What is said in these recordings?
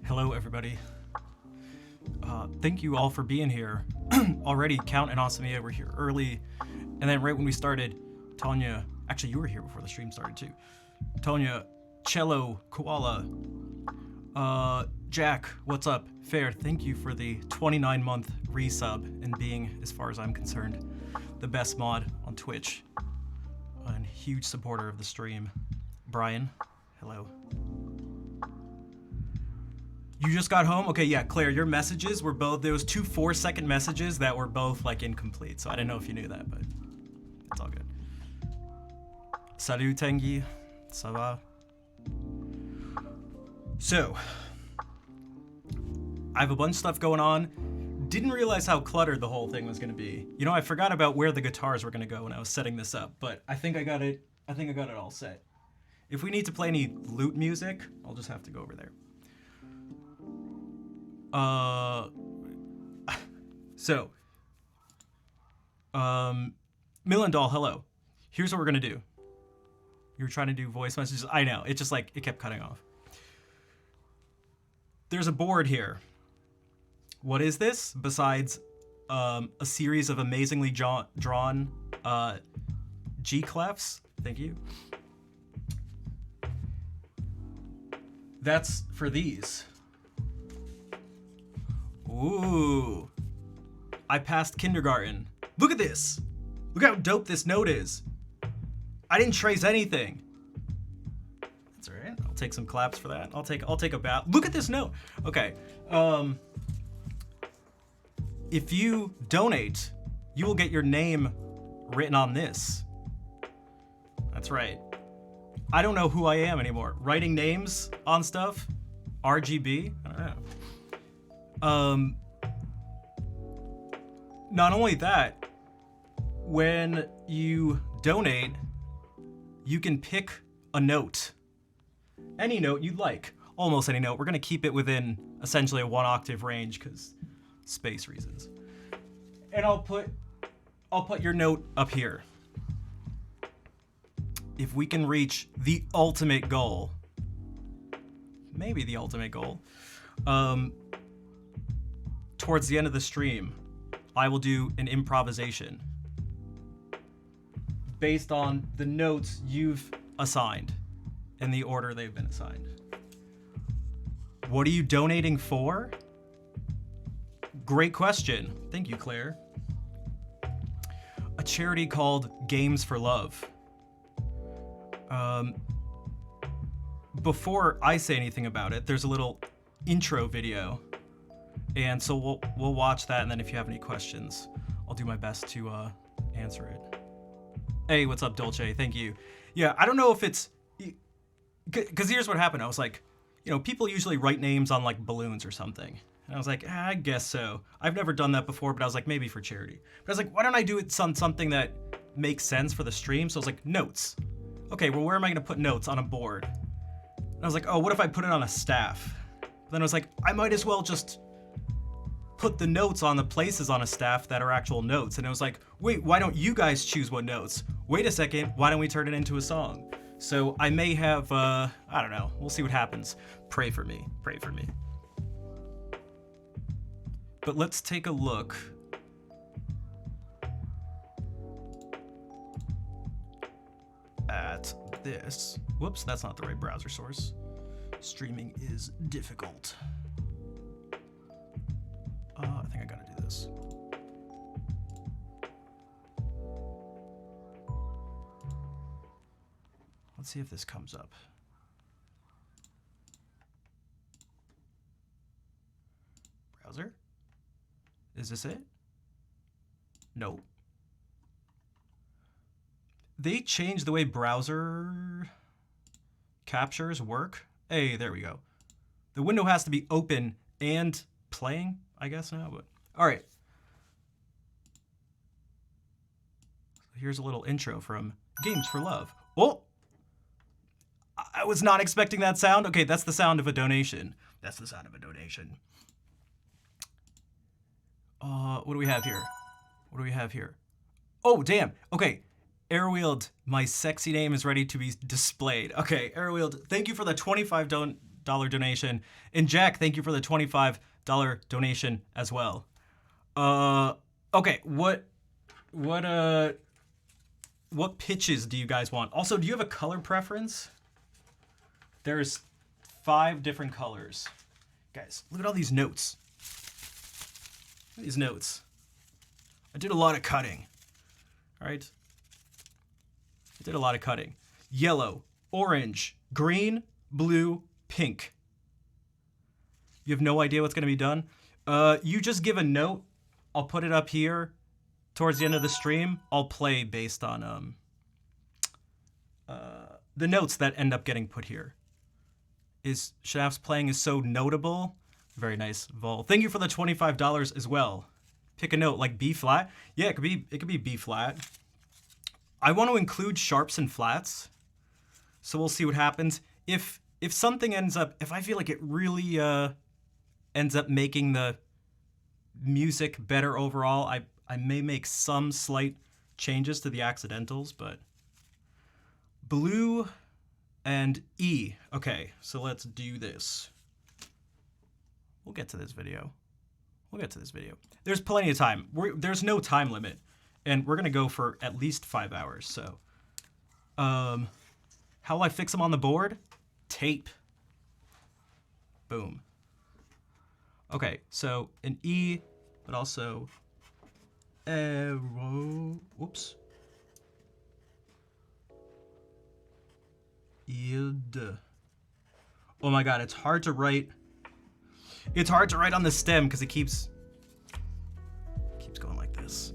Hello, everybody. Thank you all for being here. Already, Count and Asamia were here early, and then right when we started, Tonya, actually you were here before the stream started too. Tonya, Cello, Koala, Jack, what's up? Fair, thank you for the 29-month resub and being, as far as I'm concerned, the best mod on Twitch. And huge supporter of the stream. Brian, hello. You just got home? Okay, yeah, Claire, your messages were both, there was two 4-second messages that were both like incomplete, so I didn't know if you knew that, but it's all good. Salut, Tengi. Ça va? So, I have a bunch of stuff going on. Didn't realize how cluttered the whole thing was gonna be. You know, I forgot about where the guitars were gonna go when I was setting this up, but I think I got it all set. If we need to play any lute music, I'll just have to go over there. Millendall, hello. Here's what we're gonna do. You were trying to do voice messages. I know, it just like, it kept cutting off. There's a board here. What is this? Besides a series of amazingly drawn G clefs. Thank you. That's for these. Ooh. I passed kindergarten. Look at this. Look how dope this note is. I didn't trace anything. That's all right. I'll take some claps for that. I'll take a bow. Look at this note. Okay. If you donate, you will get your name written on this. That's right. I don't know who I am anymore. Writing names on stuff? RGB? I don't know. Not only that, when you donate, you can pick a note. Any note you'd like. Almost any note. We're gonna keep it within essentially a 1-octave range because space reasons. And I'll put your note up here. If we can reach the ultimate goal, maybe the ultimate goal, towards the end of the stream, I will do an improvisation based on the notes you've assigned in the order they've been assigned. What are you donating for? Great question. Thank you, Claire. A charity called Games for Love. Before I say anything about it, there's a little intro video. And so we'll watch that, and then if you have any questions, I'll do my best to answer it. Hey, what's up, Dolce? Thank you. Yeah, I don't know if it's... Because here's what happened. I was like, you know, people usually write names on, like, balloons or something. And I was like, I guess so. I've never done that before, but I was like, maybe for charity. But I was like, why don't I do it on something that makes sense for the stream? So I was like, notes. Okay, well, where am I going to put notes? On a board. And I was like, oh, what if I put it on a staff? But then I was like, I might as well just put the notes on the places on a staff that are actual notes. And I was like, wait, why don't you guys choose what notes? Wait a second, why don't we turn it into a song? So I may have, I don't know, we'll see what happens. Pray for me, pray for me. But let's take a look. At this. Whoops, that's not the right browser source. Streaming is difficult. I think I gotta do this. Let's see if this comes up. Browser? Is this it? No. They changed the way browser captures work. Hey, there we go. The window has to be open and playing, I guess now, but all right. Here's a little intro from Games for Love. Oh, I was not expecting that sound. Okay, that's the sound of a donation. That's the sound of a donation. What do we have here? What do we have here? Oh, damn. Okay. Airwheeled, my sexy name is ready to be displayed. Okay, Airwheeled, thank you for the 25 donation. And Jack, thank you for the $25 donation as well. Okay, what pitches do you guys want? Also, do you have a color preference? There's 5 different colors. Guys, look at all these notes. These notes. I did a lot of cutting. All right. I did a lot of cutting. Yellow, orange, green, blue, pink. You have no idea what's going to be done? You just give a note. I'll put it up here towards the end of the stream. I'll play based on the notes that end up getting put here. Shanaf's playing is so notable. Very nice, Vol. Thank you for the $25 as well. Pick a note like B flat. Yeah, it could be B flat. I want to include sharps and flats. So we'll see what happens. If something ends up, if I feel like it really ends up making the music better overall, I may make some slight changes to the accidentals, but blue and E. Okay, so let's do this. We'll get to this video. There's plenty of time. There's no time limit, and we're gonna go for at least 5 hours. So, how will I fix them on the board? Tape. Boom. Okay, so an E, but also arrow. Whoops. Ild. Oh my God, it's hard to write. It's hard to write on the stem because it keeps going like this.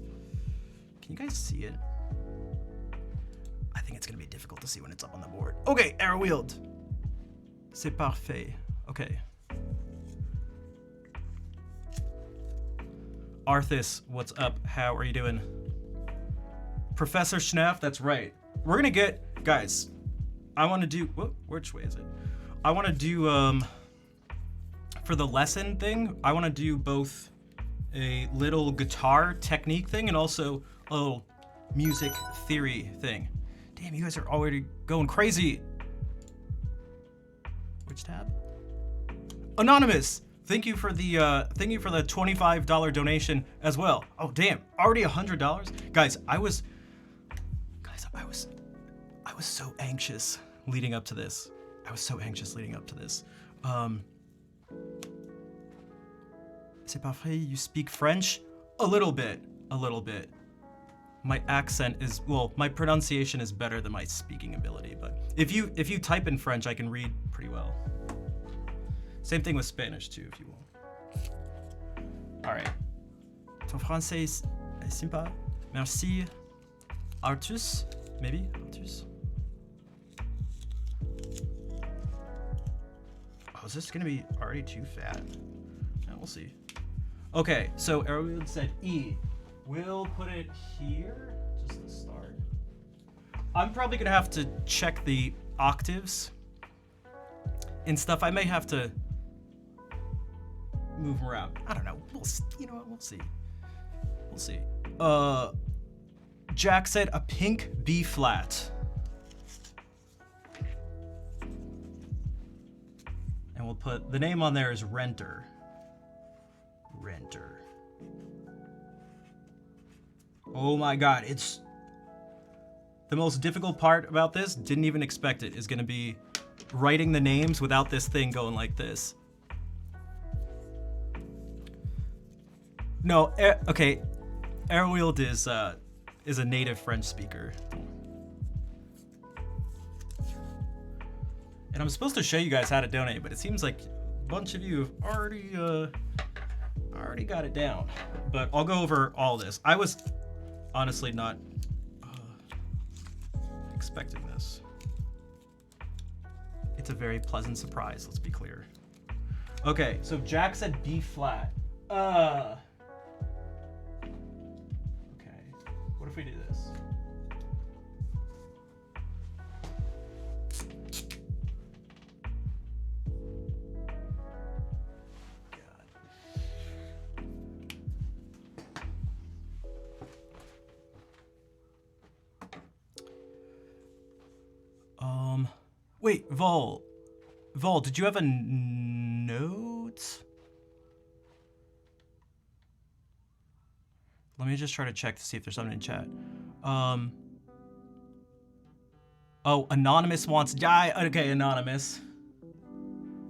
Can you guys see it? I think it's gonna be difficult to see when it's up on the board. Okay, arrow wheeled. C'est parfait. Okay. Arthas, what's up? How are you doing? Professor Schnaff, that's right. We're gonna get, guys, I wanna do, whoop, which way is it? I wanna do, for the lesson thing, I wanna do both a little guitar technique thing and also a little music theory thing. Damn, you guys are already going crazy. Which tab? Anonymous, thank you for the $25 donation as well. Oh damn, already $100? Guys, I was so anxious leading up to this. C'est parfait, you speak French? A little bit. My accent is, well, my pronunciation is better than my speaking ability, but if you type in French, I can read pretty well. Same thing with Spanish too, if you will. All right. Ton français est sympa. Merci. Artus, maybe? Artus. Oh, is this gonna be already too fat? Yeah, we'll see. Okay, so Arrowwood said E. We'll put it here, just to start. I'm probably gonna have to check the octaves and stuff. I may have to move them around. I don't know. You know what? We'll see. Jack said a pink B flat. And we'll put, the name on there is Renter. Oh my God, it's the most difficult part about this, didn't even expect it, is gonna be writing the names without this thing going like this. No, okay, Erwield is a native French speaker. And I'm supposed to show you guys how to donate, but it seems like a bunch of you have already got it down. But I'll go over all this. I was honestly not expecting this. It's a very pleasant surprise, let's be clear. Okay, so Jack said B flat. Okay, what if we do this? Wait, Vol, Vol, did you have a note? Let me just try to check to see if there's something in chat. Oh, Anonymous wants die. Okay, Anonymous.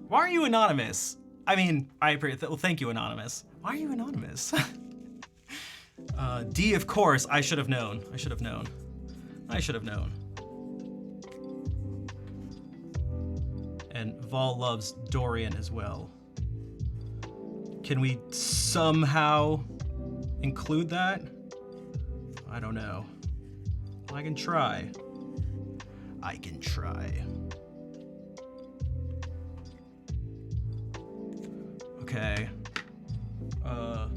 Why are you anonymous? I mean, I appreciate. Well, thank you, Anonymous. Why are you anonymous? D, of course. I should have known. I should have known. I should have known. And Vol loves Dorian as well. Can we somehow include that? I don't know. I can try. I can try. Okay. A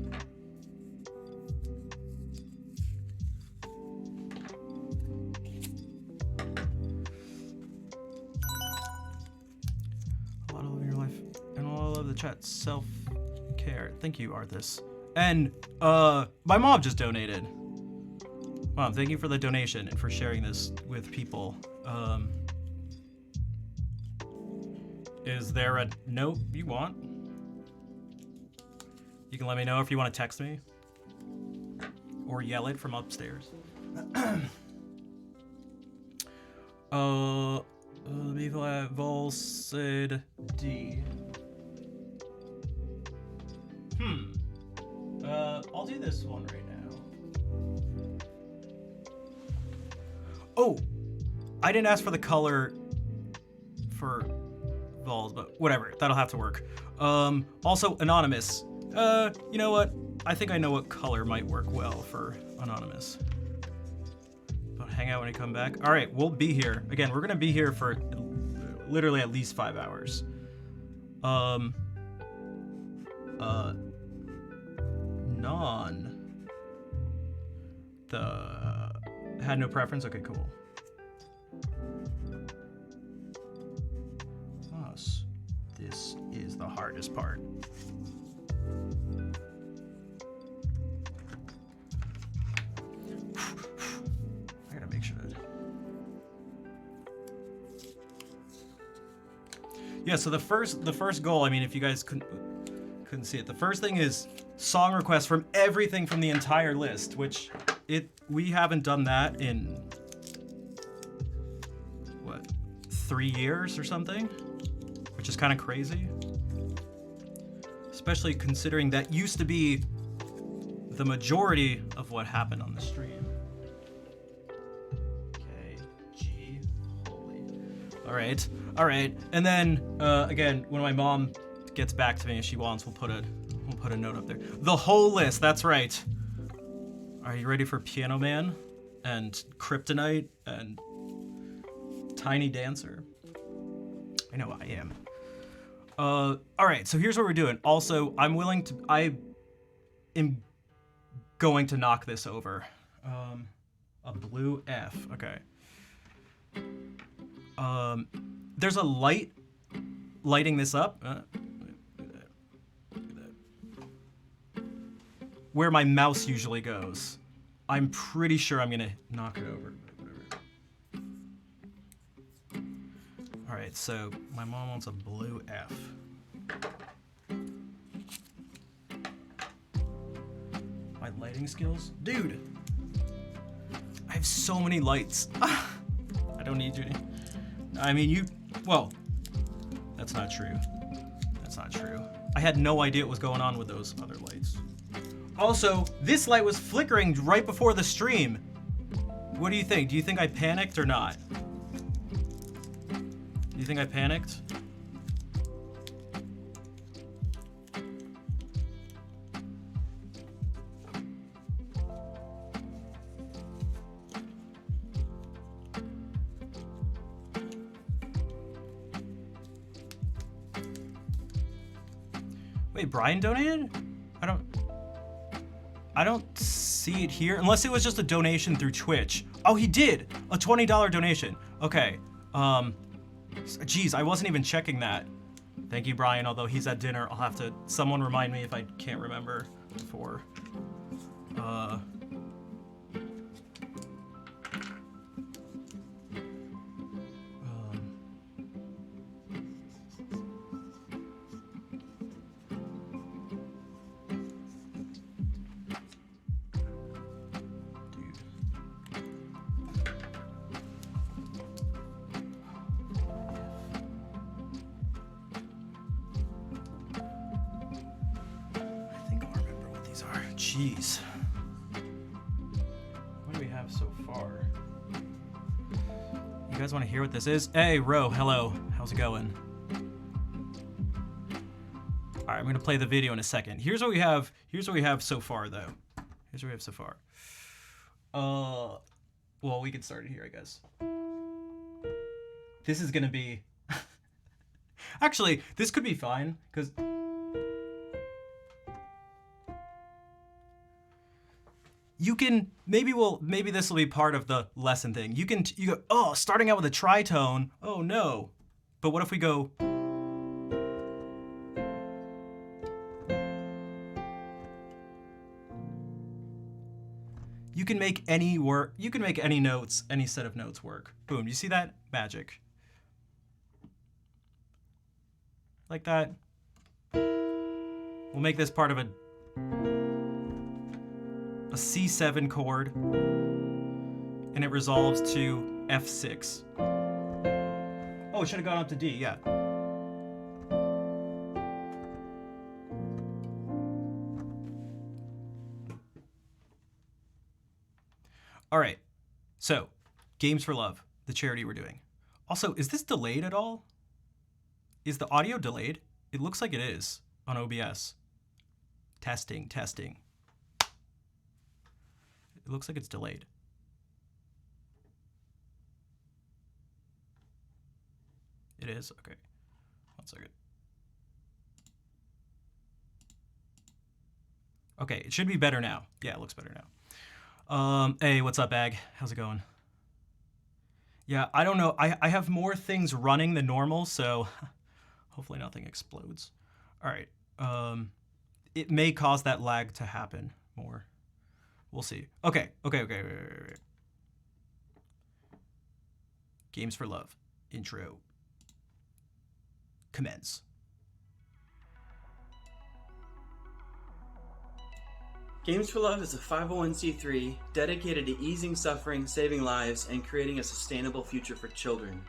lot of your life and all of the chat self-care. Thank you, Arthas. And my mom just donated. Mom, thank you for the donation and for sharing this with people. Is there a note you want? You can let me know if you want to text me or yell it from upstairs. Vol said D. I'll do this one right now. Oh, I didn't ask for the color for Vols, but whatever, that'll have to work. Also, Anonymous. You know what? I think I know what color might work well for Anonymous. But hang out when you come back. All right, we'll be here. Again, we're gonna be here for literally at least 5 hours. Had no preference? Okay, cool. Plus, this is the hardest part. I gotta make sure that... Yeah, so the first goal, I mean, if you guys couldn't see it, the first thing is song requests from everything from the entire list, which we haven't done that in what, 3 years or something, which is kind of crazy, especially considering that used to be the majority of what happened on the stream. Okay, G, holy. All right, and then again, when my mom gets back to me if she wants, we'll put a note up there. The whole list, that's right. Are you ready for Piano Man and Kryptonite and Tiny Dancer? I know I am. All right, so here's what we're doing. Also, I am going to knock this over. A blue F, okay. There's a light lighting this up. Where my mouse usually goes. I'm pretty sure I'm gonna knock it over. All right, so my mom wants a blue F. My lighting skills? Dude, I have so many lights. I don't need you. I mean, well, that's not true. That's not true. I had no idea what was going on with those other lights. Also, this light was flickering right before the stream. What do you think? Do you think I panicked or not? Do you think I panicked? Wait, Brian donated? I don't see it here, unless it was just a donation through Twitch. Oh, he did, a $20 donation. Okay, geez, I wasn't even checking that. Thank you, Brian, although he's at dinner. I'll have to, someone remind me if I can't remember before. Jeez. What do we have so far? You guys want to hear what this is? Hey, Ro, hello. How's it going? All right, I'm gonna play the video in a second. Here's what we have. Here's what we have so far, though. Here's what we have so far. Well, we can start it here, I guess. This is gonna be. Actually, this could be fine because. You can maybe this will be part of the lesson thing. You go, oh, starting out with a tritone. Oh no. But what if we go You can make any notes, any set of notes work. Boom, you see that? Magic. Like that. We'll make this part of a C7 chord, and it resolves to F6. Oh, it should have gone up to D, yeah. All right, so Games for Love, the charity we're doing. Also, is this delayed at all? Is the audio delayed? It looks like it is on OBS. Testing. It looks like it's delayed. It is? Okay. 1 second. Okay, it should be better now. Yeah, it looks better now. Hey, what's up, Ag? How's it going? Yeah, I don't know. I have more things running than normal, so hopefully nothing explodes. All right. It may cause that lag to happen more. We'll see. Okay. Wait. Games for Love. Intro. Commence. Games for Love is a 501c3 dedicated to easing suffering, saving lives, and creating a sustainable future for children.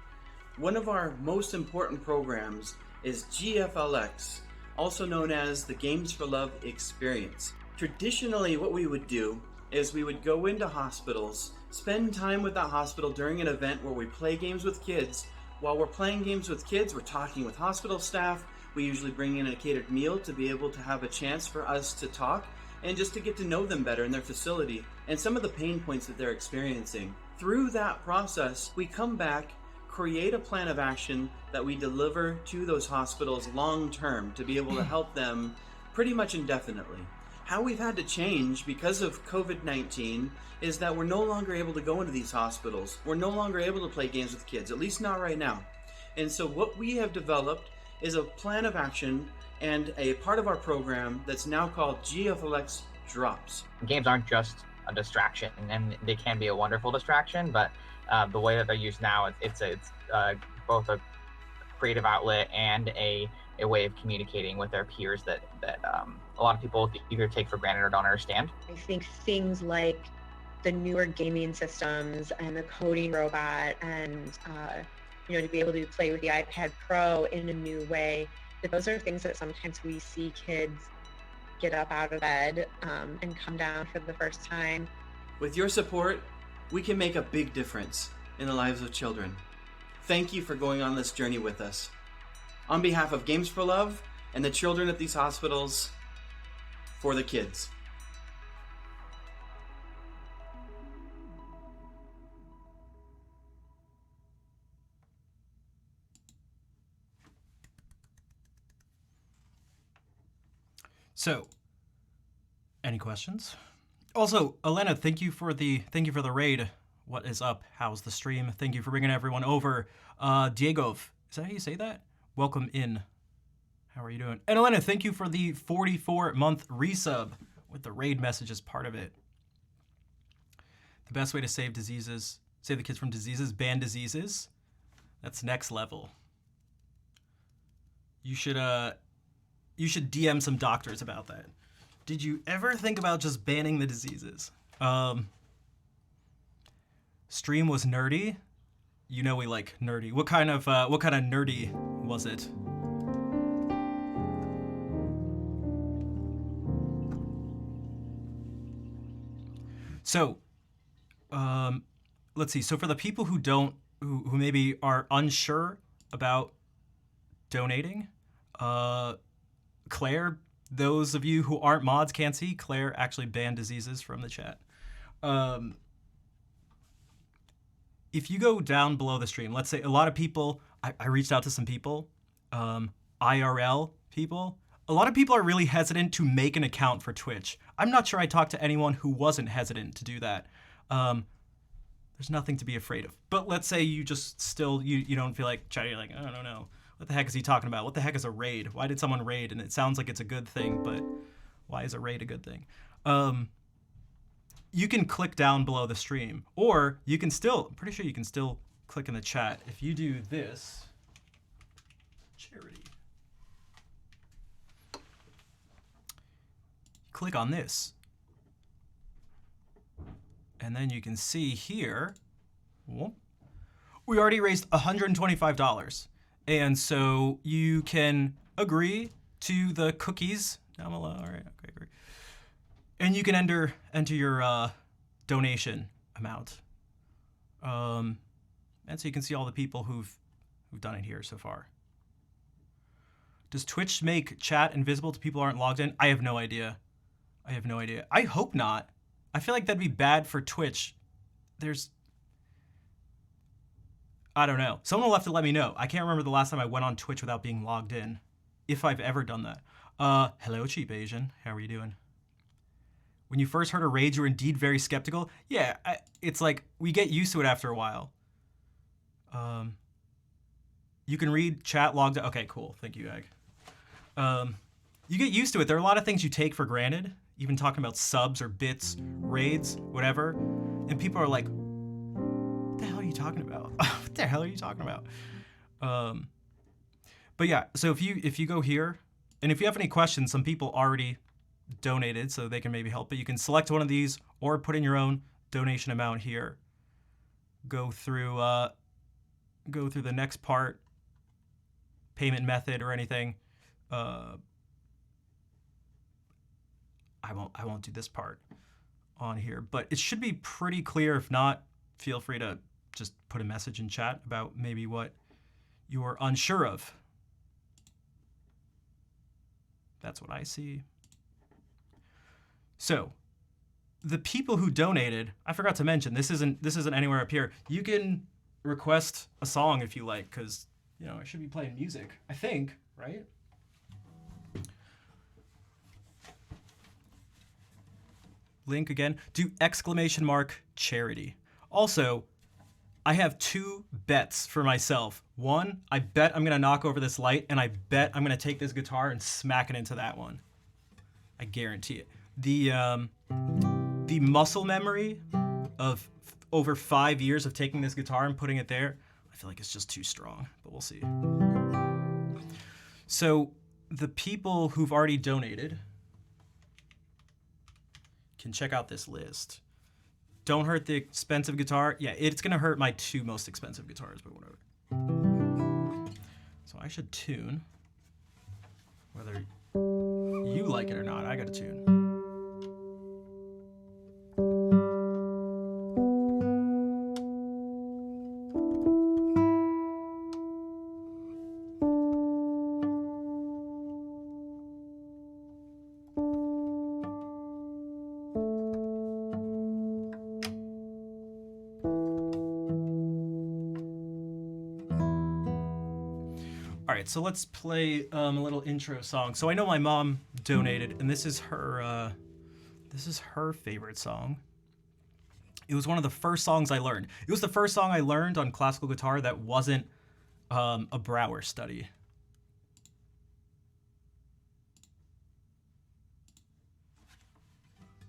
One of our most important programs is GFLX, also known as the Games for Love Experience. Traditionally, what we would do is we would go into hospitals, spend time with that hospital during an event where we play games with kids. While we're playing games with kids, we're talking with hospital staff. We usually bring in a catered meal to be able to have a chance for us to talk and just to get to know them better in their facility and some of the pain points that they're experiencing. Through that process, we come back, create a plan of action that we deliver to those hospitals long term to be able to help them pretty much indefinitely. How we've had to change because of COVID-19 is that we're no longer able to go into these hospitals. We're no longer able to play games with kids, at least not right now. And so what we have developed is a plan of action and a part of our program that's now called GFLX Drops. Games aren't just a distraction, and they can be a wonderful distraction, but the way that they're used now, it's both a creative outlet and a way of communicating with their peers that a lot of people either take for granted or don't understand. I think things like the newer gaming systems and the coding robot and to be able to play with the iPad Pro in a new way, that those are things that sometimes we see kids get up out of bed and come down for the first time. With your support, we can make a big difference in the lives of children. Thank you for going on this journey with us. On behalf of Games for Love and the children at these hospitals, for the kids. So, any questions? Also, Elena, thank you for the raid. What is up? How's the stream? Thank you for bringing everyone over. Diego, is that how you say that? Welcome in. How are you doing? And Elena, thank you for the 44-month resub with the raid message as part of it. The best way to save the kids from diseases, ban diseases. That's next level. You should DM some doctors about that. Did you ever think about just banning the diseases? Stream was nerdy. You know we like nerdy. What kind of nerdy was it? So, let's see. So for the people who who maybe are unsure about donating, Claire, those of you who aren't mods can't see, Claire actually banned diseases from the chat. If you go down below the stream, let's say a lot of people, I reached out to some people, IRL people. A lot of people are really hesitant to make an account for Twitch. I'm not sure I talked to anyone who wasn't hesitant to do that. There's nothing to be afraid of. But let's say you just still, you don't feel like chatting, you're like, I don't know. What the heck is he talking about? What the heck is a raid? Why did someone raid? And it sounds like it's a good thing, but why is a raid a good thing? You can click down below the stream, or you can still, I'm pretty sure you can still click in the chat. If you do this, charity, click on this, and then you can see here, we already raised $125. And so you can agree to the cookies down below. All right, okay, agree. And you can enter your donation amount. And so you can see all the people who've done it here so far. Does Twitch make chat invisible to people who aren't logged in? I have no idea. I have no idea. I hope not. I feel like that'd be bad for Twitch. I don't know. Someone will have to let me know. I can't remember the last time I went on Twitch without being logged in, if I've ever done that. Hello, Cheap Asian. How are you doing? When you first heard a raid, you were indeed very skeptical. Yeah, it's like we get used to it after a while. You can read chat logged in. Okay, cool. Thank you, Egg. You get used to it. There are a lot of things you take for granted, even talking about subs or bits, raids, whatever. And people are like, what the hell are you talking about? What the hell are you talking about? But yeah, so if you go here, and if you have any questions, some people already donated, so they can maybe help. But you can select one of these or put in your own donation amount here. Go through the next part, payment method or anything. I won't do this part on here, but it should be pretty clear. If not, feel free to just put a message in chat about maybe what you're unsure of. That's what I see. So the people who donated, I forgot to mention, this isn't anywhere up here. You can request a song if you like, because I should be playing music, I think, right? Link again. Do ! Charity. Also, I have 2 bets for myself. One, I bet I'm gonna knock over this light, and I bet I'm gonna take this guitar and smack it into that one. I guarantee it. The muscle memory of over 5 years of taking this guitar and putting it there, I feel like it's just too strong, but we'll see. So the people who've already donated can check out this list. Don't hurt the expensive guitar. Yeah, it's gonna hurt my 2 most expensive guitars, but whatever. So I should tune. Whether you like it or not, I gotta tune. So let's play a little intro song. So I know my mom donated, and this is her favorite song. It was one of the first songs I learned. It was the first song I learned on classical guitar that wasn't a Brouwer study.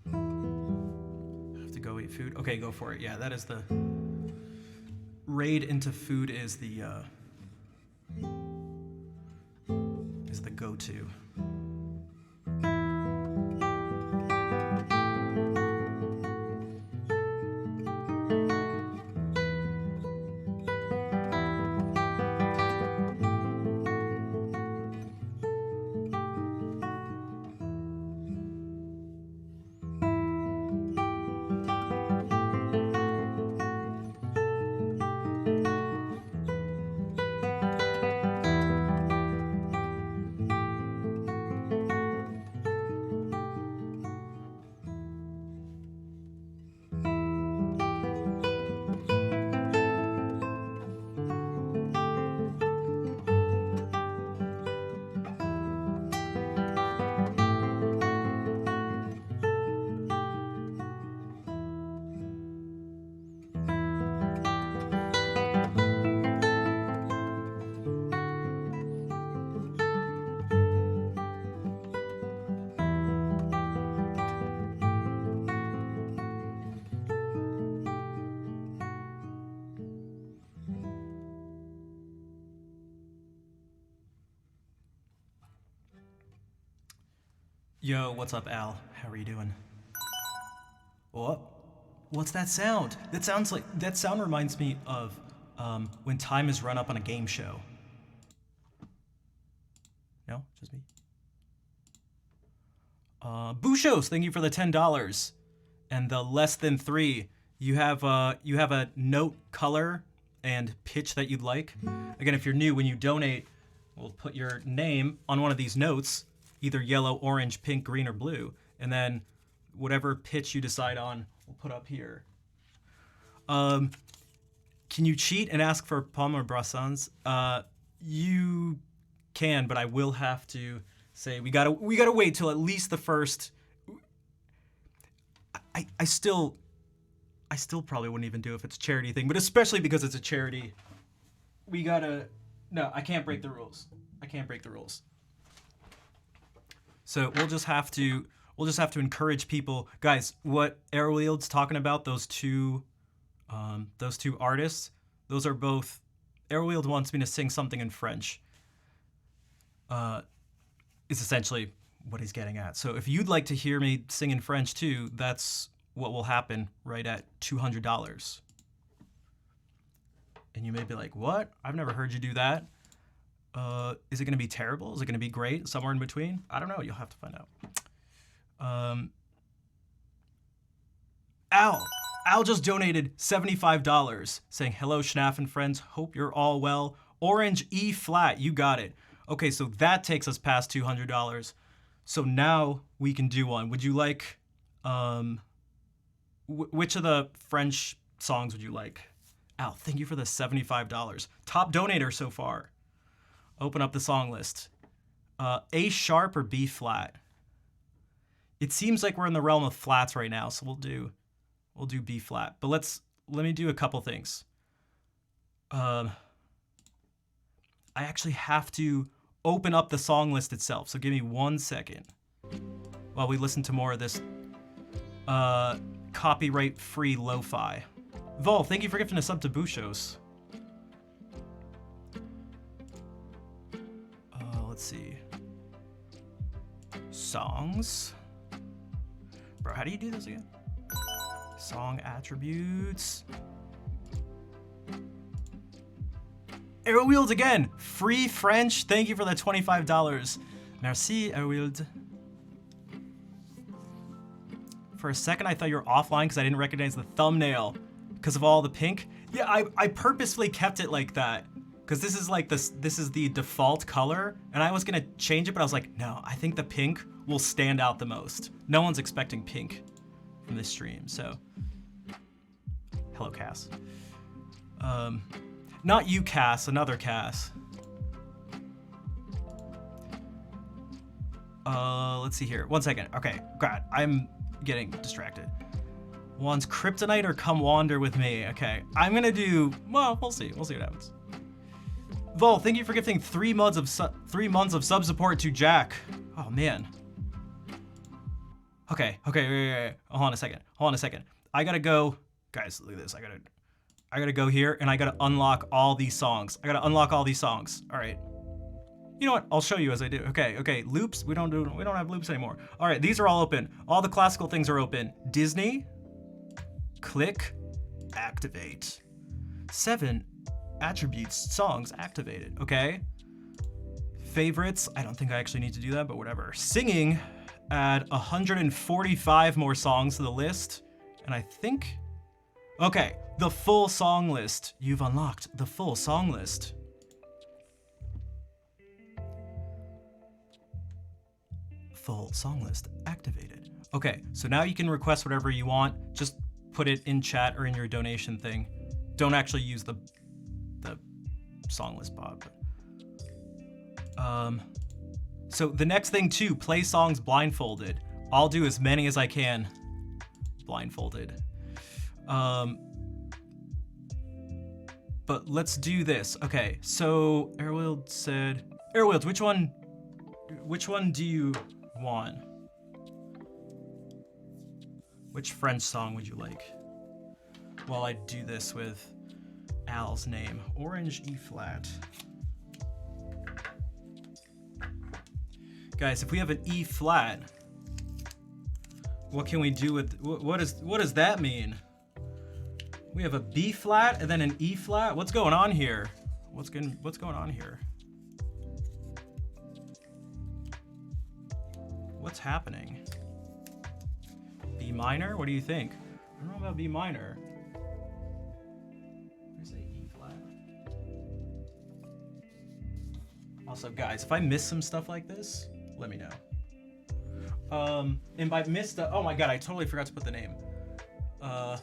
I have to go eat food. Okay, go for it. Yeah, that is the raid into food is the go-to. Yo, what's up, Al? How are you doing? What? What's that sound? That sound reminds me of when time is run up on a game show. No, just me. Bushos, thank you for the $10. And the less than 3, you have a note color and pitch that you'd like. Again, if you're new, when you donate, we'll put your name on one of these notes, either yellow, orange, pink, green, or blue, and then whatever pitch you decide on, we'll put up here. Can you cheat and ask for Palmer Brassans? You can, but I will have to say we gotta wait till at least the first. I still probably wouldn't even do it if it's a charity thing, but especially because it's a charity, we gotta. No, I can't break the rules. I can't break the rules. So we'll just have to encourage people, guys. What Airwield's talking about, those two artists, those are both. Airwield wants me to sing something in French. Is essentially what he's getting at. So if you'd like to hear me sing in French too, that's what will happen right at $200. And you may be like, what? I've never heard you do that. Is it going to be terrible? Is it going to be great? Somewhere in between? I don't know. You'll have to find out. Al just donated $75 saying, hello, Schnaff and friends. Hope you're all well. Orange E flat. You got it. Okay, so that takes us past $200. So now we can do one. Would you like, which of the French songs would you like? Al, thank you for the $75. Top donator so far. Open up the song list. A sharp or B flat? It seems like we're in the realm of flats right now, so we'll do B flat. But let me do a couple things. I actually have to open up the song list itself, so give me 1 second while we listen to more of this copyright-free lo-fi. Vol, thank you for gifting a sub to Bushos. Let's see. Songs. Bro, how do you do this again? Song attributes. Airwield again. Free French. Thank you for the $25. Merci, Airwield. For a second, I thought you were offline because I didn't recognize the thumbnail because of all the pink. Yeah, I purposefully kept it like that because this is the default color, and I was gonna change it, but I was like, no, I think the pink will stand out the most. No one's expecting pink from this stream, so. Hello, Cass. Not you, Cass, another Cass. Let's see here. 1 second. Okay, God, I'm getting distracted. One's Kryptonite or Come Wander With Me. Okay, I'm gonna do, well, we'll see. We'll see what happens. Vol, thank you for gifting 3 months of sub support to Jack. Oh, man. Okay, wait. Hold on a second. I gotta go. Guys, look at this. I gotta go here and I gotta unlock all these songs. All right. You know what? I'll show you as I do. Okay. Loops. We don't have loops anymore. All right. These are all open. All the classical things are open. Disney. Click. Activate. 7 attributes. Songs activated. Okay. Favorites. I don't think I actually need to do that, but whatever. Singing. Add 145 more songs to the list. And I think. Okay. The full song list. You've unlocked the full song list. Full song list activated. Okay, so now you can request whatever you want. Just put it in chat or in your donation thing. Don't actually use the song list bot. So the next thing too, play songs blindfolded. I'll do as many as I can blindfolded. But let's do this. Okay, so Airwield said, Airwield, which one do you want? Which French song would you like? While I do this with Al's name, Orange E flat. Guys, if we have an E flat, What can we do with what does that mean? We have a B flat and then an E flat. What's going on here? What's going on here? What's happening? B minor? What do you think? I don't know about B minor. Let me say E flat. Also, guys, if I miss some stuff like this, let me know. And by missed, oh my god, I totally forgot to put the name. Oh.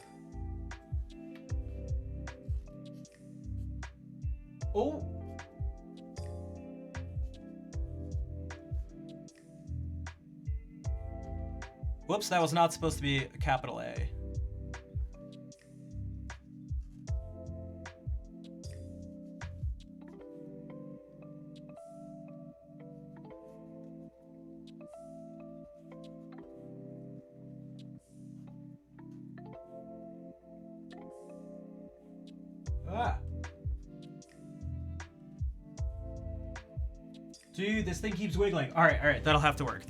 Whoops, that was not supposed to be a capital A. Ah. Dude, this thing keeps wiggling. All right, that'll have to work.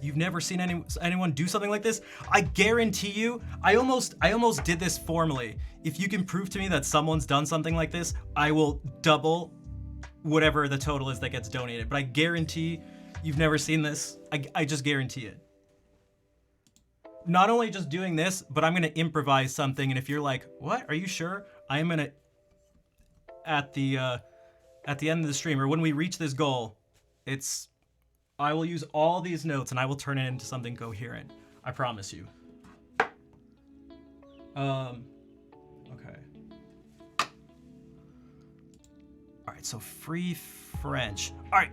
You've never seen anyone do something like this? I guarantee you, I almost did this formally. If you can prove to me that someone's done something like this, I will double whatever the total is that gets donated. But I guarantee you've never seen this. I just guarantee it. Not only just doing this, but I'm gonna improvise something. And if you're like, what? Are you sure? I am gonna, at the end of the stream, or when we reach this goal, I will use all these notes and I will turn it into something coherent. I promise you. Okay. All right, so free French. All right,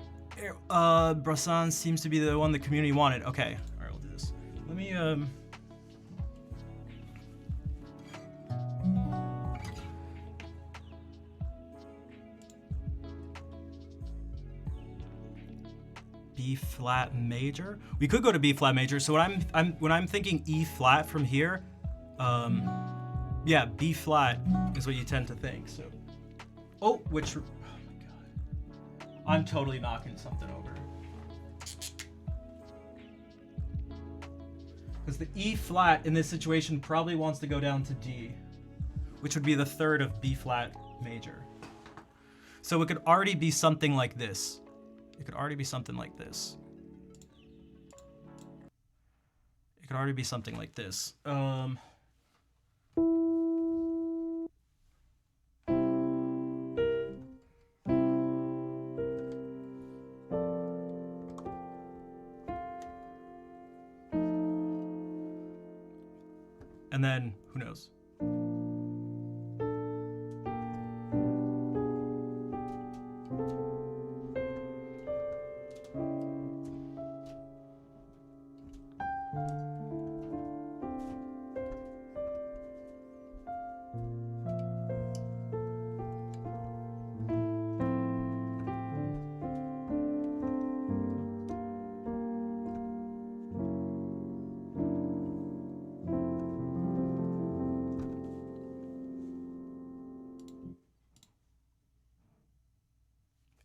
Brassan seems to be the one the community wanted. Okay, all right, we'll do this. Let me, B flat major. We could go to B flat major. So when I'm thinking E flat from here, yeah, B flat is what you tend to think. So, oh my god, I'm totally knocking something over. Because the E flat in this situation probably wants to go down to D, which would be the third of B flat major. So it could already be something like this. It could already be something like this. It could already be something like this. And then, who knows?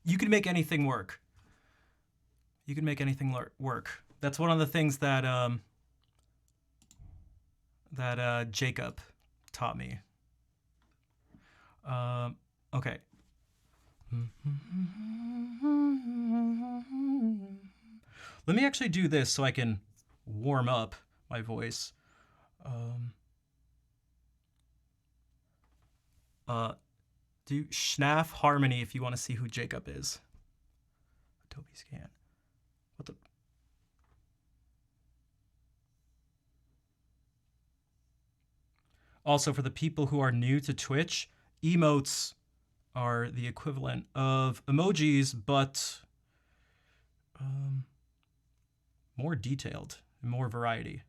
You can make anything work. You can make anything work. That's one of the things that Jacob taught me. Okay. Let me actually do this so I can warm up my voice. Do Schnaff Harmony if you want to see who Jacob is. Adobe Scan. What the? Also, for the people who are new to Twitch, emotes are the equivalent of emojis, but more detailed, more variety.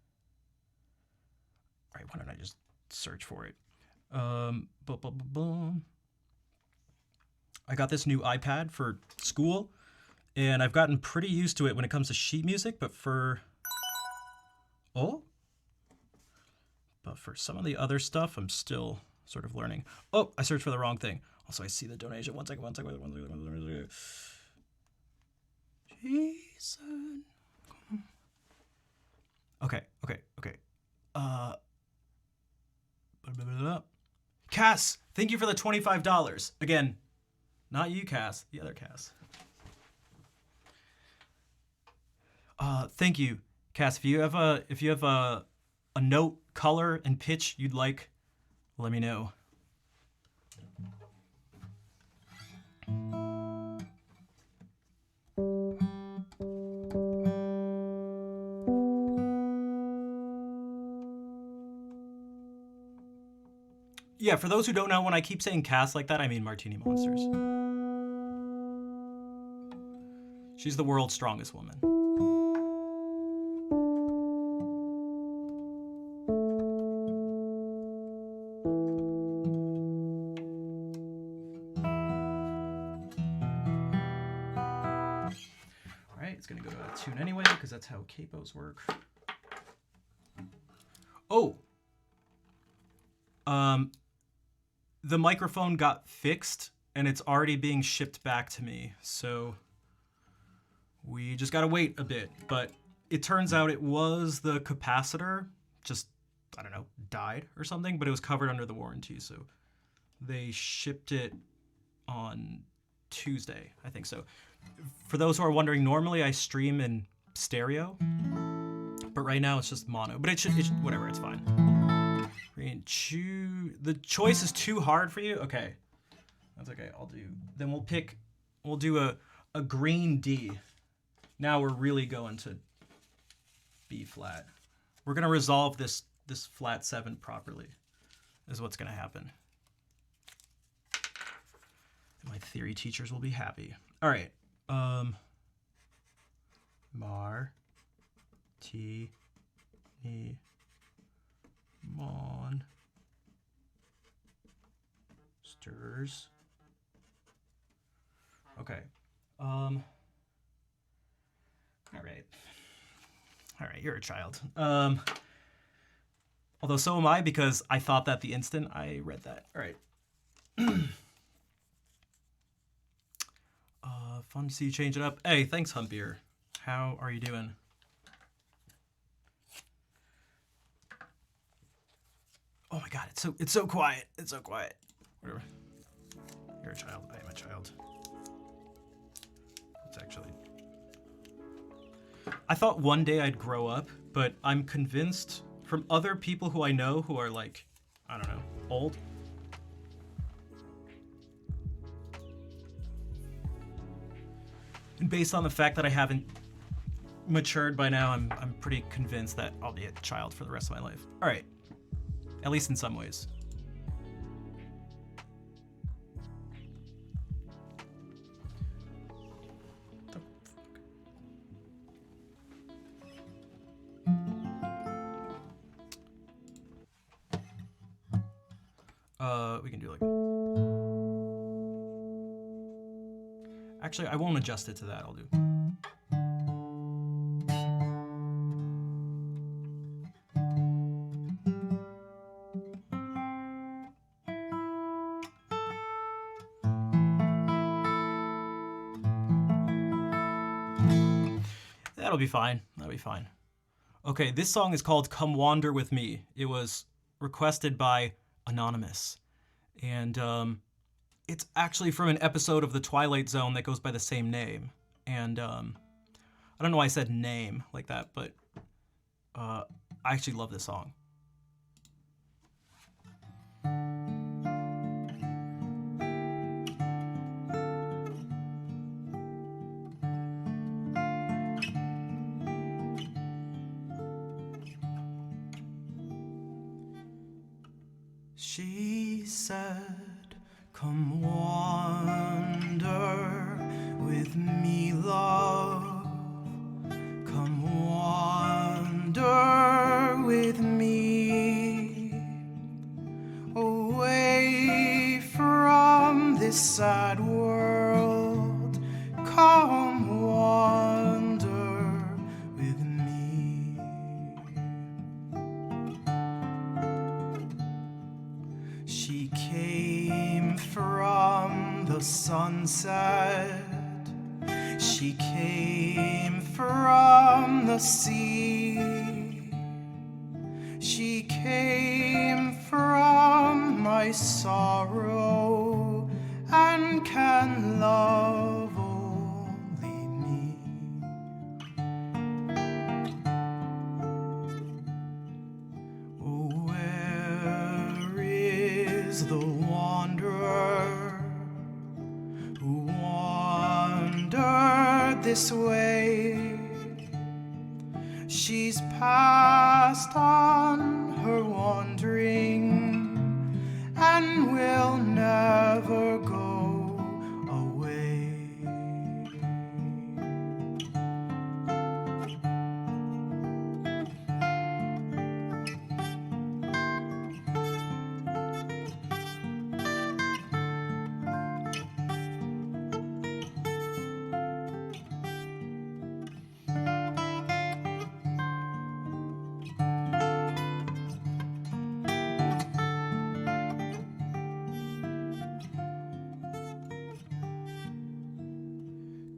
All right, why don't I just search for it? I got this new iPad for school, and I've gotten pretty used to it when it comes to sheet music, but for some of the other stuff, I'm still sort of learning. Oh, I searched for the wrong thing. Also, I see the donation. One second. Jeez. reason. Okay. Blah, blah, blah, blah. Cass, thank you for the $25. Again, not you, Cass, the other Cass. Thank you, Cass. If you have a note, color, and pitch you'd like, let me know. Yeah, for those who don't know, when I keep saying Cass like that, I mean Martini Monsters. She's the world's strongest woman. All right, it's gonna go to a tune anyway, because that's how capos work. Oh! The microphone got fixed, and it's already being shipped back to me, so we just gotta wait a bit. But it turns out it was the capacitor, just, I don't know, died or something, but it was covered under the warranty, so they shipped it on Tuesday, I think so. For those who are wondering, normally I stream in stereo, but right now it's just mono. But it should whatever, it's fine. The choice is too hard for you? Okay. That's okay, then we'll do a green D. Now we're really going to B flat. We're gonna resolve this flat 7 properly, is what's gonna happen. My theory teachers will be happy. All right. Mar, T, Ni, Mon, Sters. Okay. All right, you're a child. Although so am I, because I thought that the instant I read that. All right. Fun to see you change it up. Hey, thanks, Hunt Beer. How are you doing? Oh my god, it's so quiet. It's so quiet. Whatever. You're a child. I am a child. It's actually. I thought one day I'd grow up, but I'm convinced from other people who I know who are like, I don't know, old. And based on the fact that I haven't matured by now, I'm pretty convinced that I'll be a child for the rest of my life. All right. At least in some ways. We can do like. Actually, I won't adjust it to that. I'll do. That'll be fine. That'll be fine. Okay, this song is called Come Wander With Me. It was requested by Anonymous. And it's actually from an episode of The Twilight Zone that goes by the same name. And I don't know why I said name like that, but I actually love this song. She said, "Come wander with me, love. Come wander with me, away from this sad world. Come wander with me." She came from the sunset. She She came from the sea. She came from my sorrow and can love only me. Oh, where is the wanderer who wandered this way? She's passed on her wandering and will never go away.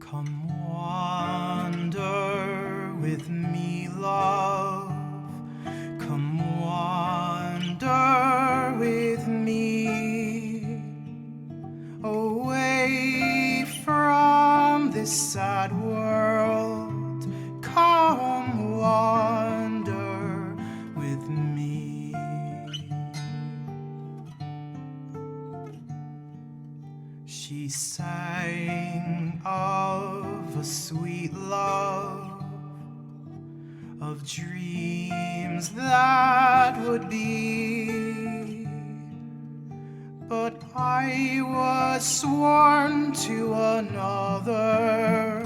Come wander with me, love. Come wander with me away from this sad world. Come wander with me. She sang of a sweet love, of dreams that would be, but I was sworn to another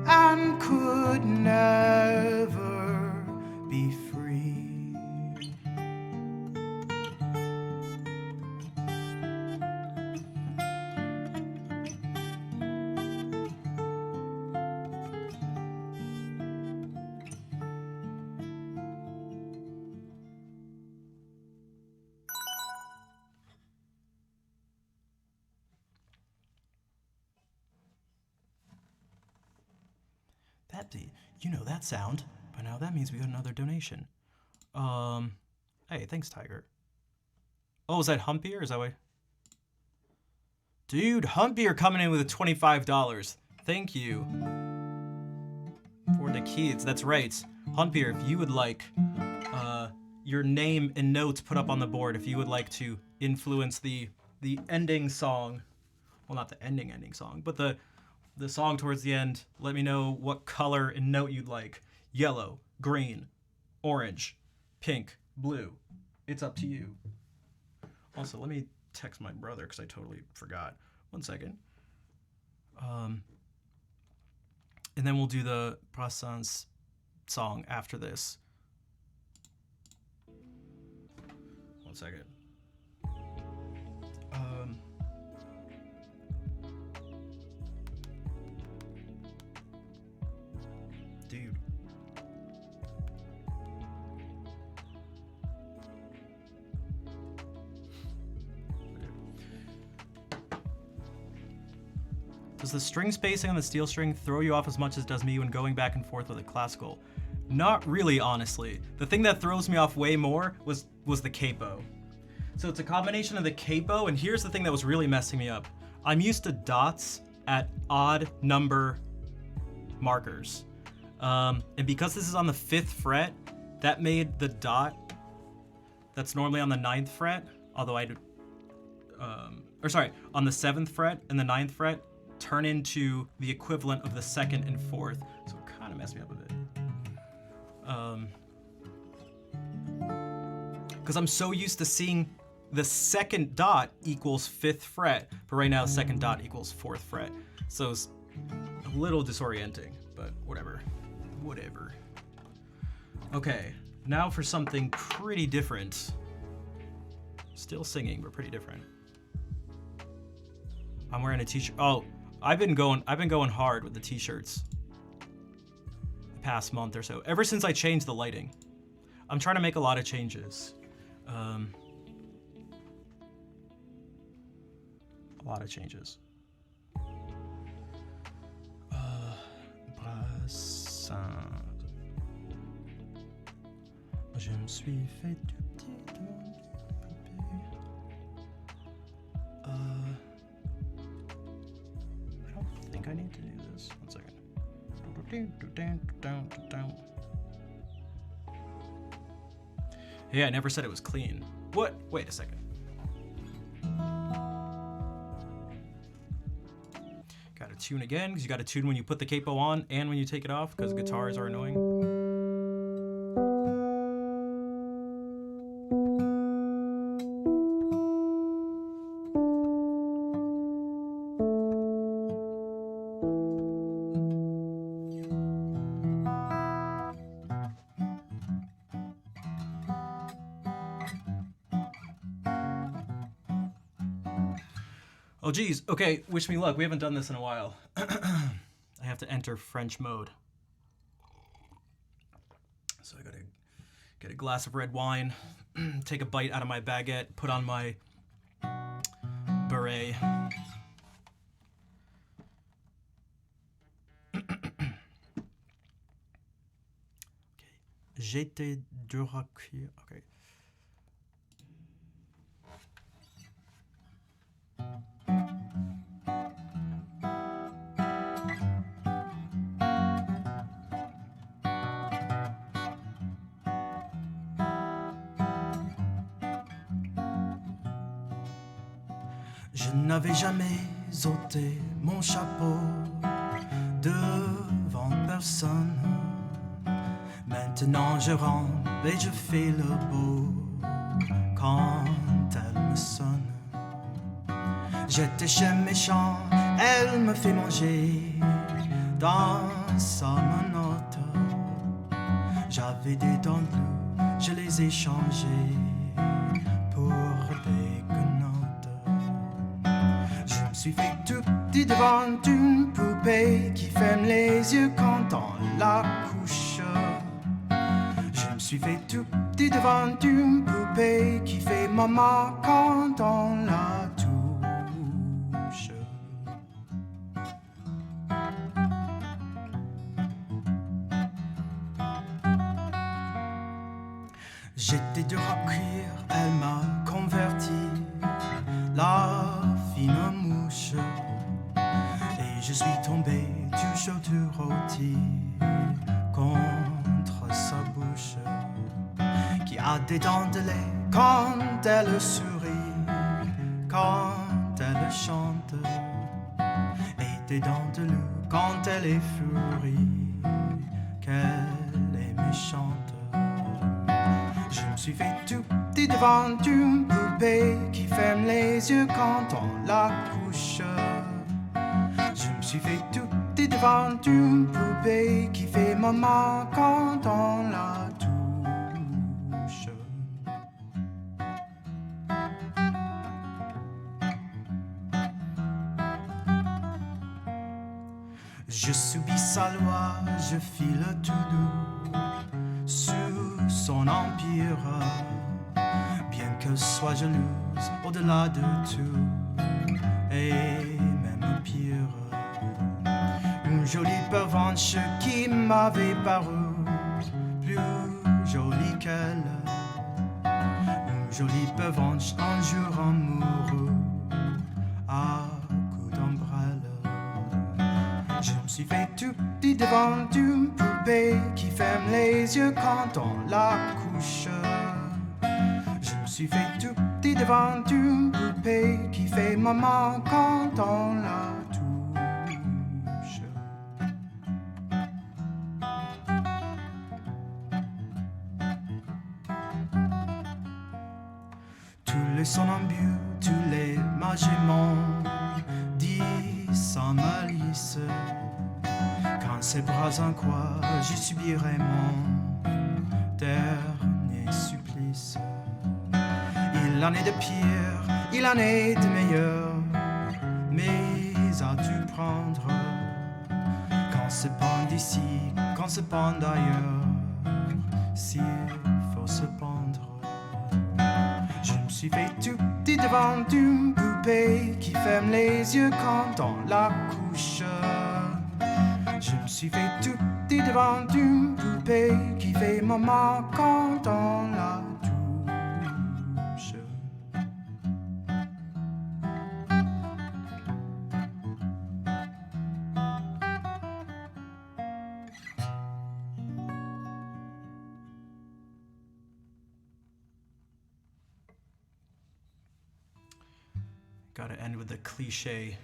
and could never be free. You know that sound. By now that means we got another donation. Hey, thanks, Tiger. Oh, is that Humpy, or is that way? Dude, Humpy are coming in with $25. Thank you. For the kids, that's right. Humpy, if you would like your name and notes put up on the board, if you would like to influence the ending song, well, not the ending song, but the song towards the end, let me know what color and note you'd like. Yellow, green, orange, pink, blue. It's up to you. Also, let me text my brother because I totally forgot. 1 second. And then we'll do the Brassens song after this. 1 second. Dude. Does the string spacing on the steel string throw you off as much as it does me when going back and forth with a classical? Not really, honestly. The thing that throws me off way more was the capo. So it's a combination of the capo, and here's the thing that was really messing me up. I'm used to dots at odd number markers. And because this is on the 5th fret, that made the dot that's normally on the 9th fret, although on the 7th fret and the 9th fret, turn into the equivalent of the 2nd and 4th. So it kind of messed me up a bit. Because I'm so used to seeing the 2nd dot equals 5th fret, but right now the 2nd dot equals 4th fret. So it's a little disorienting, but whatever. Okay, now for something pretty different. Still singing, but pretty different. I'm wearing a t-shirt. Oh, I've been going hard with the t-shirts the past month or so. Ever since I changed the lighting. I'm trying to make a lot of changes. A lot of changes. Sainte. Je me suis fait tout petit devant du poupée. I don't think I need to do this. 1 second. Yeah, I never said it was clean. What? Wait a second. Gotta tune again, because you gotta tune when you put the capo on and when you take it off, because guitars are annoying. Oh geez, okay, wish me luck. We haven't done this in a while. I have to enter French mode. So I gotta get a glass of red wine, take a bite out of my baguette, put on my beret. Okay. J'étais dur à cuire. Okay. Je n'avais jamais ôté mon chapeau devant personne. Maintenant je rentre et je fais le beau quand elle me sonne. J'étais chez méchant, elle me fait manger dans sa menotte. J'avais des dents de loup, je les ai changées pour des quenottes. Je me suis fait tout petit devant une poupée qui ferme les yeux quand on la couche. Je me suis fait tout petit devant une poupée qui fait maman quand on la touche. J'étais dur à cuire, elle m'a converti, la fine mouche. Et je suis tombé du chaud du rôti contre sa bouche, qui a des dents de lait quand elle sourit, quand elle chante, et des dents de loup quand elle est furie, qu'elle est méchante. Je me suis fait tout petit devant une poupée qui ferme les yeux quand on la couche. Je me suis fait tout petit devant une poupée qui fait maman quand on la touche. Je subis sa loi, je file tout doux sous son empire, bien qu'elle soit jalouse au-delà de tout, et même pire. Une jolie pervenche qui m'avait paru plus jolie qu'elle, une jolie pervenche un jour amoureux à coups d'ombrelle. Je me suis fait tout petit devant une poupée qui ferme les yeux quand on la couche. Je me suis fait tout petit devant une poupée qui fait maman quand on la touche. Tous les somnambules, tous les magémons disent sans malice qu'en ses bras en croix je subirai mon dernier supplice. Il en est de pire, il en est de meilleur, mais as-tu prendre quand se pend ici, quand se pend ailleurs, s'il faut se pendre. Je me suis fait tout petit devant une poupée qui ferme les yeux quand on la couche. Je Je me suis fait tout petit devant une poupée qui fait maman quand on la touche. Gotta end with the cliche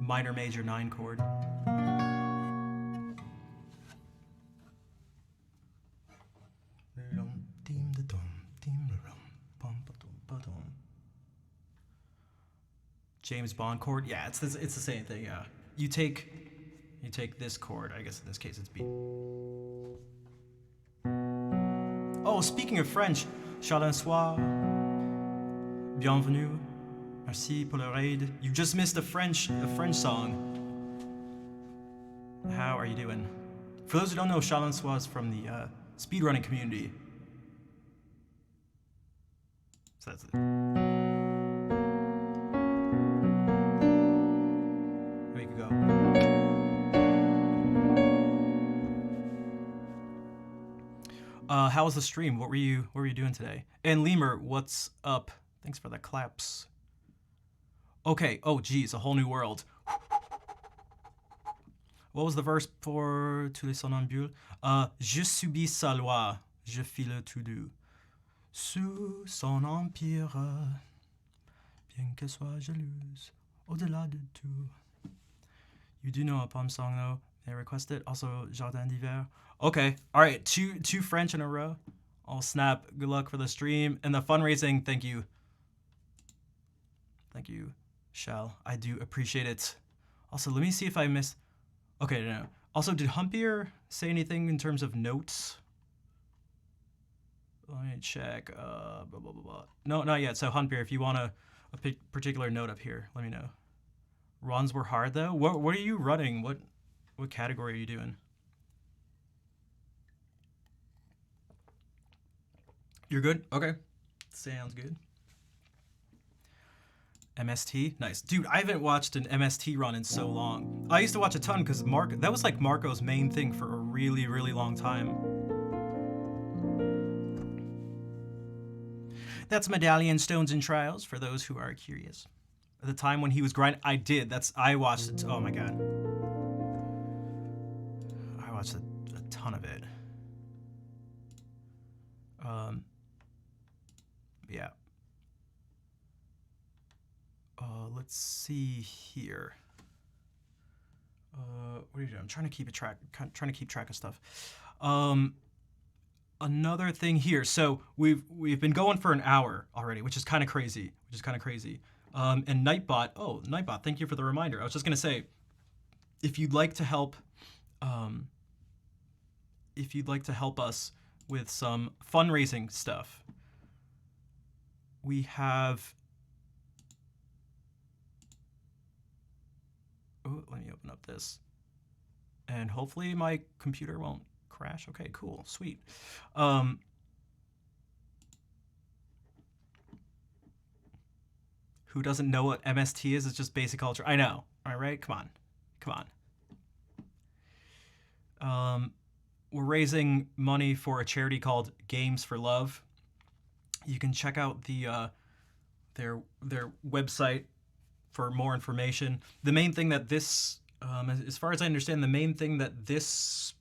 minor major 9 chord. James Bond chord. Yeah, it's the same thing. Yeah, you take this chord. I guess in this case it's B. Oh, speaking of French, Charles soir, bienvenue, merci pour le raid. You just missed a French song. How are you doing? For those who don't know, Charles soir is from the speedrunning community. So that's it. We could go. How was the stream? What were you doing today? And Lemur, what's up? Thanks for the claps. Okay. Oh, geez, a whole new world. What was the verse for Tous les somnambules? Je subis sa loi, je fis le tout doux. Sous son empire, bien qu'elle soit jalouse, au-delà de tout. You do know a poem song though. They requested also Jardin d'hiver. Okay, all right, two French in a row. I'll snap. Good luck for the stream and the fundraising. Thank you, Shell. I do appreciate it. Also, let me see if I missed. Okay, no. Also, did Humpier say anything in terms of notes? Let me check. Blah, blah, blah, blah. No, not yet. So Humpier, if you want a particular note up here, let me know. Runs were hard though. What are you running? What category are you doing? You're good? Okay. Sounds good. MST? Nice. Dude, I haven't watched an MST run in so long. I used to watch a ton because that was like Marco's main thing for a really, really long time. That's Medallion Stones and Trials for those who are curious. At the time when he was grinding, I watched it. Oh my god. I watched a ton of it. Yeah. Let's see here. What are you doing? I'm trying to keep track of stuff. Another thing here. So we've been going for an hour already, which is kind of crazy. And Nightbot, thank you for the reminder. I was just gonna say, if you'd like to help us with some fundraising stuff, we have. Oh, let me open up this, and hopefully my computer won't crash. Okay, cool, sweet. Who doesn't know what MST is? It's just basic culture. I know. All right, come on. We're raising money for a charity called Games for Love. You can check out their website for more information. The main thing that this, as far as I understand, the main thing that this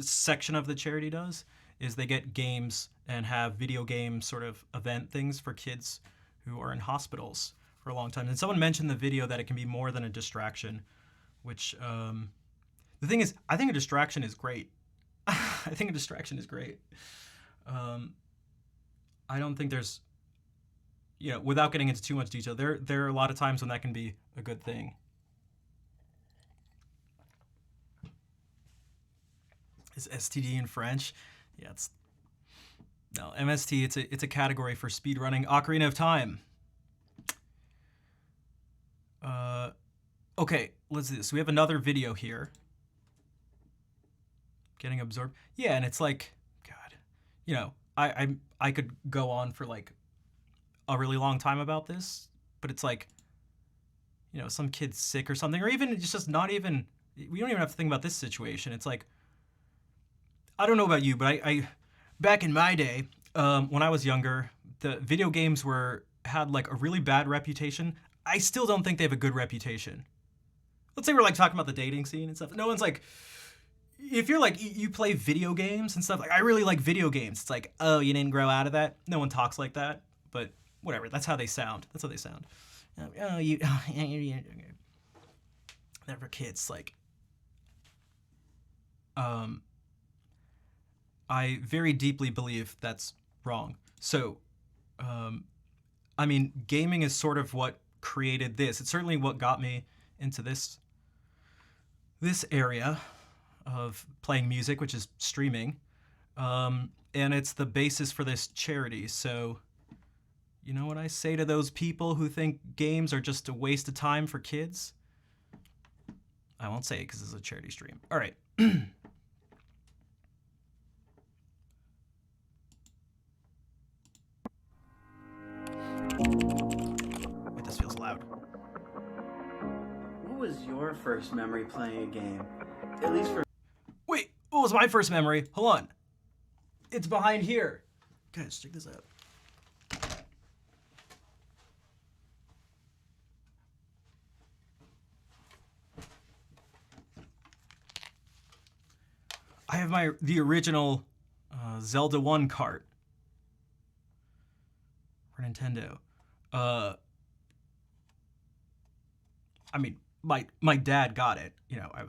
section of the charity does is they get games and have video game sort of event things for kids who are in hospitals for a long time. And someone mentioned in the video that it can be more than a distraction, which the thing is, I think a distraction is great. I don't think there's, without getting into too much detail, there are a lot of times when that can be a good thing. Is STD in French? Yeah, no, MST, it's a category for speedrunning Ocarina of Time. Okay, let's do this. We have another video here. Getting absorbed. Yeah, and it's like, God, I could go on for like a really long time about this, but it's like, some kid's sick or something, or even it's just not even, we don't even have to think about this situation. It's like, I don't know about you, but I back in my day, when I was younger, the video games had like a really bad reputation. I still don't think they have a good reputation. Let's say we're like talking about the dating scene and stuff. No one's like, if you're like, you play video games and stuff, like I really like video games. It's like, oh, you didn't grow out of that? No one talks like that, but whatever. That's how they sound. Oh, they're for kids. Like, I very deeply believe that's wrong. So, I mean, gaming is sort of what created this. It's certainly what got me into this area of playing music, which is streaming. And it's the basis for this charity. So, you know what I say to those people who think games are just a waste of time for kids? I won't say it because this is a charity stream. All right. Wait, this feels loud. What was your first memory playing a game? At least for Wait, what was my first memory? Hold on. It's behind here. Guys, check this out. I have the original Zelda 1 cart for Nintendo. I mean, my dad got it. I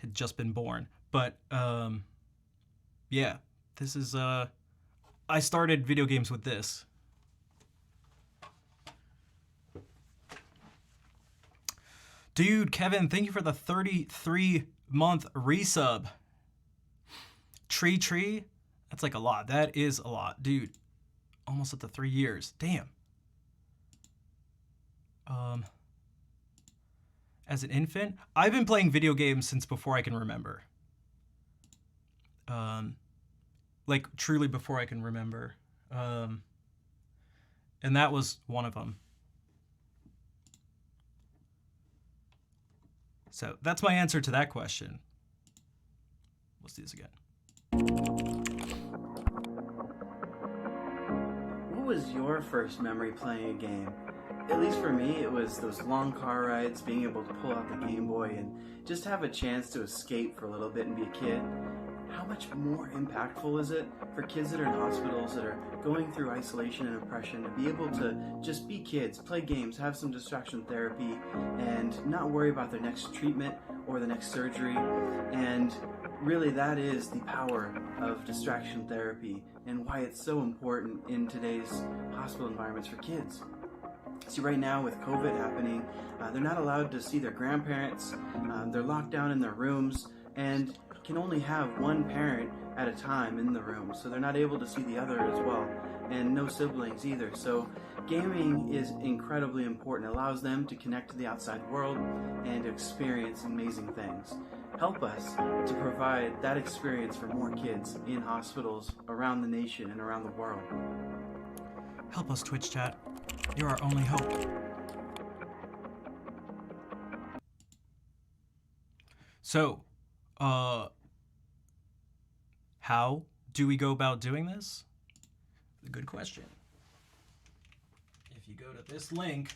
had just been born. But yeah, this is I started video games with this. Dude, Kevin, thank you for the 33-month resub. Tree, that's like a lot. That is a lot, dude. Almost at the 3 years. Damn. As an infant, I've been playing video games since before I can remember. Like truly before I can remember. And that was one of them. So that's my answer to that question. Let's do this again. What was your first memory playing a game? At least for me, it was those long car rides, being able to pull out the Game Boy and just have a chance to escape for a little bit and be a kid. How much more impactful is it for kids that are in hospitals that are going through isolation and oppression to be able to just be kids, play games, have some distraction therapy, and not worry about their next treatment or the next surgery? And really, that is the power of distraction therapy and why it's so important in today's hospital environments for kids. See, right now with COVID happening, they're not allowed to see their grandparents. They're locked down in their rooms and can only have one parent at a time in the room, so they're not able to see the other as well, and no siblings either. So gaming is incredibly important. It allows them to connect to the outside world and to experience amazing things. Help us to provide that experience for more kids in hospitals around the nation and around the world. Help us, Twitch chat. You're our only hope. So, how do we go about doing this? A good question. If you go to this link,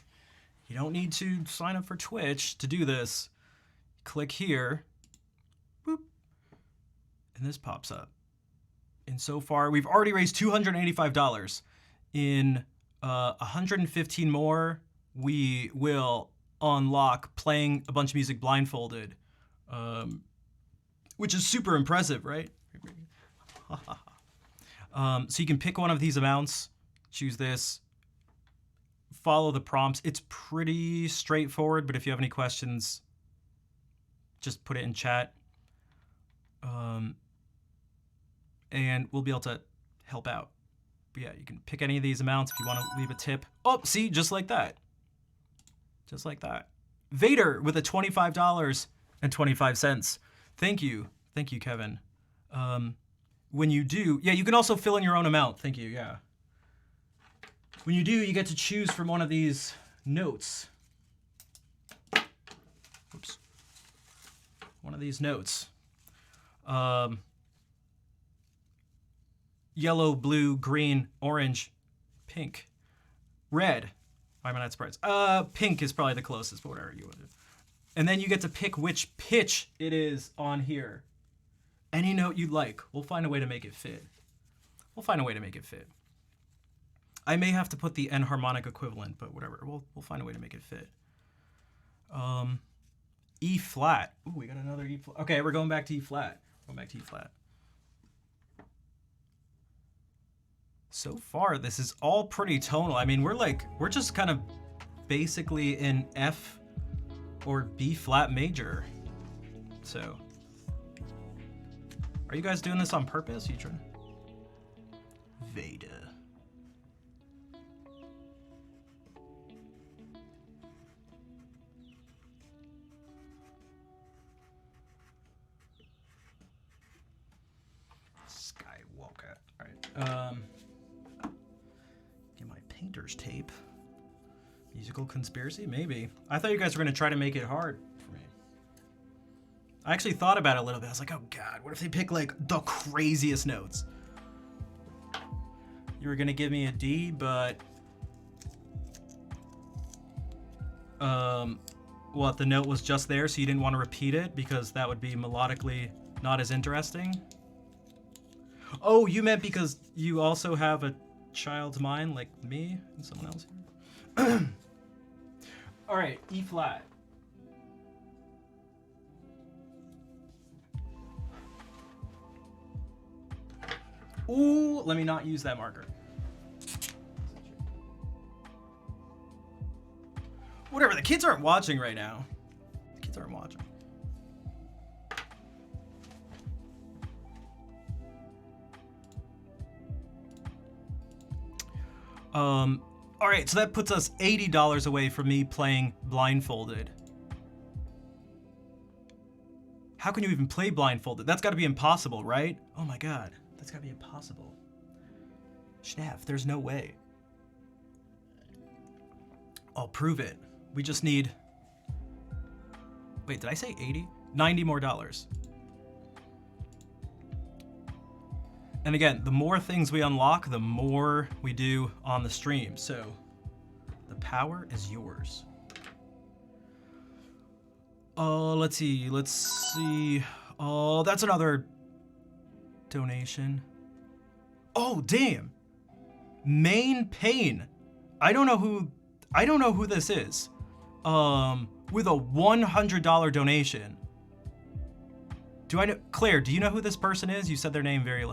you don't need to sign up for Twitch to do this. Click here, boop, and this pops up. And so far, we've already raised $285. In 115 more, we will unlock playing a bunch of music blindfolded, which is super impressive, right? So you can pick one of these amounts, choose this, follow the prompts. It's pretty straightforward, but if you have any questions, just put it in chat. And we'll be able to help out. But yeah, you can pick any of these amounts if you want to leave a tip. Oh, see, just like that. Just like that. Vader with a $25.25. Thank you. Thank you, Kevin. When you do, yeah, you can also fill in your own amount. Thank you, yeah. When you do, you get to choose from one of these notes. Oops. One of these notes. Yellow, blue, green, orange, pink, red. Why am I not surprised? Pink is probably the closest, but whatever you want to do. And then you get to pick which pitch it is on here. Any note you'd like. We'll find a way to make it fit. We'll find a way to make it fit. I may have to put the enharmonic equivalent, but whatever. We'll find a way to make it fit. E flat. Ooh, we got another E flat. Okay, we're going back to E flat. Going back to E flat. So far, this is all pretty tonal. I mean, we're just kind of basically in F or B flat major. So, are you guys doing this on purpose? You trying? Veda. Skywalker. All right. Get my painter's tape. Musical conspiracy? Maybe. I thought you guys were going to try to make it hard for me. I actually thought about it a little bit. I was like, oh God, what if they pick like the craziest notes? You were going to give me a D, but... what, the note was just there, so you didn't want to repeat it because that would be melodically not as interesting? Oh, you meant because you also have a child's mind like me and someone else here? All right, E flat. Ooh, let me not use that marker. Whatever, the kids aren't watching right now. The kids aren't watching. All right, so that puts us $80 away from me playing blindfolded. How can you even play blindfolded? That's got to be impossible, right? Oh my God, that's got to be impossible. Schnaff, there's no way. I'll prove it. We just need... Wait, did I say 80? 90 more dollars. And again, the more things we unlock, the more we do on the stream. So the power is yours. Let's see. Oh, that's another donation. Oh, damn. Main Pain. I don't know who this is. With a $100 donation. Do I know, Claire, do you know who this person is? You said their name very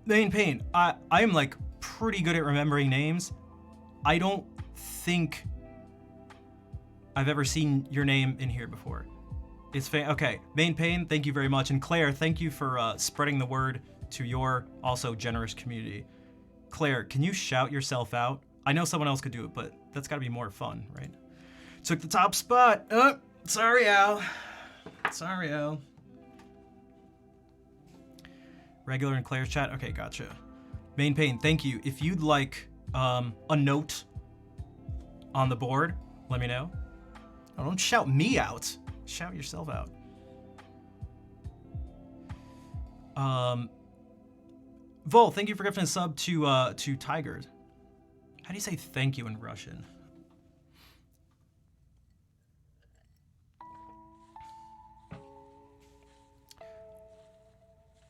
Main Pain. I am like pretty good at remembering names. I don't think I've ever seen your name in here before. It's okay. Main Pain, thank you very much. And Claire, thank you for spreading the word to your also generous community. Claire, can you shout yourself out? I know someone else could do it, but that's gotta be more fun, right? Took the top spot. Oh, sorry, Al. Sorry, Al. Regular in Claire's chat? Okay, gotcha. Main Pain, thank you. If you'd like a note on the board, let me know. Oh, don't shout me out. Shout yourself out. Vol, thank you for gifting a sub to Tiger. How do you say thank you in Russian?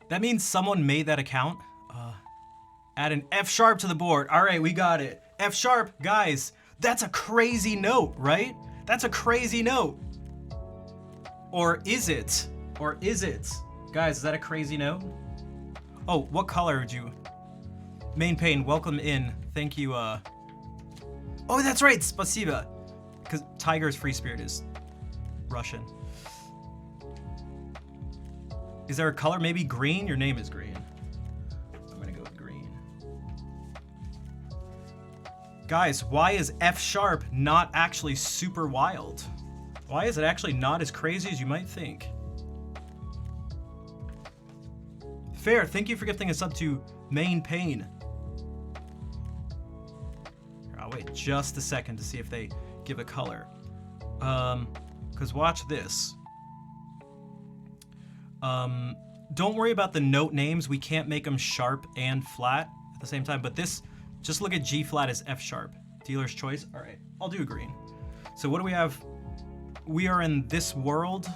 That means someone made that account. Add an F sharp to the board. All right, we got it. F sharp, guys. That's a crazy note, right? That's a crazy note. Or is it? Or is it? Guys, is that a crazy note? Oh, what color would you? Main Pain, welcome in. Thank you. Oh, that's right. Spasiba. Because Tiger's free spirit is Russian. Is there a color? Maybe green? Your name is green. I'm gonna go with green. Guys, why is F sharp not actually super wild? Why is it actually not as crazy as you might think? Fair, thank you for gifting us up to Main Pain. Here, I'll just a second to see if they give a color. Because watch this. Don't worry about the note names. We can't make them sharp and flat at the same time. But this, just look at G flat as F sharp. Dealer's choice. All right, I'll do green. So what do we have? We are in this world.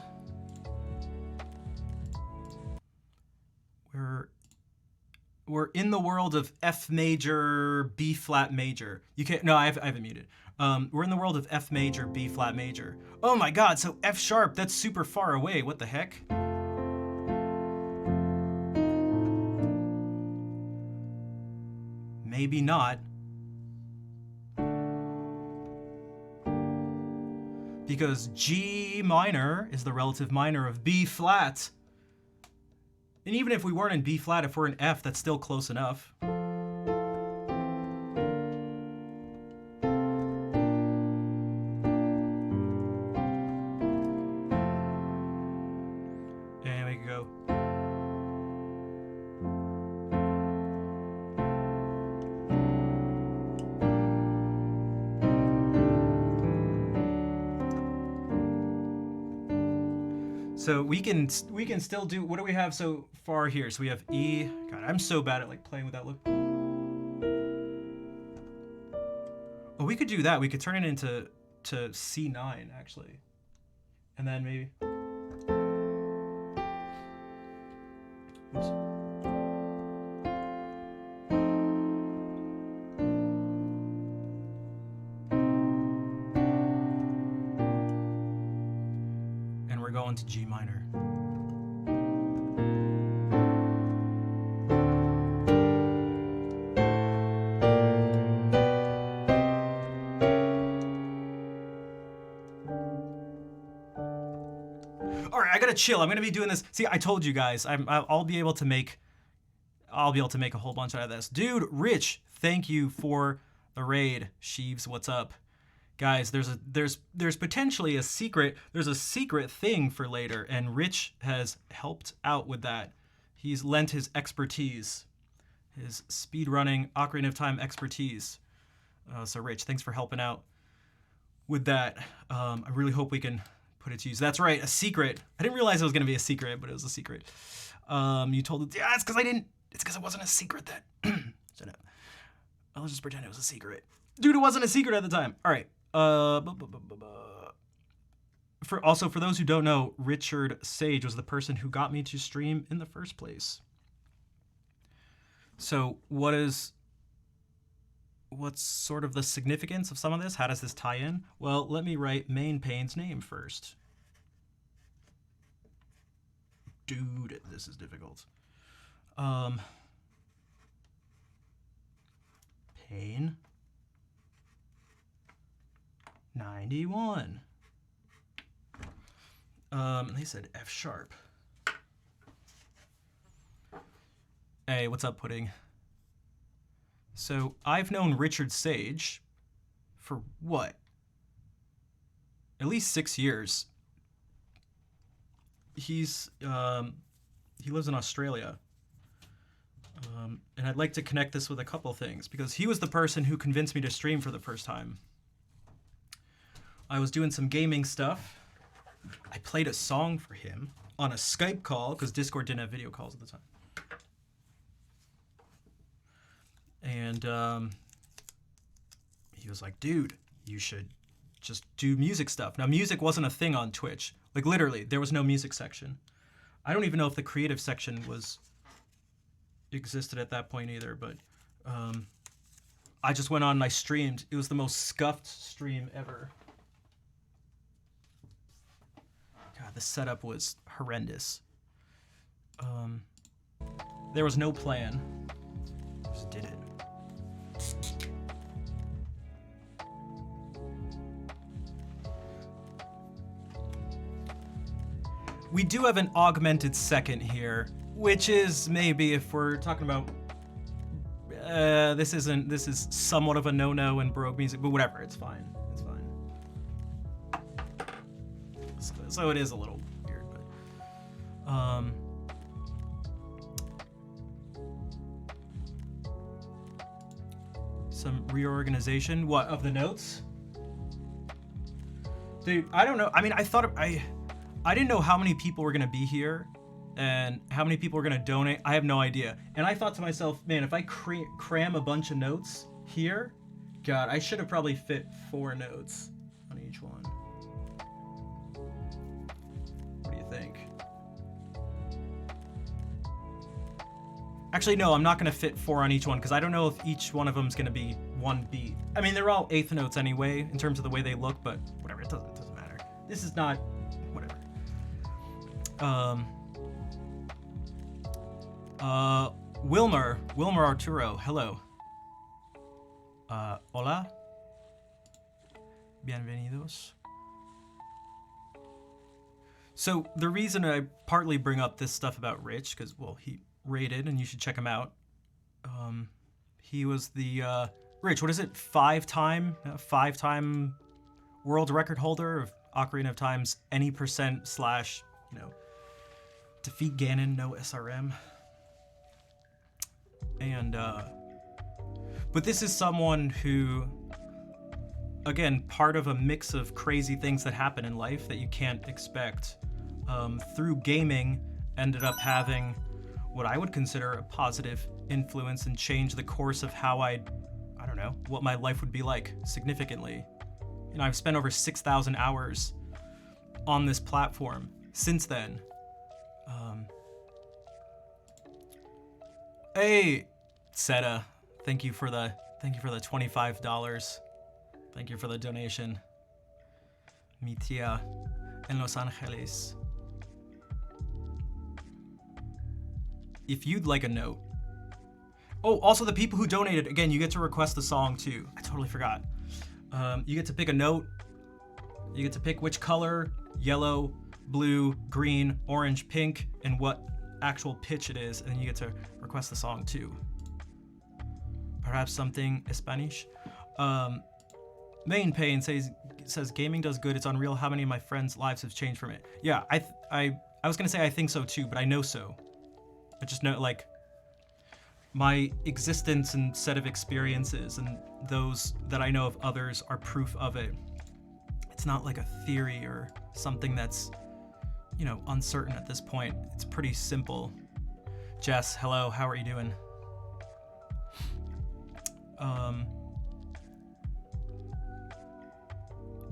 We're in the world of F major, B flat major. You can't, no, I have it muted. We're in the world of F major, B flat major. Oh my God, so F sharp, that's super far away. What the heck? Maybe not. Because G minor is the relative minor of B flat. And even if we weren't in B flat, if we're in F, that's still close enough. And we can go. So we can still do, what do we have so far here? So we have E. God, I'm so bad at like playing with that look. Oh, we could do that. We could turn it into C9 actually. And then maybe. Oops. And we're going to G minor. Chill. I'm gonna be doing this. See, I told you guys. I'll be able to make a whole bunch out of this. Dude, Rich, thank you for the raid. Sheaves, what's up, guys? There's potentially a secret. There's a secret thing for later, and Rich has helped out with that. He's lent his expertise, his speedrunning Ocarina of Time expertise. So Rich, thanks for helping out with that. I really hope we can put it to use. That's right, a secret. I didn't realize it was gonna be a secret, but it was a secret. You told it, yeah, it's because it wasn't a secret that, so no. I'll just pretend it was a secret. Dude, it wasn't a secret at the time. All right. For those who don't know, Richard Sage was the person who got me to stream in the first place. So what's sort of the significance of some of this? How does this tie in? Well, let me write Main Pain's name first. Dude, this is difficult. Pain 91. They said F sharp. Hey, what's up, Pudding? So I've known Richard Sage for what? At least 6 years. He lives in Australia. And I'd like to connect this with a couple things because he was the person who convinced me to stream for the first time. I was doing some gaming stuff. I played a song for him on a Skype call because Discord didn't have video calls at the time. And he was like, dude, you should just do music stuff. Now, music wasn't a thing on Twitch. Like, literally, there was no music section. I don't even know if the creative section existed at that point either, but I just went on and I streamed. It was the most scuffed stream ever. God, the setup was horrendous. There was no plan. Just did it. We do have an augmented second here, which is maybe, if we're talking about this is somewhat of a no-no in Baroque music, but whatever, it's fine. It's fine. So it is a little weird, but some reorganization. What, of the notes? Dude, I don't know. I mean, I didn't know how many people were gonna be here and how many people were gonna donate. I have no idea. And I thought to myself, man, if I cram a bunch of notes here, God, I should have probably fit 4 notes on each one. What do you think? Actually, no, I'm not gonna fit 4 on each one because I don't know if each one of them is gonna be 1 beat. I mean, they're all 1/8 notes anyway in terms of the way they look, but whatever, it doesn't matter. This is not, whatever. Wilmer Arturo, hello. Hola. Bienvenidos. So the reason I partly bring up this stuff about Rich, because, well, he rated and you should check him out. He was the, Rich, what is it? 5-time world record holder of Ocarina of Time's any percent / defeat Ganon, no SRM. And, but this is someone who, again, part of a mix of crazy things that happen in life that you can't expect, through gaming, ended up having what I would consider a positive influence and change the course of how I don't know, what my life would be like significantly. I've spent over 6,000 hours on this platform since then. Hey, Seta, thank you for the $25. Thank you for the donation. Mi tía en Los Angeles. If you'd like a note. Oh, also the people who donated, again, you get to request the song too. I totally forgot. You get to pick a note. You get to pick which color, yellow, blue, green, orange, pink, and what actual pitch it is, and then you get to request the song too. Perhaps something Spanish. Main Pain says gaming does good. It's unreal how many of my friends' lives have changed from it. Yeah, I was gonna say I think so too, but I know so. I just know, like, my existence and set of experiences and those that I know of others are proof of it. It's not like a theory or something that's, uncertain at this point. It's pretty simple. Jess, hello, how are you doing?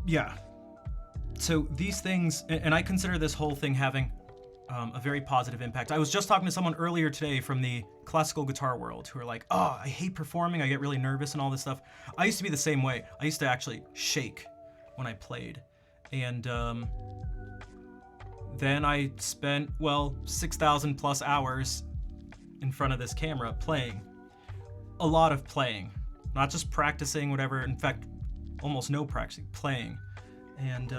Yeah. So these things, and I consider this whole thing having a very positive impact. I was just talking to someone earlier today from the classical guitar world who are like, oh, I hate performing, I get really nervous and all this stuff. I used to be the same way. I used to actually shake when I played. And then I spent, 6,000 plus hours in front of this camera playing. A lot of playing. Not just practicing, whatever. In fact, almost no practicing, playing. And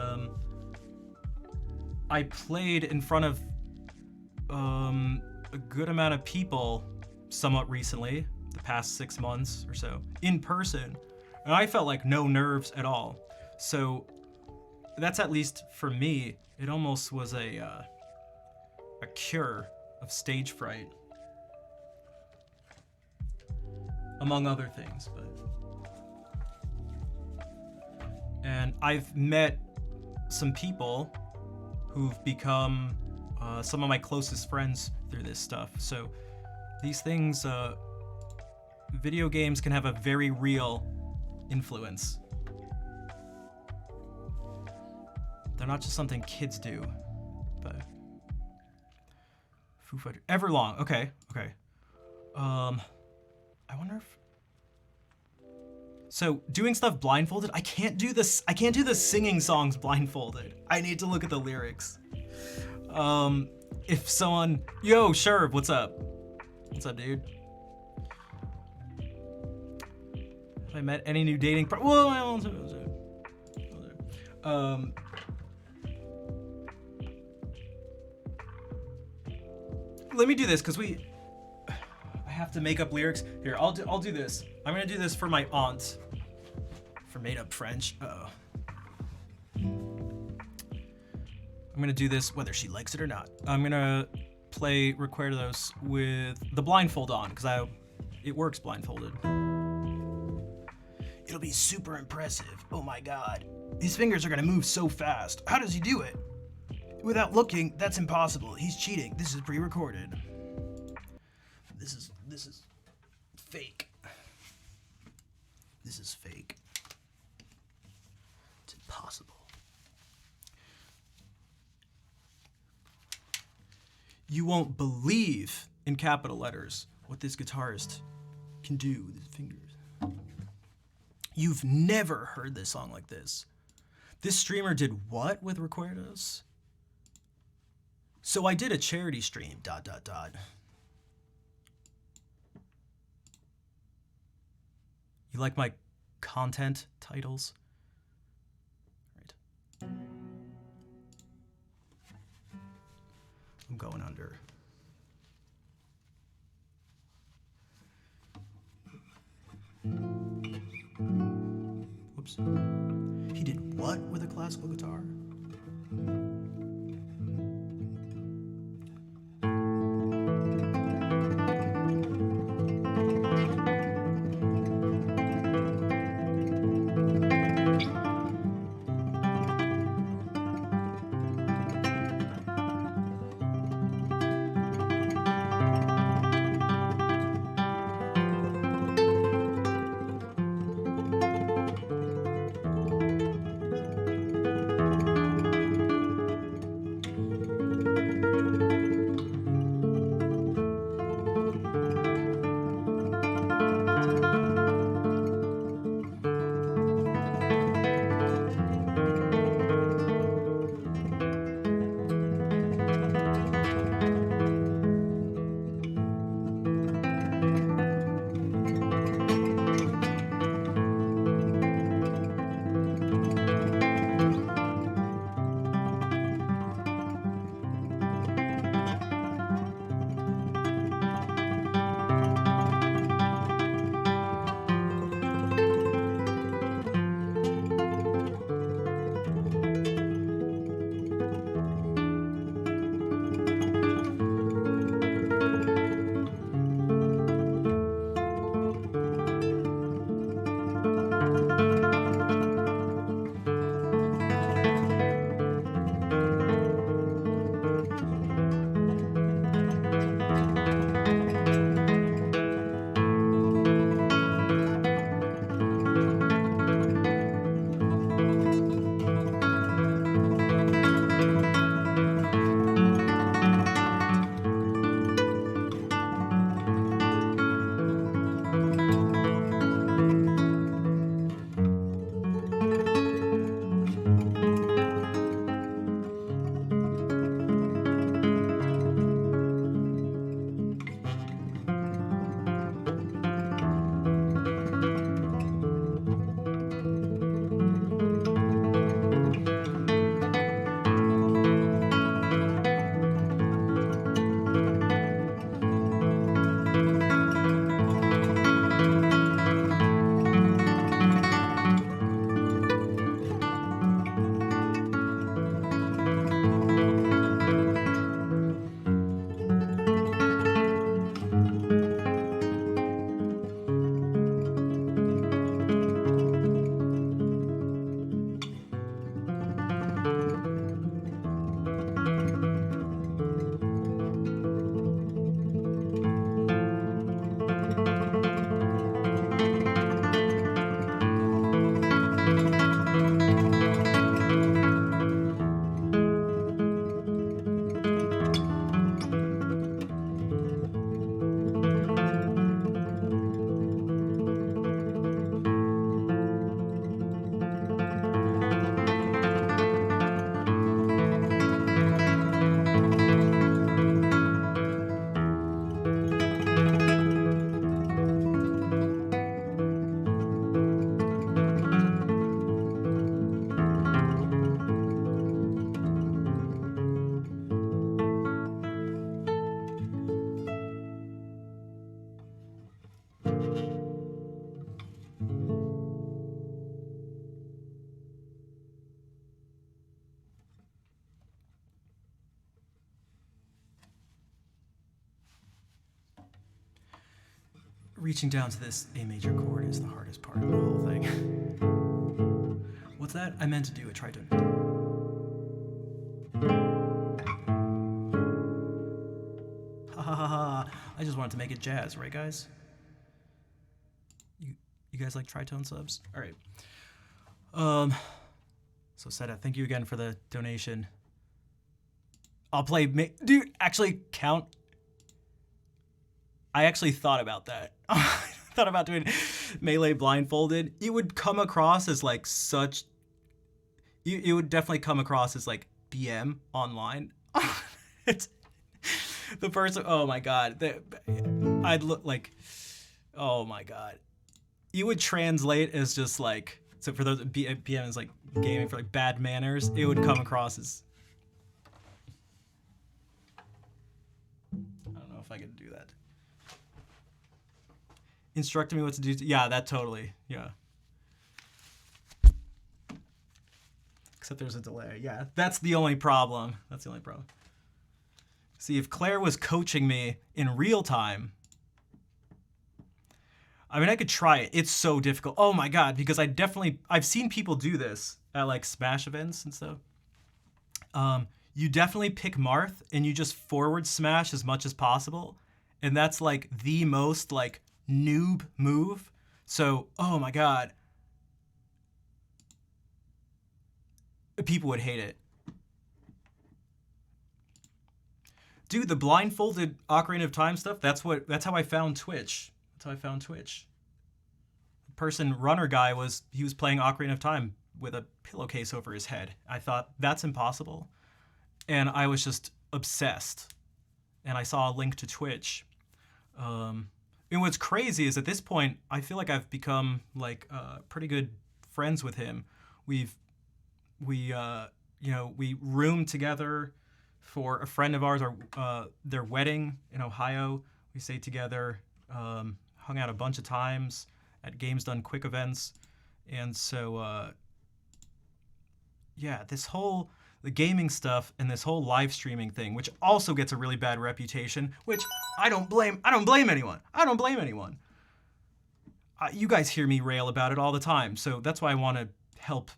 I played in front of a good amount of people somewhat recently, the past 6 months or so, in person, and I felt like no nerves at all. So that's, at least for me, it almost was a cure of stage fright, among other things. And I've met some people who've become some of my closest friends through this stuff. So these things, video games can have a very real influence. They're not just something kids do, but Foo Fighters. Everlong, okay. I wonder if, so doing stuff blindfolded, I can't do the singing songs blindfolded. I need to look at the lyrics. If someone, yo, sure, what's up? What's up, dude? Have I met any new dating let me do this, because I have to make up lyrics. Here, I'll do this. I'm gonna do this for my aunt. For made up French. Uh-oh. I'm gonna do this whether she likes it or not. I'm gonna play Recuerdos with the blindfold on, because it works blindfolded. It'll be super impressive. Oh my god. His fingers are gonna move so fast. How does he do it? Without looking, that's impossible. He's cheating. This is pre-recorded. This is fake. This is fake. It's impossible. You won't believe, in capital letters, what this guitarist can do with his fingers. You've never heard this song like this. This streamer did what with Recuerdos? So I did a charity stream, ... You like my content titles? Right. I'm going under. Whoops. He did what with a classical guitar? reaching down to this A major chord is the hardest part of the whole thing. What's that? I meant to do a tritone. Ha ha ha ha. I just wanted to make it jazz, right guys? You guys like tritone subs? All right. So Seta, thank you again for the donation. I'll play, dude, actually count. I actually thought about that. Thought about doing Melee blindfolded. It would come across as like such, it would definitely come across as like BM online. It's the person, oh my God. I'd look like, oh my God. You would translate as just like, so for those, BM is like gaming for like bad manners. It would come across as, I don't know if I could do that. Instructing me what to do. Yeah, that totally. Yeah. Except there's a delay. Yeah, that's the only problem. That's the only problem. See, if Claire was coaching me in real time, I mean, I could try it. It's so difficult. Oh my God, because I've seen people do this at like Smash events and stuff. You definitely pick Marth and you just forward smash as much as possible. And that's like the most like noob move. So, oh my God. People would hate it. Dude, the blindfolded Ocarina of Time stuff, that's how I found Twitch. That's how I found Twitch. The person, runner guy, he was playing Ocarina of Time with a pillowcase over his head. I thought, that's impossible. And I was just obsessed. And I saw a link to Twitch. And what's crazy is at this point, I feel like I've become like pretty good friends with him. We roomed together for a friend of ours, their wedding in Ohio. We stayed together, hung out a bunch of times at Games Done Quick events. And so, yeah, the gaming stuff and this whole live streaming thing, which also gets a really bad reputation, which I don't blame anyone. I don't blame anyone. You guys hear me rail about it all the time. So that's why I want to help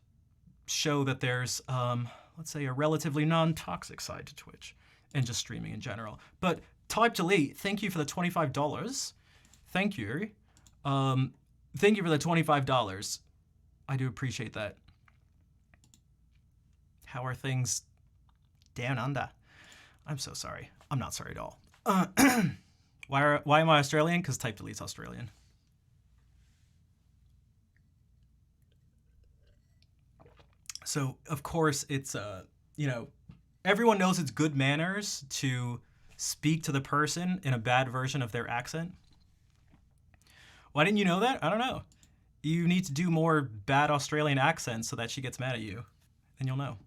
show that there's, let's say, a relatively non-toxic side to Twitch and just streaming in general. But Type Delete, thank you for the $25. Thank you. Thank you for the $25. I do appreciate that. How are things down under? I'm so sorry. I'm not sorry at all. Why am I Australian? Because Type Delete's Australian. So, of course, it's, everyone knows it's good manners to speak to the person in a bad version of their accent. Why didn't you know that? I don't know. You need to do more bad Australian accents so that she gets mad at you, and you'll know.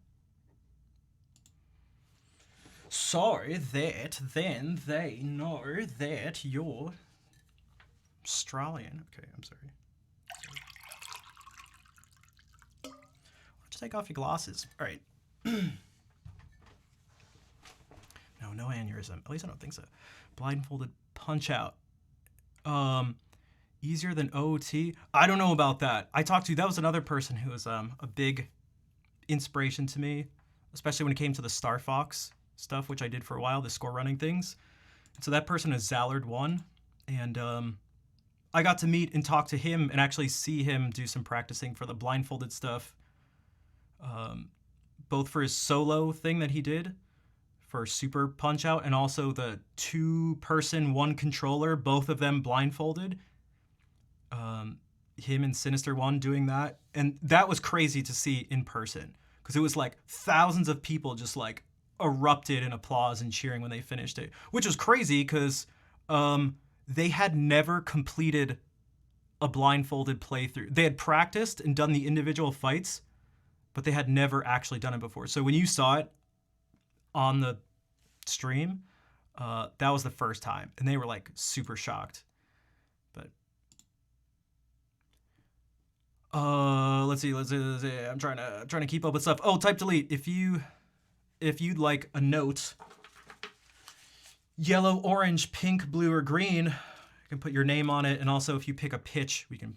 So that then they know that you're Australian. Okay, I'm sorry. Just take off your glasses. All right. No aneurysm. At least I don't think so. Blindfolded punch out. Easier than OOT? I don't know about that. That was another person who was a big inspiration to me, especially when it came to the Star Fox stuff, which I did for a while, the score running things. So that person is Zallard1, and I got to meet and talk to him and actually see him do some practicing for the blindfolded stuff, both for his solo thing that he did for Super Punch Out and also the 2-person 1 controller, both of them blindfolded. Him and Sinister One doing that, and that was crazy to see in person because it was like thousands of people just like erupted in applause and cheering when they finished it, which was crazy because they had never completed a blindfolded playthrough. They had practiced and done the individual fights, but they had never actually done it before. So when you saw it on the stream, that was the first time, and they were like super shocked. But let's see. I'm trying to keep up with stuff. Oh, Type Delete. If you'd like a note, yellow, orange, pink, blue, or green, I can put your name on it, and also if you pick a pitch, we can...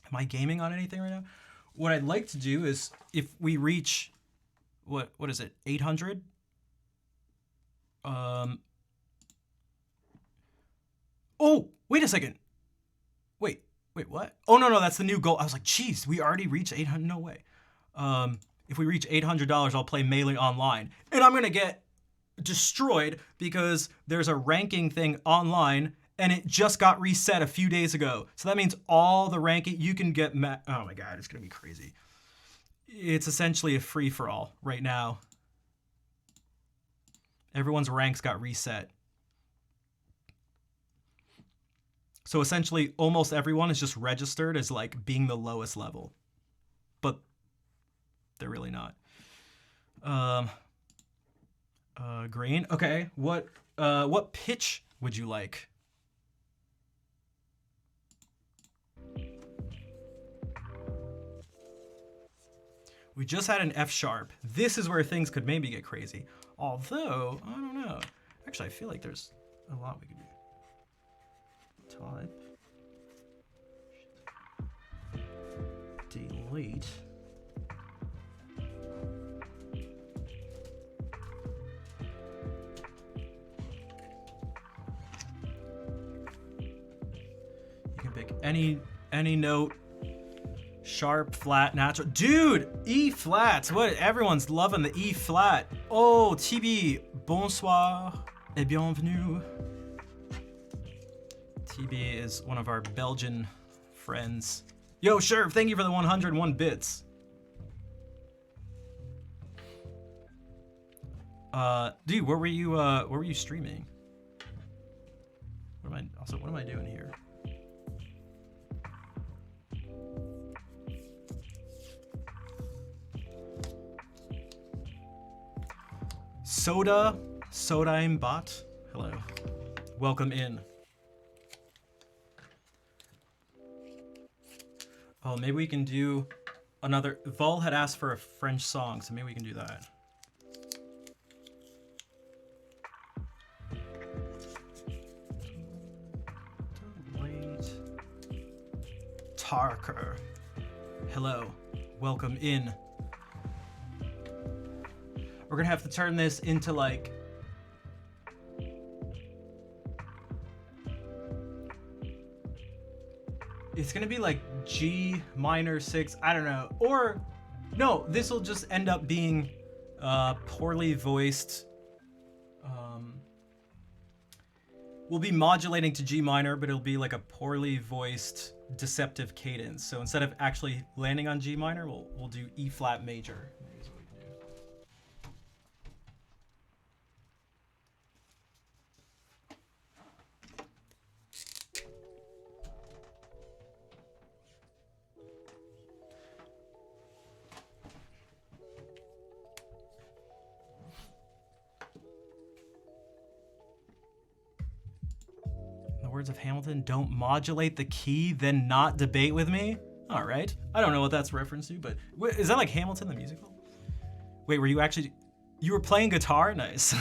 Am I gaming on anything right now? What I'd like to do is, if we reach, what is it, 800? Oh, wait a second. Wait, what? Oh, no, that's the new goal. I was like, geez, we already reached 800, no way. If we reach $800, I'll play Melee Online. And I'm gonna get destroyed because there's a ranking thing online and it just got reset a few days ago. So that means all the ranking you can get, oh my God, it's gonna be crazy. It's essentially a free-for-all right now. Everyone's ranks got reset. So essentially almost everyone is just registered as like being the lowest level, but they're really not. Green. Okay. What pitch would you like? We just had an F sharp. This is where things could maybe get crazy. Although, I don't know. Actually, I feel like there's a lot we could do. Type. Delete. You can pick any note. Sharp, flat, natural. Dude, E flats. What? Everyone's loving the E flat. Oh, TB, bonsoir et bienvenue. TB is one of our Belgian friends. Yo, sure. Thank you for the 101 bits. Dude, where were you streaming? What am I doing here? Sodaim bot. Hello. Welcome in. Oh, maybe we can do another. Vol had asked for a French song, so maybe we can do that. Wait. Tarker. Hello. Welcome in. We're gonna have to turn this into like it's gonna be like G minor 6, I don't know. Or no, this will just end up being poorly voiced. We'll be modulating to G minor, but it'll be like a poorly voiced deceptive cadence. So instead of actually landing on G minor, we'll do E flat major. Words of Hamilton, don't modulate the key, then not debate with me? All right. I don't know what that's reference to, but is that like Hamilton the musical? Wait, were you actually, you were playing guitar? Nice.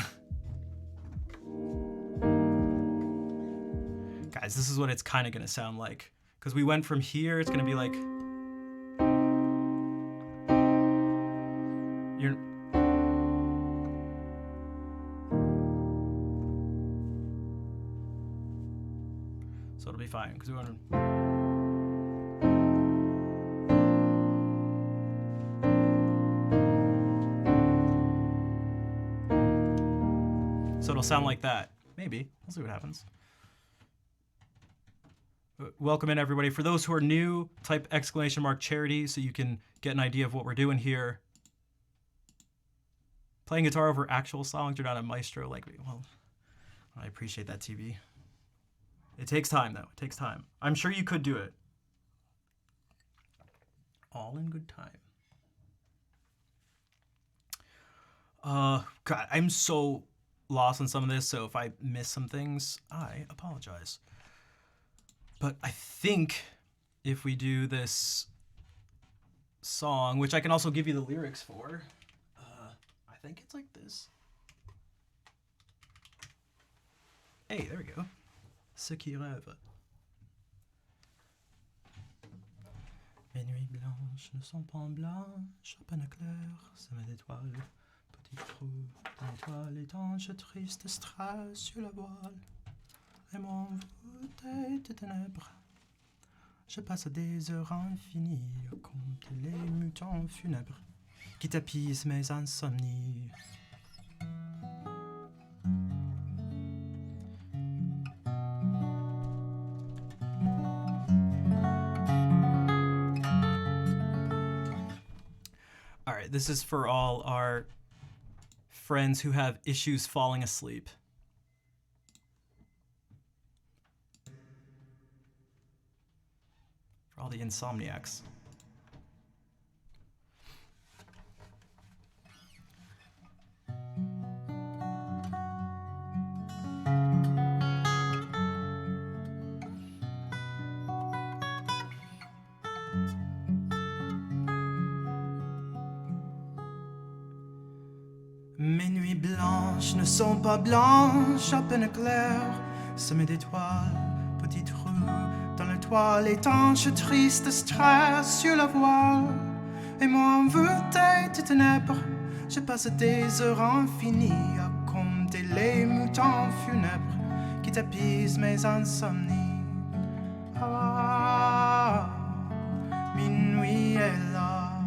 Guys, this is what it's kind of going to sound like. Because we went from here, it's going to be like, you're, so it'll be fine because we want to. So it'll sound like that. Maybe. We'll see what happens. Welcome in, everybody. For those who are new, type !charity so you can get an idea of what we're doing here. Playing guitar over actual songs, you're not a maestro like me. Well, I appreciate that, TV. It takes time, though. It takes time. I'm sure you could do it. All in good time. God, I'm so lost on some of this, so if I miss some things, I apologize. But I think if we do this song, which I can also give you the lyrics for, I think it's like this. Hey, there we go. ceux qui rêvent. Mes nuits blanches ne sont pas blanches, à peine claires, semées d'étoiles, petits trous dans l'étoile étanche, triste strass sur la voile, et mon voûté de ténèbres. Je passe des heures infinies à compter les mutants funèbres qui tapisent mes insomnies. All right, this is for all our friends who have issues falling asleep. For all the insomniacs. Mes nuits blanches ne sont pas blanches, à peine claires, semées d'étoiles, petits trous dans la toile étanche, triste stress sur la voile. Et moi enveloppé de ténèbres, je passe des heures infinies à compter les moutons funèbres qui tapisent mes insomnies. Ah, minuit est là.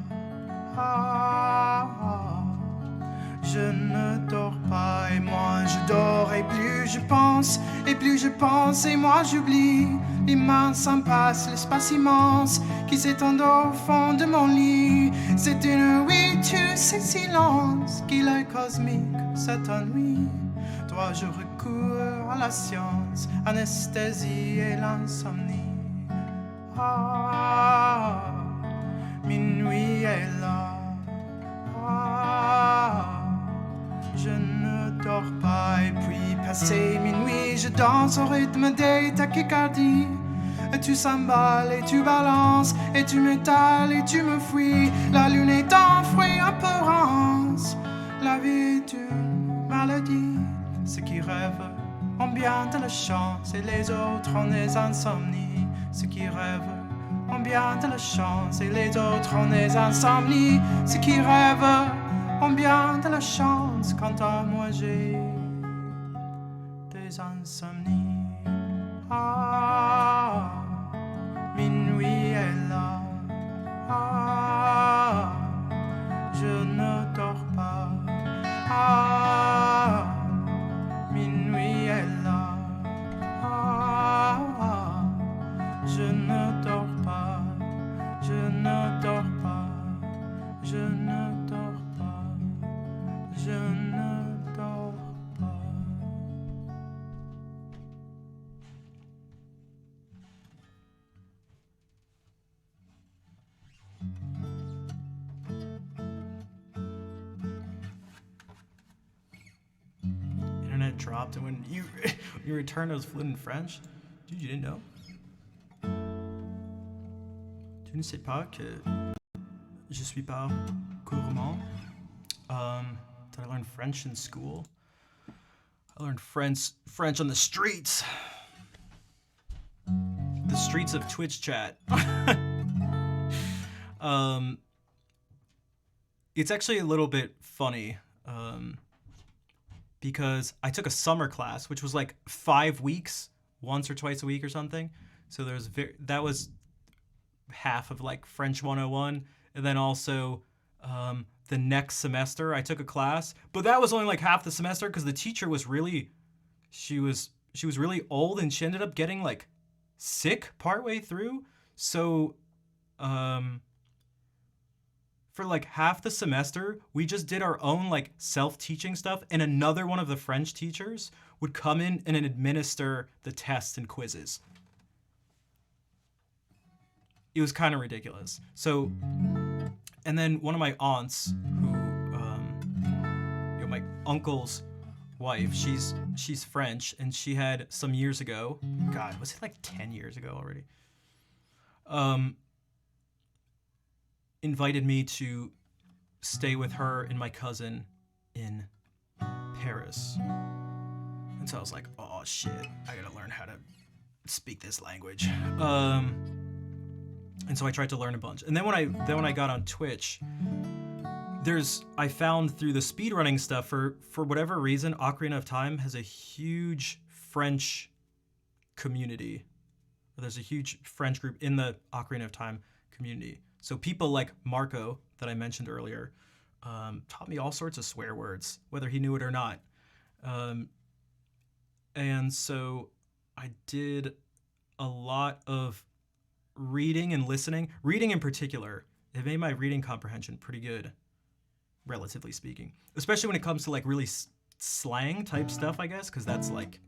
Ah, je ne dors pas et moi je dors et plus je pense et moi j'oublie l'immense impasse, l'espace immense qui s'étend au fond de mon lit. C'est une nuit, tu sais, silence, qu'il est cosmique, cette nuit. Dois-je recourir à la science, anesthésie et l'insomnie? Ah, minuit est là. Ah, je ne dors pas et puis passé minuit, je danse au rythme des tachycardies. Et tu s'emballes et tu balances et tu m'étales et tu me fuis. La lune est en fruit en peurance. La vie est une maladie. Ceux qui rêvent ont bien de la chance et les autres ont des insomnies. Ceux qui rêvent ont bien de la chance et les autres ont des insomnies. Ceux qui rêvent ont bien de la chance. Quant à moi j'ai des insomnies. Ah, minuit est là. Ah, je ne dors pas. Ah, minuit est là. Ah, je ne dors pas. Je ne dors pas. Je ne dors pas. Je ne dors pas. Internet dropped, and when you returned, it was fluent in French. Dude, you didn't know? Tu ne sais pas que je suis pas gourmand? Did I learn French in school? I learned French on the streets. The streets of Twitch chat. It's actually a little bit funny because I took a summer class, which was like 5 weeks, once or twice a week or something. So there was that was half of like French 101, and then also the next semester I took a class, but that was only like half the semester because the teacher was really, she was really old and she ended up getting like sick partway through. So for like half the semester, we just did our own like self-teaching stuff, and another one of the French teachers would come in and administer the tests and quizzes. It was kind of ridiculous. So, and then one of my aunts, who, my uncle's wife, she's French, and she had some years ago, God, was it like 10 years ago already? Invited me to stay with her and my cousin in Paris. And so I was like, oh shit, I gotta learn how to speak this language. And so I tried to learn a bunch. And then when I got on Twitch, I found through the speedrunning stuff, for whatever reason, Ocarina of Time has a huge French community. There's a huge French group in the Ocarina of Time community. So people like Marco that I mentioned earlier taught me all sorts of swear words, whether he knew it or not. And so I did a lot of reading and listening. Reading in particular, it made my reading comprehension pretty good, relatively speaking. Especially when it comes to like really slang type stuff, I guess, because that's like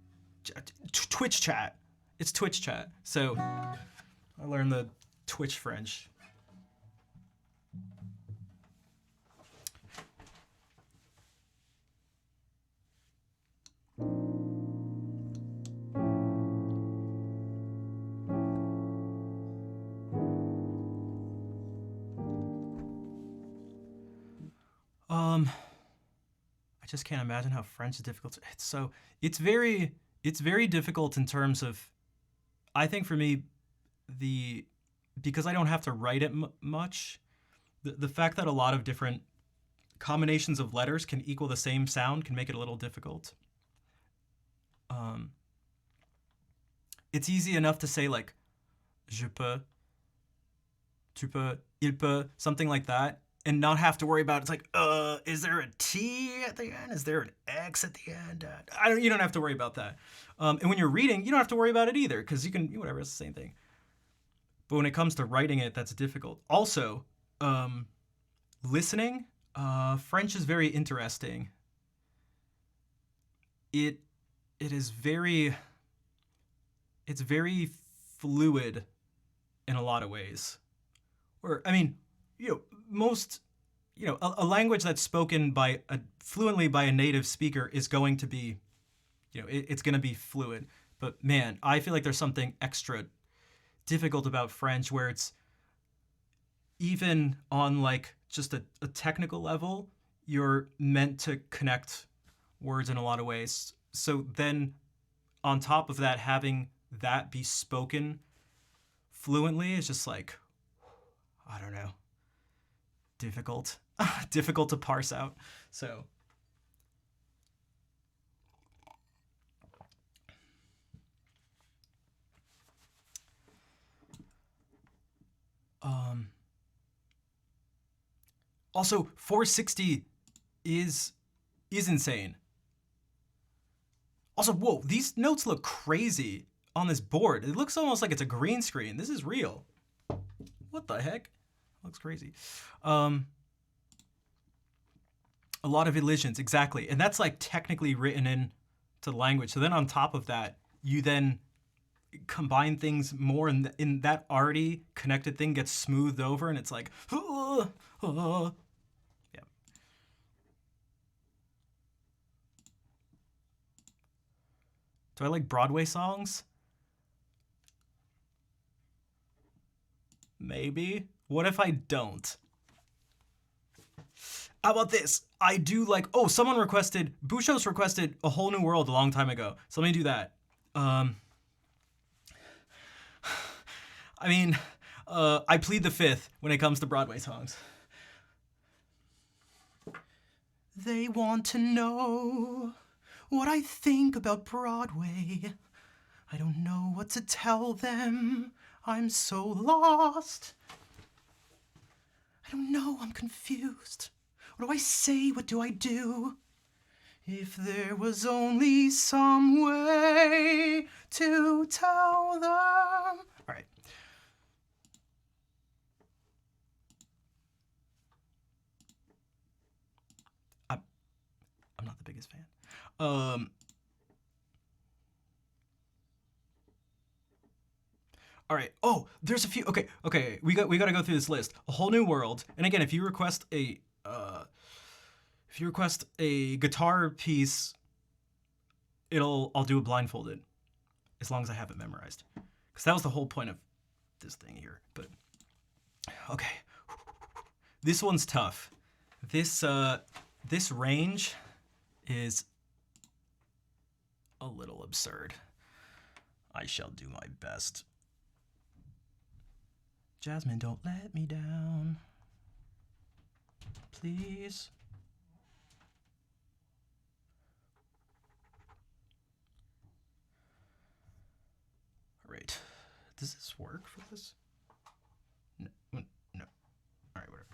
Twitch chat. It's Twitch chat. So I learned the Twitch French. I just can't imagine how French is difficult. It's very difficult in terms of, I think for me, because I don't have to write it much, the fact that a lot of different combinations of letters can equal the same sound can make it a little difficult. It's easy enough to say like, je peux, tu peux, il peut, something like that, and not have to worry about it's like, is there a T at the end? Is there an X at the end? You don't have to worry about that. And when you're reading, you don't have to worry about it either, because you can, whatever, it's the same thing. But when it comes to writing it, that's difficult. Also, listening, French is very interesting. It's very fluid in a lot of ways. Or, I mean, a language that's spoken fluently by a native speaker is going to be, it's going to be fluid. But man, I feel like there's something extra difficult about French, where it's even on like just a technical level, you're meant to connect words in a lot of ways. So then on top of that, having that be spoken fluently is just like, I don't know, difficult to parse out. So also 460 is insane. Also, whoa, these notes look crazy on this board. It looks almost like it's a green screen. This is real. What the heck? Looks crazy. A lot of elisions, exactly. And that's like technically written into the language. So then on top of that, you then combine things more, and in that already connected thing gets smoothed over, and it's like, yeah. Do I like Broadway songs? Maybe. What if I don't? How about this? I do like, Bushos requested A Whole New World a long time ago. So let me do that. I plead the fifth when it comes to Broadway songs. They want to know what I think about Broadway. I don't know what to tell them. I'm so lost. I don't know, I'm confused. What do I say? What do I do? If there was only some way to tell them. All right. I'm not the biggest fan. All right. Oh, there's a few. Okay. We got to go through this list. A Whole New World. And again, if you request a guitar piece, I'll do it blindfolded, as long as I have it memorized, because that was the whole point of this thing here. But okay, this one's tough. This range is a little absurd. I shall do my best. Jasmine, don't let me down. Please. All right. Does this work for this? No. No. All right, whatever.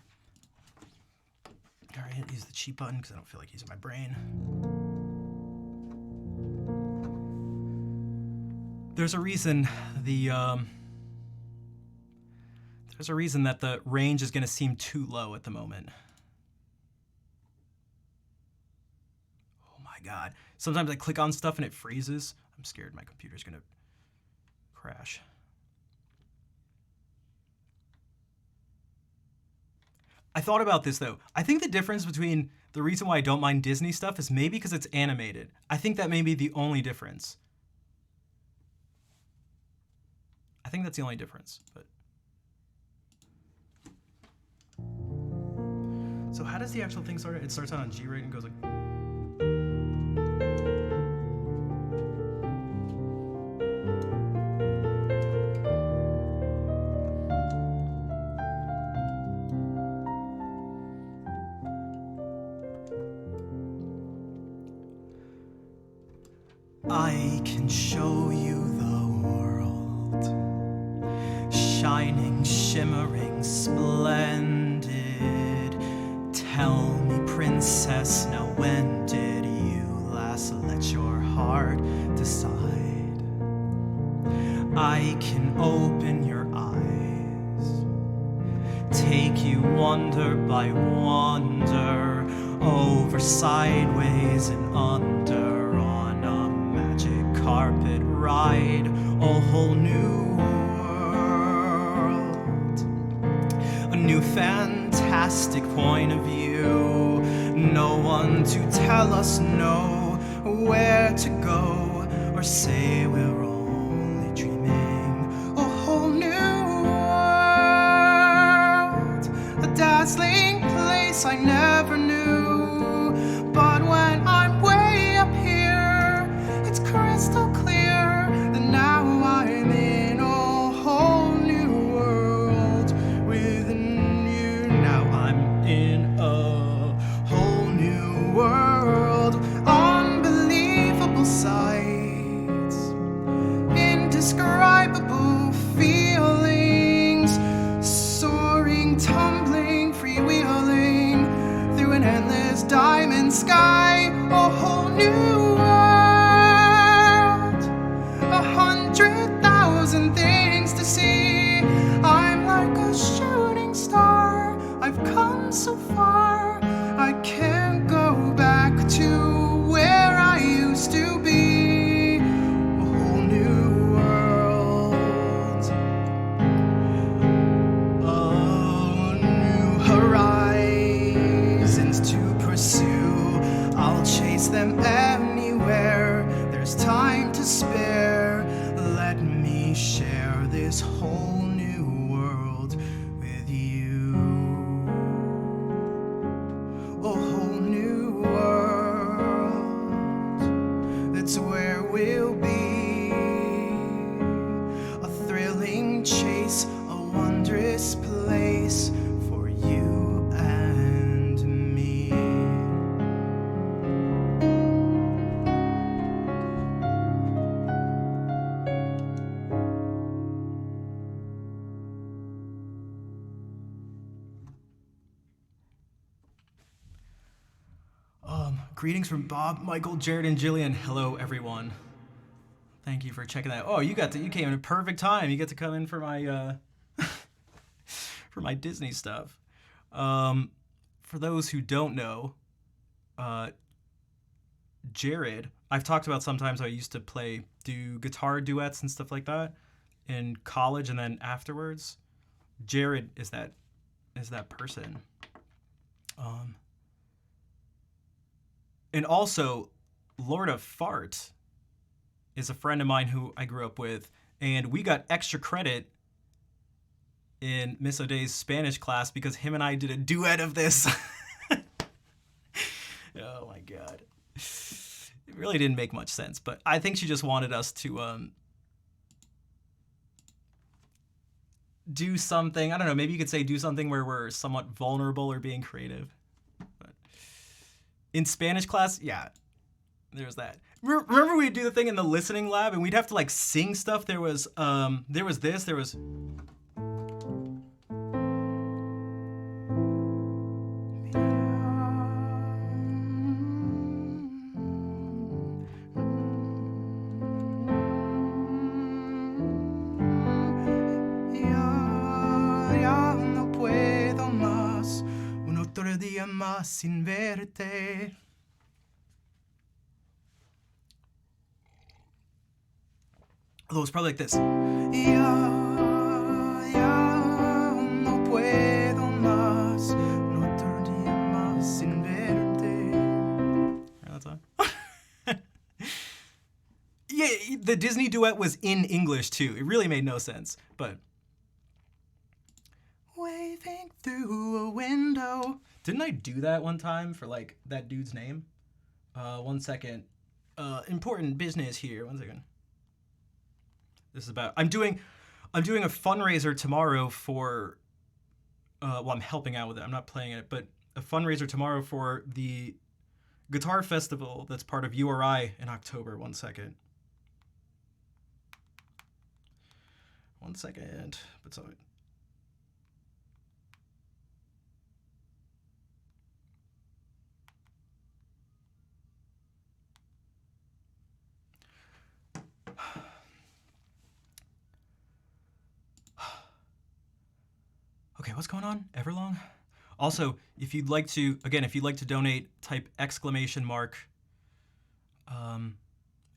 All right, use the cheat button because I don't feel like using my brain. There's a reason that the range is going to seem too low at the moment. Oh my god. Sometimes I click on stuff and it freezes. I'm scared my computer's going to crash. I thought about this though. I think the difference between the reason why I don't mind Disney stuff is maybe because it's animated. I think that may be the only difference. I think that's the only difference, but. So how does the actual thing start? It starts out on G rate and goes like. I can show you the world, shining, shimmering, splendid. Tell me, princess, now when did you last let your heart decide? I can open your eyes, take you wonder by wonder, over, sideways, and under, on a magic carpet ride, a whole new world, a new fantastic point of view. No one to tell us no, where to go, or say we're only dreaming. A whole new world, a dazzling place I never knew. But when I'm way up here, it's crystal clear that now I'm in a whole new world within you. Now I'm in a whole new world, unbelievable sights, indescribable feelings, soaring, tumbling, freewheeling through an endless diamond sky. A whole new world, 100,000 things to see. I'm like a shooting star, I've come so far, I can't go back to where I used to be. A whole new world, new horizons to pursue. I'll chase them anywhere, there's time to spare. Let me share this whole new world with you. A whole new world, that's where we'll be. A thrilling chase, a wondrous place for you and me. Greetings from Bob, Michael, Jared, and Jillian. Hello, everyone. Thank you for checking that. Oh, you came in a perfect time. You get to come in for my for my Disney stuff. For those who don't know, Jared, I've talked about sometimes I used to do guitar duets and stuff like that in college, and then afterwards, Jared is that person. And also, Lord of Fart is a friend of mine who I grew up with, and we got extra credit in Miss O'Day's Spanish class because him and I did a duet of this. Oh my god. It really didn't make much sense, but I think she just wanted us to do something. I don't know. Maybe you could say do something where we're somewhat vulnerable or being creative. But in Spanish class, yeah, there's that. Remember we'd do the thing in the listening lab and we'd have to like sing stuff. There was this. There was. Más sin verte. Although it's probably like this. Ya no puedo más, no otro día más sin verte. Right, that's all. Yeah, the Disney duet was in English too. It really made no sense, but. Waving through a window. Didn't I do that one time for like that dude's name? 1 second. Important business here. 1 second. This is about. I'm doing a fundraiser tomorrow for. Well, I'm helping out with it. I'm not playing it, but a fundraiser tomorrow for the guitar festival that's part of URI in October. 1 second. 1 second. But sorry. Okay, what's going on? Everlong? Also, if you'd like to, again, if you'd like to donate, type exclamation mark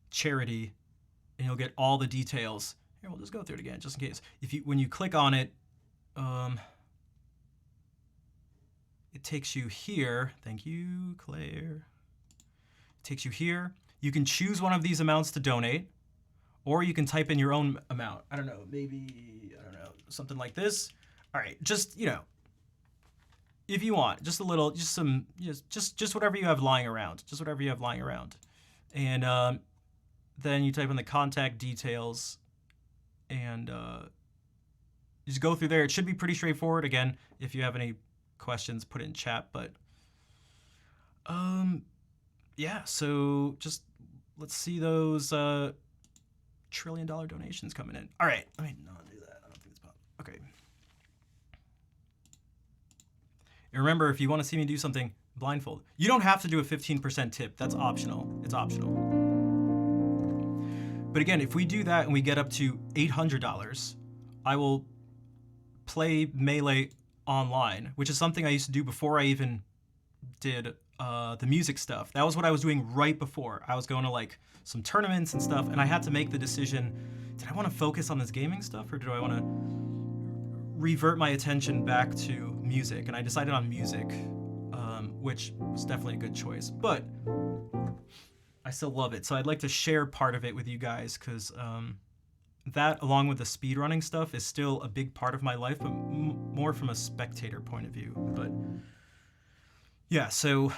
charity, and you'll get all the details. Here, we'll just go through it again, just in case. When you click on it, it takes you here. Thank you, Claire. It takes you here. You can choose one of these amounts to donate, or you can type in your own amount. I don't know, maybe, I don't know, something like this. All right, just, you know, if you want, just a little, just some, just whatever you have lying around, just whatever you have lying around. And then you type in the contact details and just go through there. It should be pretty straightforward. Again, if you have any questions, put it in chat. But yeah, so just let's see those $1 trillion donations coming in. All right, let me not do that. I don't think it's possible. Okay. And remember, if you want to see me do something blindfold, you don't have to do a 15% tip. That's optional. It's optional. But again, if we do that and we get up to $800, I will play Melee online, which is something I used to do before I even did the music stuff. That was what I was doing right before. I was going to like some tournaments and stuff, and I had to make the decision, did I want to focus on this gaming stuff or do I want to revert my attention back to music? And I decided on music, which was definitely a good choice, but I still love it. So I'd like to share part of it with you guys because that, along with the speedrunning stuff, is still a big part of my life, but more from a spectator point of view. But yeah, so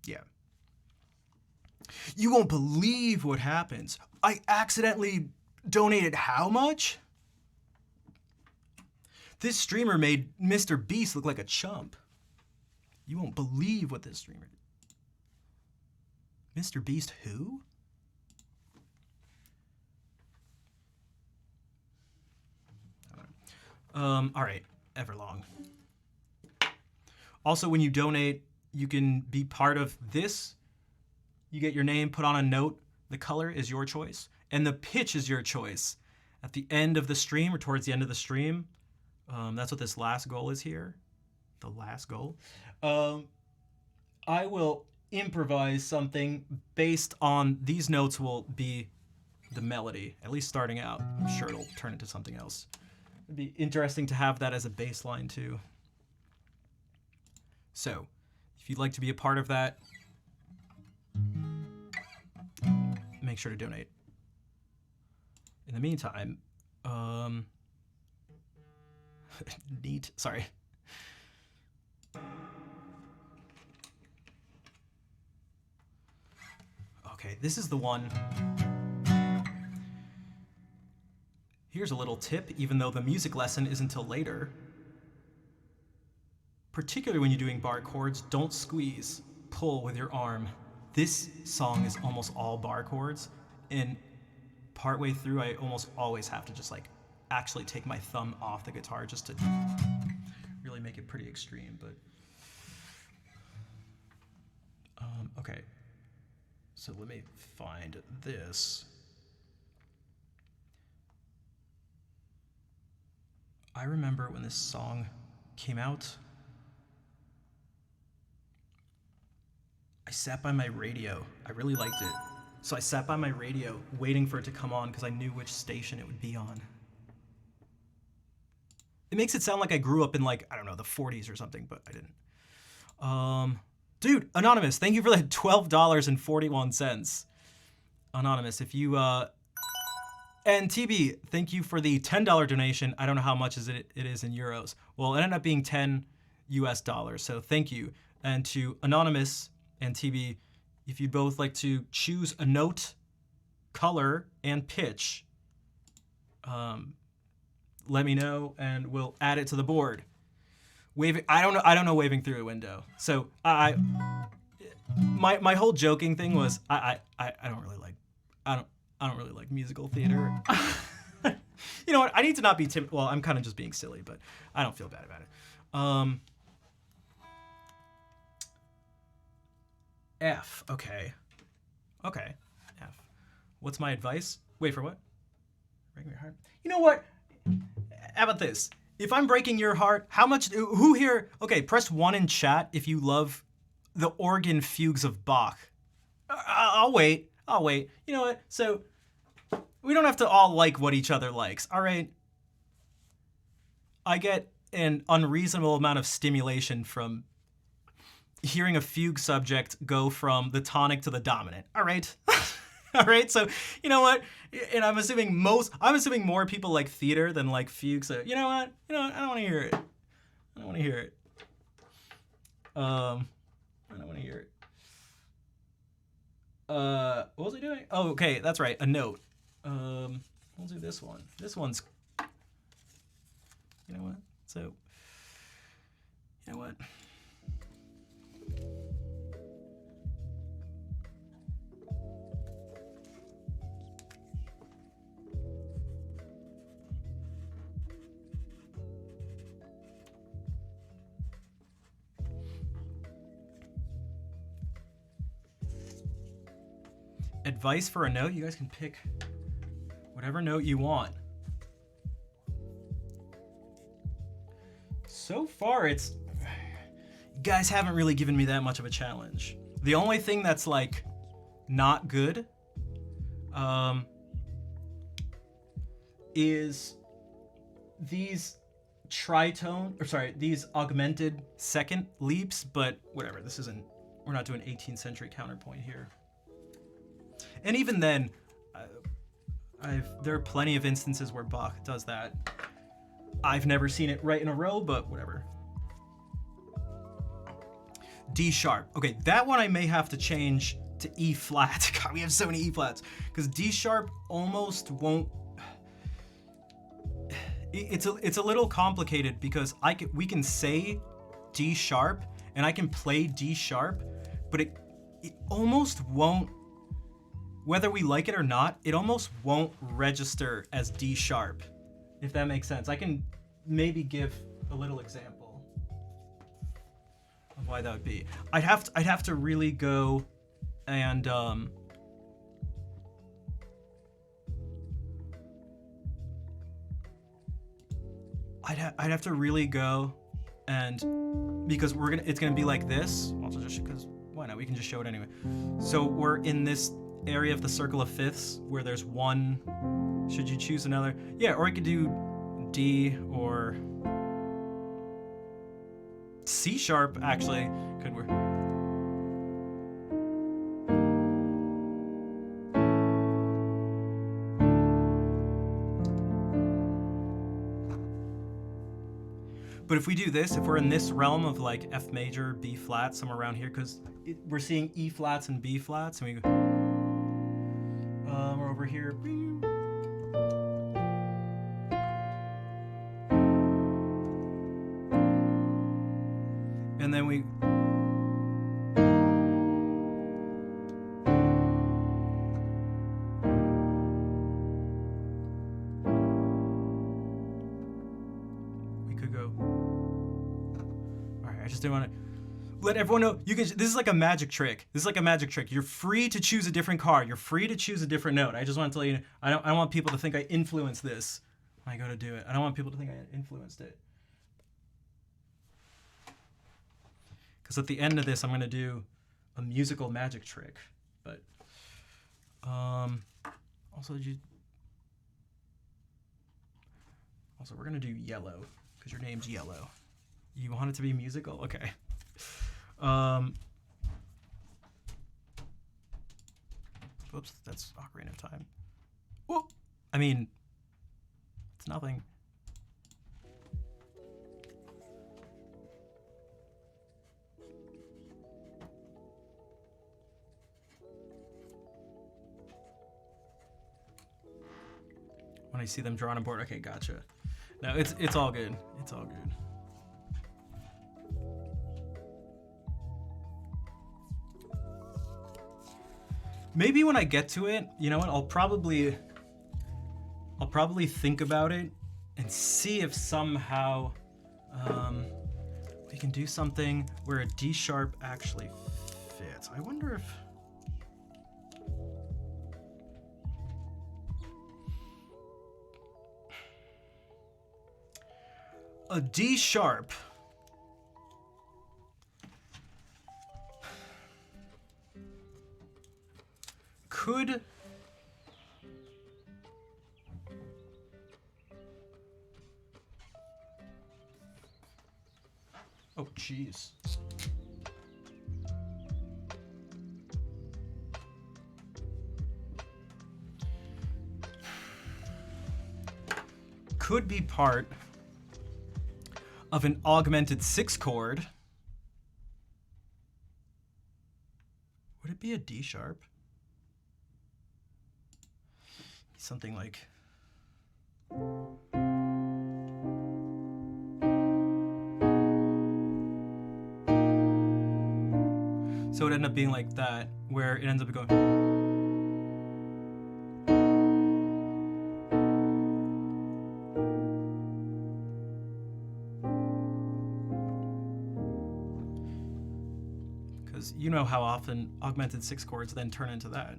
yeah. You won't believe what happens. I accidentally donated how much? This streamer made Mr. Beast look like a chump. You won't believe what this streamer did. Mr. Beast who? All right, Everlong. Also, when you donate, you can be part of this. You get your name put on a note. The color is your choice, and the pitch is your choice. At the end of the stream or towards the end of the stream, that's what this last goal is here. The last goal. I will improvise something based on these notes will be the melody, at least starting out. I'm sure it'll turn into something else. It'd be interesting to have that as a baseline too. So, if you'd like to be a part of that, make sure to donate. In the meantime, neat, sorry. Okay, this is the one. Here's a little tip, even though the music lesson is until later. Particularly when you're doing bar chords, don't squeeze, pull with your arm. This song is almost all bar chords, and partway through I almost always have to just like actually take my thumb off the guitar just to really make it pretty extreme, but okay. So let me find this. I remember when this song came out, I sat by my radio. I really liked it. So I sat by my radio waiting for it to come on because I knew which station it would be on. It makes it sound like I grew up in like, I don't know, the 40s or something, but I didn't. Dude, Anonymous, thank you for the $12.41. Anonymous, if you, and TB, thank you for the $10 donation. I don't know how much it is in euros. Well, it ended up being 10 US dollars, so thank you. And to Anonymous and TB, if you'd both like to choose a note, color, and pitch, let me know and we'll add it to the board. Waving, I don't know waving through a window. So my whole joking thing was I don't really like musical theater. You know what? I need to not be timid. Well, I'm kind of just being silly, but I don't feel bad about it. F. Okay. F. What's my advice? Wait for what? Breaking your heart. You know what? How about this? If I'm breaking your heart, how much? Who here? Okay, press 1 in chat if you love the organ fugues of Bach. I'll wait. You know what? So we don't have to all like what each other likes. All right. I get an unreasonable amount of stimulation from hearing a fugue subject go from the tonic to the dominant. All right. All right. So, you know what? And I'm assuming more people like theater than like fugue. So, you know what? I don't want to hear it. I don't want to hear it. What was I doing? Oh, okay. That's right. A note. We'll do this one. This one's, you know what? So, you know what? Advice for a note? You guys can pick whatever note you want. So far, you guys haven't really given me that much of a challenge. The only thing that's like not good is these these augmented second leaps, but whatever, we're not doing 18th century counterpoint here. And even then, there are plenty of instances where Bach does that. I've never seen it right in a row, but whatever. D sharp. Okay, that one I may have to change to E flat. God, we have so many E flats. Because D sharp almost won't... It's a little complicated because we can say D sharp and I can play D sharp, but it almost won't, whether we like it or not, it almost won't register as D sharp, if that makes sense. I can maybe give a little example of why that would be. I'd have to really go and I'd have to really go and, because it's gonna be like this. Also, just because why not? We can just show it anyway. So we're in this area of the circle of fifths where there's one. Should you choose another? Yeah, or I could do D or C sharp. Actually, could work. But if we do this, if we're in this realm of like F major, B flat, somewhere around here, because we're seeing E flats and B flats, and we go, we're over here. And then we could go. All right, I just didn't want to let everyone know you can. This is like a magic trick. This is like a magic trick. You're free to choose a different card. You're free to choose a different note. I just want to tell you, I don't want people to think I influenced this when I go to do it. I don't want people to think I influenced it. Because at the end of this, I'm going to do a musical magic trick. But also we're going to do yellow because your name's Yellow. You want it to be musical? Okay. Whoops, that's Ocarina of Time. Whoa! I mean, it's nothing. When I see them drawn on board, okay, gotcha. No, it's all good. It's all good. Maybe when I get to it, you know what? I'll probably think about it and see if somehow we can do something where a D sharp actually fits. I wonder if a D sharp could oh jeez. Could be part of an augmented 6 chord. Would it be a D sharp? Something like so it ended up being like that, where it ends up going. Because you know how often augmented 6 chords then turn into that.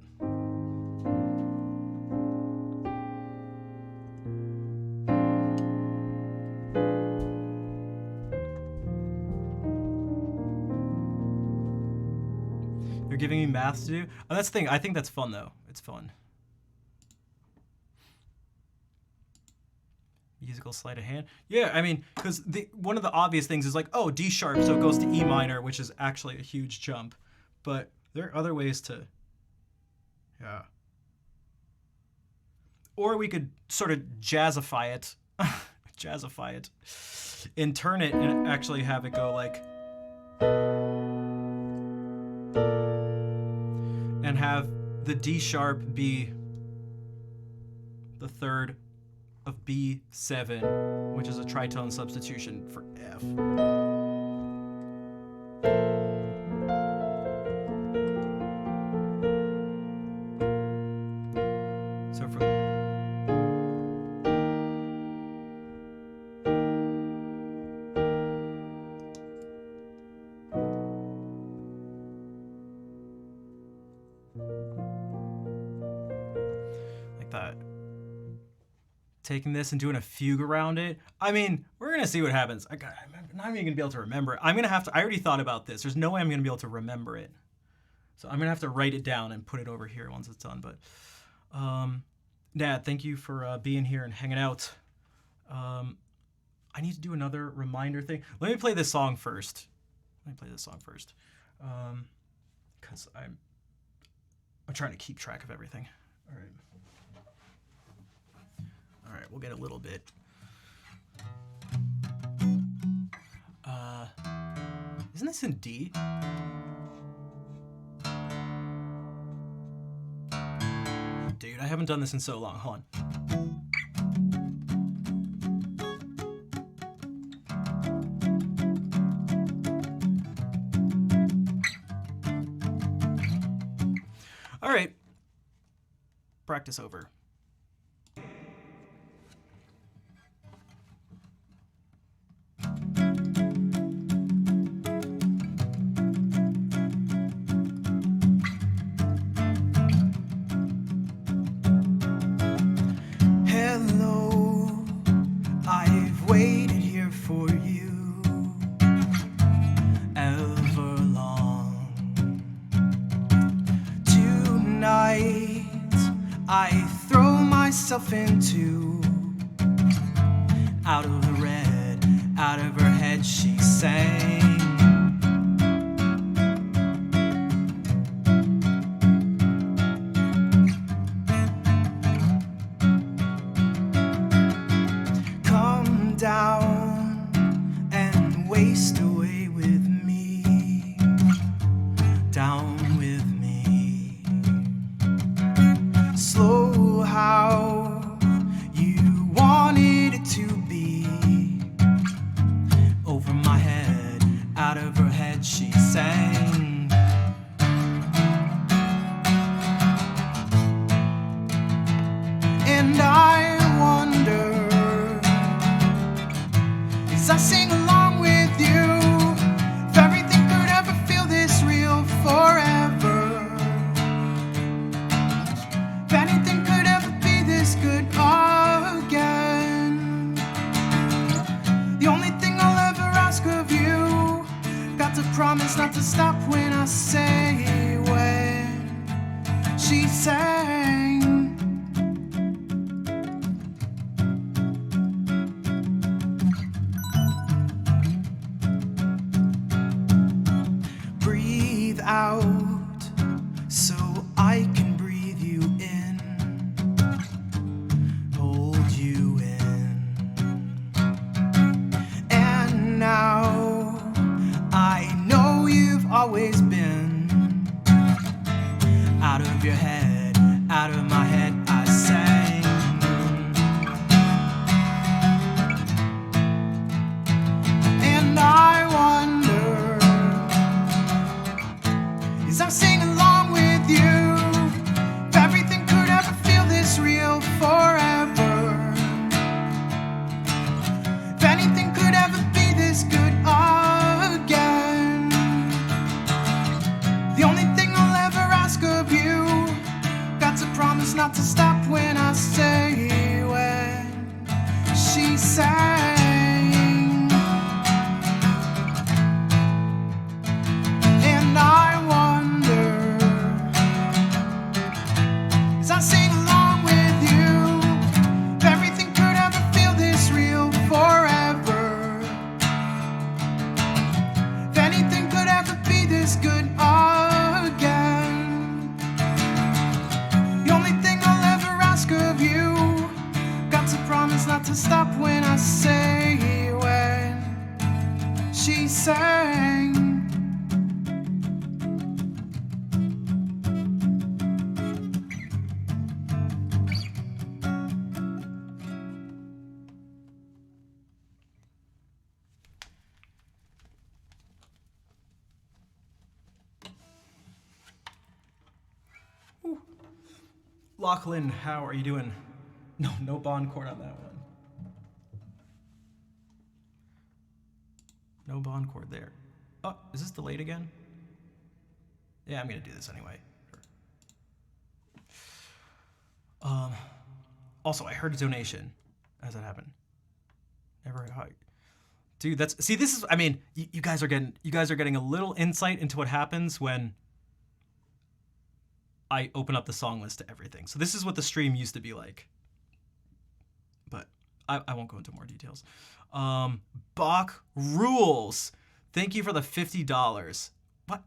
Giving me math to do. Oh, that's the thing. I think that's fun though. It's fun. Musical sleight of hand. Yeah, I mean, because one of the obvious things is like, oh, D sharp, so it goes to E minor, which is actually a huge jump. But there are other ways to, yeah. Or we could sort of jazzify it, and turn it and actually have it go like. And have the D sharp be the third of B7, which is a tritone substitution for F. So for that. Taking this and doing a fugue around it. I mean, we're gonna see what happens. I'm not even gonna be able to remember it. I'm gonna have to. I already thought about this. There's no way I'm gonna be able to remember it. So I'm gonna have to write it down and put it over here once it's done. But, Dad, thank you for being here and hanging out. I need to do another reminder thing. Let me play this song first. Because I'm trying to keep track of everything. All right, we'll get a little bit. Isn't this in D? Dude, I haven't done this in so long. Hold on. practice over. Hello, I've waited here for you ever long. Tonight, I throw myself into out of the red, out of her head, she sang. Come down and waste away with me, down with me. Slow how you wanted it to be. Over my head, out of her head, she sang. And I wonder, as I sing along with you, if everything could ever feel this real forever. If anything could ever be this good again. The only thing I'll ever ask of you, got to promise not to stop when I say when she sang. Breathe out so I can breathe you in, hold you in. And now I know you've always been out of your head, out of my head, I sang. And I wonder, as I sing along with you, if everything could ever feel this real forever. If anything could ever be this good again. The only thing I'll ever ask of you, got to promise not to stop when I say when she sang. And I wonder, as I sing along with you, if everything could ever feel this real forever. If anything could ever be this good again. The only thing I'll ever ask of you, got to promise not to stop when I say when she sang. Lachlan, how are you doing? No bond chord on that one. No bond chord there. Oh, is this delayed again? Yeah, I'm gonna do this anyway. Sure. Also, I heard a donation as that happened. Never heard how. Dude, this is, I mean, you guys are getting a little insight into what happens when I open up the song list to everything. So this is what the stream used to be like. But I won't go into more details. Bach rules. Thank you for the $50. What?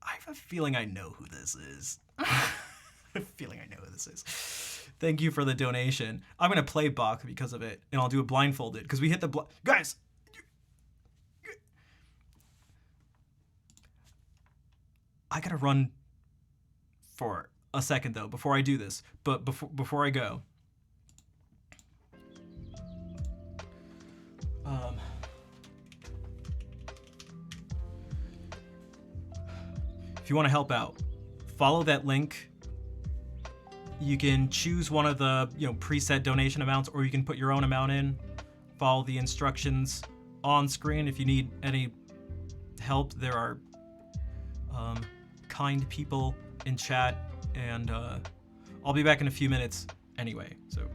I have a feeling I know who this is. Thank you for the donation. I'm going to play Bach because of it, and I'll do it blindfolded because we hit the... Guys! I got to run for a second, though, before I do this. But before I go... if you want to help out, follow that link You can choose one of the preset donation amounts, or you can put your own amount in. Follow the instructions on screen. If you need any help, there are kind people in chat, and I'll be back in a few minutes anyway. So.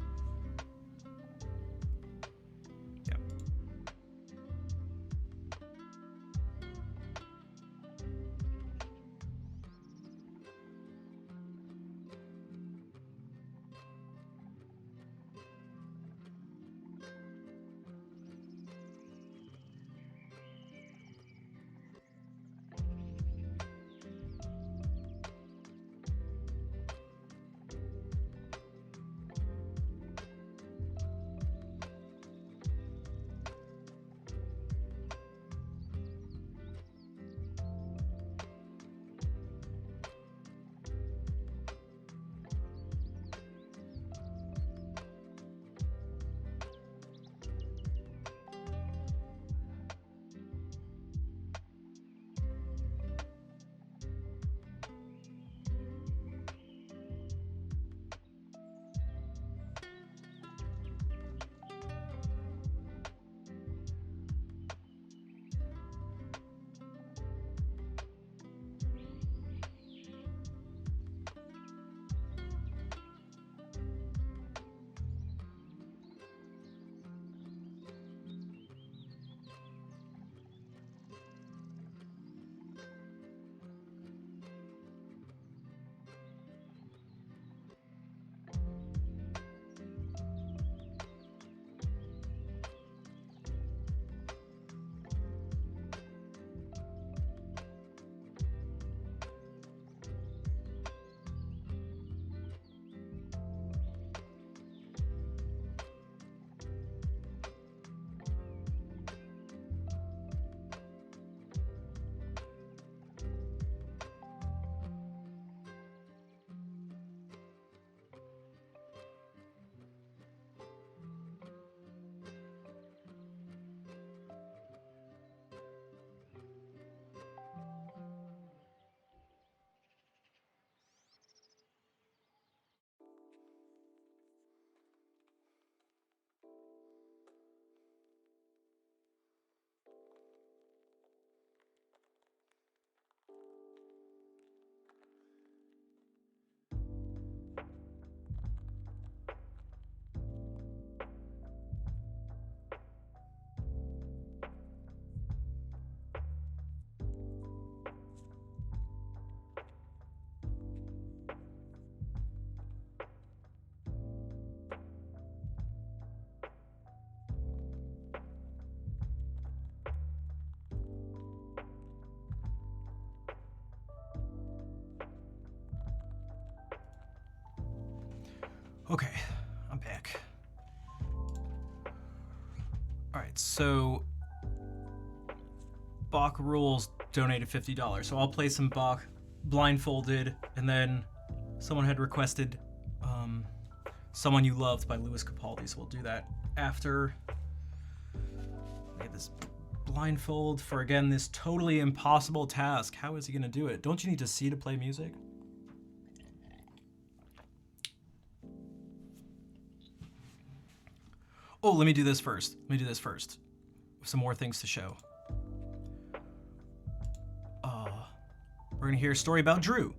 Okay, I'm back. Alright, so Bach Rules donated $50. So I'll play some Bach blindfolded, and then someone had requested Someone You Loved by Lewis Capaldi, so we'll do that after. I get this blindfold for, again, this totally impossible task. How is he gonna do it? Don't you need to see to play music? Oh, let me do this first. Some more things to show. We're gonna hear a story about Drew.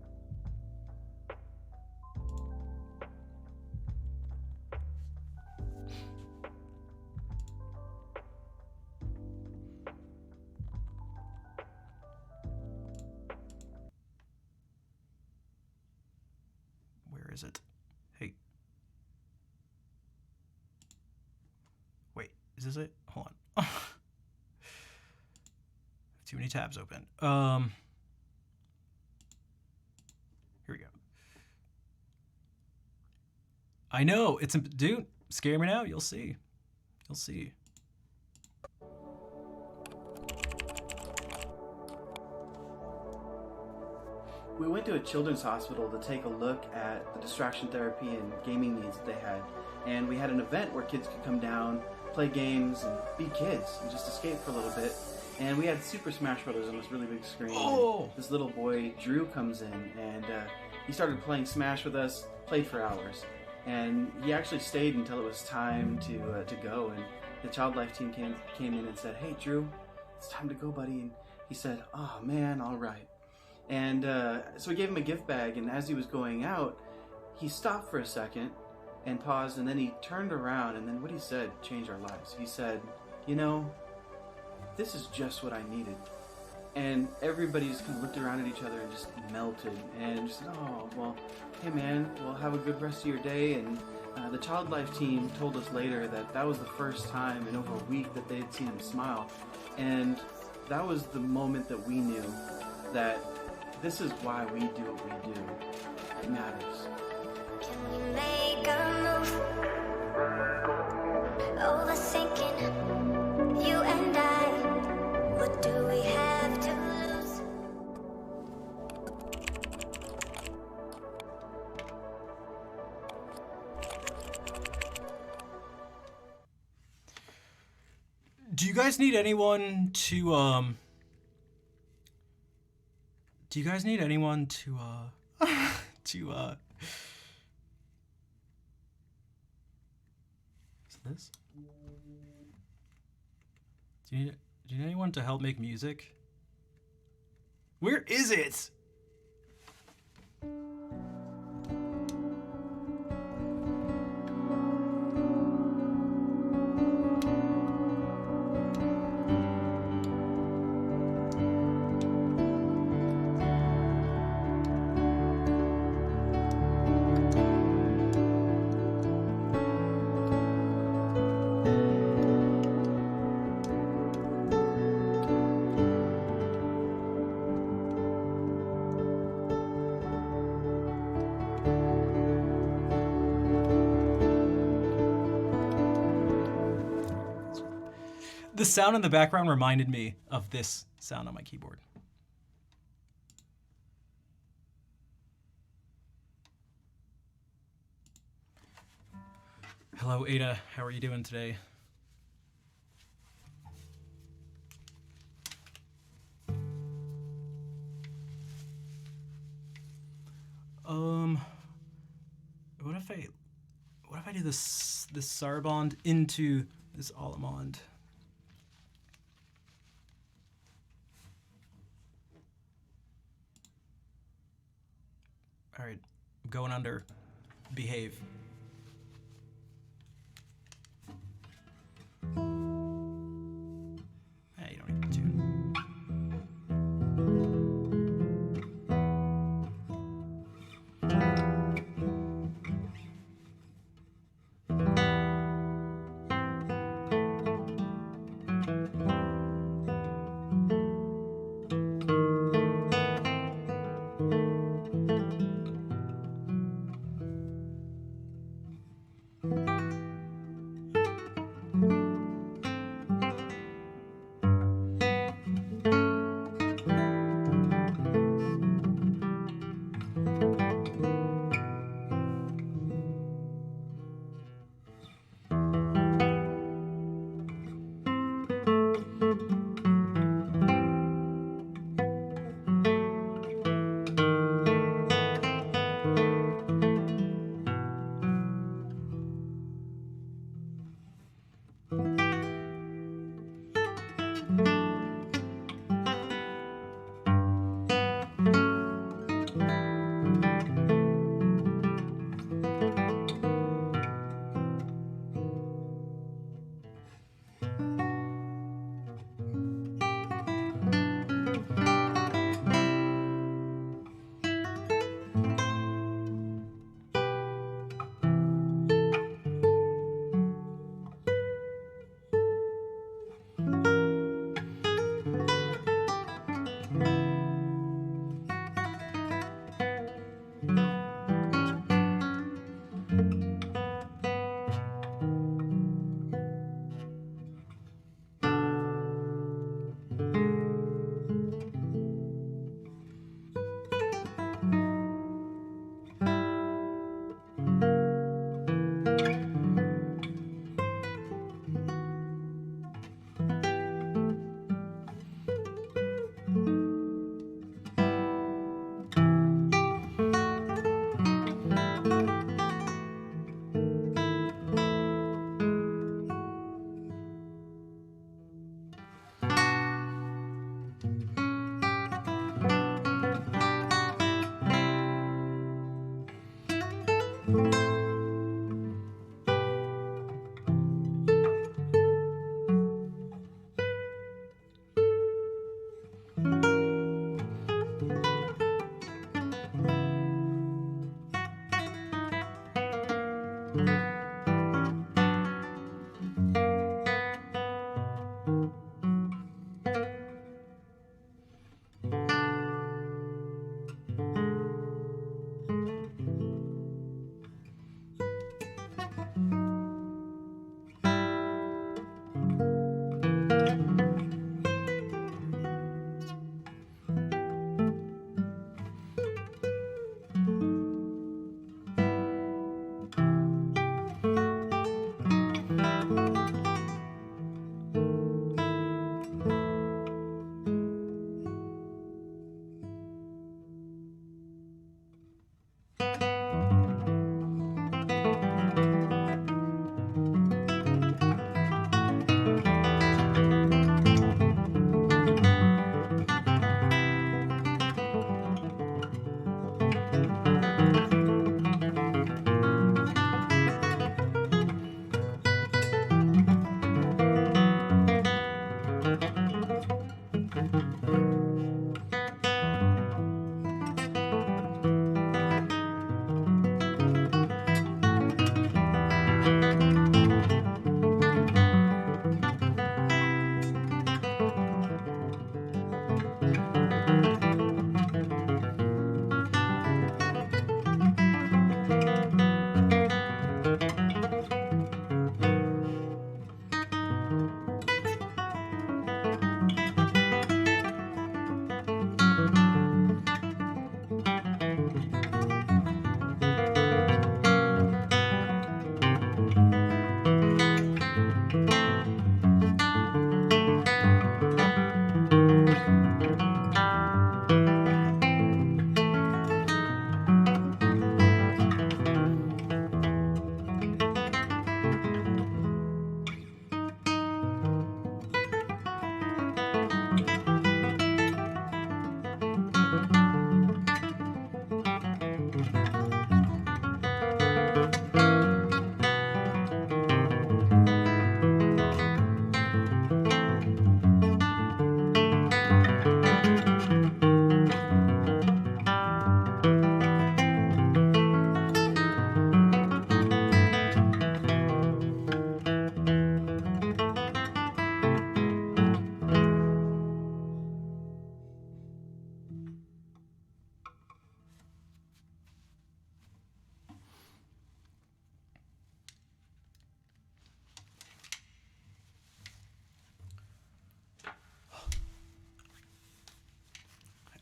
Where is it? Hey. Wait, is this it? Hold on. Too many tabs open. Here we go. I know, it's, dude, scare me now, you'll see. You'll see. We went to a children's hospital to take a look at the distraction therapy and gaming needs that they had. And we had an event where kids could come down, play games, and be kids, and just escape for a little bit. And we had Super Smash Brothers on this really big screen. Oh! This little boy, Drew, comes in, and he started playing Smash with us, played for hours. And he actually stayed until it was time to go. And the Child Life team came in and said, "Hey, Drew, it's time to go, buddy." And he said, "Oh, man, all right." And so we gave him a gift bag, and as he was going out, he stopped for a second and paused, and then he turned around, and then what he said changed our lives. He said, "You know, this is just what I needed." And everybody just kind of looked around at each other and just melted and just said, "Oh, well, hey man, well, have a good rest of your day." And the Child Life team told us later that that was the first time in over a week that they had seen him smile. And that was the moment that we knew that this is why we do what we do. It matters. Can we make a move? Overthinking, you and I. What do we have to lose? Do you guys need anyone to Do you guys need anyone to Is this? Do you need anyone to help make music? Where is it? The sound in the background reminded me of this sound on my keyboard. Hello, Ada. How are you doing today? What if I do this Sarabond into this Allemande? All right, I'm going under. Behave. Hey, you don't need to tune.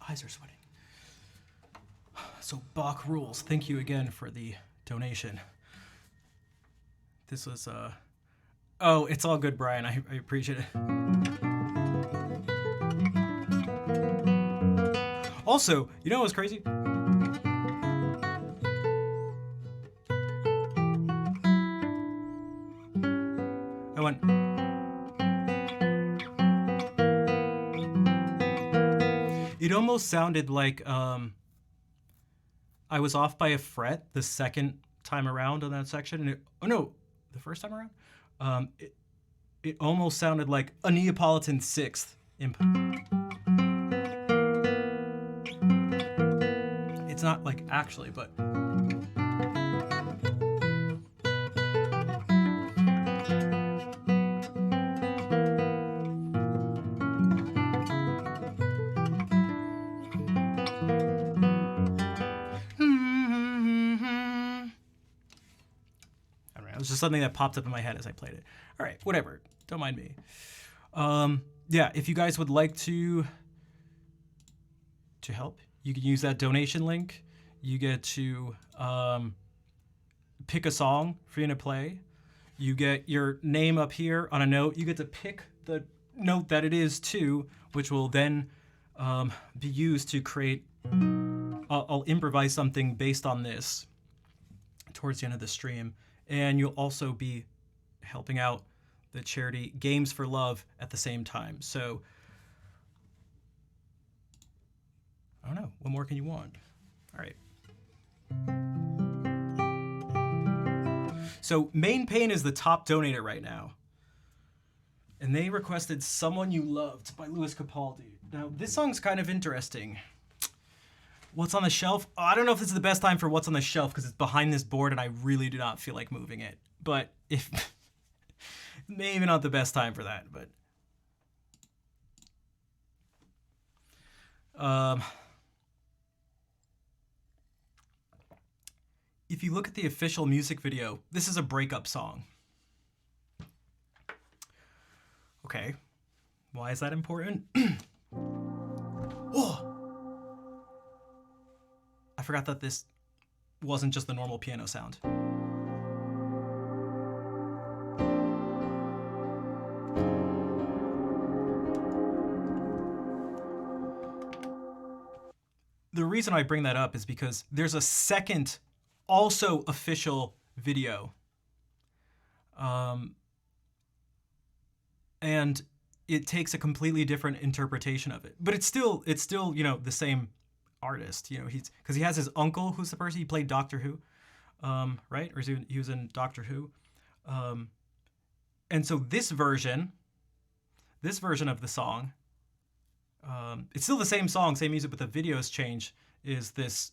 Eyes are sweating. So Bach rules. Thank you again for the donation. This was oh, it's all good, Brian. I appreciate it. Also, you know what's crazy? I went. It almost sounded like I was off by a fret the second time around on that section. And oh no, the first time around? It almost sounded like a Neapolitan sixth. It's not like actually, but. It was just something that popped up in my head as I played it. All right, whatever. Don't mind me. Yeah, if you guys would like to help, you can use that donation link. You get to pick a song for you to play. You get your name up here on a note. You get to pick the note that it is too, which will then be used to create. I'll improvise something based on this towards the end of the stream. and you'll also be helping out the charity Games for Love at the same time. So, I don't know. What more can you want? All right. So, Main Pain is the top donator right now. And they requested Someone You Loved by Lewis Capaldi. Now, this song's kind of interesting. What's on the Shelf? Oh, I don't know if this is the best time for What's on the Shelf because it's behind this board and I really do not feel like moving it. But if... maybe not the best time for that, but... if you look at the official music video, this is a breakup song. Okay. Why is that important? Oh! I forgot that this wasn't just the normal piano sound. The reason I bring that up is because there's a second, also official video. And it takes a completely different interpretation of it. But it's still, you know, the same artist. You know, because he has his uncle who's the person he played Doctor Who, right? Or he was in Doctor Who. And so this version of the song, it's still the same song, same music, but the videos change. Is this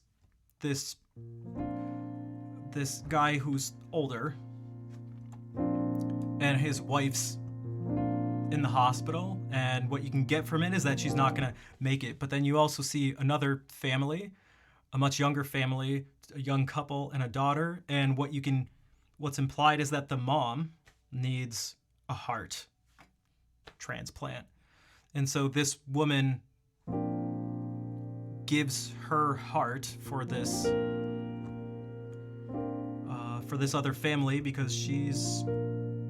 guy who's older, and his wife's in the hospital, and what you can get from it is that she's not gonna make it. But then you also see another family, a much younger family, a young couple and a daughter, and what's implied is that the mom needs a heart transplant. And so this woman gives her heart for this other family because she's,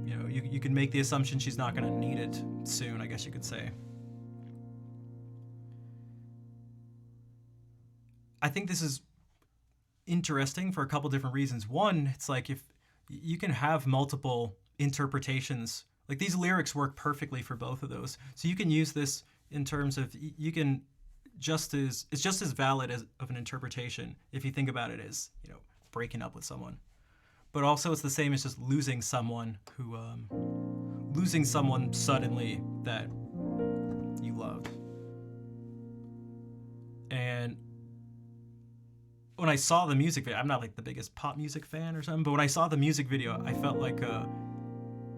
you know, you can make the assumption she's not going to need it soon, I guess you could say. I think this is interesting for a couple different reasons. One, it's like if you can have multiple interpretations, like these lyrics work perfectly for both of those. So you can use this in terms of, you can it's just as valid of an interpretation if you think about it as, you know, breaking up with someone. But also it's the same as just losing someone suddenly that you loved. And when I saw the music video, I'm not like the biggest pop music fan or something, but when I saw the music video, I felt like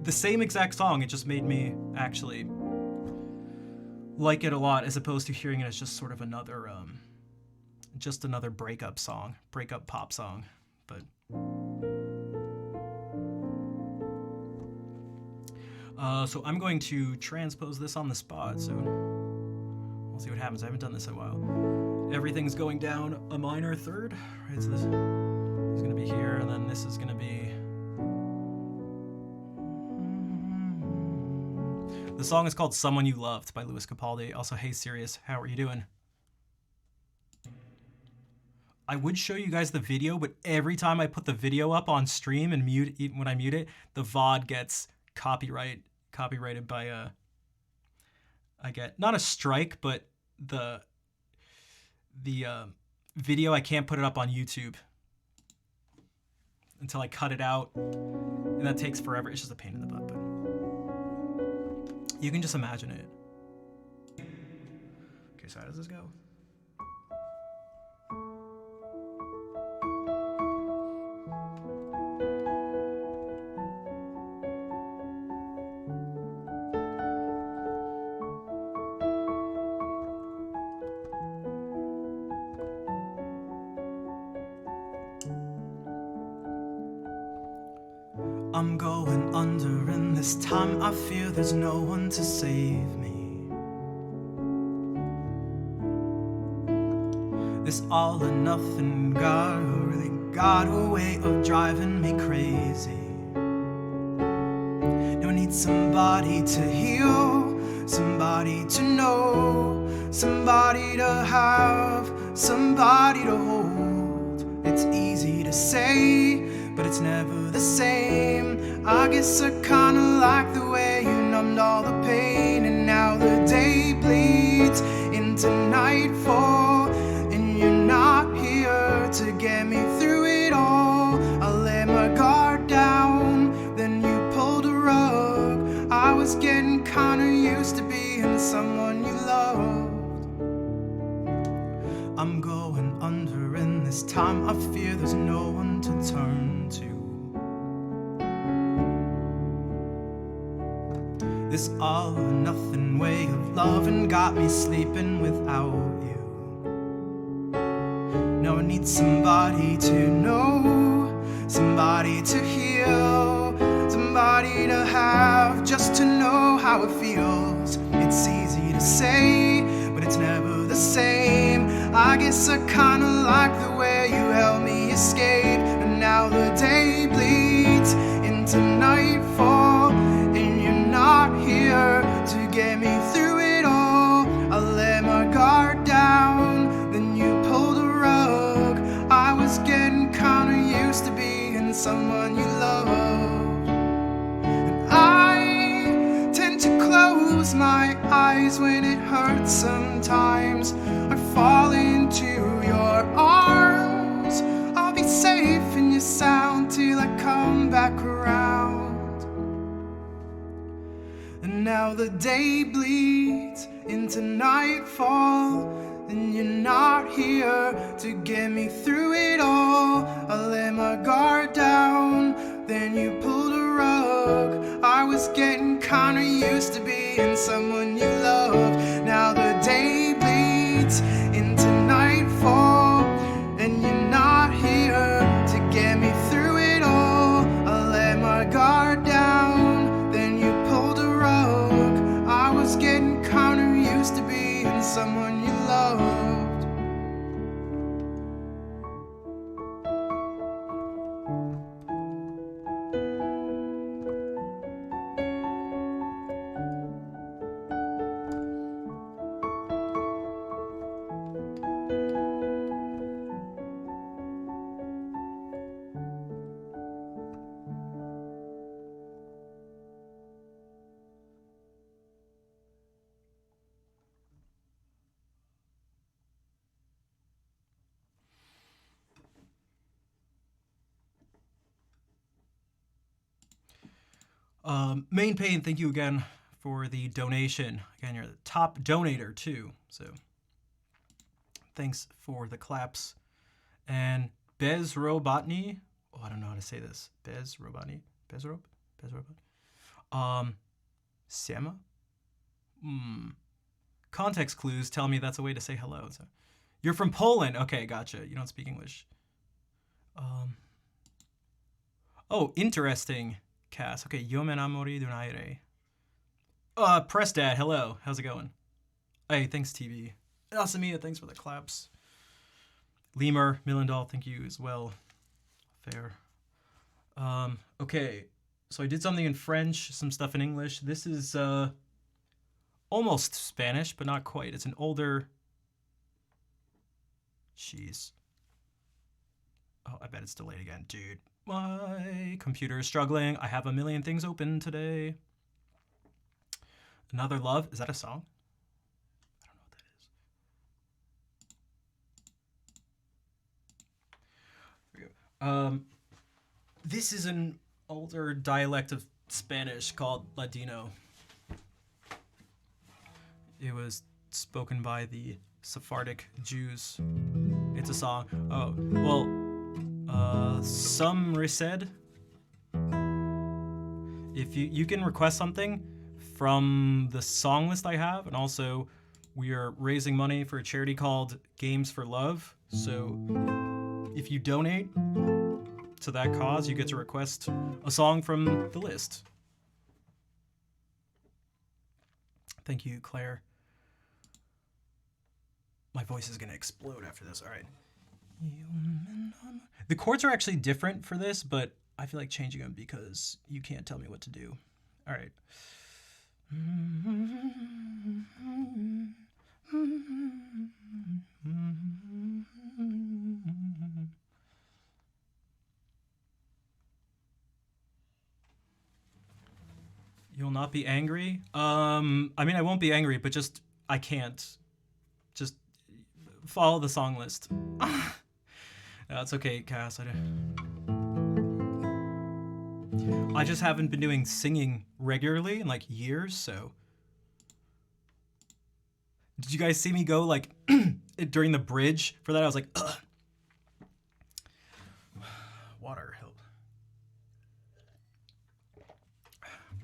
the same exact song. It just made me actually like it a lot, as opposed to hearing it as just sort of another breakup pop song. But so I'm going to transpose this on the spot, so we'll see what happens. I haven't done this in a while. Everything's going down a minor third, right? So this is gonna be here, and then this is gonna be... The song is called Someone You Loved by Lewis Capaldi. Also, hey Sirius, how are you doing? I would show you guys the video, but every time I put the video up on stream and mute, even when I mute it, the VOD gets copyrighted by I get not a strike, but the video, I can't put it up on YouTube until I cut it out, and that takes forever. It's just a pain in the butt, but you can just imagine it. Okay, so how does this go? I'm going under, and this time I fear there's no one to save me. This all or nothing really got a way of driving me crazy. Now I need somebody to heal, somebody to know, somebody to have, somebody to hold. It's easy to say, but it's never the same. I guess I kinda like the way you numbed all the pain, and now the day bleeds into nightfall, and you're not here to get me through it all. I let my guard down, then you pulled a rug. I was getting kinda used to being someone you loved. I'm going under, and this time I fear there's no one to turn to. This all or nothing way of loving got me sleeping without you. Now I need somebody to know, somebody to heal, somebody to have, just to know how it feels. It's easy to say, but it's never the same. I guess I kinda like the way you helped me escape, and now the day bleeds into nightfall, and you're not here to get me through it all. I let my guard down, then you pulled a rug. I was getting kinda used to being someone you loved. And I tend to close my eyes when it hurts sometimes. I fall into your arms. I'll be safe in your sound till I come back around. And now the day bleeds into nightfall, and you're not here to get me through it all. I let my guard down, then you pulled a rug. I was getting kinda used to being someone you loved. Now the day bleeds into nightfall, and you're not here to get me through it all. I let my guard down, then you pulled a rug. I was getting kinda used to being someone you loved. Main Pain, thank you again for the donation. Again, you're the top donator too, so thanks for the claps. And Bez Robotny, oh, I don't know how to say this. Bez Robotny, Bezrob. Sema. Context clues tell me that's a way to say hello. So, you're from Poland. Okay, gotcha. You don't speak English. Oh, interesting. Cass. Okay, Yo me enamoré de un aire. Press Dad, hello. How's it going? Hey, thanks, TV. Asamia, thanks for the claps. Lemur, Millendal, thank you as well. Fair. Okay, so I did something in French, some stuff in English. This is almost Spanish, but not quite. It's an older... Jeez. Oh, I bet it's delayed again. Dude, my computer is struggling. I have a million things open today. Another Love. Is that a song? I don't know what that is. Here we go. This is an older dialect of Spanish called Ladino. It was spoken by the Sephardic Jews. It's a song. Oh, well, some said if you can request something from the song list I have, and also we are raising money for a charity called Games for Love. So if you donate to that cause, you get to request a song from the list. Thank you, Claire. My voice is gonna explode after this. All right. The chords are actually different for this, but I feel like changing them because you can't tell me what to do. All right. You'll not be angry? I mean, I won't be angry, but just, I can't. Just follow the song list. That's okay, Cass. I just haven't been doing singing regularly in like years, so. Did you guys see me go like during the bridge for that? I was like, ugh. Water help.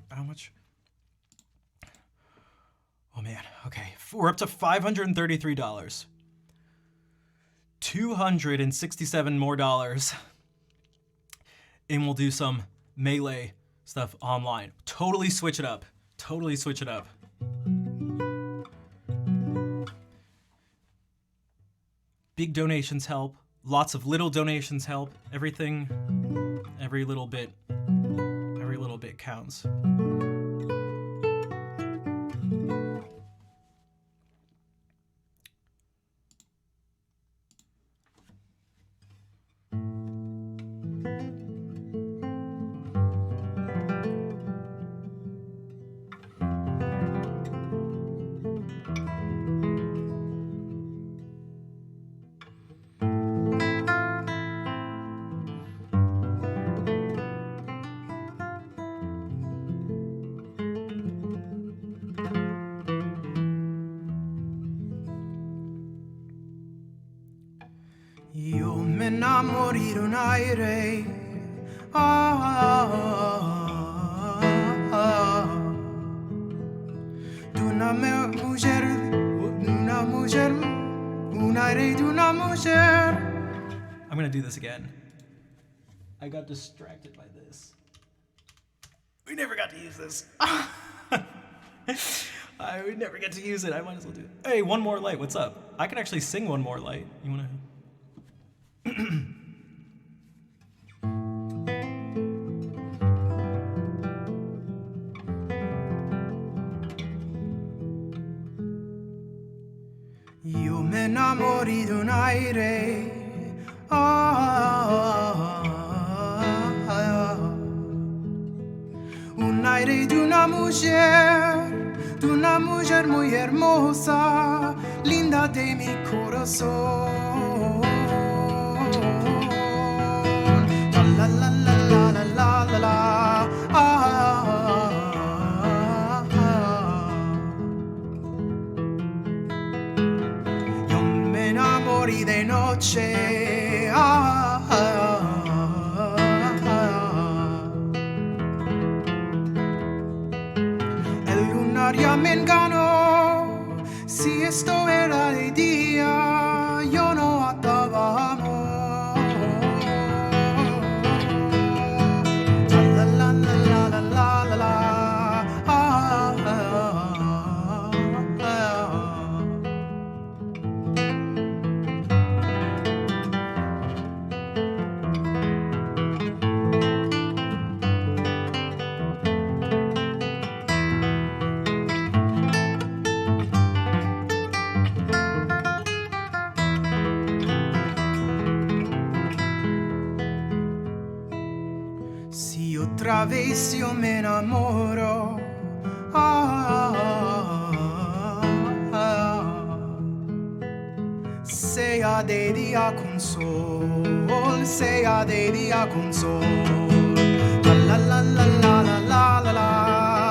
How much? Oh man, okay. We're up to $533. $267 more dollars. And we'll do some Melee stuff online. Totally switch it up. Totally switch it up. Big donations help. Lots of little donations help. Everything, every little bit counts. Io me innamori di un aire. D'una mujer, un aire d'una mujer. I'm gonna do this again. I got distracted by this. We never got to use this. I would never get to use it. I might as well do it. Hey, One More Light, what's up? I can actually sing One More Light. You wanna? Io me innamori di un aire. Un aire de una mujer muy hermosa, linda de mi corazón. La la la la la la la la. Yo me enamoré de noche. El lunaria me engañó. Si esto era de día, yo no ataba amor. La la la la la la la la. Si otra vez yo me enamoro, sea de día con sol, sea de día con sol. La la la la la la la la.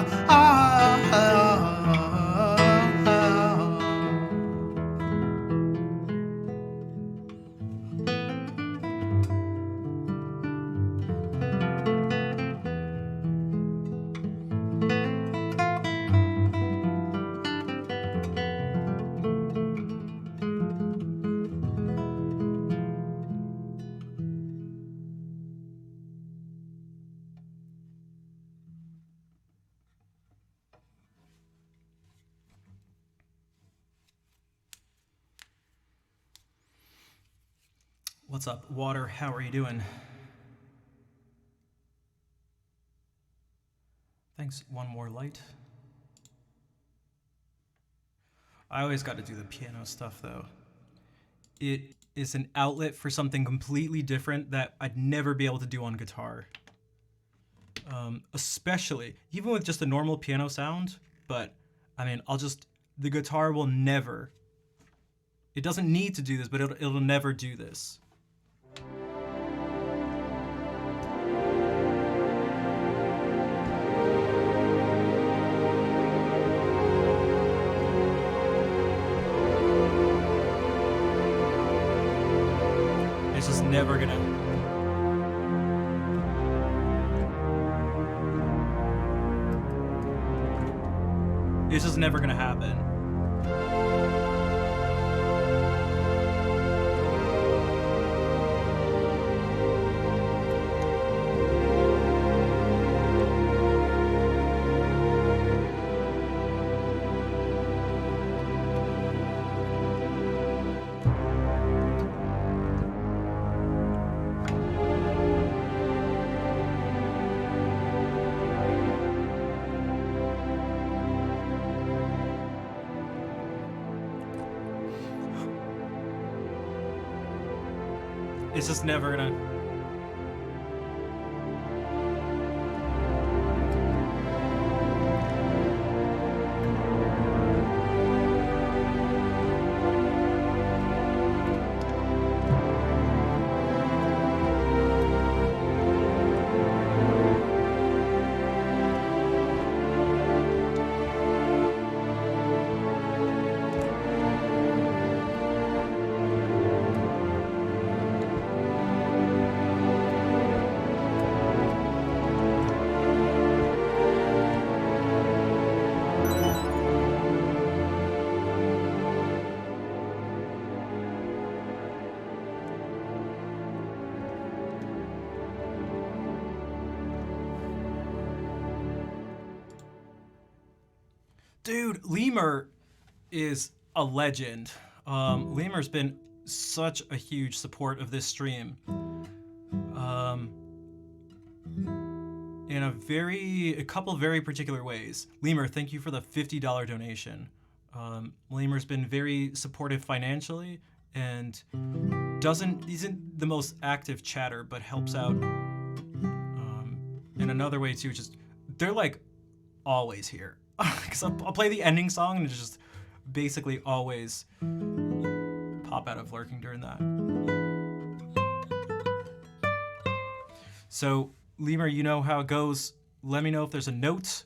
What's up, Water? How are you doing? Thanks, One More Light. I always got to do the piano stuff, though. It is an outlet for something completely different that I'd never be able to do on guitar. especially even with just a normal piano sound. But I mean, the guitar will never. It doesn't need to do this, but it'll never do this. It's just never gonna. It's just never gonna happen. It's just never gonna. Dude, Lemur is a legend. Lemur's been such a huge support of this stream. In a couple very particular ways. Lemur, thank you for the $50 donation. Lemur's been very supportive financially and isn't the most active chatter, but helps out in another way too. Just they're like always here. Because I'll play the ending song and it's just basically always pop out of lurking during that. So, Lemur, you know how it goes. Let me know if there's a note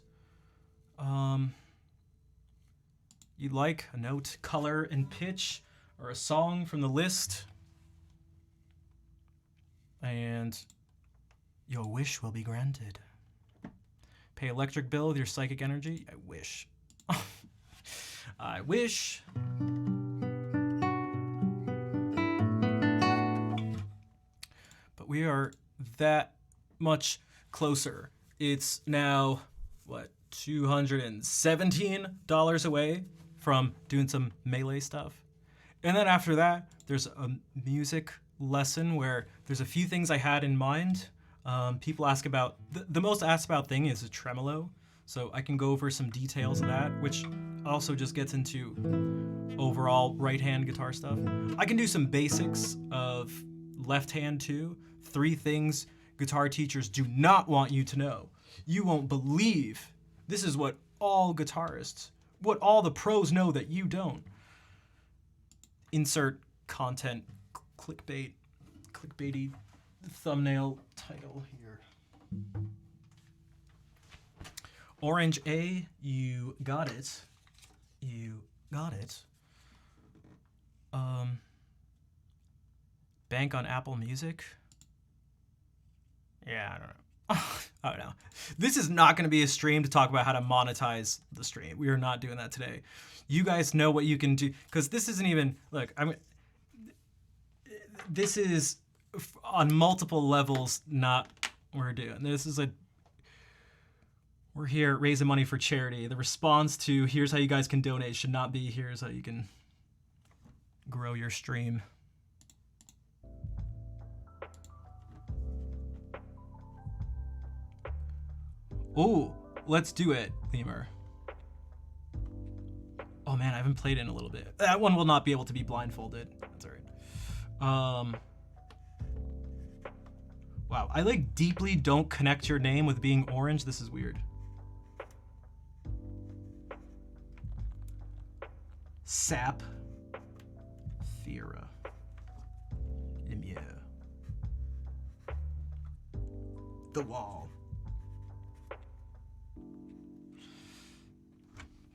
you'd like, a note, color, and pitch, or a song from the list. And your wish will be granted. Pay electric bill with your psychic energy? I wish. I wish. But we are that much closer. It's now, $217 away from doing some melee stuff. And then after that, there's a music lesson where there's a few things I had in mind. People ask about, the most asked about thing is a tremolo. So I can go over some details of that, which also just gets into overall right-hand guitar stuff. I can do some basics of left hand too. 3 things guitar teachers do not want you to know. You won't believe. This is what all guitarists, what all the pros know that you don't. Insert content, clickbaity thumbnail title here. Orange A, you got it. You got it. Bank on Apple Music. Yeah, I don't know. I don't know. This is not going to be a stream to talk about how to monetize the stream. We are not doing that today. You guys know what you can do, because this isn't even, look, this is on multiple levels not what we're doing. We're here raising money for charity. The response to here's how you guys can donate should not be here's how you can grow your stream. Oh, let's do it, Lemur. Oh man, I haven't played it in a little bit. That one will not be able to be blindfolded. That's all right. Wow, I like deeply don't connect your name with being orange. This is weird. Sap. Thera. Ymir. The Wall.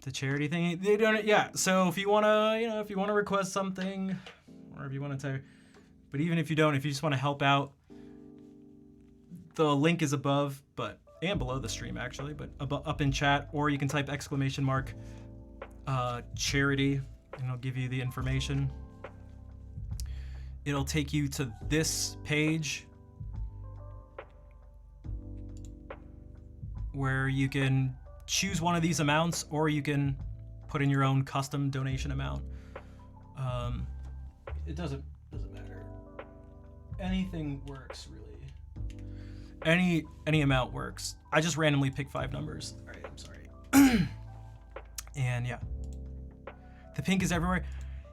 The charity thing, they don't, yeah. So if you wanna, you know, if you wanna request something, or if you wanna tell, but even if you don't, if you just wanna help out, the link is above, but, and below the stream actually, but up in chat, or you can type !, charity, and it'll give you the information. It'll take you to this page where you can choose one of these amounts, or you can put in your own custom donation amount. It doesn't matter. Anything works, really. Any amount works. I just randomly pick 5 numbers. All right, I'm sorry. And yeah, the pink is everywhere.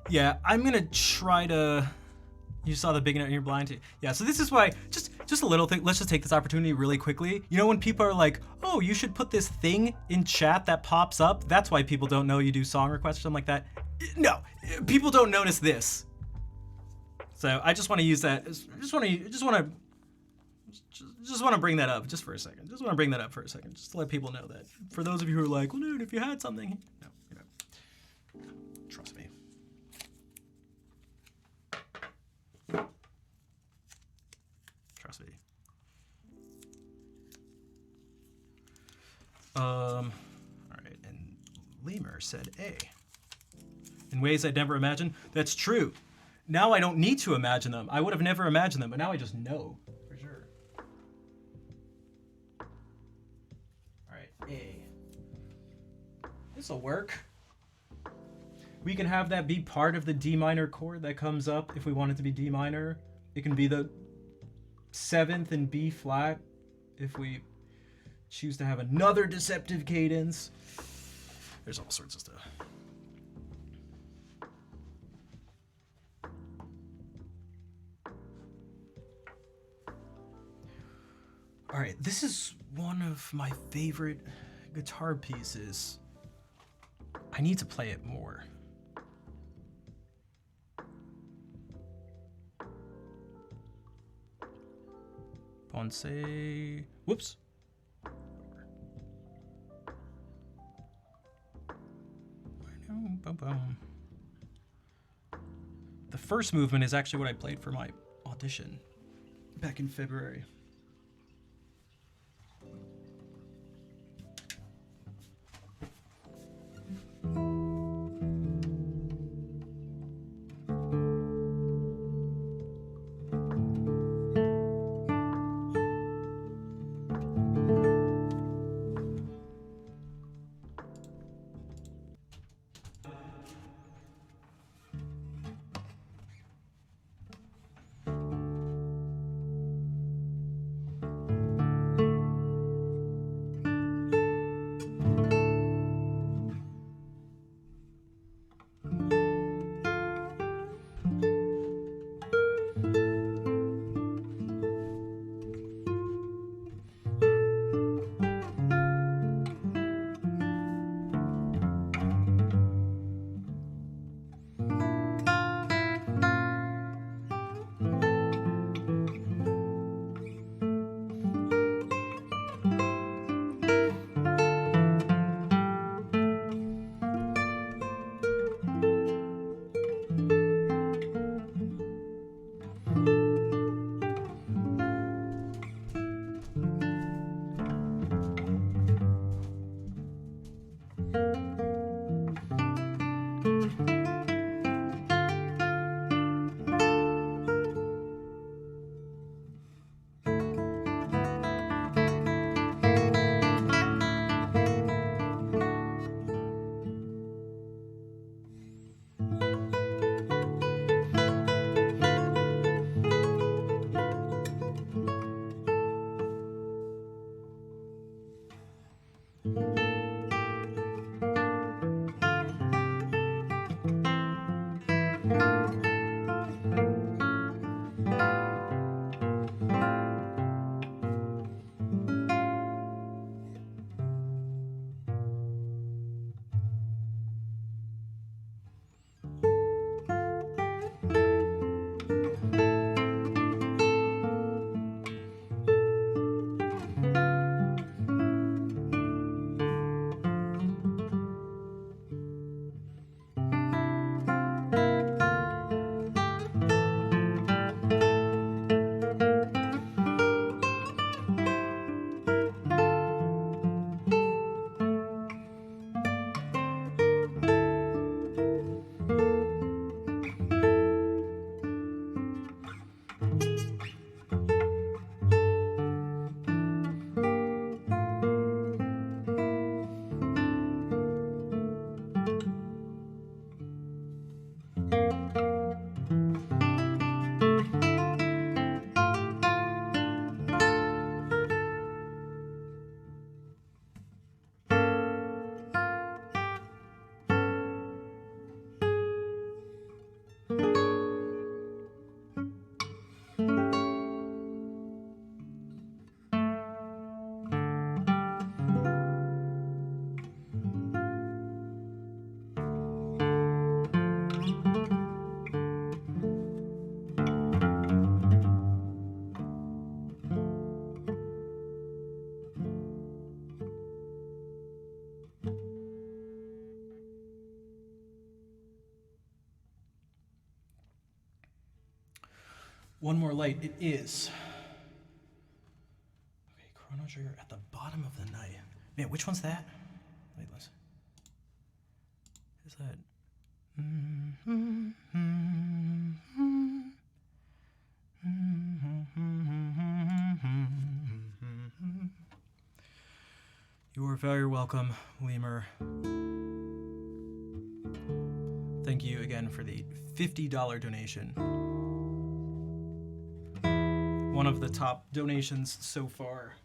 Yeah, I'm gonna try to. You saw the big note and you're blind too. Yeah, so this is why, just a little thing, let's just take this opportunity really quickly. You know when people are like, oh, you should put this thing in chat that pops up? That's why people don't know you do song requests or something like that. No, people don't notice this. So I just want to use that, just want to bring that up just for a second. Just want to bring that up for a second, just to let people know that. For those of you who are like, well, dude, if you had something, no, you know, trust me. Trust me. All right, and Lemur said A. In ways I'd never imagined. That's true. Now I don't need to imagine them. I would have never imagined them, but now I just know for sure. All right, A. This'll work. We can have that be part of the D minor chord that comes up if we want it to be D minor. It can be the 7th and B flat if we choose to have another deceptive cadence. There's all sorts of stuff. All right, this is one of my favorite guitar pieces. I need to play it more. Ponce, whoops. The first movement is actually what I played for my audition back in February. One more light. It is. Okay, Chrono Trigger at the bottom of the night. Man, which one's that? Wait, listen. Is that? You are very welcome, Lemur. Thank you again for the $50 donation. One of the top donations so far.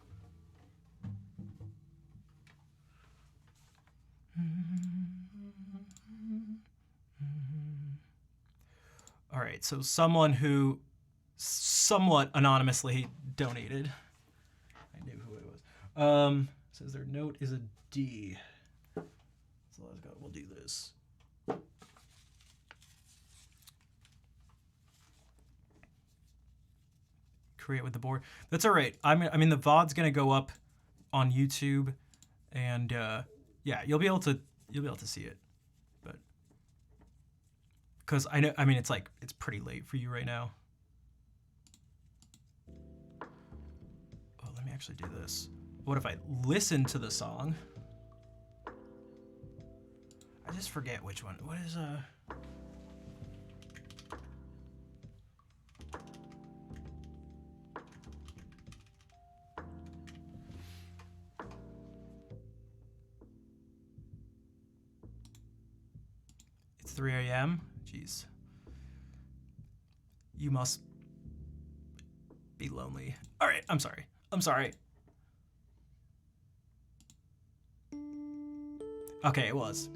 All right, so someone who somewhat anonymously donated. I knew who it was. Says their note is a D. So let's go. We'll do this. Create with the board. That's all right. I mean, the VOD's gonna go up on YouTube, and yeah, you'll be able to see it. But because I know, I mean, it's pretty late for you right now. Oh, let me actually do this. What if I listen to the song? I just forget which one. What is It's 3 a.m. Jeez. You must be lonely. All right, I'm sorry. I'm sorry. Okay, it was.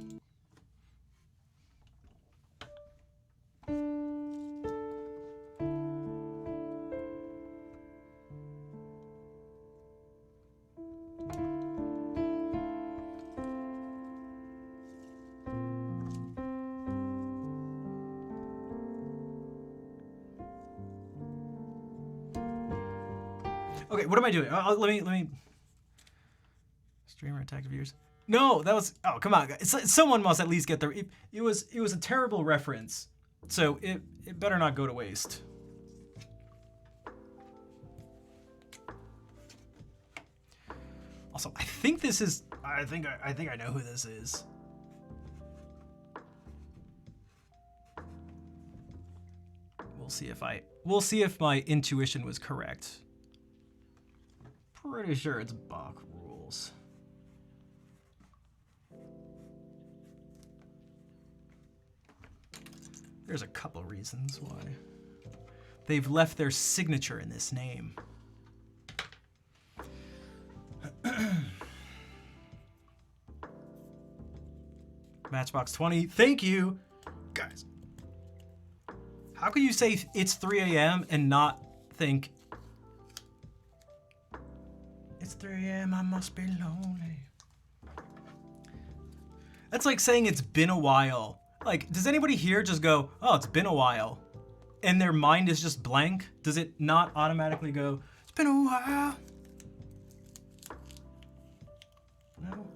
Okay, what am I doing? Let me. Streamer attack viewers. No, that was. Oh, come on, guys. Someone must at least get there. It was a terrible reference, so it better not go to waste. Also, I think this is. I think I know who this is. We'll see if my intuition was correct. Pretty sure it's Bach Rules. There's a couple reasons why. They've left their signature in this name. Matchbox 20, thank you! Guys, how can you say it's 3 a.m. and not think it's 3 a.m. I must be lonely? That's like saying it's been a while. Like, does anybody here just go, oh, it's been a while, and their mind is just blank? Does it not automatically go, it's been a while? No?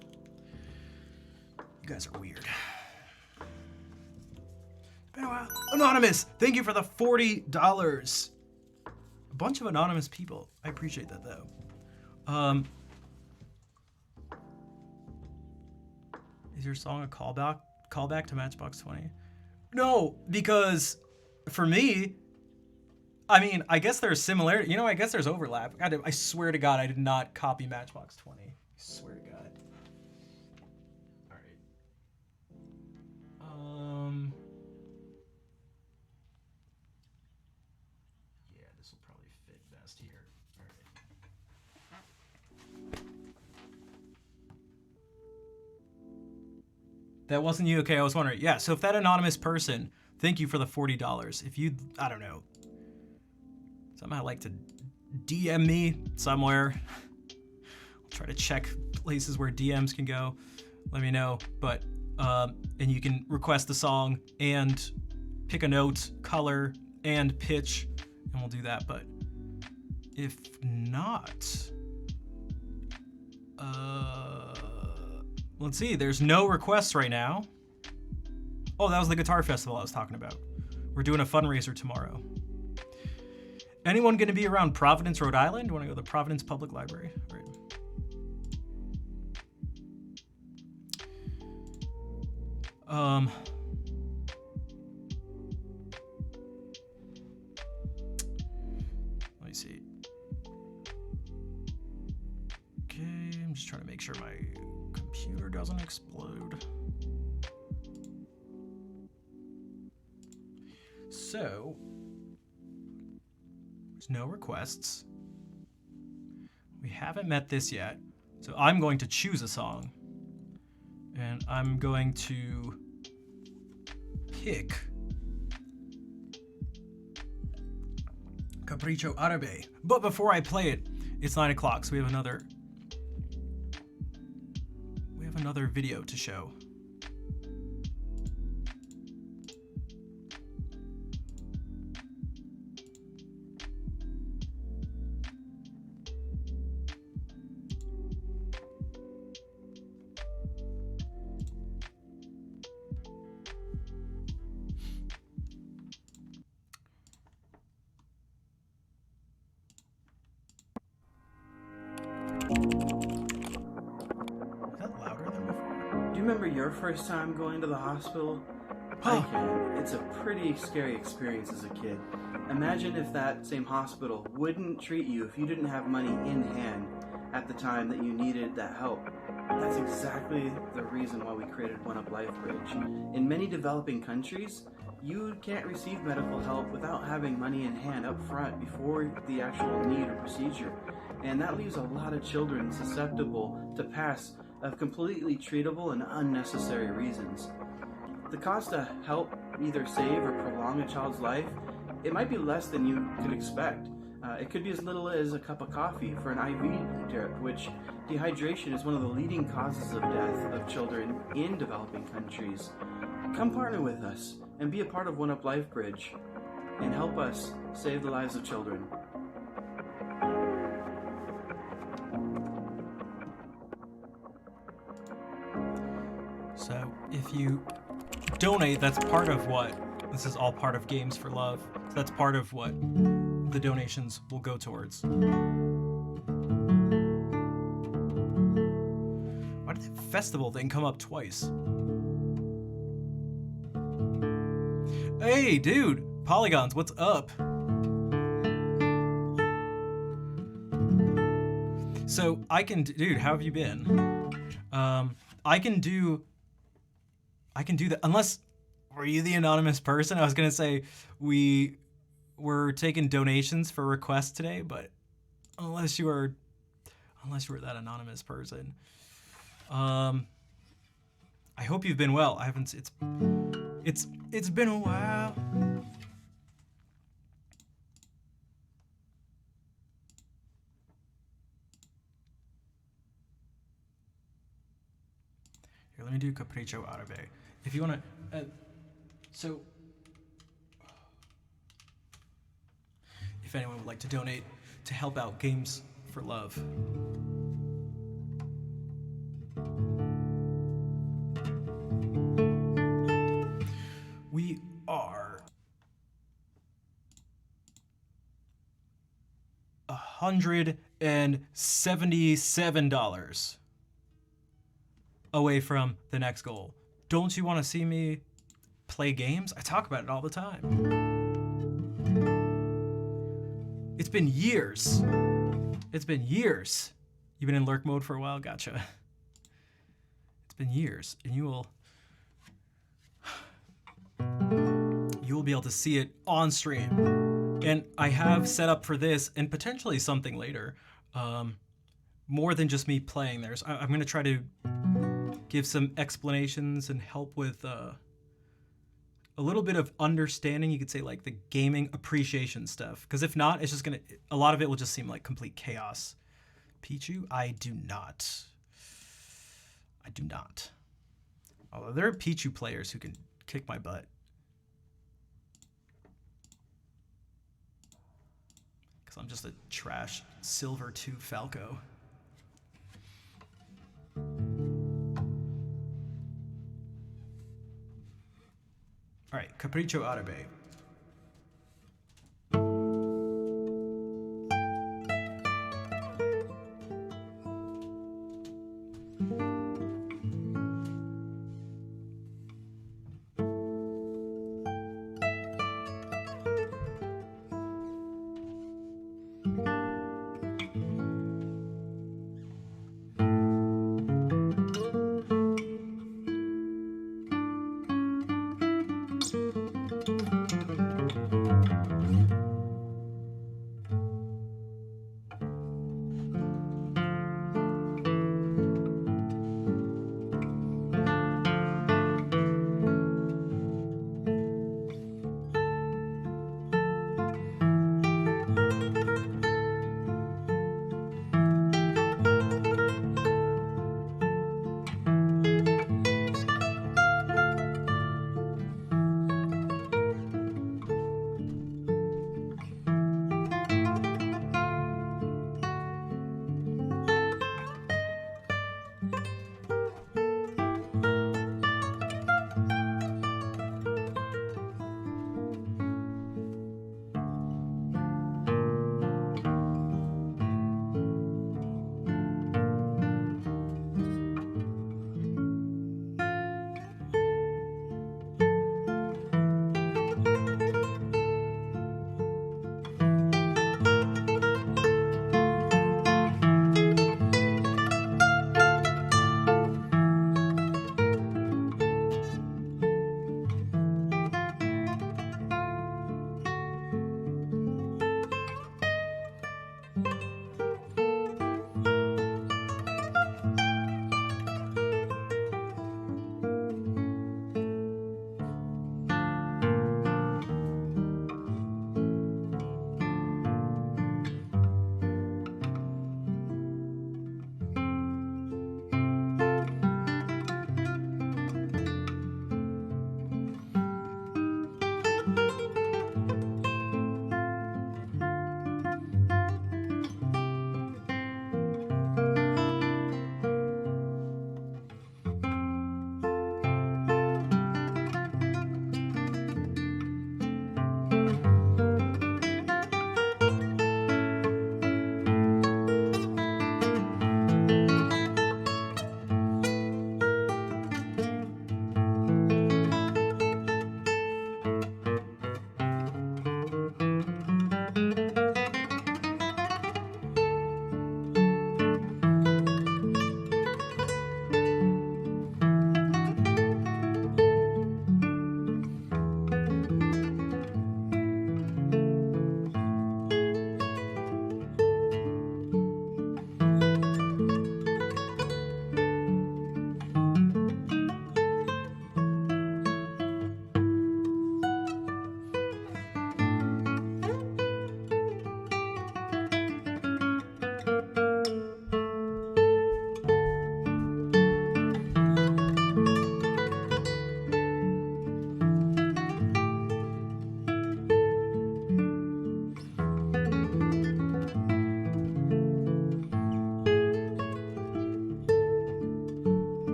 You guys are weird. It's been a while. Anonymous, thank you for the $40. A bunch of anonymous people. I appreciate that, though. Is your song a callback to Matchbox 20? No, because for me, I mean, I guess there's similarity. You know, I guess there's overlap. God, I swear to God, I did not copy Matchbox 20. I swear to God. All right. Yeah, this will probably fit best here. All right. That wasn't you? Okay, I was wondering. Yeah, so if that anonymous person, thank you for the $40. If you, I don't know, somehow like to DM me somewhere, I'll try to check places where DMs can go. Let me know. But, and you can request the song and pick a note, color, and pitch, and we'll do that. But if not, let's see, there's no requests right now. Oh, that was the Guitar Festival I was talking about. We're doing a fundraiser tomorrow. Anyone going to be around Providence, Rhode Island? Want to go to the Providence Public Library? Right. Let me see. Okay, I'm just trying to make sure my computer doesn't explode. So, there's no requests. We haven't met this yet. So I'm going to choose a song. And I'm going to pick Capriccio Árabe. But before I play it, it's 9 o'clock, so we have another video to show. Remember your first time going to the hospital? Huh. I can. It's a pretty scary experience as a kid. Imagine if that same hospital wouldn't treat you if you didn't have money in hand at the time that you needed that help. That's exactly the reason why we created One Up Life Bridge. In many developing countries, you can't receive medical help without having money in hand up front before the actual need or procedure. And that leaves a lot of children susceptible to pass of completely treatable and unnecessary reasons. The cost to help either save or prolong a child's life, it might be less than you could expect. It could be as little as a cup of coffee for an IV drip, which dehydration is one of the leading causes of death of children in developing countries. Come partner with us and be a part of One Up Life Bridge and help us save the lives of children. So if you donate, that's part of what, this is all part of Games for Love. So that's part of what the donations will go towards. Why did that festival thing come up twice? Hey, dude, Polygons, what's up? So I can, dude, how have you been? I can do that, unless, were you the anonymous person? I was gonna say, we were taking donations for requests today, but unless you were that anonymous person. I hope you've been well. I haven't, it's been a while. Here, let me do Capriccio Árabe. If you want to, so, if anyone would like to donate to help out Games for Love. We are $177 away from the next goal. Don't you want to see me play games? I talk about it all the time. It's been years. It's been years. You've been in lurk mode for a while? Gotcha. It's been years, and you will be able to see it on stream. And I have set up for this, and potentially something later, more than just me playing theirs. I'm going to try to give some explanations and help with a little bit of understanding, you could say, like the gaming appreciation stuff. Because if not, it's just gonna, a lot of it will just seem like complete chaos. Pichu? I do not. Although there are Pichu players who can kick my butt. Because I'm just a trash Silver 2 Falco. All right, Capriccio Árabe.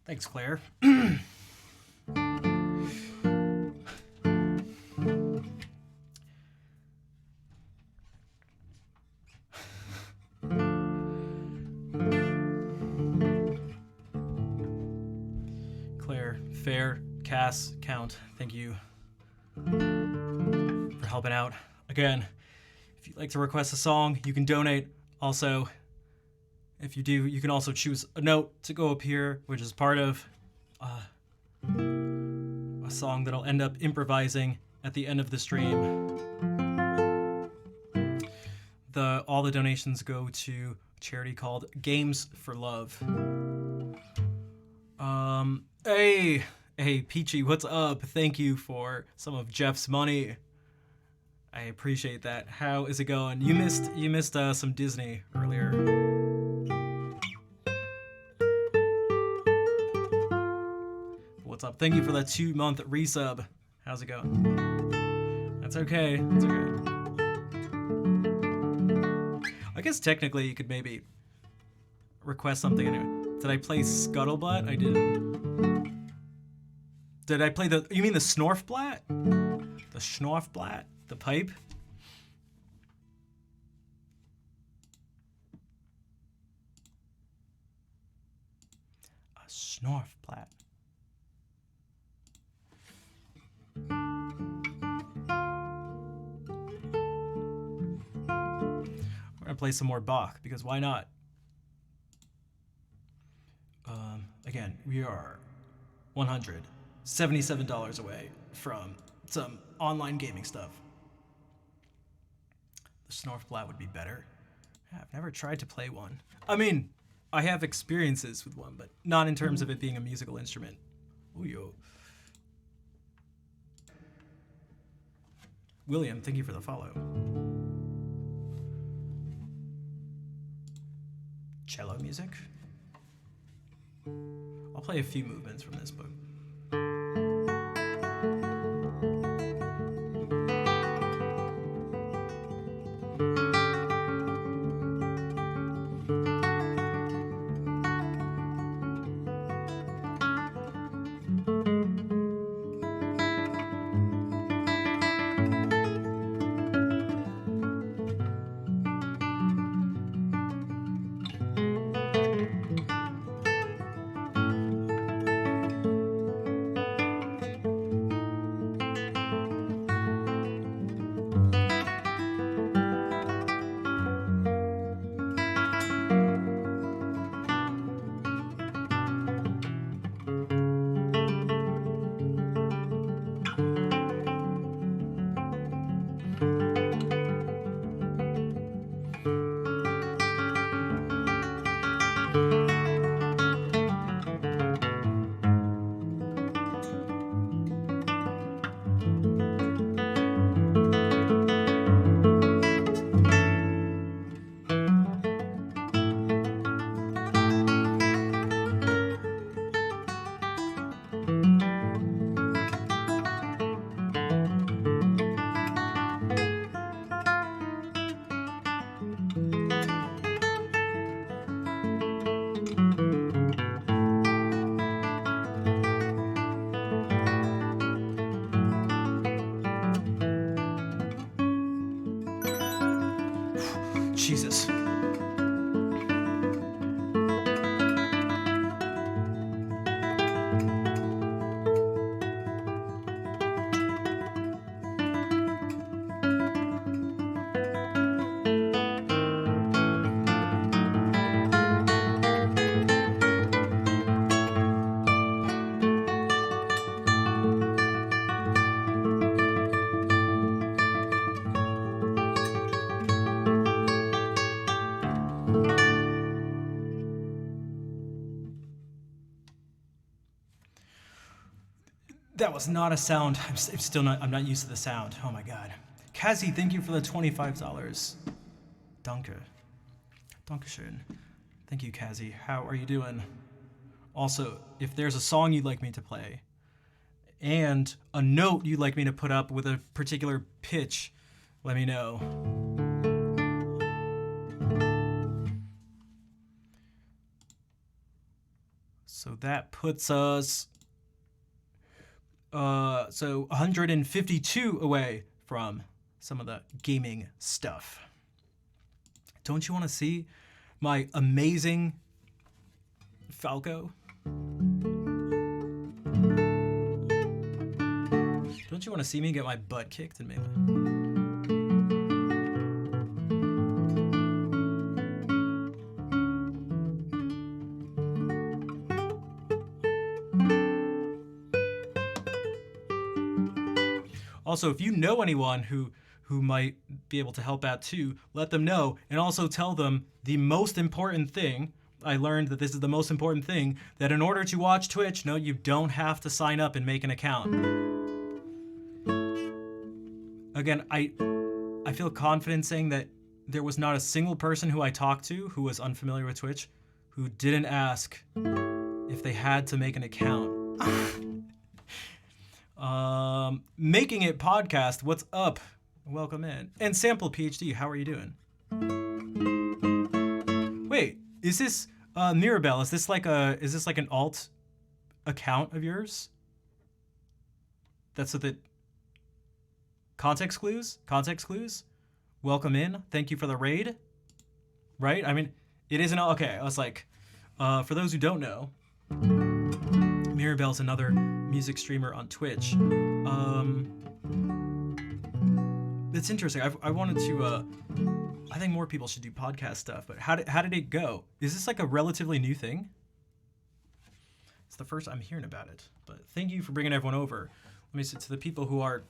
Thanks, Claire. Claire, Fair, Cass, Count, thank you for helping out. Again, if you'd like to request a song, you can donate. Also, if you do, you can also choose a note to go up here, which is part of a song that I'll end up improvising at the end of the stream. All the donations go to a charity called Games for Love. Hey, Peachy, what's up? Thank you for some of Jeff's money. I appreciate that. How is it going? You missed some Disney earlier. What's up? Thank you for that 2-month resub. How's it going? That's okay. That's okay. I guess technically you could maybe request something anyway. Did I play Scuttlebutt? I didn't. Did I play you mean the Snorfblatt? The Schnorfblatt? The pipe? A Snorfblatt. We're gonna play some more Bach, because why not? Again, we are $177 away from some online gaming stuff. The Snorfblatt would be better. I've never tried to play one. I mean, I have experiences with one, but not in terms of it being a musical instrument. Ooh, yo. William, thank you for the follow. Cello music. I'll play a few movements from this book. Jesus. That was not a sound. I'm not used to the sound. Oh my God. Kazi, thank you for the $25. Danke. Dankeschön. Thank you, Kazi. How are you doing? Also, if there's a song you'd like me to play and a note you'd like me to put up with a particular pitch, let me know. So that puts us 152 away from some of the gaming stuff. Don't you want to see my amazing Falco? Don't you want to see me get my butt kicked in Melee? Also, if you know anyone who might be able to help out too, let them know, and also tell them the most important thing. I learned that this is the most important thing, that in order to watch Twitch, no, you don't have to sign up and make an account. Again, I feel confident saying that there was not a single person who I talked to who was unfamiliar with Twitch who didn't ask if they had to make an account. Making It podcast, what's up? Welcome in. And Sample PhD, how are you doing? Wait, is this Mirabelle? Is this like an alt account of yours? That's so that context clues? Welcome in. Thank you for the raid. Right? I mean, it isn't okay. I was like, for those who don't know, Mirabelle's another music streamer on Twitch. It's interesting. I wanted to. I think more people should do podcast stuff. But how did it go? Is this like a relatively new thing? It's the first I'm hearing about it. But thank you for bringing everyone over. Let me say to the people who are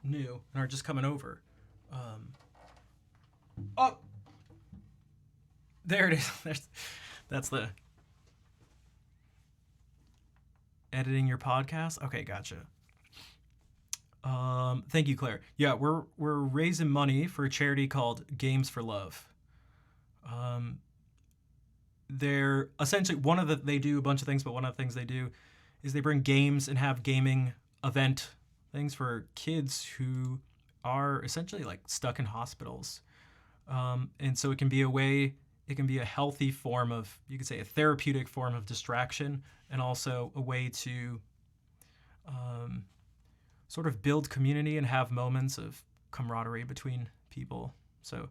new and are just coming over. Oh, there it is. That's the editing your podcast. Okay, gotcha. Thank you, Claire. Yeah, we're raising money for a charity called Games for Love. They're essentially they do a bunch of things, but one of the things they do is they bring games and have gaming event things for kids who are essentially like stuck in hospitals. And so it can be a healthy form of, you could say a therapeutic form of distraction, and also a way to sort of build community and have moments of camaraderie between people. So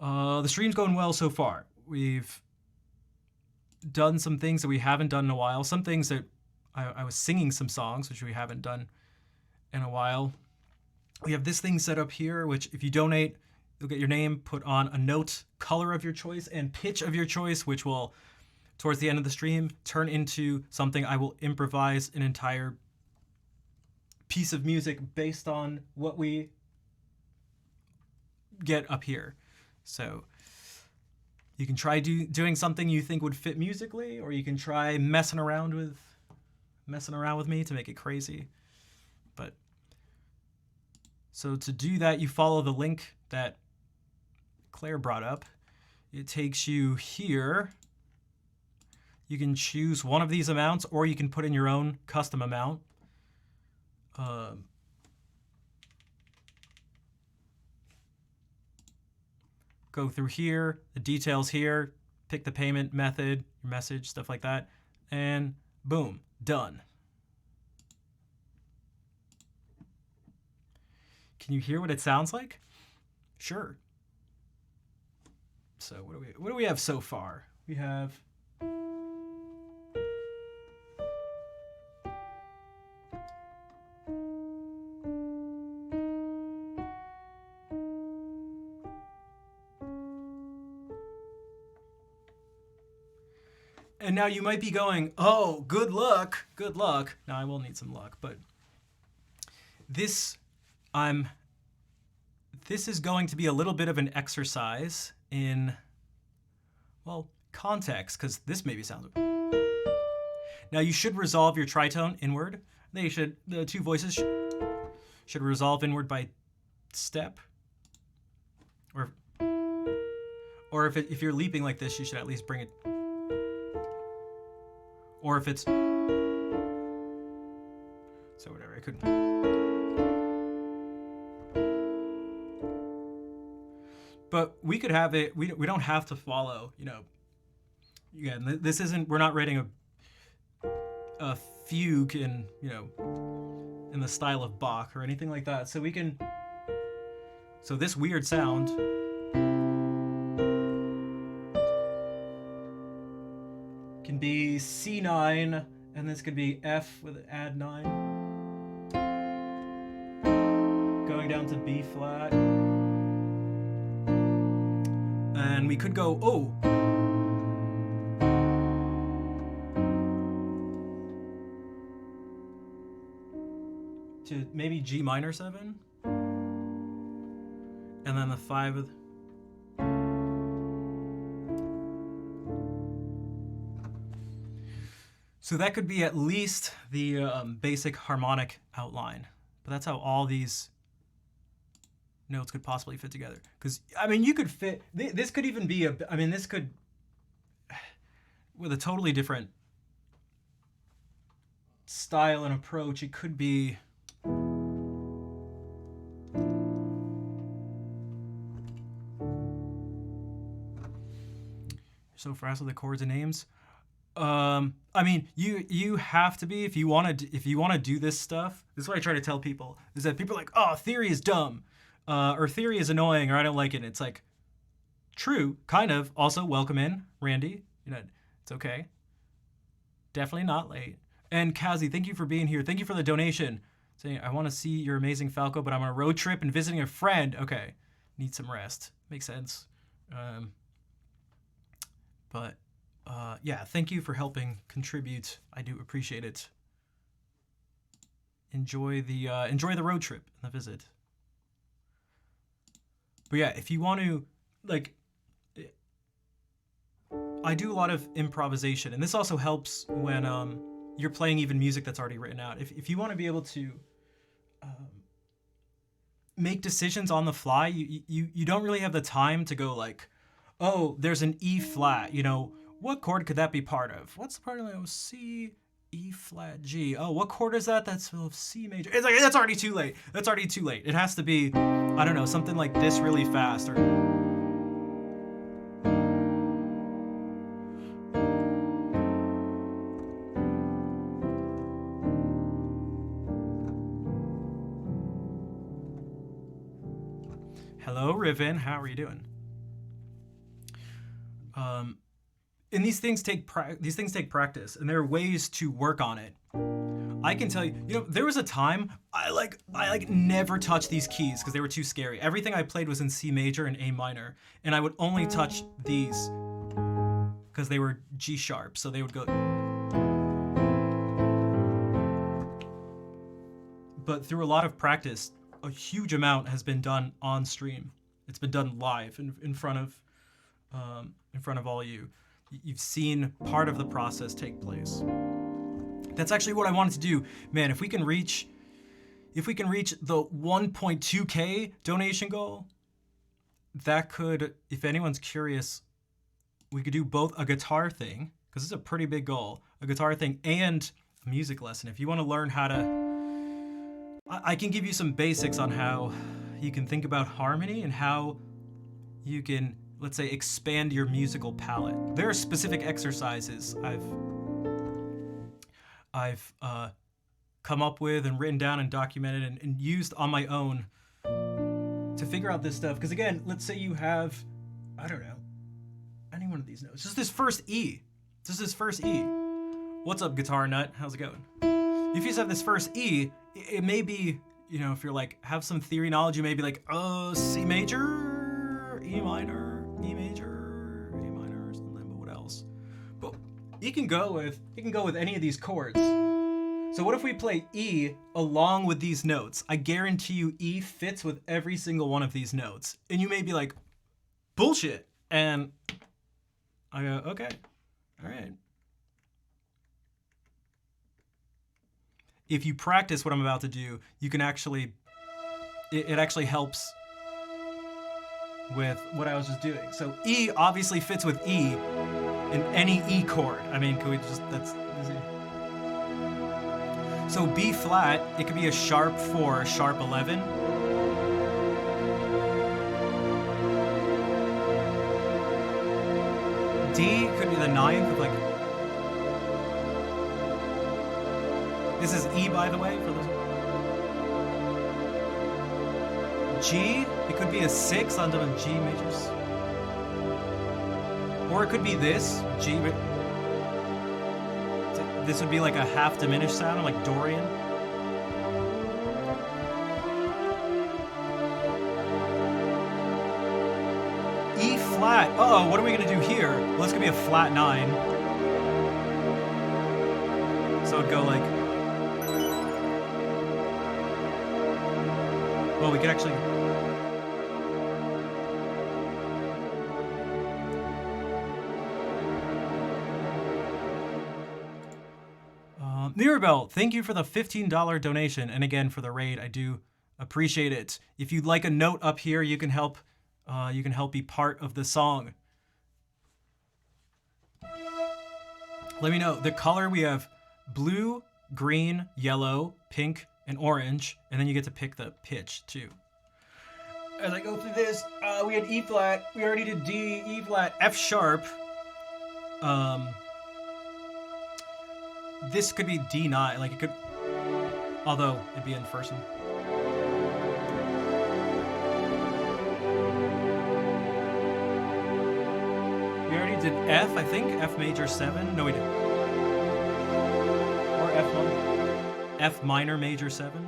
the stream's going well so far. We've done some things that we haven't done in a while. Some things that I was singing some songs, which we haven't done in a while. We have this thing set up here, which if you donate, you'll get your name put on a note, color of your choice, and pitch of your choice, which will, towards the end of the stream, turn into something I will improvise an entire piece of music based on what we get up here. So you can try doing something you think would fit musically, or you can try messing around with me to make it crazy. But so to do that, you follow the link that Claire brought up. It takes you here. You can choose one of these amounts, or you can put in your own custom amount. Go through here, the details here, pick the payment method, your message, stuff like that, and boom, done. Can you hear what it sounds like? Sure. So what do we have so far? We have and now you might be going, oh, good luck. Now I will need some luck, but this is going to be a little bit of an exercise in, well, context, because this maybe sounds. Now you should resolve your tritone inward. The two voices should resolve inward by step, or if you're leaping like this, you should at least bring it. Or if it's, so whatever, I couldn't. But we could have it, we don't have to follow, again, this isn't, we're not writing a fugue in, you know, in the style of Bach or anything like that. So we can, so this weird sound can be C9, and this could be F with an add 9. Going down to B flat. And we could go, oh. To maybe G minor 7. And then the 5 with. So that could be at least the basic harmonic outline. But that's how all these notes could possibly fit together. Because, I mean, you could fit, this could even be I mean, this could, with a totally different style and approach, it could be, so fast with the chords and names. I mean, you have to be, if you want to do this stuff. This is what I try to tell people, is that people are like, oh, theory is dumb, or theory is annoying, or I don't like it. And it's like, true, kind of. Also, welcome in, Randy. You know, it's okay. Definitely not late. And Kazi, thank you for being here. Thank you for the donation. Saying, I want to see your amazing Falco, but I'm on a road trip and visiting a friend. Okay, need some rest. Makes sense. But yeah, thank you for helping contribute. I do appreciate it. Enjoy the road trip and the visit. But yeah, if you want to, like, I do a lot of improvisation, and this also helps when you're playing even music that's already written out. If you want to be able to make decisions on the fly, you don't really have the time to go like, oh, there's an E flat, you know, what chord could that be part of? What's the part of like, C, E flat, G? Oh, what chord is that? That's C major. It's like, that's already too late. That's already too late. It has to be, I don't know, something like this really fast, or hello, Riven. How are you doing? And these things take practice, and there are ways to work on it. I can tell you, you know, there was a time I never touched these keys because they were too scary. Everything I played was in C major and A minor, and I would only touch these because they were G sharp, so they would go. But through a lot of practice, a huge amount has been done on stream. It's been done live in front of all you. You've seen part of the process take place. That's actually what I wanted to do. Man, if we can reach the 1.2K donation goal, that could, if anyone's curious, we could do both a guitar thing, because it's a pretty big goal, a guitar thing and a music lesson. If you want to learn how to, I can give you some basics on how you can think about harmony and how you can, let's say, expand your musical palette. There are specific exercises I've come up with and written down and documented and used on my own to figure out this stuff. Because again, let's say you have, I don't know, any one of these notes. Just this first E. Just this first E. What's up, Guitar Nut? How's it going? If you just have this first E, it may be, you know, if you're like, have some theory knowledge, you may be like, oh, C major, E minor, E major, A minor, or something, but what else? But you can go with any of these chords. So what if we play E along with these notes? I guarantee you E fits with every single one of these notes. And you may be like, bullshit. And I go, okay, all right. If you practice what I'm about to do, you can actually, it actually helps with what I was just doing. So E obviously fits with E in any E chord. I mean, can we just, that's easy. So B flat, it could be a sharp 4, sharp 11. D could be the ninth of like. This is E, by the way, for those. G. It could be a 6 on the G majors, or it could be this G. This would be like a half diminished sound, like Dorian. E flat. Uh-oh, what are we gonna do here? Well, this could be a flat 9. So it'd go like. Well, we could actually. Mirabelle, thank you for the $15 donation, and again for the raid. I do appreciate it. If you'd like a note up here, you can help. You can help be part of the song. Let me know the color. We have blue, green, yellow, pink, and orange, and then you get to pick the pitch too. As I go through this, we had E flat. We already did D, E flat, F sharp. This could be D9, like it could, although it'd be in first. We already did F, I think, F major 7. No, we didn't. Or F minor. F minor major 7.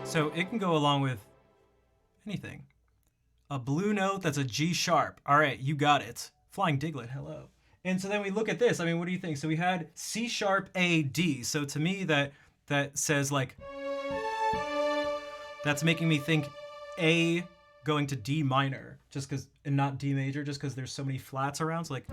So it can go along with anything. A blue note that's a G sharp. All right, you got it. Flying Diglett, hello. And so then we look at this. I mean, what do you think? So we had C sharp, A, D. So to me, that says like, that's making me think A going to D minor, just because, and not D major, just because there's so many flats around. So like.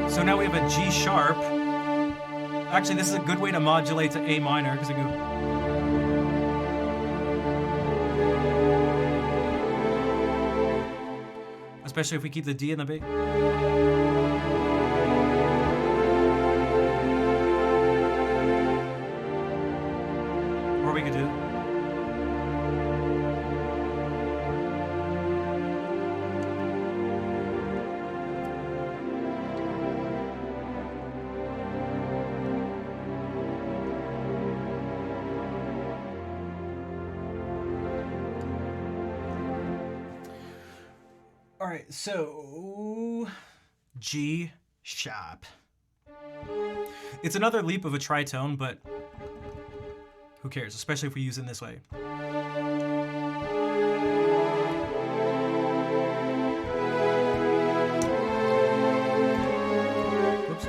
So now we have a G sharp. Actually, this is a good way to modulate to A minor because we go. Especially if we keep the D in the B. Or we could do. All right, so G sharp. It's another leap of a tritone, but who cares, especially if we use it in this way. Whoops.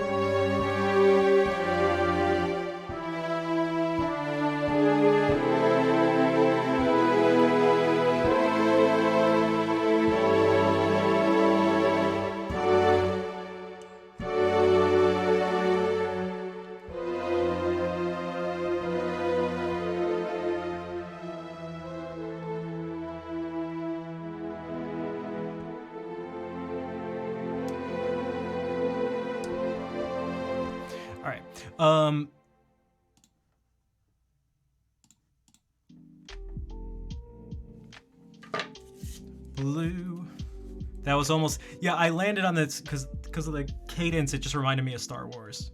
All right. Blue. That was almost, yeah, I landed on this because of the cadence. It just reminded me of Star Wars.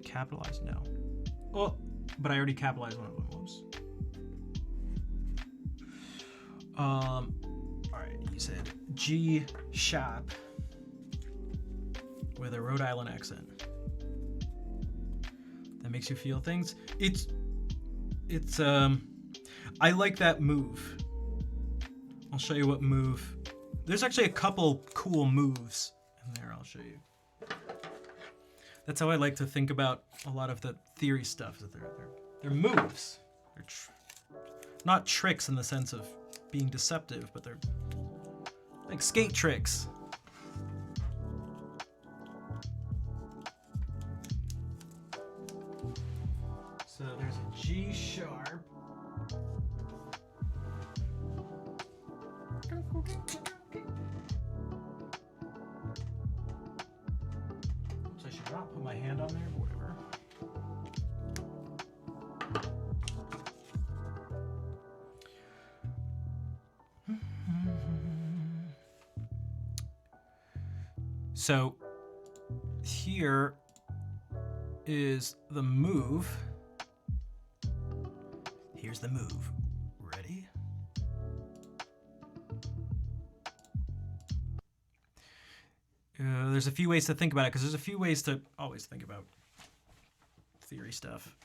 Capitalized? No. Oh, but I already capitalized one of them. Whoops. All right, you said G sharp with a Rhode Island accent. That makes you feel things. It's I like that move. I'll show you what move. There's actually a couple cool moves in there. I'll show you. That's how I like to think about a lot of the theory stuff. That they're moves. They're not tricks in the sense of being deceptive, but they're like skate tricks. So there's a G sharp. So I should not put my hand on there, but whatever. So here is the move. Here's the move. Ready? There's a few ways to think about it, because there's a few ways to always think about theory stuff.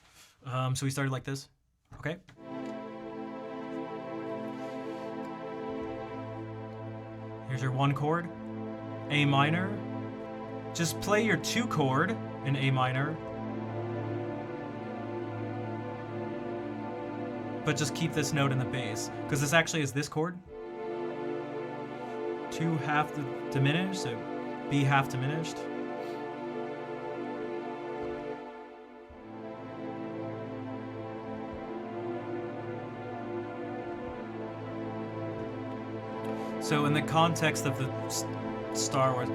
So we started like this. Okay. Here's your 1 chord, A minor. Just play your 2 chord in A minor, but just keep this note in the bass, because this actually is this chord. 2 half diminished, so B half diminished. So in the context of the Star Wars,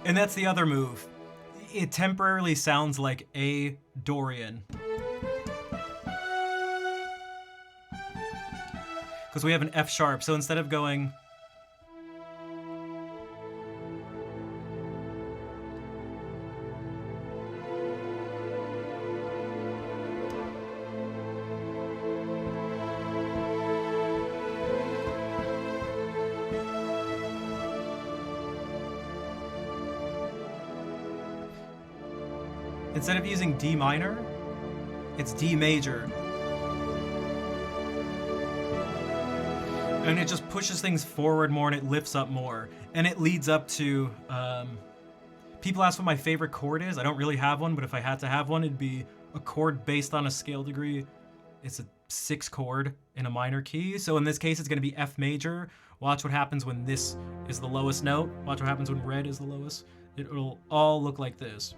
and that's the other move. It temporarily sounds like a Dorian. Because we have an F sharp, so instead of going... Instead of using D minor, it's D major. And it just pushes things forward more and it lifts up more. And it leads up to, people ask what my favorite chord is. I don't really have one, but if I had to have one, it'd be a chord based on a scale degree. It's a 6 chord in a minor key. So in this case, it's gonna be F major. Watch what happens when this is the lowest note. Watch what happens when red is the lowest. It'll all look like this.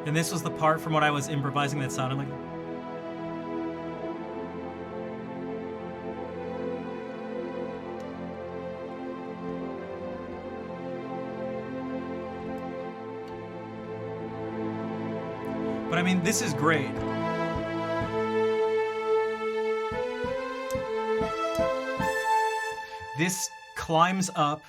And this was the part from what I was improvising that sounded like. But I mean, this is great. This climbs up.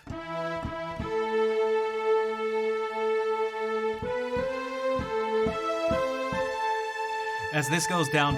As this goes down,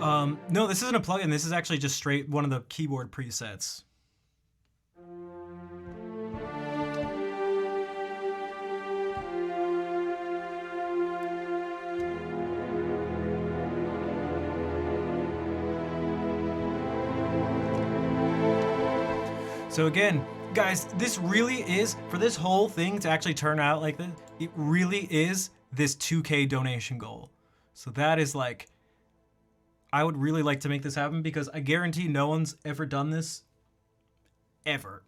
No, this isn't a plugin. This is actually just straight one of the keyboard presets. So again, guys, this really is, for this whole thing to actually turn out like this, it really is this 2K donation goal. So that is like, I would really like to make this happen because I guarantee no one's ever done this ever.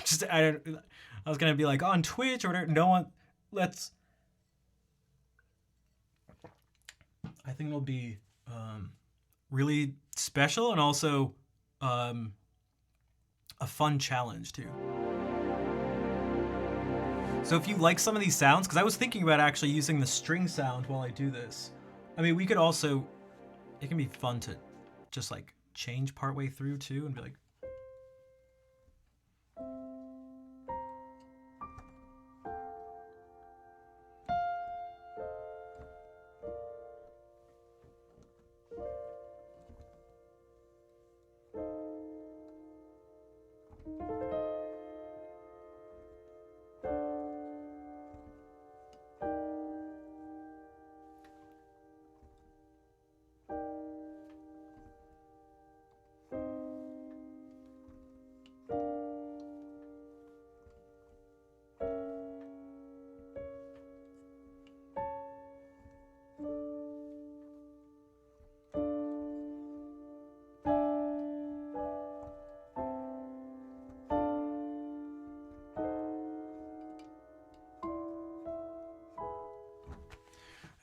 Just, I was gonna be like on Twitch or whatever, no one, I think it'll be really special and also a fun challenge too. So if you like some of these sounds, because I was thinking about actually using the string sound while I do this. I mean, we could also, it can be fun to just like change partway through too and be like,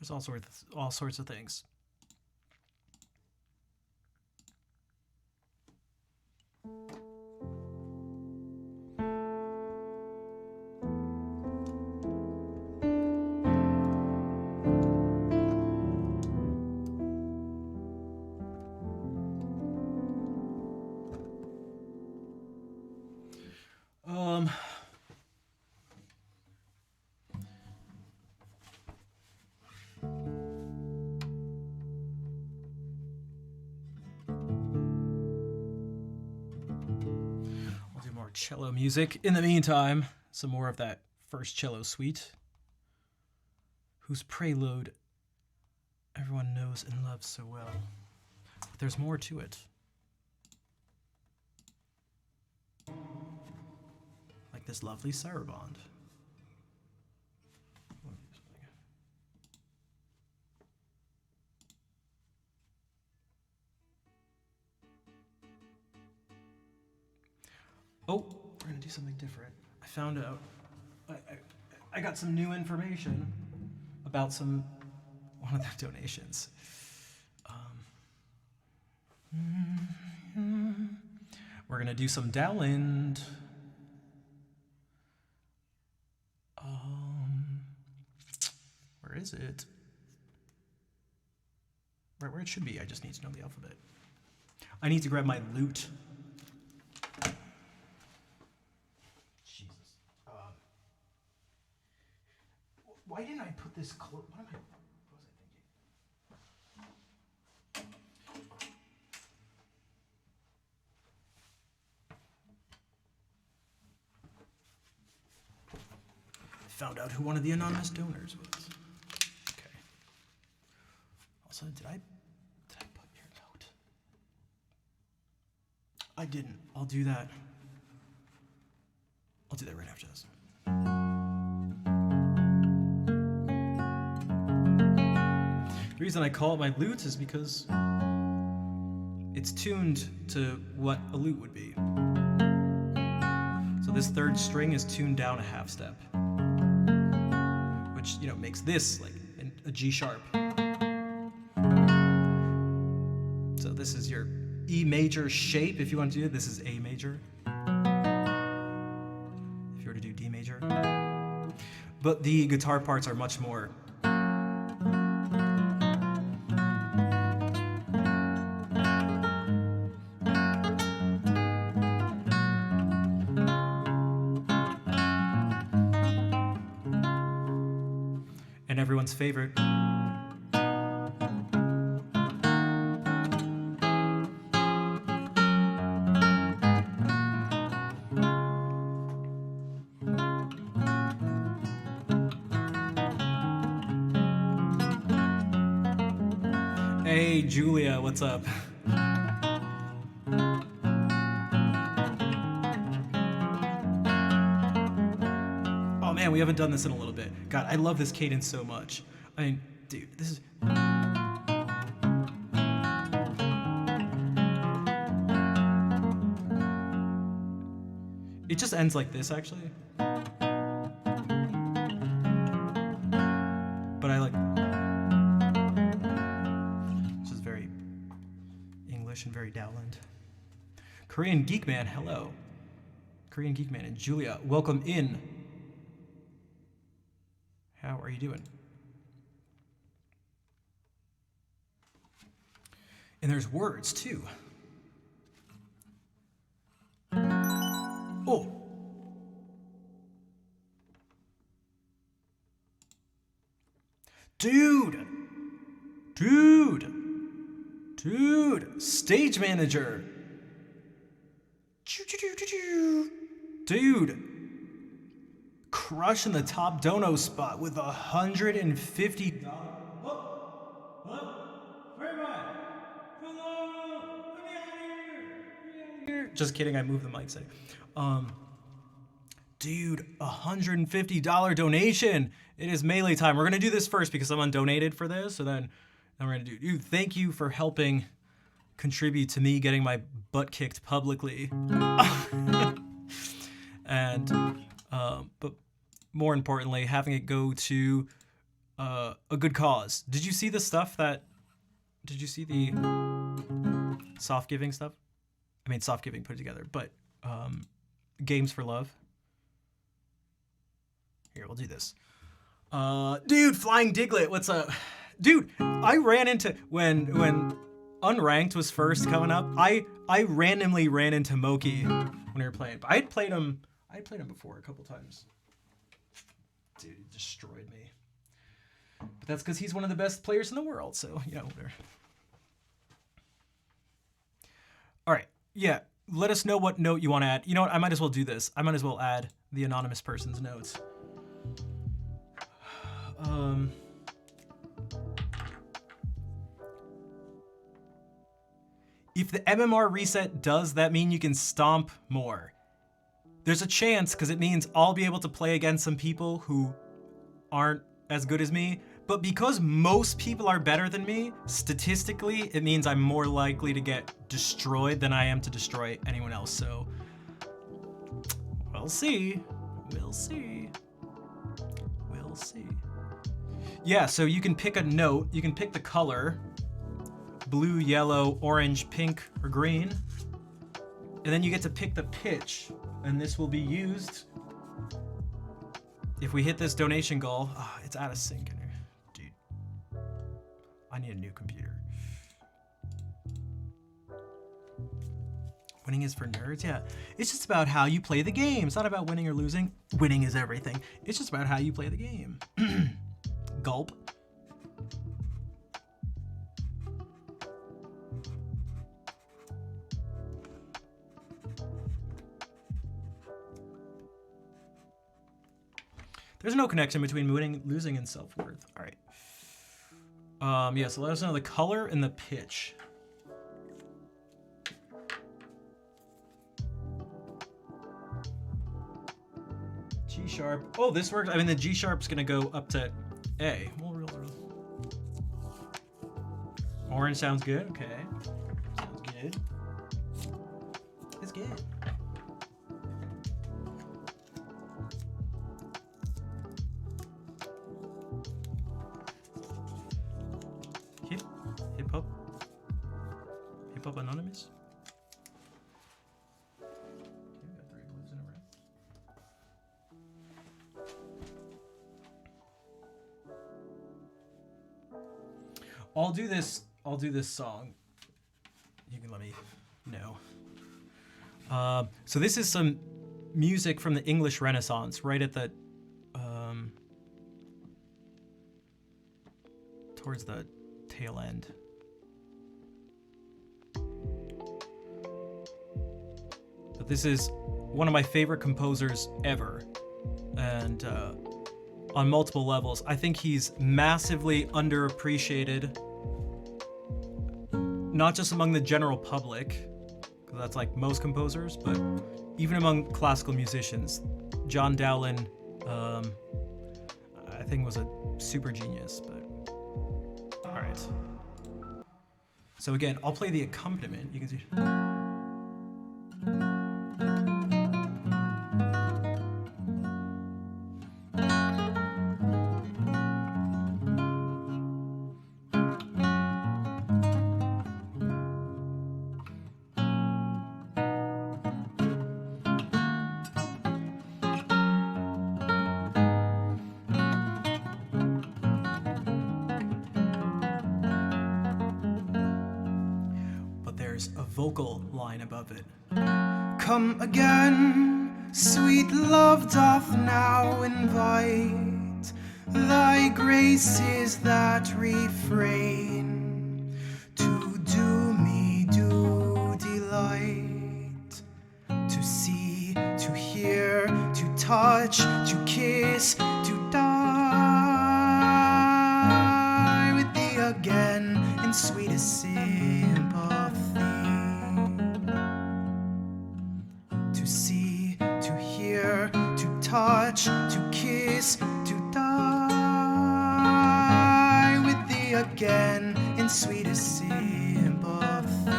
there's all sorts of things. Cello music. In the meantime, some more of that first cello suite, whose prelude everyone knows and loves so well. But there's more to it. Like this lovely saraband. Oh, we're gonna do something different. I found out, I got some new information about one of the donations. We're gonna do some Dowland. Where is it? Right where it should be, I just need to know the alphabet. I need to grab my lute. Why didn't I put this close? What was I thinking? Found out who one of the anonymous donors was. Okay. Also, did I put your note? I didn't. I'll do that. I'll do that right after this. The reason I call it my lute is because it's tuned to what a lute would be. So this third string is tuned down a half step, which, you know, makes this like a G sharp. So this is your E major shape. If you want to do it, this is A major. If you were to do D major. But the guitar parts are much more everyone's favorite. Hey, Julia, what's up? Oh man, we haven't done this in a little bit. God, I love this cadence so much. I mean, dude, this is... It just ends like this, actually. But I like... This is very English and very Dowland. Korean Geek Man, hello. Korean Geek Man and Julia, welcome in. How are you doing? And there's words, too. Oh. Dude, stage manager. Dude, crushing the top dono spot with $150. Where am I? Hello, let me out of here. Just kidding, I moved the mic setting. Dude, $150 donation. It is Melee time. We're gonna do this first because I'm undonated for this, so then we're gonna do. Dude, thank you for helping contribute to me getting my butt kicked publicly. And but more importantly, having it go to a good cause. Did you see the stuff that? Did you see the soft giving stuff? I mean, soft giving put it together, but Games for Love. Here, we'll do this. Dude, Flying Diglett, what's up? Dude, I ran into when Unranked was first coming up. I randomly ran into Moki when we were playing. But I had played him before a couple times. Dude, he destroyed me. But that's because he's one of the best players in the world. So you know, whatever. All right, yeah. Let us know what note you want to add. You know what? I might as well do this. I might as well add the anonymous person's notes. If the MMR reset does that mean you can stomp more? There's a chance, because it means I'll be able to play against some people who aren't as good as me. But because most people are better than me, statistically, it means I'm more likely to get destroyed than I am to destroy anyone else. So, we'll see. We'll see. We'll see. Yeah, so you can pick a note. You can pick the color. Blue, yellow, orange, pink, or green. And then you get to pick the pitch. And this will be used if we hit this donation goal. Oh, it's out of sync in here. Dude, I need a new computer. Winning is for nerds? Yeah. It's just about how you play the game. It's not about winning or losing. Winning is everything. It's just about how you play the game. Gulp. There's no connection between winning, losing, and self-worth. All right. Yeah, so let us know the color and the pitch. G sharp. Oh, this works. I mean, the G sharp's gonna go up to A. Well, orange sounds good. Okay. Sounds good. It's good. Hip Hop Anonymous. Okay, got 3 blues in a row. I'll do this song. You can let me know. So this is some music from the English Renaissance, right at the towards the tail end. But this is one of my favorite composers ever, and on multiple levels. I think he's massively underappreciated not just among the general public, 'cause that's like most composers, but even among classical musicians, John Dowland, I think was a super genius, but all right. So again, I'll play the accompaniment. You can see. A vocal line above it. Come again, sweet love doth now invite. Thy grace is that refrain to do me do delight. To see, to hear, to touch, to kiss, to die with thee again in sweetest sympathy. To see, to hear, to touch, to kiss, to die with thee again in sweetest sympathy.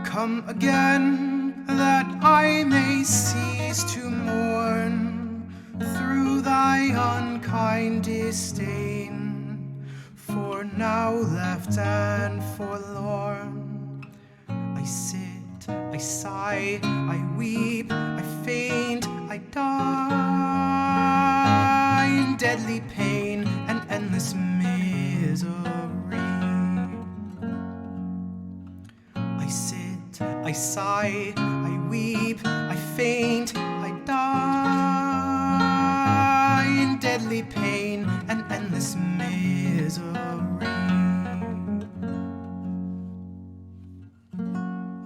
Come again that I may cease to mourn through thy unkind disdain, for now left and forlorn I sit, I sigh, I weep, I faint, I die in deadly pain and endless misery. I sit, I sigh, I weep, I faint, I die in deadly pain and endless misery.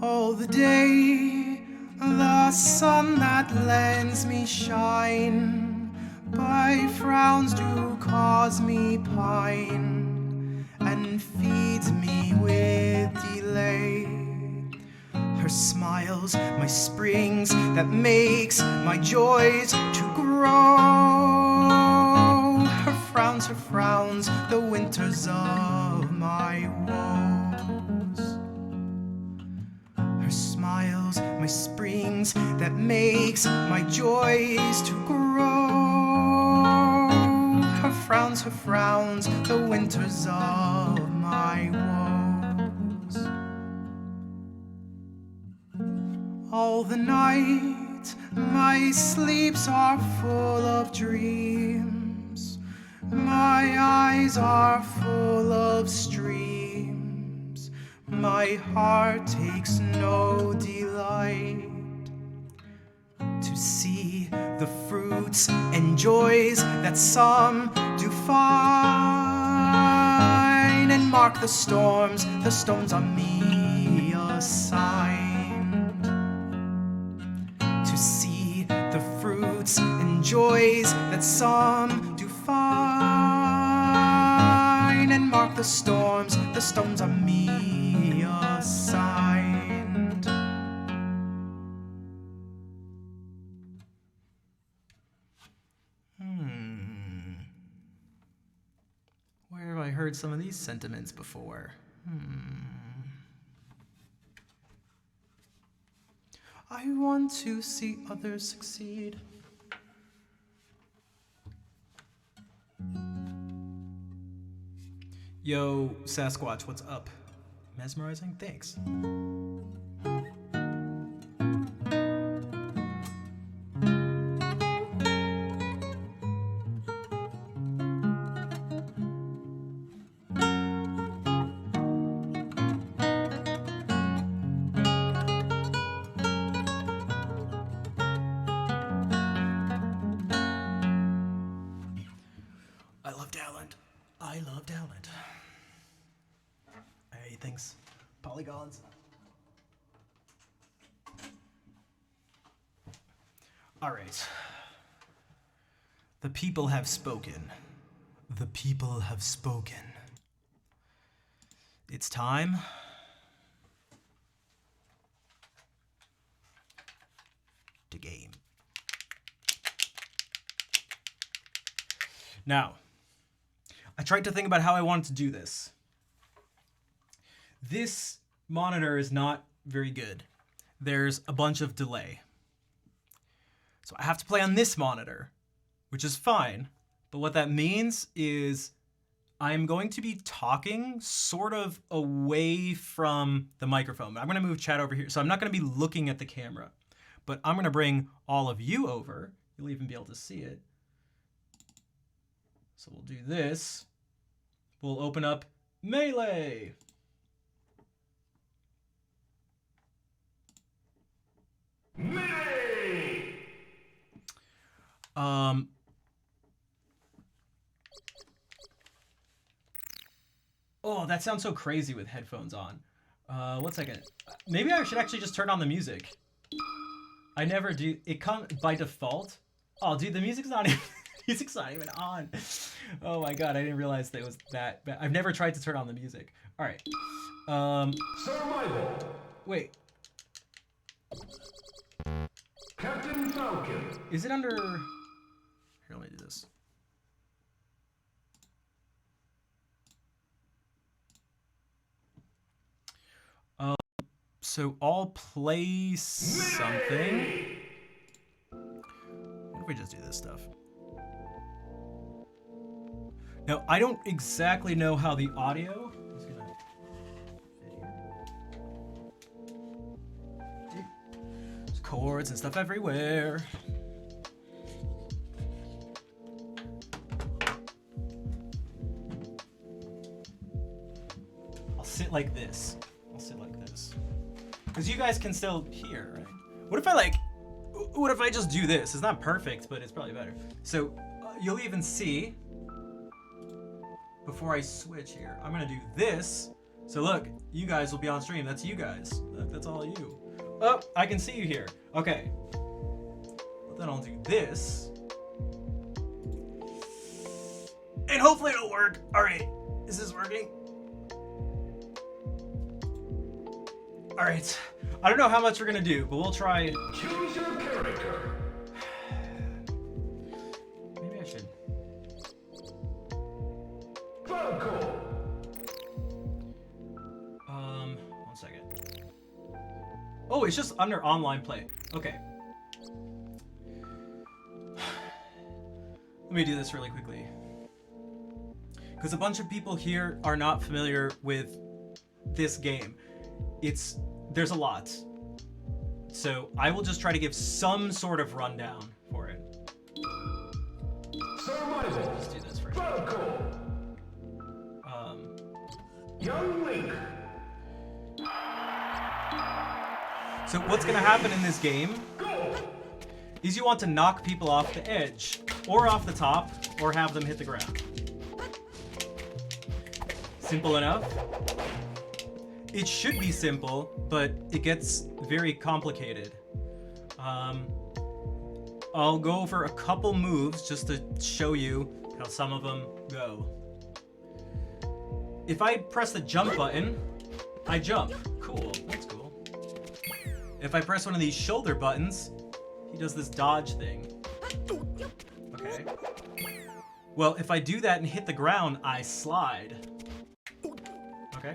All the day, the sun that lends me shine, by frowns do cause me pine, and feeds me with delay. Her smiles, my springs, that makes my joys to grow. Her frowns, the winters of my woes. Smiles, my springs, that makes my joys to grow. Her frowns, the winters of my woes. All the night, my sleeps are full of dreams. My eyes are full of streams. My heart takes no delight to see the fruits and joys that some do find, and mark the storms on me assigned. To see the fruits and joys that some do find, and mark the storms on me assigned. Where have I heard some of these sentiments before? I want to see others succeed. Yo, Sasquatch, what's up? Mesmerizing? Thanks. I love Dowland. Hey, thanks. Polygons. All right. The people have spoken. The people have spoken. It's time to game. Now, I tried to think about how I wanted to do this. This monitor is not very good. There's a bunch of delay. So I have to play on this monitor, which is fine. But what that means is I'm going to be talking sort of away from the microphone. I'm going to move chat over here. So I'm not going to be looking at the camera, but I'm going to bring all of you over. You'll even be able to see it. So we'll do this. We'll open up Melee. Melee! Oh, that sounds so crazy with headphones on. 1 second. Maybe I should actually just turn on the music. I never do. It comes by default. Oh, dude, the music's not even, music's not even on. Oh my god, I didn't realize that it was that bad. I've never tried to turn on the music. All right. Survival. Wait. Captain Falcon. Is it under? Here, let me do this. So I'll play something. What if we just do this stuff? Now, I don't exactly know how the audio is gonna fit here. There's chords and stuff everywhere. I'll sit like this. I'll sit like this. Because you guys can still hear, right? What if I just do this? It's not perfect, but it's probably better. So you'll even see, before I switch here, I'm gonna do this. So look, you guys will be on stream. That's you guys. That's all you. Oh, I can see you here. Okay. But then I'll do this. And hopefully it'll work. All right, is this working? All right, I don't know how much we're gonna do, but we'll try. Choose your character. Maybe I should. Falco. 1 second. Oh, it's just under online play. Okay. Let me do this really quickly. Because a bunch of people here are not familiar with this game. There's a lot. So I will just try to give some sort of rundown for it. Survival. Let's do this first. Falco. Young Link. So what's gonna happen in this game Go. is you want to knock people off the edge, or off the top, or have them hit the ground. Simple enough. It should be simple, but it gets very complicated. I'll go over a couple moves just to show you how some of them go. If I press the jump button, I jump. Cool, that's cool. If I press one of these shoulder buttons, he does this dodge thing. Okay. Well, if I do that and hit the ground, I slide. Okay.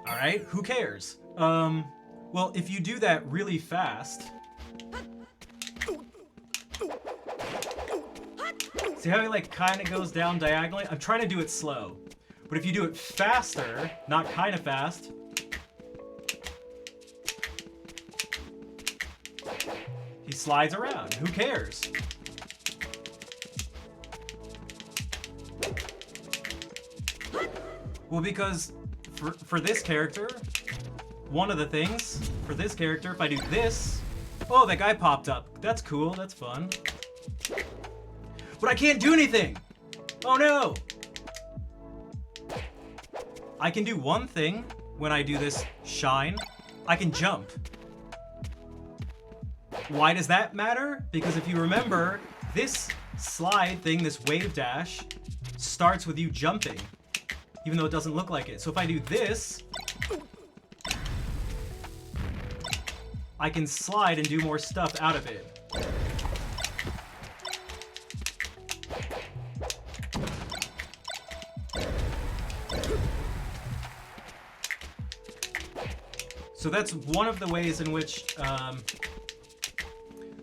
All right, who cares? Well, if you do that really fast, see how he like kind of goes down diagonally? I'm trying to do it slow, but if you do it faster, not kind of fast, he slides around. Who cares? Well, because for this character, one of the things for this character, if I do this, oh, that guy popped up. That's cool, that's fun. But I can't do anything! Oh no! I can do one thing when I do this shine. I can jump. Why does that matter? Because if you remember, this slide thing, this wave dash, starts with you jumping. even though it doesn't look like it. So if I do this, I can slide and do more stuff out of it. So that's one of the ways in which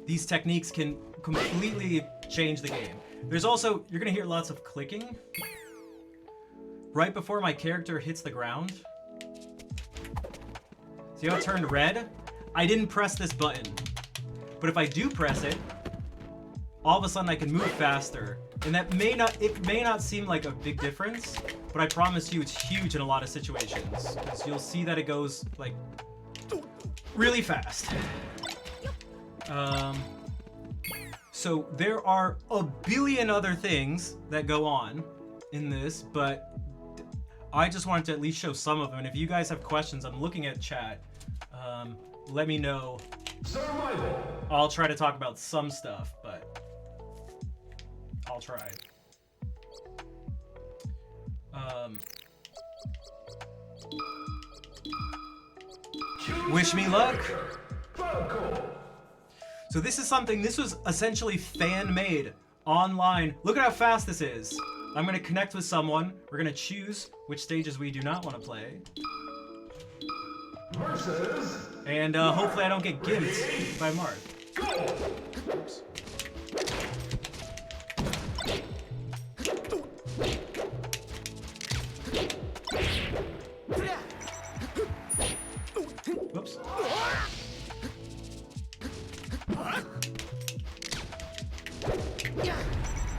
these techniques can completely change the game. There's also, you're gonna hear lots of clicking. Right before my character hits the ground. See how it turned red? I didn't press this button. But if I do press it, all of a sudden I can move faster. And that may not seem like a big difference, but I promise you it's huge in a lot of situations. Because you'll see that it goes like really fast. So there are a billion other things that go on in this, but I just wanted to at least show some of them. And if you guys have questions, I'm looking at chat. Let me know. Survival. I'll try to talk about some stuff, but I'll try. Wish me luck. Falco. So this was essentially fan-made online. Look at how fast this is. I'm gonna connect with someone. We're gonna choose which stages we do not want to play. Versus. And hopefully I don't get gimped by Marth. Oops. Whoops.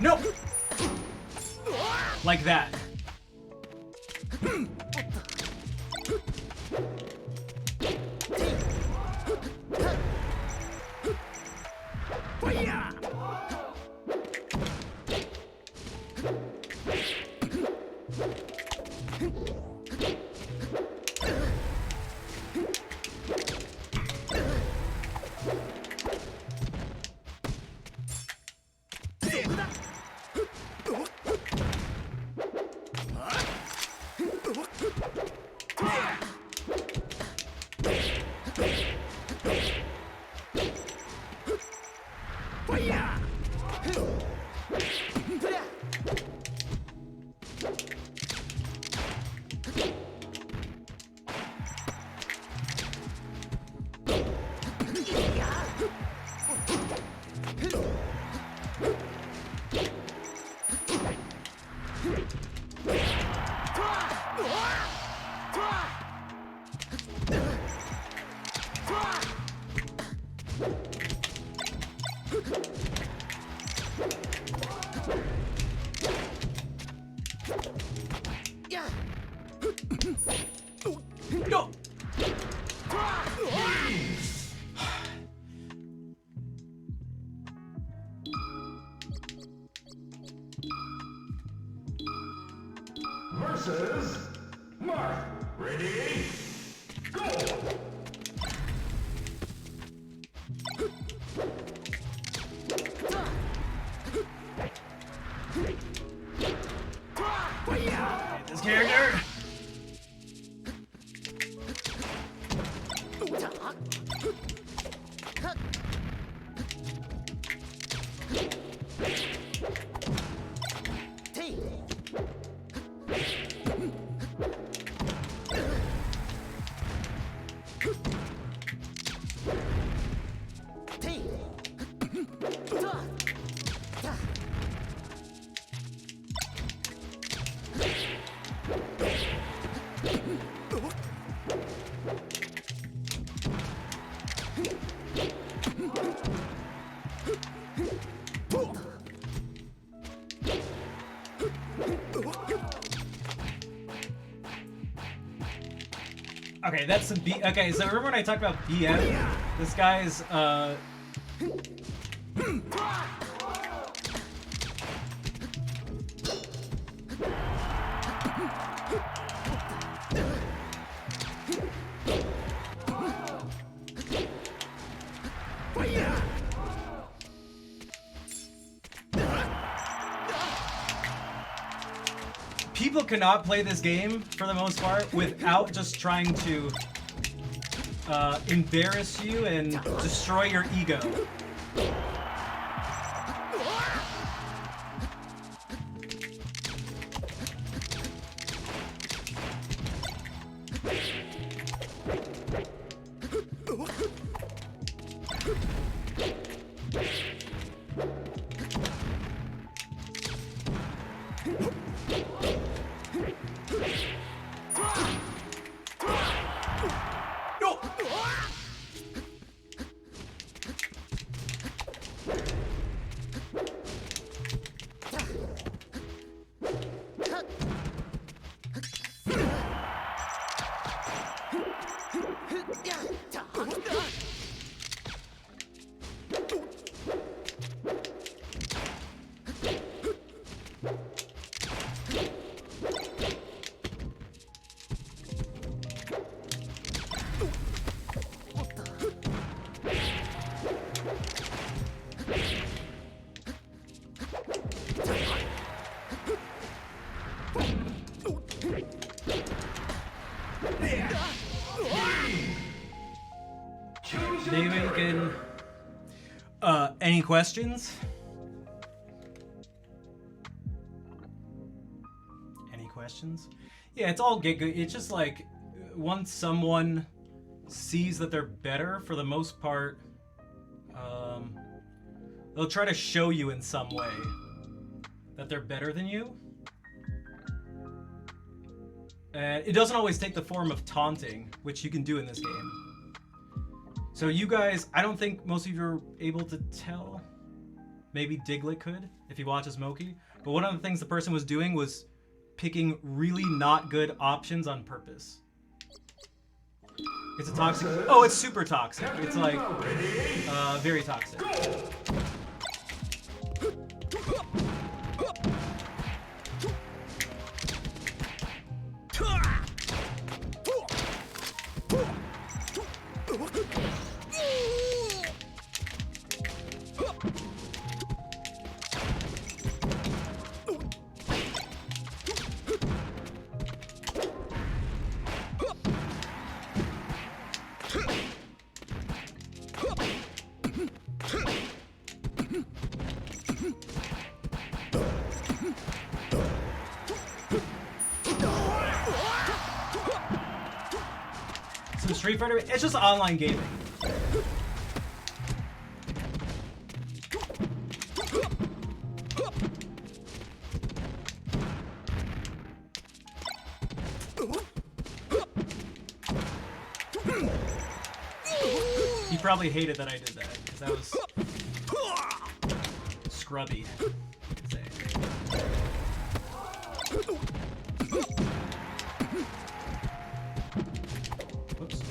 No! Like that. No! Versus. Marth. Ready? Go. This character. Okay, that's some B. Okay, so remember when I talked about BM? This guy's people cannot play this game for the most part without just trying to embarrass you and destroy your ego. David, any questions? Any questions? Yeah, it's all get good. It's just like once someone sees that they're better, for the most part, they'll try to show you in some way that they're better than you. And it doesn't always take the form of taunting, which you can do in this game. So you guys, I don't think most of you are able to tell. Maybe Diglett could, if he watches Moki. But one of the things the person was doing was picking really not good options on purpose. It's a toxic... Oh, it's super toxic. It's like, very toxic. Street Fighter, it's just online gaming. You probably hated that I did that, because that was scrubby, you could say. Whoops.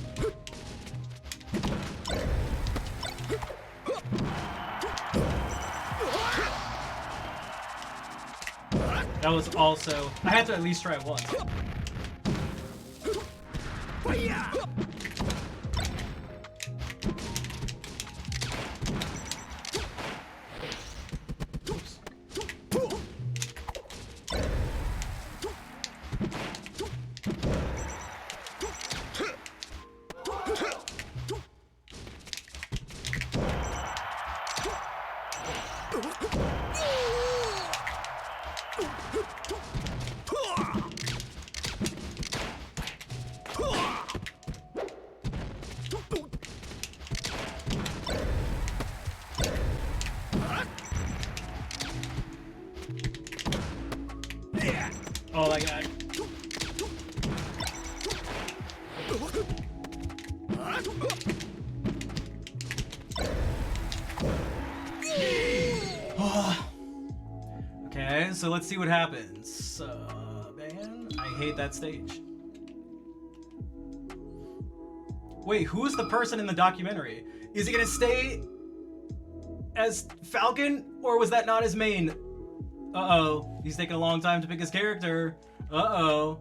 That was also... I had to at least try it once. Oh my god. Okay, so let's see what happens. Man, I hate that stage. Wait, who's the person in the documentary? Is he gonna stay as Falcon, or was that not his main? Uh-oh, he's taking a long time to pick his character. Uh-oh.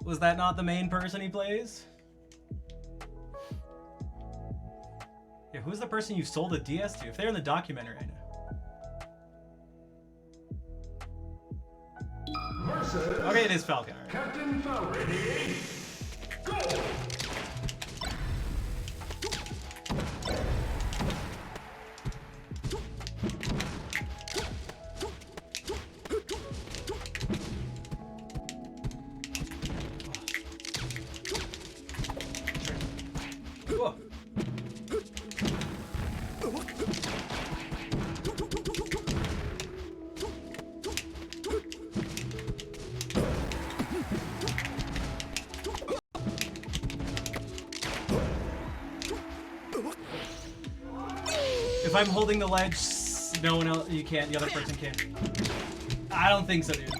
Was that not the main person he plays? Yeah, who's the person you sold a DS to? If they're in the documentary, I know. versus Okay, it is Falcar. Captain Falcon. Ready, go! Whoa. If I'm holding the ledge, no one else, you can't, the other person can't. I don't think so, dude.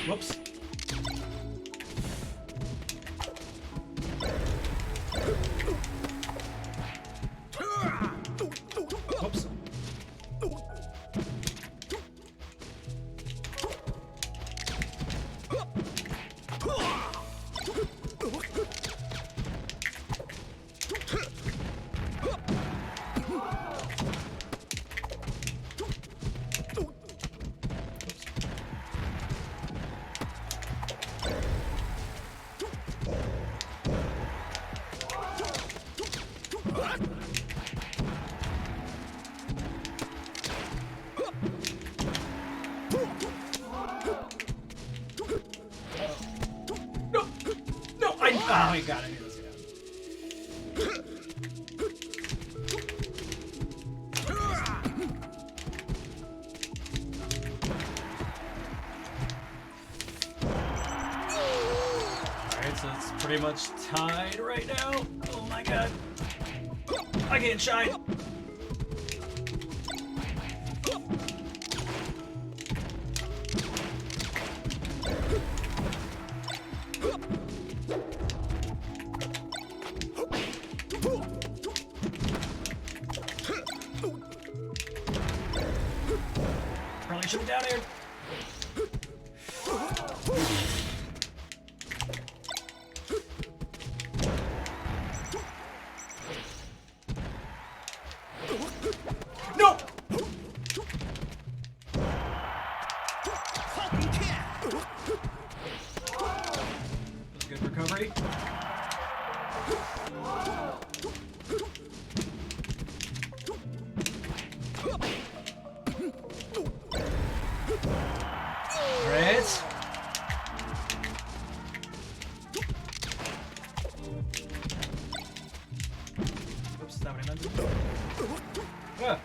Whoops. Whoops. No! No! I got it. Let's get out. Alright, so it's pretty much tied right now. Oh my god. I can't shine. Probably should be down here. No! That's a good recovery. Alright. Oops, is that what I meant to do? Ah.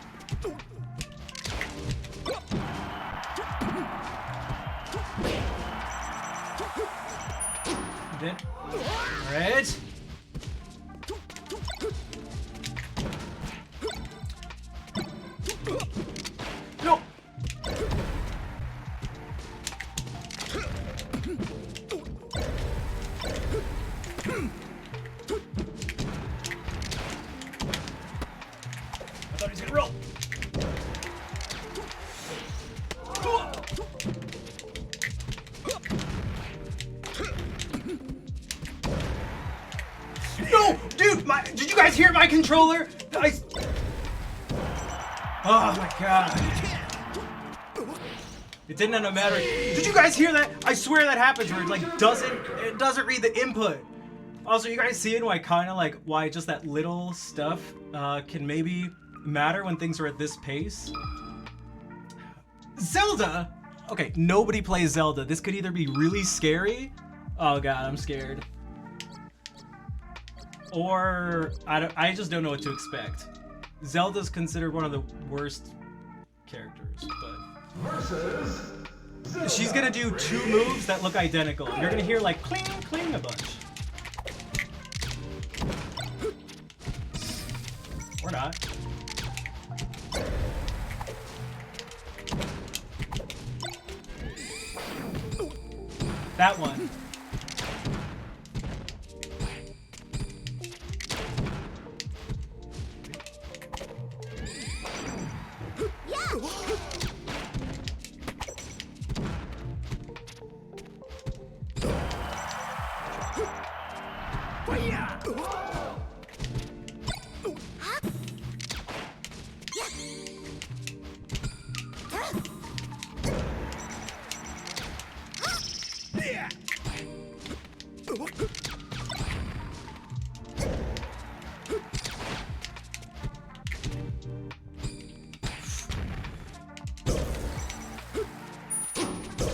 You did? Alright. No! I thought he was gonna roll. No, dude, did you guys hear my controller? Oh my god. It didn't end up mattering. Did you guys hear that? I swear that happens where it doesn't read the input. Also, you guys see why just that little stuff can maybe matter when things are at this pace? Zelda! Okay, nobody plays Zelda. This could either be really scary. Oh god, I'm scared. Or I just don't know what to expect. Zelda's considered one of the worst characters, but Versus she's gonna do two moves that look identical. You're gonna hear like cling, cling a bunch. Or not. That one.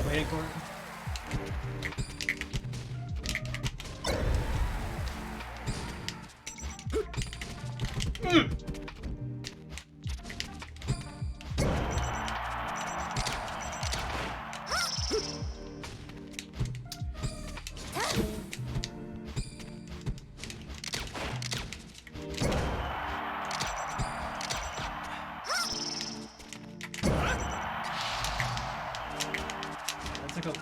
Waiting for it. That's like a...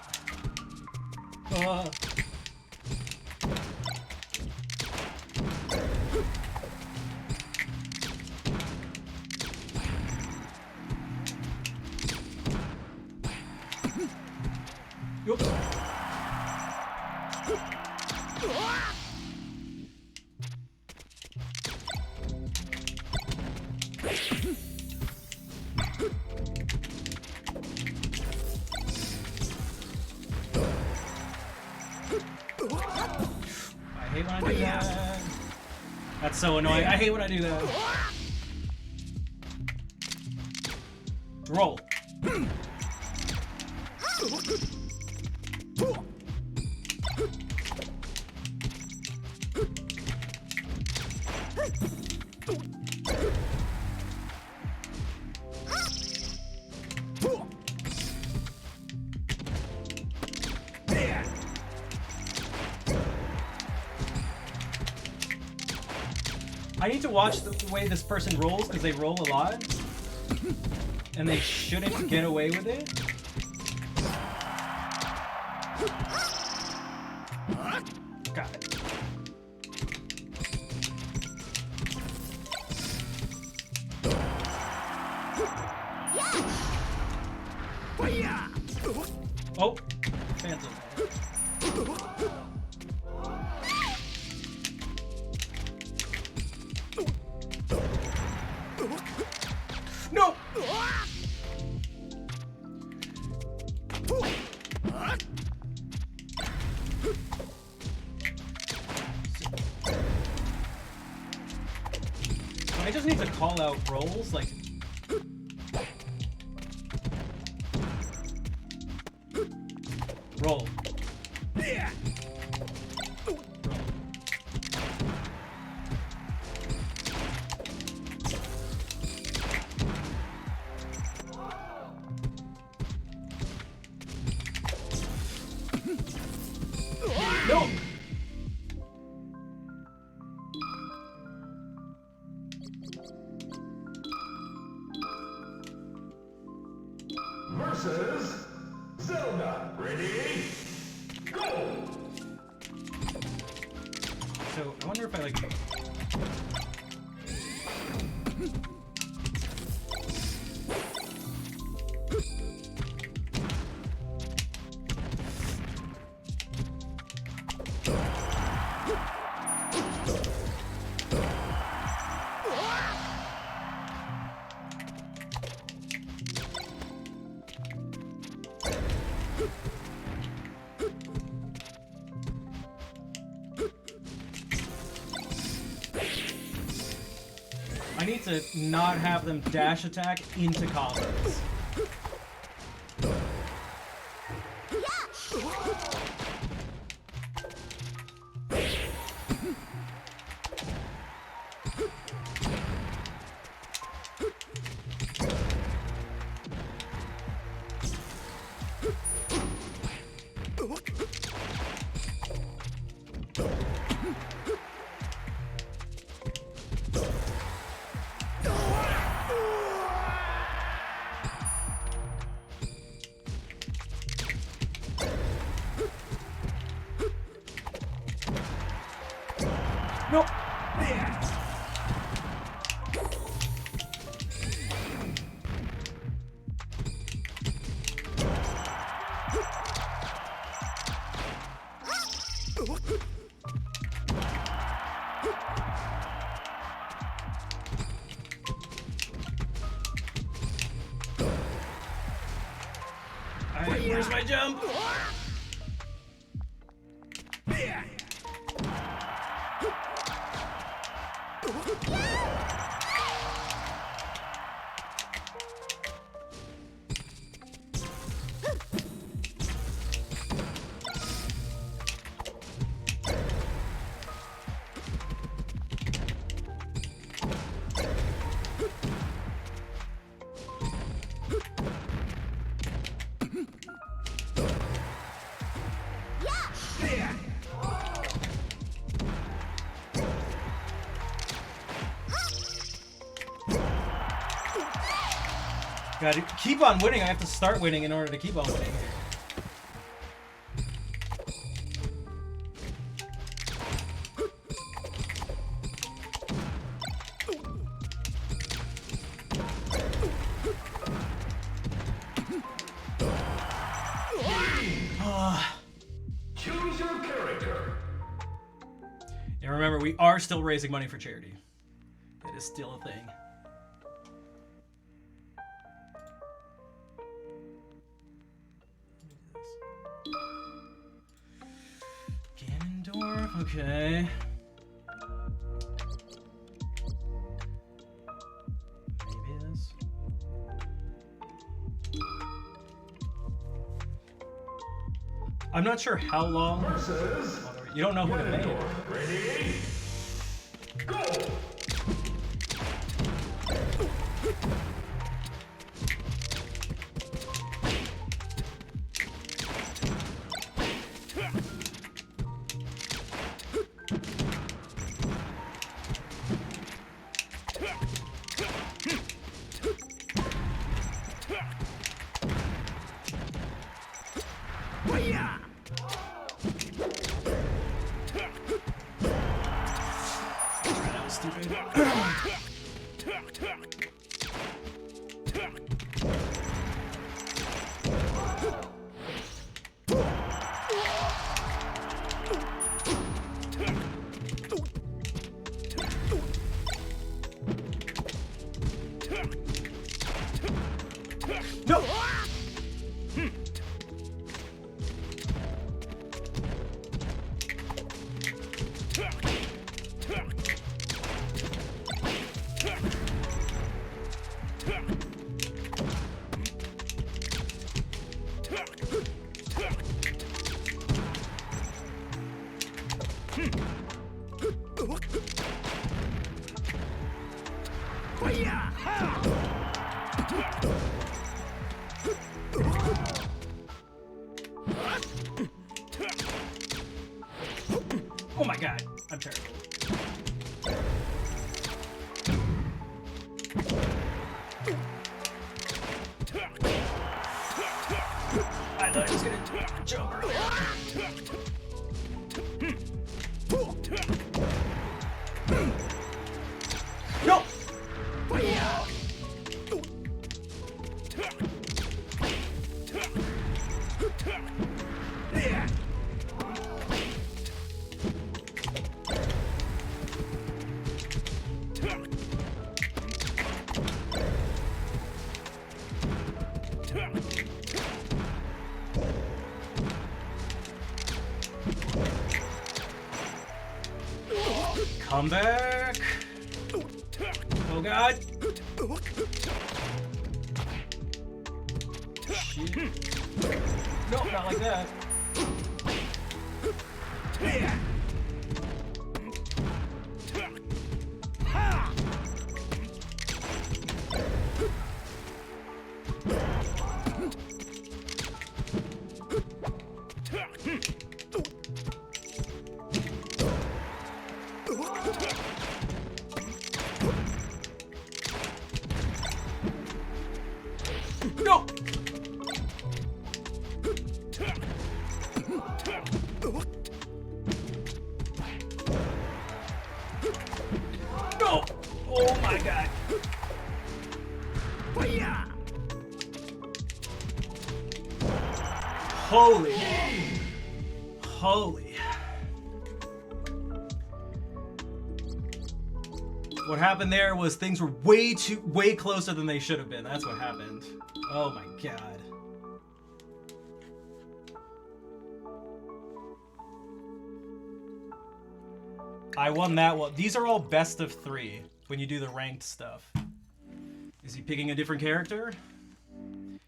Yup. I hate when I do that. That's so annoying. I hate when I do that. Roll. I need to watch the way this person rolls because they roll a lot. And they shouldn't get away with it. Got it. Oh, Phantom. No! I just need to call out rolls, like... Roll. No! Versus Zelda. Ready? Go! So, I wonder if I like... I need to not have them dash attack into combos. Nope. Gotta jump. Gotta keep on winning. I have to start winning in order to keep on winning. Choose your character. And remember, we are still raising money for charity. It is still a thing. Ganondorf, okay. Maybe this. I'm not sure how long. You don't know who to make. Ready? Go! That was stupid. No! Oh my god, I'm terrible. I thought he was gonna jump earlier. No! Come back! Oh god! Shit. No, not like that. No! No! Oh my god. Holy. Holy. What happened there was things were way closer than they should have been. That's what happened. Oh my god. I won that one. These are all best of 3 when you do the ranked stuff. Is he picking a different character?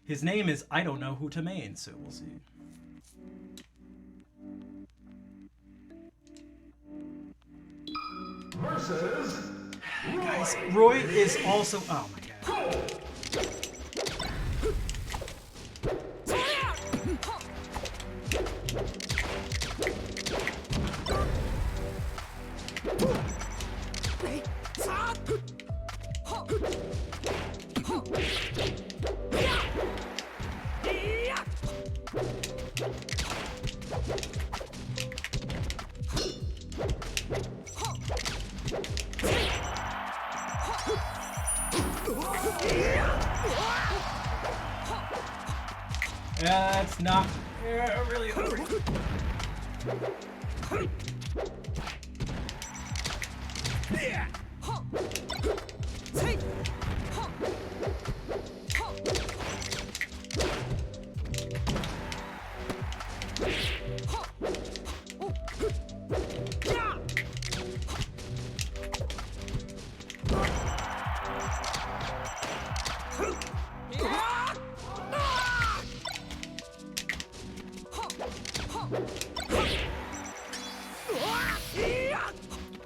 His name is I don't know who to main, so we'll see. Versus Guys, Roy is also. Oh my god. That's not really over.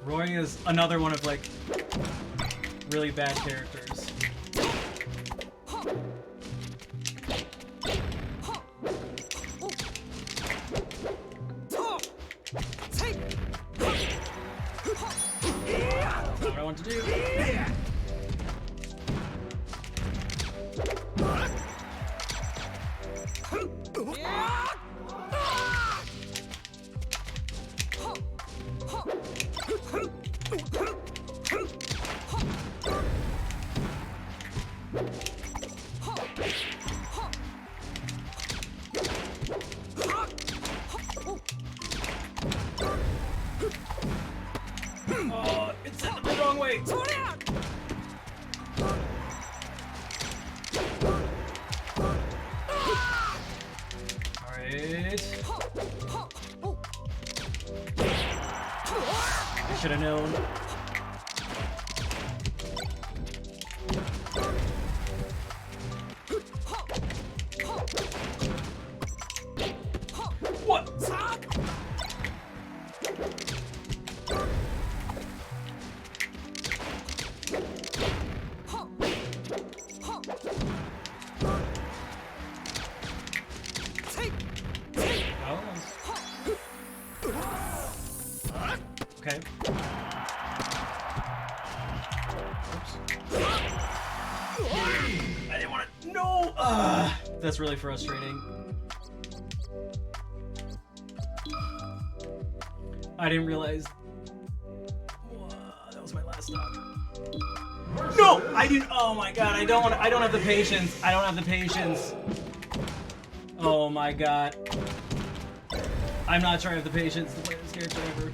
Roy is another one of like really bad characters. Not what I want to do. Oh, it's in the wrong way. Alright. I should have known. What? Okay. I didn't want to. No! That's really frustrating. I didn't realize. That was my last stop. No! I didn't. Oh my god! I don't want. I don't have the patience. I don't have the patience. Oh my god. I'm not sure I have the patience to play this character ever.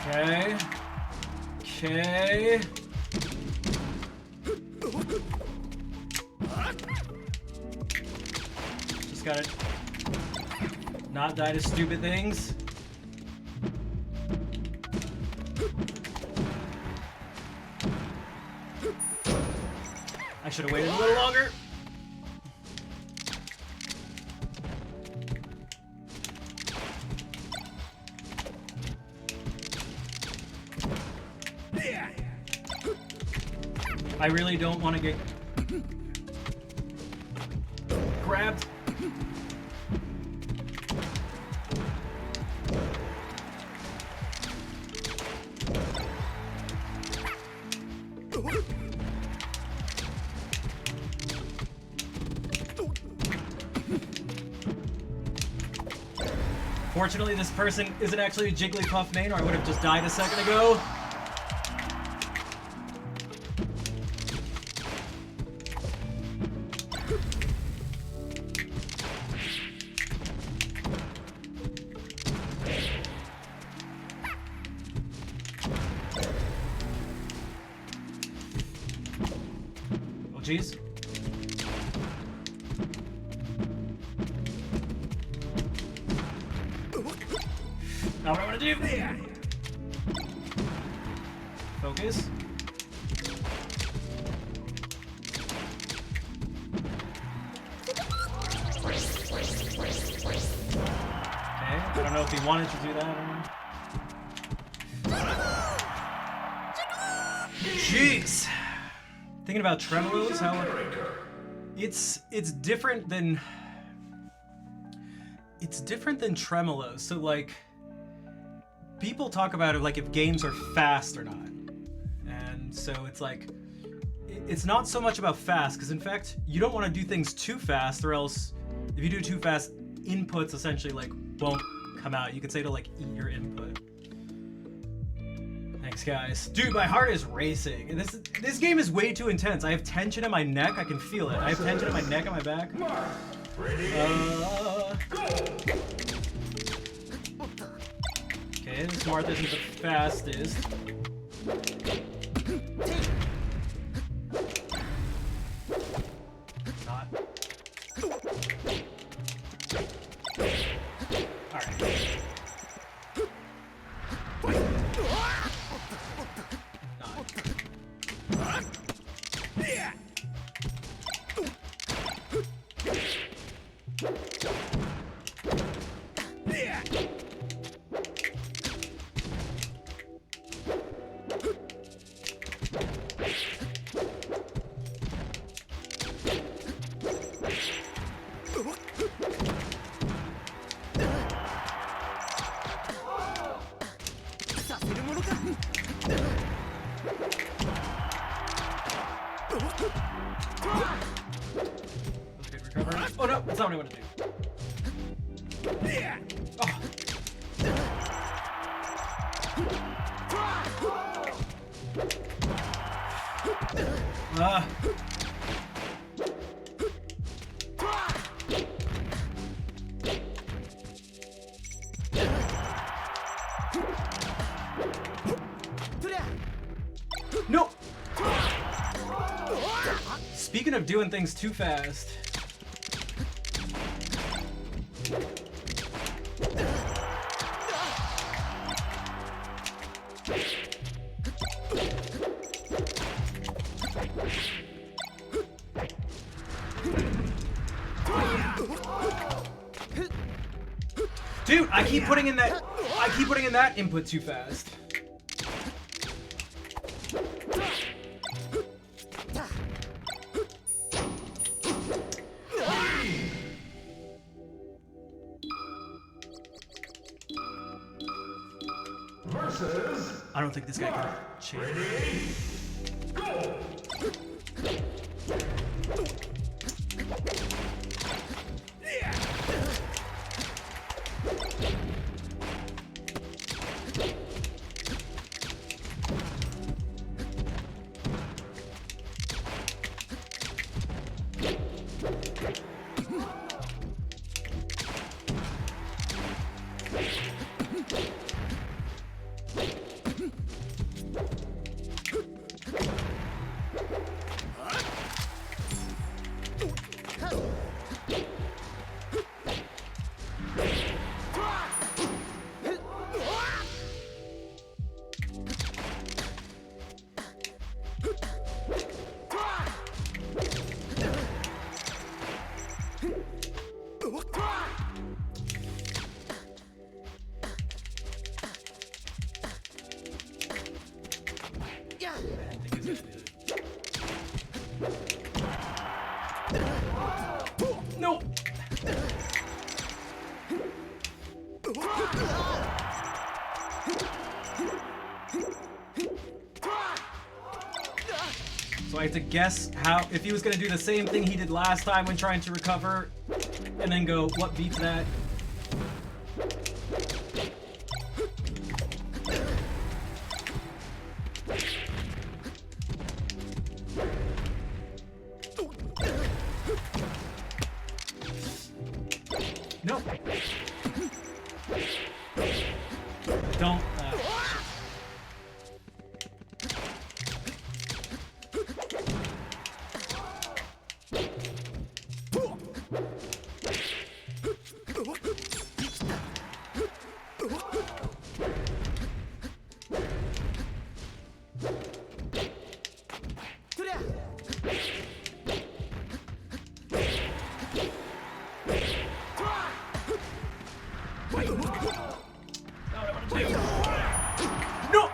Okay. Okay. Just gotta not die to stupid things. I should have waited a little longer. I really don't want to get grabbed. Fortunately, this person isn't actually a Jigglypuff main, or I would have just died a second ago. Oh, jeez. Now what I want to do? Focus. Okay, I don't know if he wanted to do that or not. Jeez. Thinking about tremolos, how it's different than tremolos. So like people talk about it like if games are fast or not. And so it's like it's not so much about fast, because in fact you don't want to do things too fast, or else if you do too fast, inputs essentially like won't come out. You could say to like eat your input. Thanks guys. Dude, my heart is racing. And this game is way too intense. I have tension in my neck, I can feel it. I have tension in my neck and my back. Okay, this Marth isn't the fastest. Not. Alright. Oh no, that's not what I want to do. Oh. No! Speaking of doing things too fast. Dude, I keep putting in that input too fast. I don't think this guy can change. So I had to guess how if he was gonna do the same thing he did last time when trying to recover, and then go, what beats that? No. Don't. No!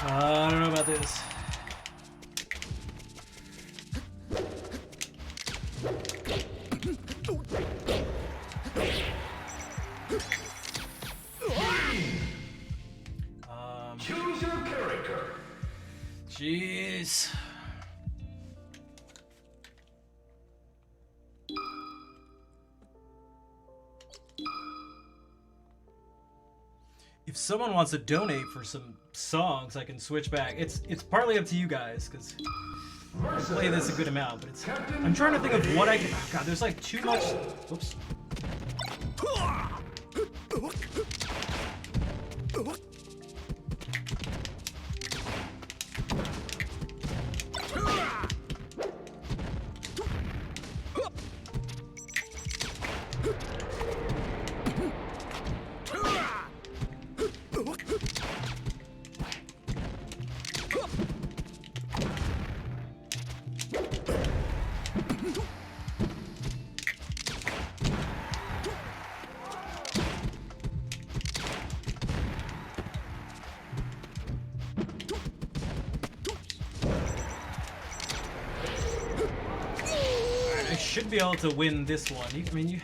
I don't know about this. Choose your character. Jeez. If someone wants to donate for some songs, I can switch back. It's partly up to you guys, because I play this a good amount, but it's... I'm trying to think of what I can... Oh God, there's like too much... Oops. I should be able to win this one. I mean, you...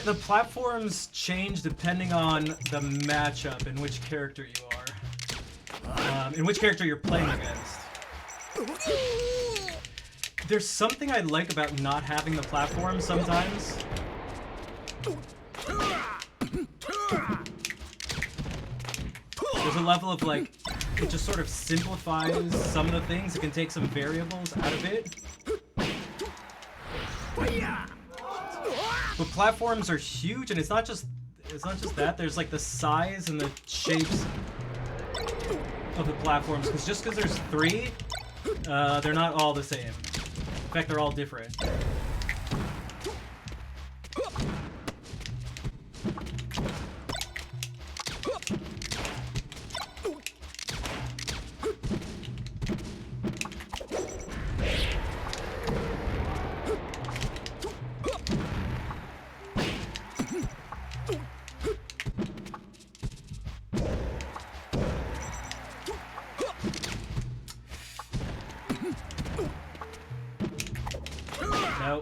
The platforms change depending on the matchup and which character you are. In which character you're playing against. There's something I like about not having the platform sometimes. There's a level of like, it just sort of simplifies some of the things. It can take some variables out of it. But platforms are huge, and it's not just that. There's like the size and the shapes of the platforms. Because just because there's 3, they're not all the same. In fact, they're all different. No.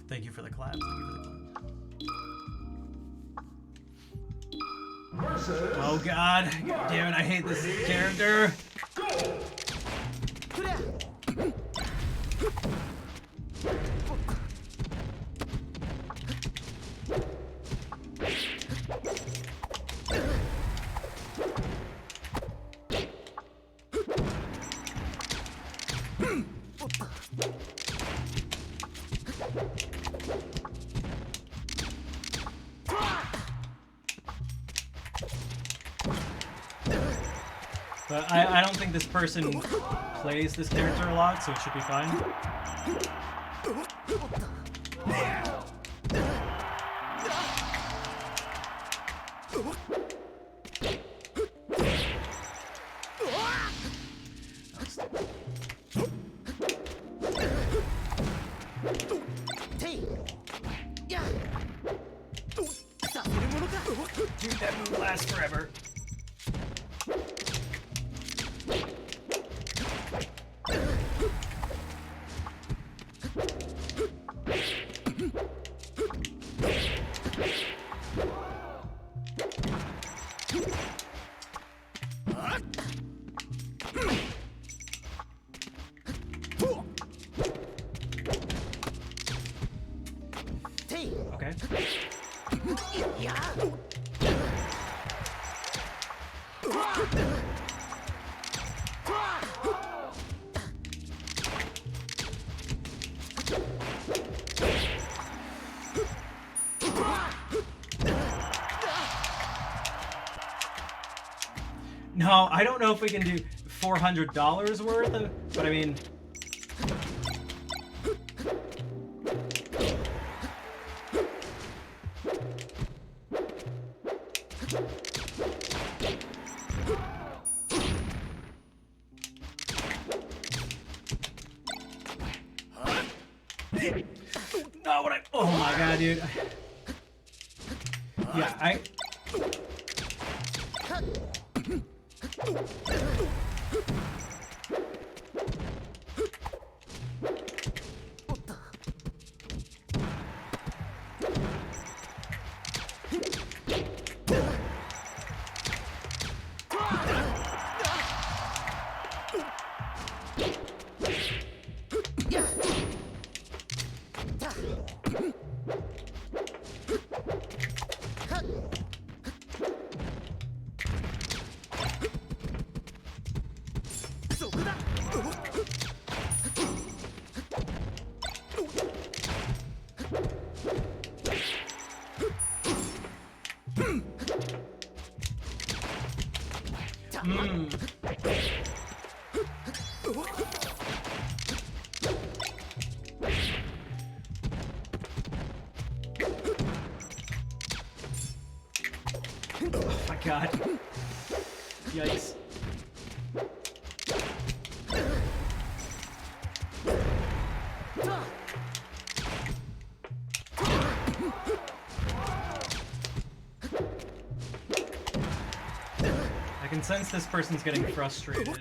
Thank you for the clap. Thank you for the clap. Versus Oh god. God damn it, I hate this character. But I don't think this person plays this character a lot, so it should be fine. Dude, that move lasts forever. Okay. No, I don't know if we can do $400 worth of, but I mean, not what I, oh my god, dude. Yeah, I, oh my god. Yikes. I can sense this person's getting frustrated.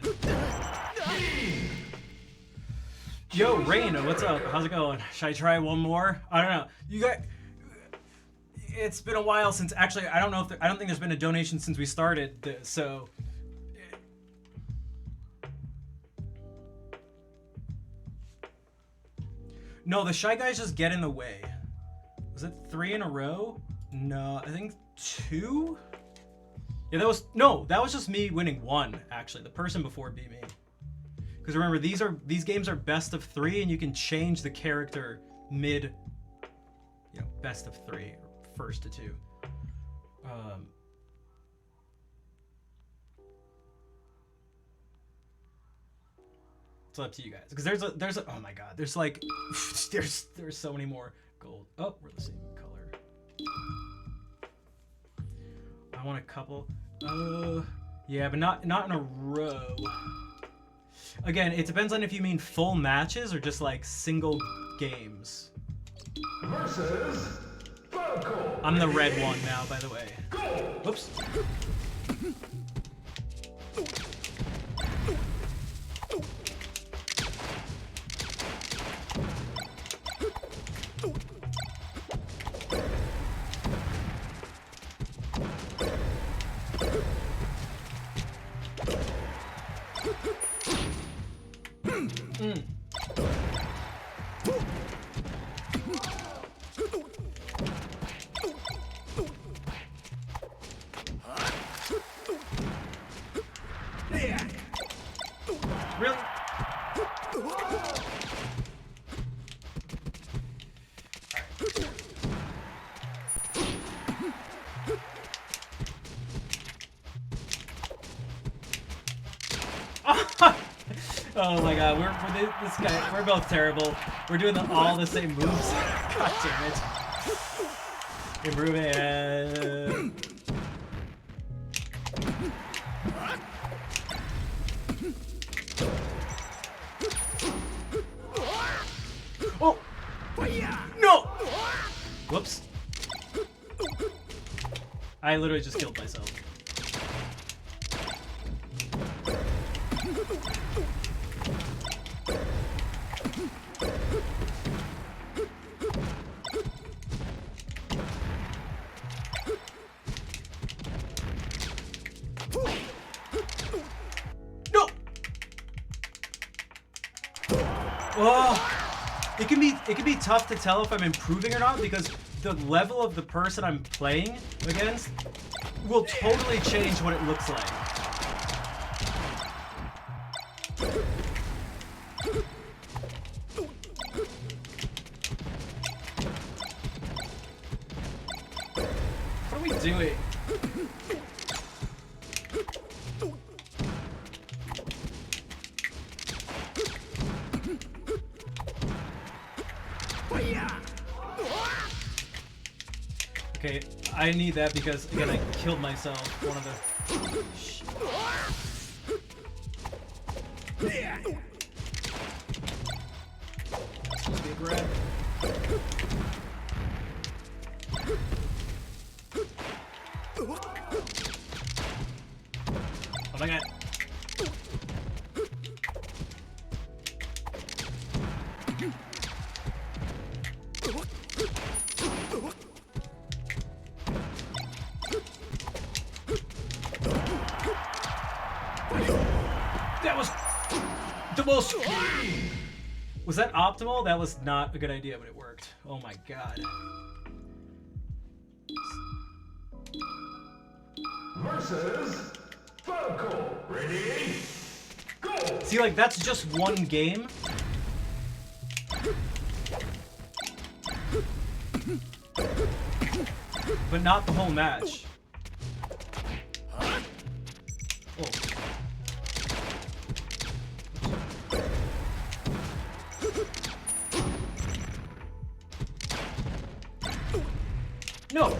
Yo, Rain, what's up? How's it going? Should I try one more? I don't know. You got. It's been a while since. Actually, I don't know if I don't think there's been a donation since we started. So. No, the Shy Guys just get in the way. Was it 3 in a row? No, I think 2. Yeah, that was just me winning 1. Actually, the person before beat me. Because remember, these games are best of 3, and you can change the character mid, best of 3 or first to 2. It's up to you guys. Because there's a oh my god, there's like there's so many more gold. Oh, we're the same color. I want a couple. Yeah, but not in a row. Again, it depends on if you mean full matches or just like single games. Versus Falco. I'm the red one now, by the way. Go. Whoops. Really? Oh my god, this guy, we're both terrible. We're doing all the same moves. God damn it. Improving. Oh! No! Whoops. I literally just killed myself. No! Oh! It can be tough to tell if I'm improving or not because the level of the person I'm playing against will totally change what it looks like. What are we doing? Okay, I need that because, again, I killed myself. One of the... That's supposed to be a grab. Oh my god. That was the most... Was that optimal? That was not a good idea, but it worked. Oh my god. Versus Falco. Ready? Go. See, like, that's just one game. But not the whole match. Oh. No!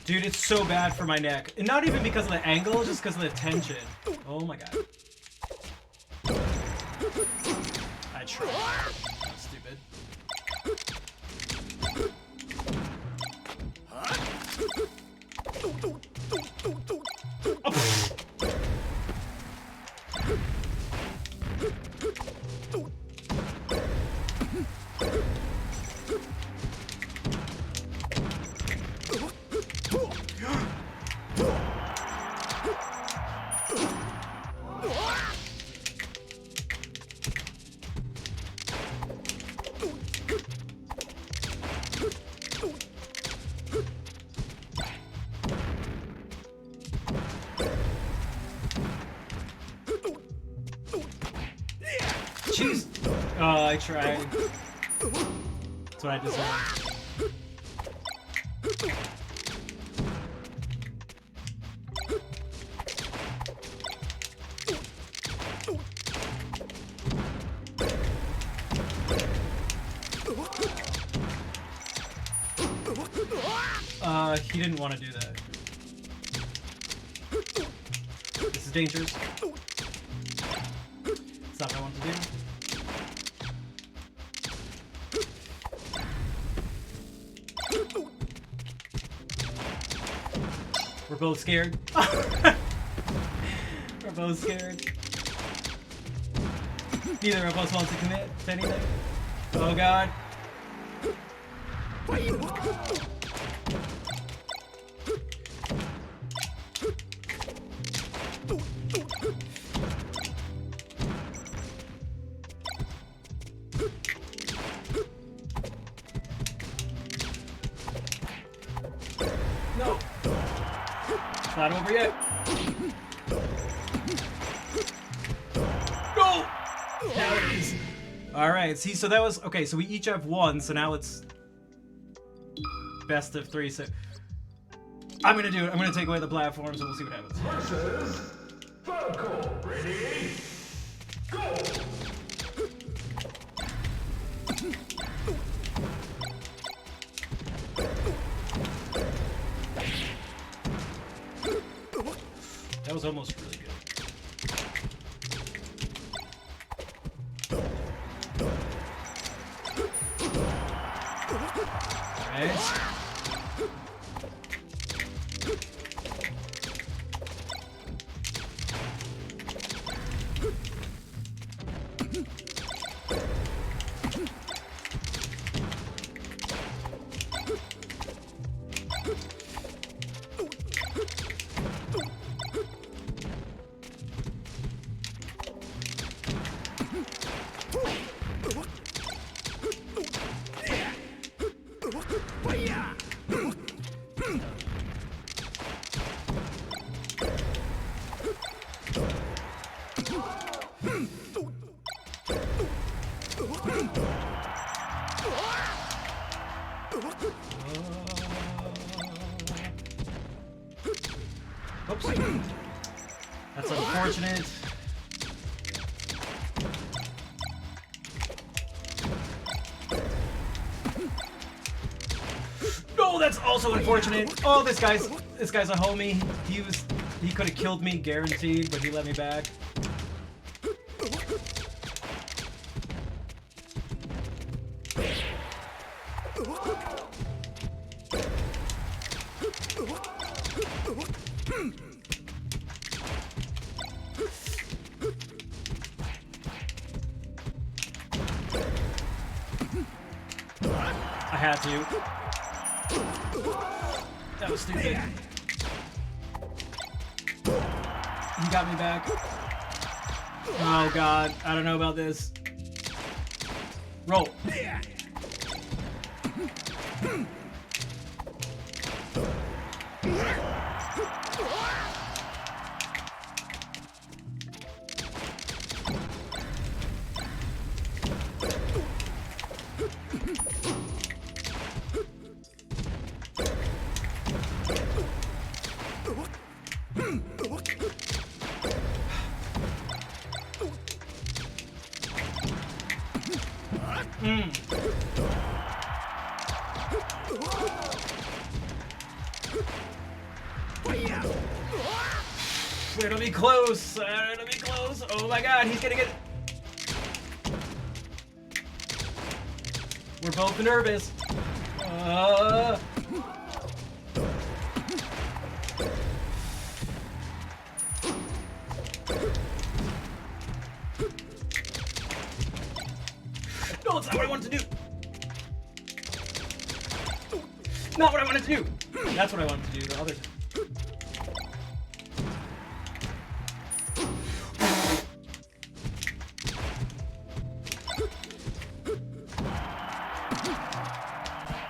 Dude, it's so bad for my neck. And not even because of the angle, just because of the tension. Oh my god. I tried. That's stupid. Oh. Jeez. Oh, I tried. That's what I deserve. He didn't want to do that. This is dangerous. It's not what I want to do. We're both scared. We're both scared. Neither of us wants to commit to anything. Oh god. No. It's not over yet. Go! Now it is. Alright, see, so that was... Okay, so we each have one, so now it's... best of 3, so... I'm gonna do it. I'm gonna take away the platforms and we'll see what happens. Versus Falco. Ready? Go! That was almost really good. Alright. Oops. That's unfortunate. No, that's also unfortunate. Oh, this guy's a homie. He could have killed me, guaranteed, but he let me back. I had to. That was stupid. He got me back. Oh god, I don't know about this. Roll. It'll be close. It'll be close. Oh my god, he's gonna get... We're both nervous. No, it's not what I wanted to do. Not what I wanted to do. That's what I wanted to do. The other thing.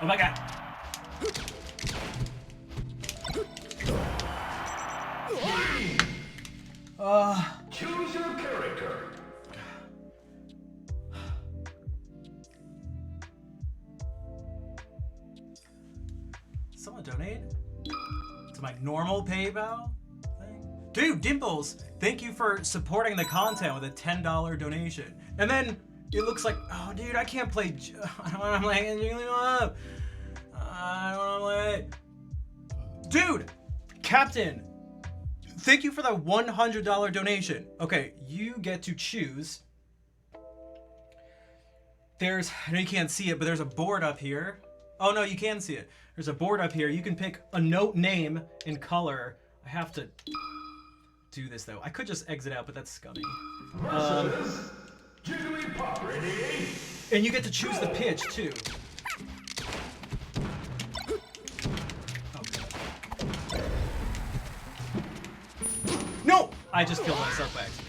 Oh my god. Choose your character. someone donate to my normal PayPal thing? Dude, Dimples, thank you for supporting the content with a $10 donation. And then it looks like, oh, dude, I can't play. I don't want to play. I don't want to play. Dude, Captain, thank you for the $100 donation. Okay, you get to choose. There's, I know you can't see it, but there's a board up here. Oh no, you can see it. There's a board up here. You can pick a note name and color. I have to do this though. I could just exit out, but that's scummy. Versus Jigglypuff. Ready? And you get to choose the pitch too. Okay. No! I just killed myself by accident.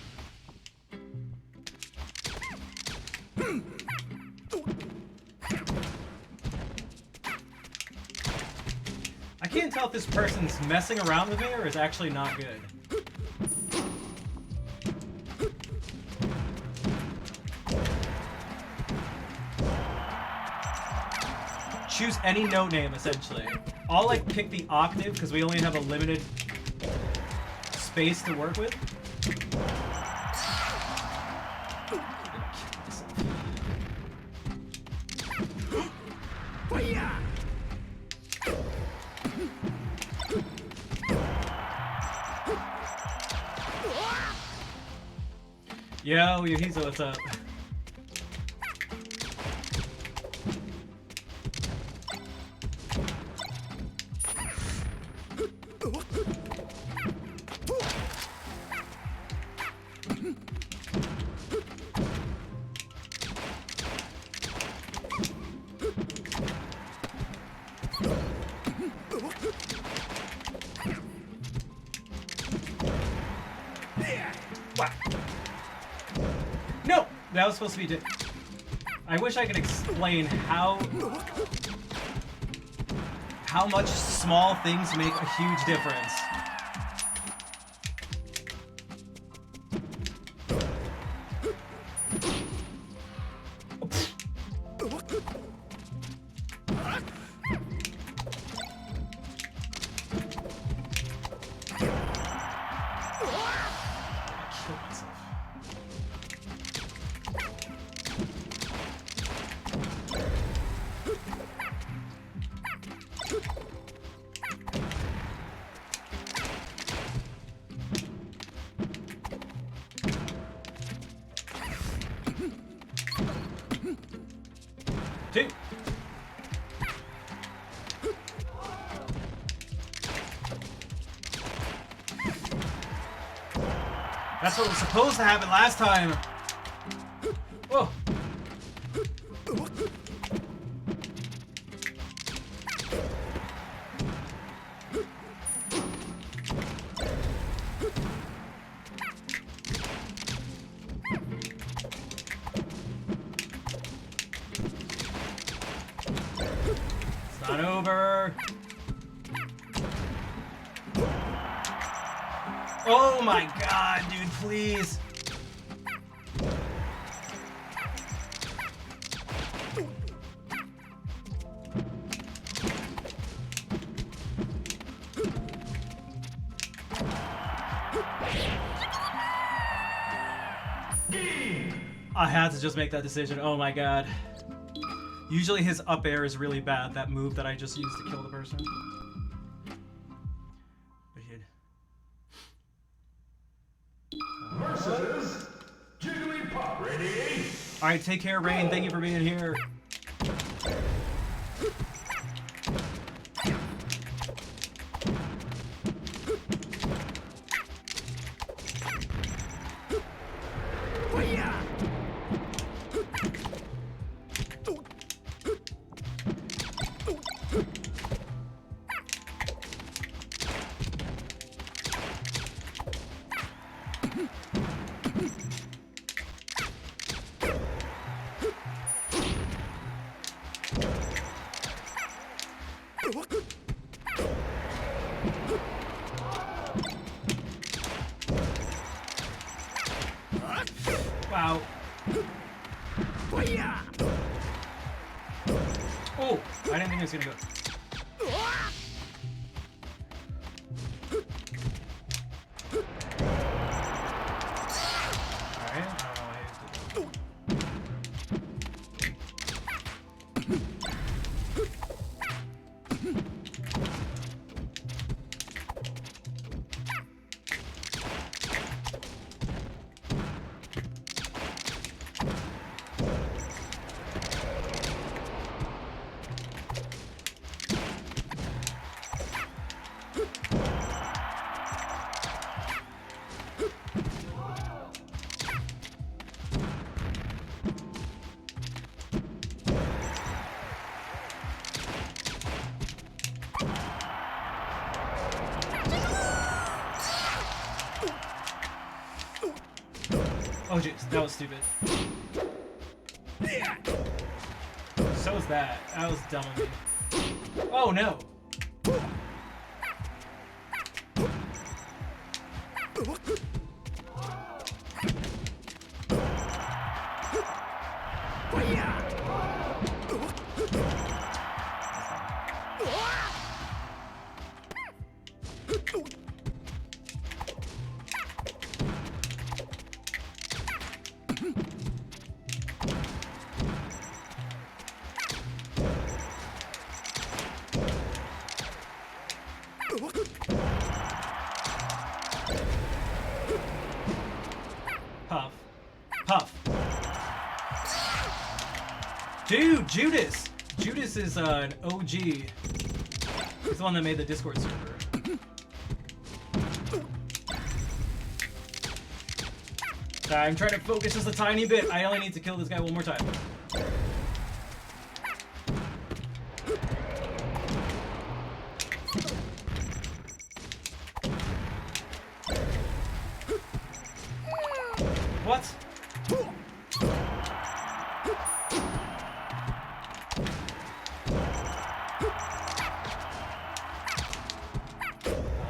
I can't tell if this person's messing around with me or is actually not good. Choose any note name, essentially. I'll like pick the octave because we only have a limited space to work with. Yo, Yohizo, what's up? No! That was supposed to be... I wish I could explain how much small things make a huge difference. Two. That's what was supposed to happen last time. Whoa. It's not over. Oh my god, dude, please. I had to just make that decision. Oh my god. Usually his up air is really bad, that move that I just used to kill the person. But he Versus Jigglypuff. Ready? Alright, take care, Rain. Thank you for being here. Wow. Oh, I didn't think it was gonna go. Oh jeez, that was stupid. So was that. That was dumb of me. Oh no! Puff. Puff. Dude, Judas! Judas is an OG. He's the one that made the Discord server. I'm trying to focus just a tiny bit. I only need to kill this guy one more time. What? Oh,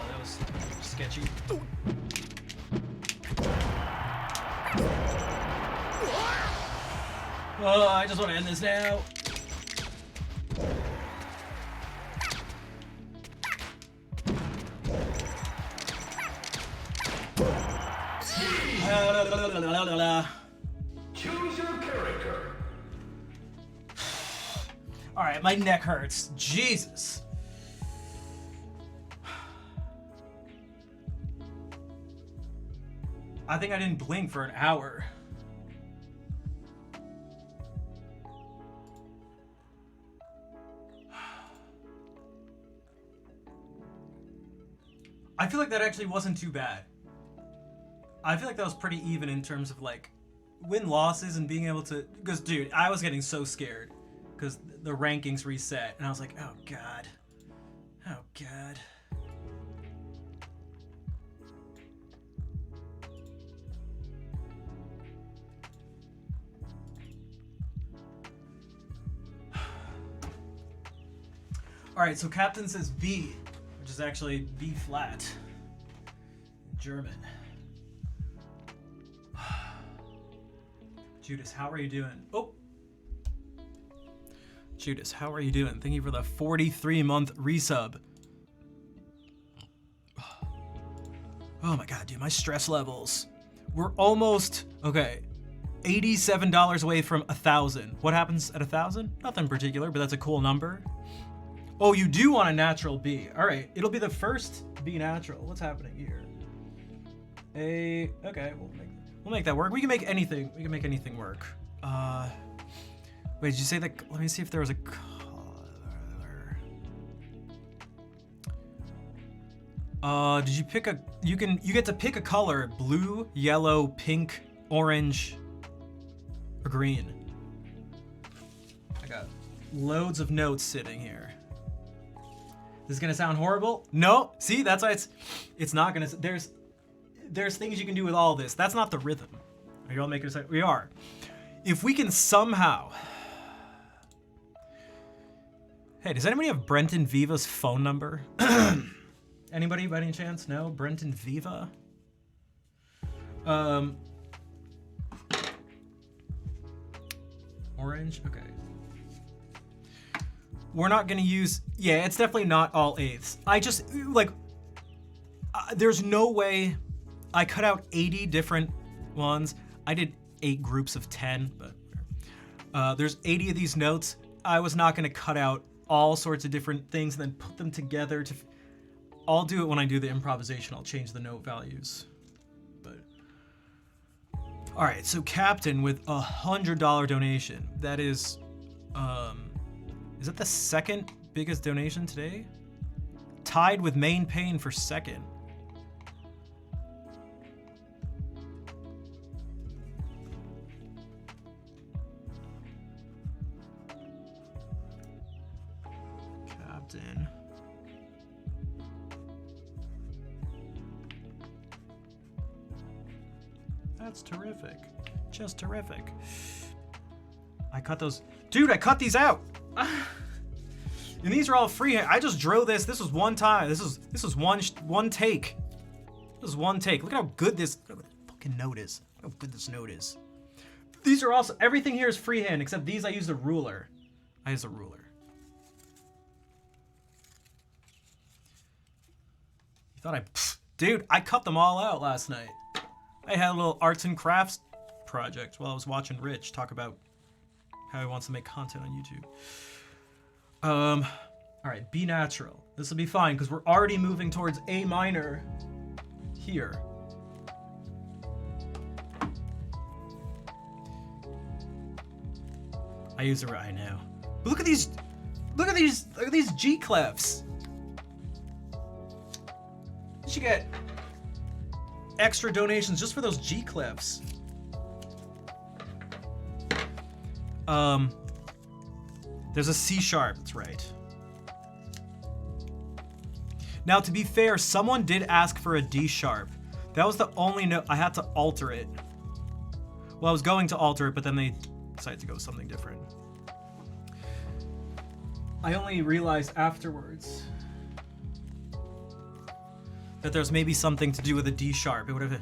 that was sketchy. Oh, I just want to end this now. Choose your character. All right, my neck hurts. Jesus. I think I didn't blink for an hour. I feel like that actually wasn't too bad. I feel like that was pretty even in terms of like win-losses and being able to, because dude, I was getting so scared because the rankings reset and I was like, oh god, oh god. All right, so Captain says B, which is actually B flat, German. Judas, how are you doing? Oh, Judas, how are you doing? Thank you for the 43-month resub. Oh my god, dude, my stress levels. We're almost, okay, $87 away from 1,000. What happens at 1,000? Nothing particular, but that's a cool number. Oh, you do want a natural B. All right, it'll be the first B natural. What's happening here? Okay, we'll make that work. We can make anything. We can make anything work. Wait, did you say that? Let me see if there was a color. Did you pick a? You get to pick a color: blue, yellow, pink, orange, or green. I got loads of notes sitting here. This is gonna sound horrible. No, see, that's why it's not gonna. There's things you can do with all this. That's not the rhythm. Are you all making a second? We are. If we can somehow. Hey, does anybody have Brenton Viva's phone number? Anybody by any chance? No? Brenton Viva? Orange? Okay. We're not gonna use, yeah, it's definitely not all eighths. I just, like, there's no way I cut out 80 different ones. I did 8 groups of 10, but there's 80 of these notes. I was not gonna cut out all sorts of different things and then put them together to, I'll do it when I do the improvisation. I'll change the note values, but. All right, so Captain with $100 donation. That is that the second biggest donation today? Tied with Main Pain for second. Captain. That's terrific. Just terrific. I cut those. Dude, I cut these out. And these are all freehand. I just drove this. This was one time. This was one take. This is one take. Look at how good this fucking note is. Look how good this note is. These are also, everything here is freehand except these I used a ruler. I used a ruler. You thought dude, I cut them all out last night. I had a little arts and crafts project while I was watching Rich talk about how he wants to make content on YouTube. All right, B natural. This will be fine because we're already moving towards A minor here. I use it right now. But look at these G clefs. You should get extra donations just for those G clefs. There's a C sharp, that's right. Now, to be fair, someone did ask for a D sharp. That was the only note. I had to alter it. Well, I was going to alter it, but then they decided to go with something different. I only realized afterwards that there's maybe something to do with a D sharp. It would have.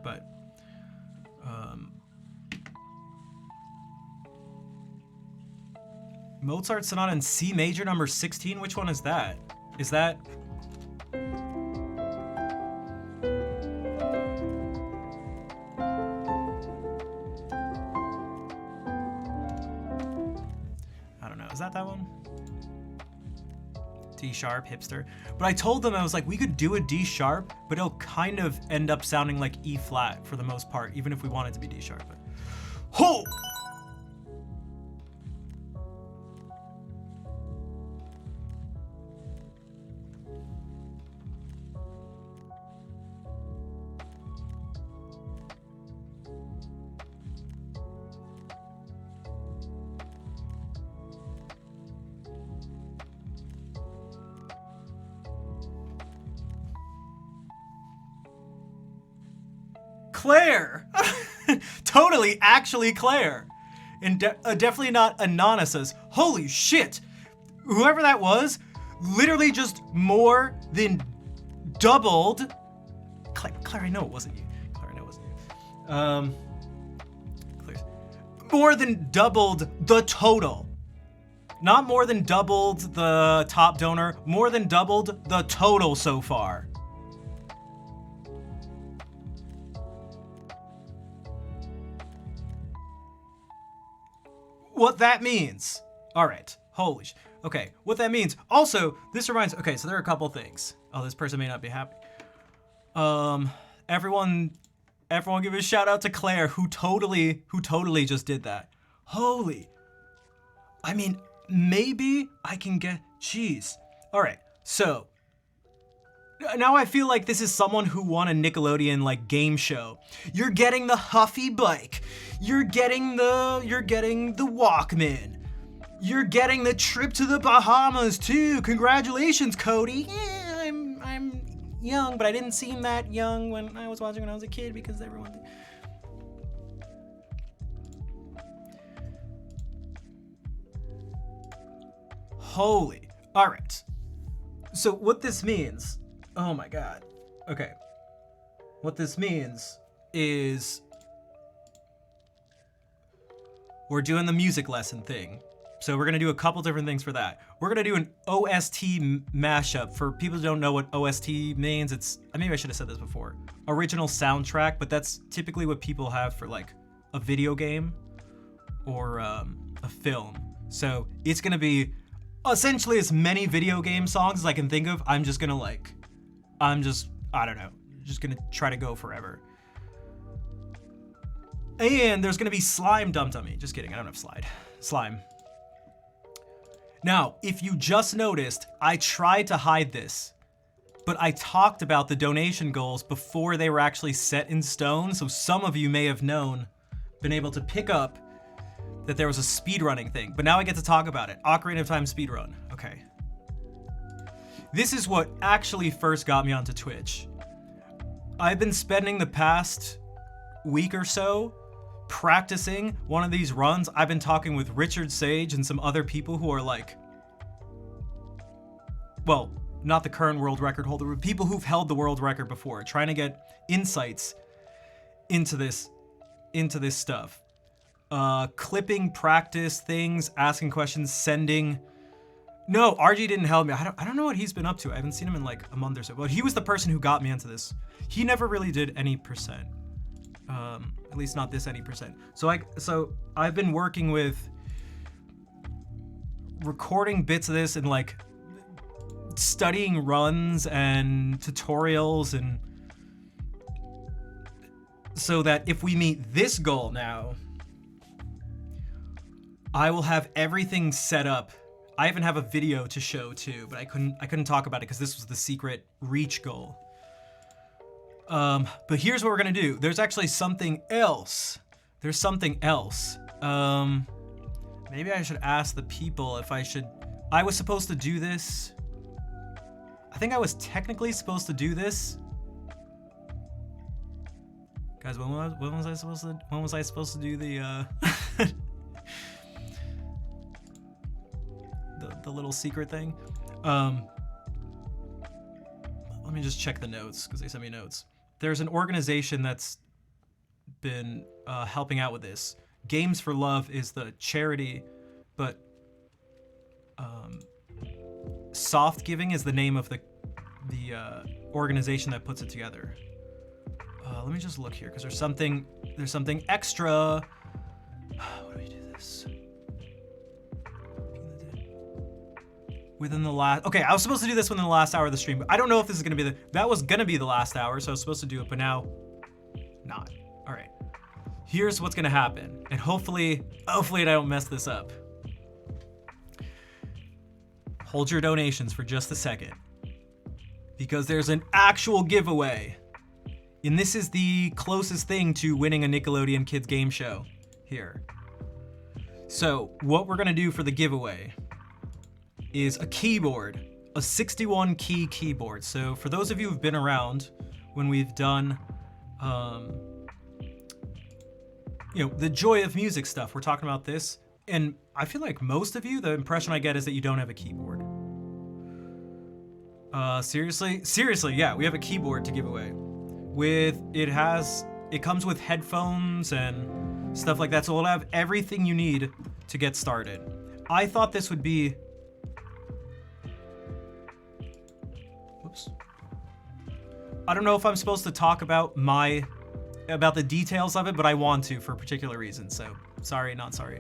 But. Mozart Sonata in C major number 16? Which one is that? Is that... I don't know. Is that one? D sharp, hipster. But I told them, I was like, we could do a D sharp, but it'll kind of end up sounding like E flat for the most part, even if we want it to be D sharp. But... Ho! Claire! Totally, actually Claire. And definitely not Anonymous. Holy shit! Whoever that was, literally just more than doubled. Claire, I know it wasn't you. Claire, I know it wasn't you. Claire. More than doubled the total. Not more than doubled the top donor, more than doubled the total so far. What that means. All right. Holy sh. Okay. What that means. Also, this reminds. Okay, so there are a couple things. Oh, this person may not be happy. Everyone give a shout out to Claire who totally just did that. Holy. I mean, maybe I can get. Jeez. All right. So now I feel like this is someone who won a Nickelodeon like game show. You're getting the Huffy bike. You're getting the Walkman. You're getting the trip to the Bahamas too. Congratulations, Cody. Yeah, I'm young, but I didn't seem that young when I was watching when I was a kid because everyone did. Holy. All right. So what this means. Oh my god. Okay. What this means is we're doing the music lesson thing. So we're going to do a couple different things for that. We're going to do an OST mashup. For people who don't know what OST means, it's, maybe I should have said this before, original soundtrack, but that's typically what people have for like a video game or a film. So it's going to be essentially as many video game songs as I can think of. I don't know, just gonna try to go forever. And there's gonna be slime dumped on me. Just kidding, I don't have slime. Now, if you just noticed, I tried to hide this, but I talked about the donation goals before they were actually set in stone, so some of you may have been able to pick up that there was a speedrunning thing, but now I get to talk about it. Ocarina of Time speedrun, okay. This is what actually first got me onto Twitch. I've been spending the past week or so practicing one of these runs. I've been talking with Richard Sage and some other people who are like, well, not the current world record holder, but people who've held the world record before, trying to get insights into this stuff. Clipping practice things, asking questions, sending. No, RG didn't help me. I don't know what he's been up to. I haven't seen him in like a month or so. But he was the person who got me into this. He never really did any percent. At least not this any percent. So I've been working with recording bits of this and like studying runs and tutorials, and so that if we meet this goal now, I will have everything set up. I even have a video to show too, but I couldn't talk about it because this was the secret reach goal. But here's what we're gonna do. There's actually something else. There's something else. Maybe I should ask the people if I was supposed to do this. I think I was technically supposed to do this. Guys, when was I supposed to do the the little secret thing? Let me just check the notes because they sent me notes. There's an organization that's been helping out with this. Games for Love is the charity, but Soft Giving is the name of the organization that puts it together. Let me just look here because there's something extra. How do we do this? Within the last, okay, I was supposed to do this within the last hour of the stream, but I don't know if this is gonna be that was gonna be the last hour, so I was supposed to do it, but now, not. All right, here's what's gonna happen, and hopefully I don't mess this up. Hold your donations for just a second, because there's an actual giveaway, and this is the closest thing to winning a Nickelodeon Kids game show here. So what we're gonna do for the giveaway is a keyboard, a 61 key keyboard. So for those of you who've been around when we've done, the Joy of Music stuff, we're talking about this. And I feel like most of you, the impression I get is that you don't have a keyboard. Seriously, yeah, we have a keyboard to give away. It comes with headphones and stuff like that. So it'll have everything you need to get started. I thought this would be, I don't know if I'm supposed to talk about the details of it, but I want to for a particular reason. So sorry, not sorry.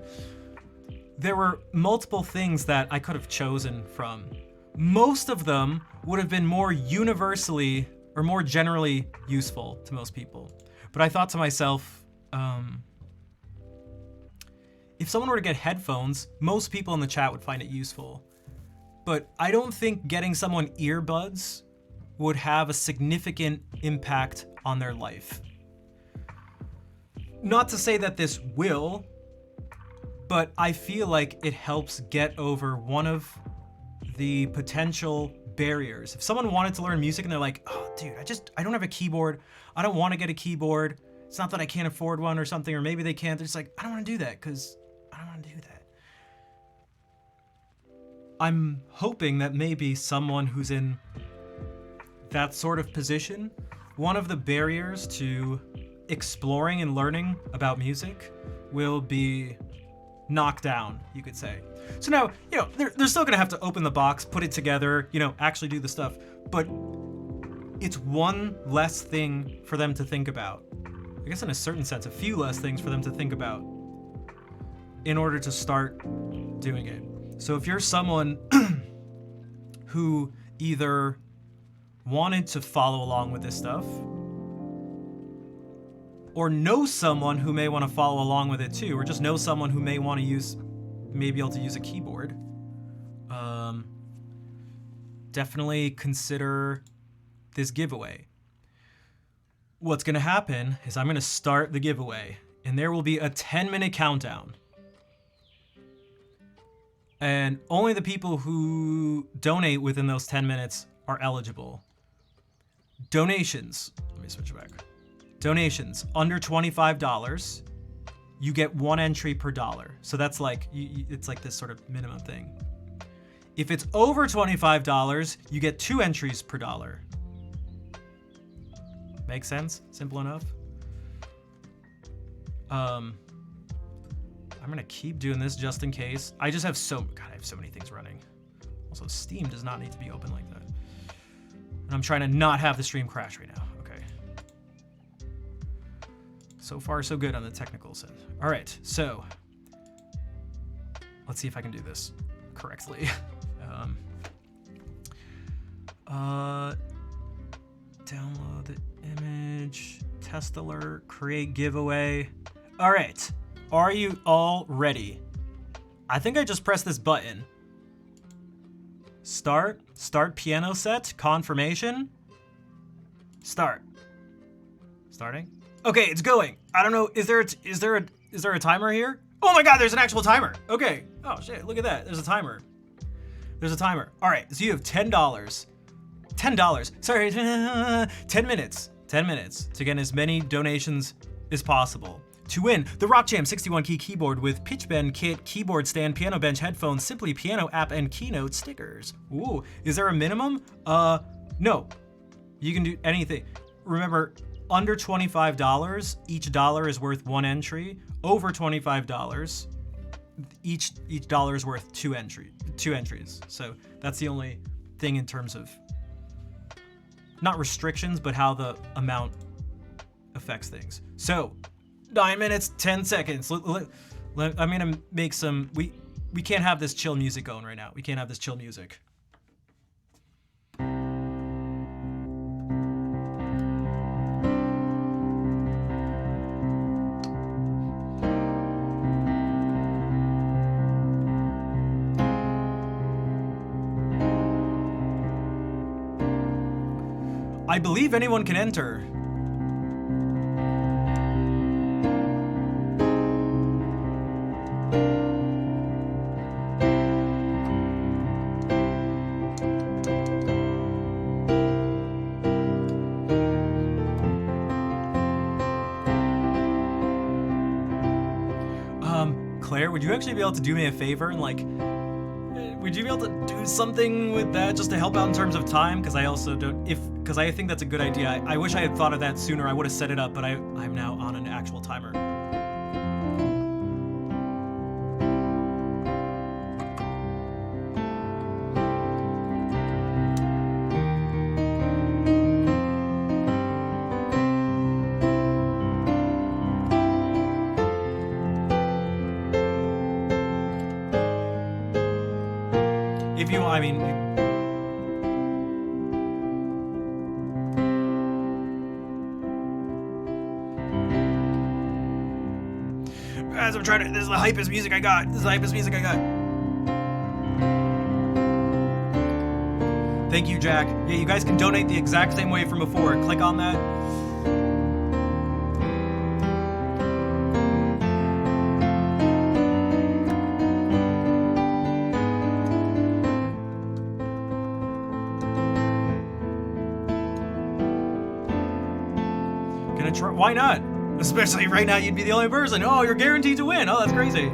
There were multiple things that I could have chosen from. Most of them would have been more universally or more generally useful to most people. But I thought to myself, if someone were to get headphones, most people in the chat would find it useful. But I don't think getting someone earbuds would have a significant impact on their life. Not to say that this will, but I feel like it helps get over one of the potential barriers. If someone wanted to learn music and they're like, oh dude, I don't have a keyboard. I don't want to get a keyboard. It's not that I can't afford one or something, or maybe they can't. They're just like, I don't want to do that because I don't want to do that. I'm hoping that maybe someone who's in that sort of position, one of the barriers to exploring and learning about music will be knocked down, you could say. So now, they're still gonna have to open the box, put it together, actually do the stuff, but it's one less thing for them to think about. I guess in a certain sense, a few less things for them to think about in order to start doing it. So if you're someone who either wanted to follow along with this stuff, or know someone who may want to follow along with it too, or just know someone who may be able to use a keyboard, definitely consider this giveaway. What's gonna happen is I'm gonna start the giveaway, and there will be a 10-minute countdown. And only the people who donate within those 10 minutes are eligible. Donations, let me switch back. donations under $25, you get 1 entry per dollar. So that's like, it's like this sort of minimum thing. If it's over $25, you get 2 entries per dollar. Make sense? Simple enough? I'm gonna keep doing this just in case. I just have I have so many things running. Also, Steam does not need to be open like that. And I'm trying to not have the stream crash right now. Okay. So far, so good on the technical side. All right, so let's see if I can do this correctly. Download the image, test alert, create giveaway. All right, are you all ready? I think I just pressed this button. Start piano set, confirmation. Starting. Okay, it's going. I don't know, is there a timer here? Oh my God, there's an actual timer. Okay, oh shit, look at that, there's a timer. All right, so you have $10. Sorry, 10 minutes to get as many donations as possible. To win the Rock Jam 61 key keyboard with pitch bend kit, keyboard stand, piano bench, headphones, Simply Piano app, and Keynote stickers. Ooh, is there a minimum? No. You can do anything. Remember, under $25, each dollar is worth 1 entry. Over $25, each dollar is worth 2 entries. So that's the only thing in terms of not restrictions, but how the amount affects things. So 9 minutes, 10 seconds. I'm gonna make some, we can't have this chill music going right now. We can't have this chill music. I believe anyone can enter. Claire, would you actually be able to do me a favor and would you be able to do something with that just to help out in terms of time? Because I also don't, because I think that's a good idea. I wish I had thought of that sooner. I would have set it up, but I'm now on an actual timer. If you, I mean, as I'm trying to, this is the hypest music I got. Thank you, Jack. Yeah, you guys can donate the exact same way from before. Click on that. Why not? Especially right now, you'd be the only person. Oh, you're guaranteed to win. Oh, that's crazy.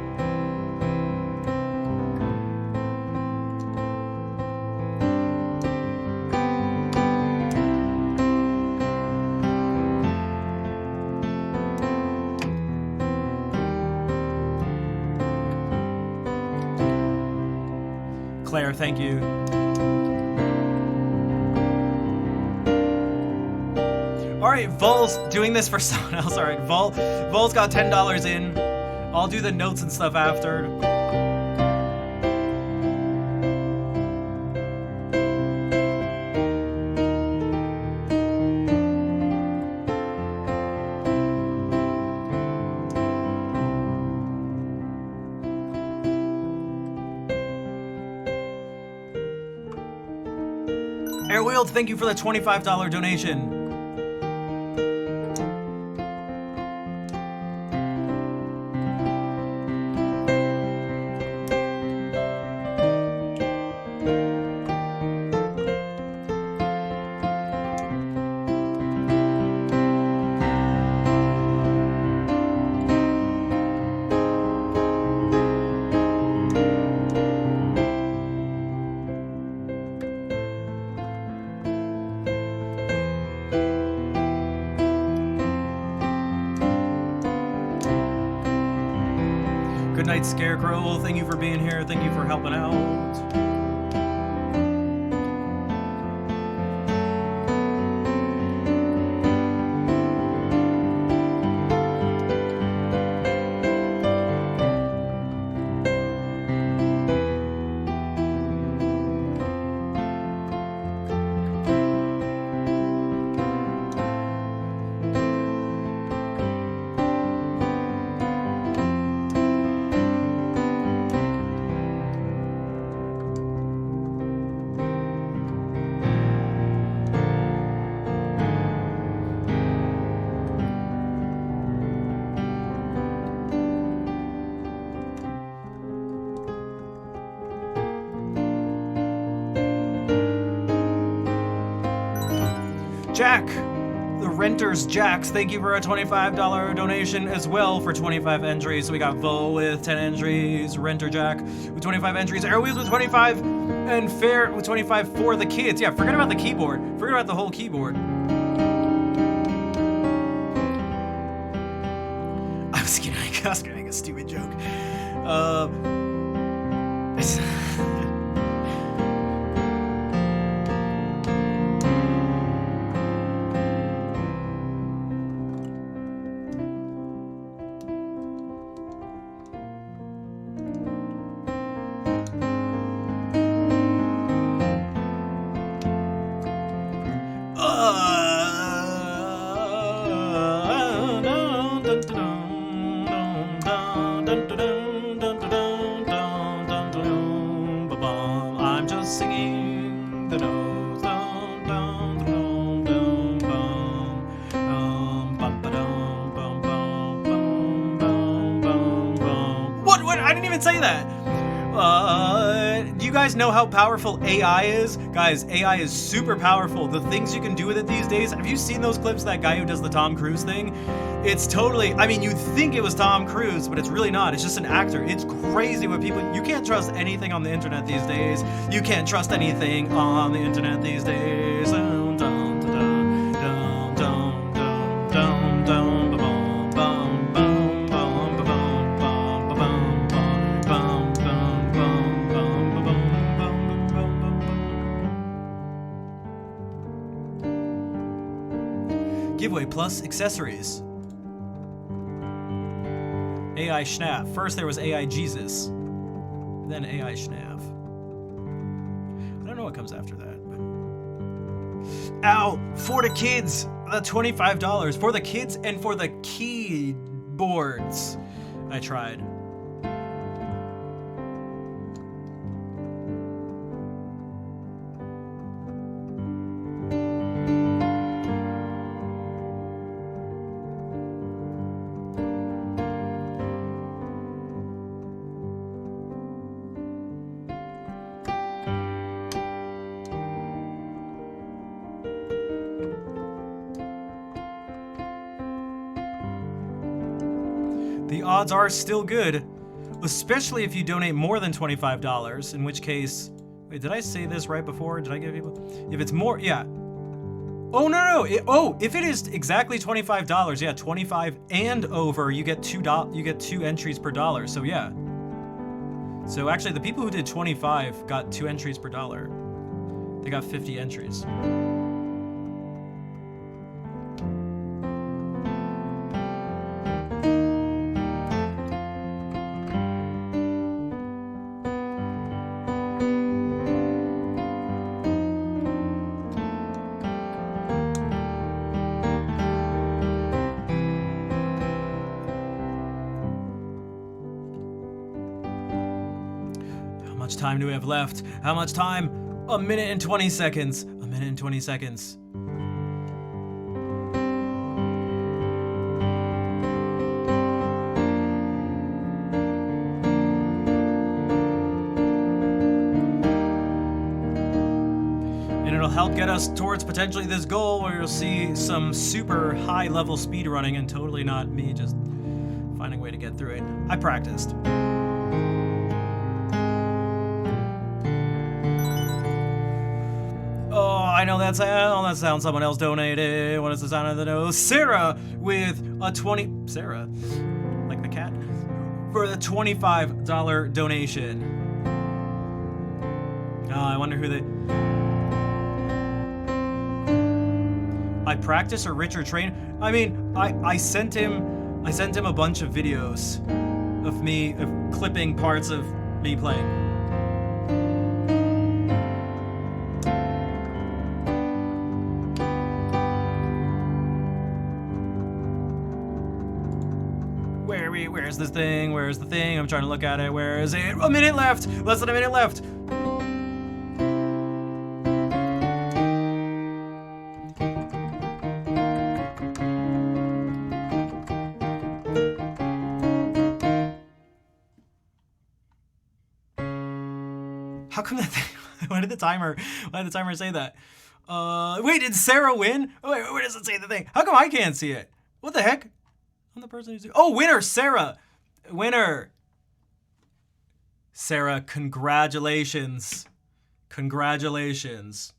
Claire, thank you. All right, Vol's doing this for someone else. All right, Vol's got $10 in. I'll do the notes and stuff after. Airwheeled, thank you for the $25 donation. Good night, Scarecrow. Thank you for being here. Thank you for helping out. Jack, the Renters Jacks, thank you for a $25 donation as well for 25 entries. So we got Vo with 10 entries, Renter Jack with 25 entries, Airwheels with 25, and Fair with 25 for the kids. Yeah, forget about the keyboard. Forget about the whole keyboard. I was gonna make a stupid joke. I'm just singing the notes. What? I didn't even say that. Do you guys know how powerful AI is? Guys, AI is super powerful. The things you can do with it these days. Have you seen those clips of that guy who does the Tom Cruise thing? It's totally, I mean, you'd think it was Tom Cruise, but it's really not. It's just an actor. It's crazy what people, you can't trust anything on the internet these days. You can't trust anything on the internet these days. Giveaway plus accessories. AI Schnapp. First there was AI Jesus, then AI Schnapp. I don't know what comes after that. But... Ow! For the kids! The $25 for the kids and for the keyboards. I tried. The odds are still good, especially if you donate more than $25, in which case, wait, did I say this right before? Did I give people? If it's more, yeah. Oh, no. If it is exactly $25, yeah, 25 and over, you get two entries per dollar. So yeah. So actually, the people who did 25 got 2 entries per dollar. They got 50 entries. How much time do we have left? How much time? 1 minute and 20 seconds. 1 minute and 20 seconds. And it'll help get us towards potentially this goal where you'll see some super high level speed running and totally not me just finding a way to get through it. I practiced. I know that sound. That sound someone else donated. What is the sound of the nose? Sarah with a 20. Sarah, like the cat, for the $25 donation. I wonder who they... I practice or Richard train. I mean, I sent him a bunch of videos of me clipping parts of me playing. Where's this thing? Where's the thing? I'm trying to look at it. Where is it? A minute left. Less than a minute left. How come that thing? Why did the timer say that? Wait, did Sarah win? Wait, where does it say the thing? How come I can't see it? What the heck? I'm the person who's... Oh, winner, Sarah! Winner! Sarah, congratulations. Congratulations.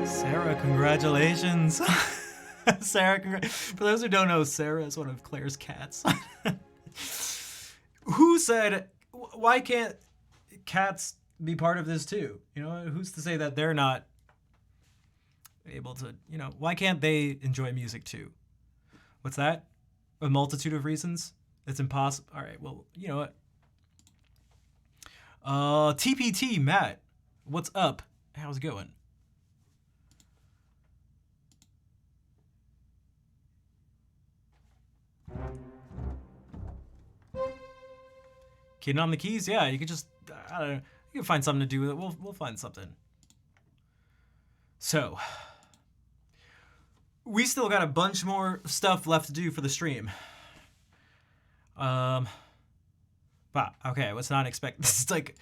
Sarah, congratulations. Sarah, for those who don't know, Sarah is one of Claire's cats. Who said, why can't cats be part of this too? You know, who's to say that they're not able to, you know, why can't they enjoy music too? What's that? A multitude of reasons? It's impossible. All right, well, you know what? TPT, Matt, what's up? How's it going? Kidding on the keys? Yeah, you could just, I don't know, you can find something to do with it. We'll find something. So, we still got a bunch more stuff left to do for the stream. Wow, okay, I was not expecting, this is like,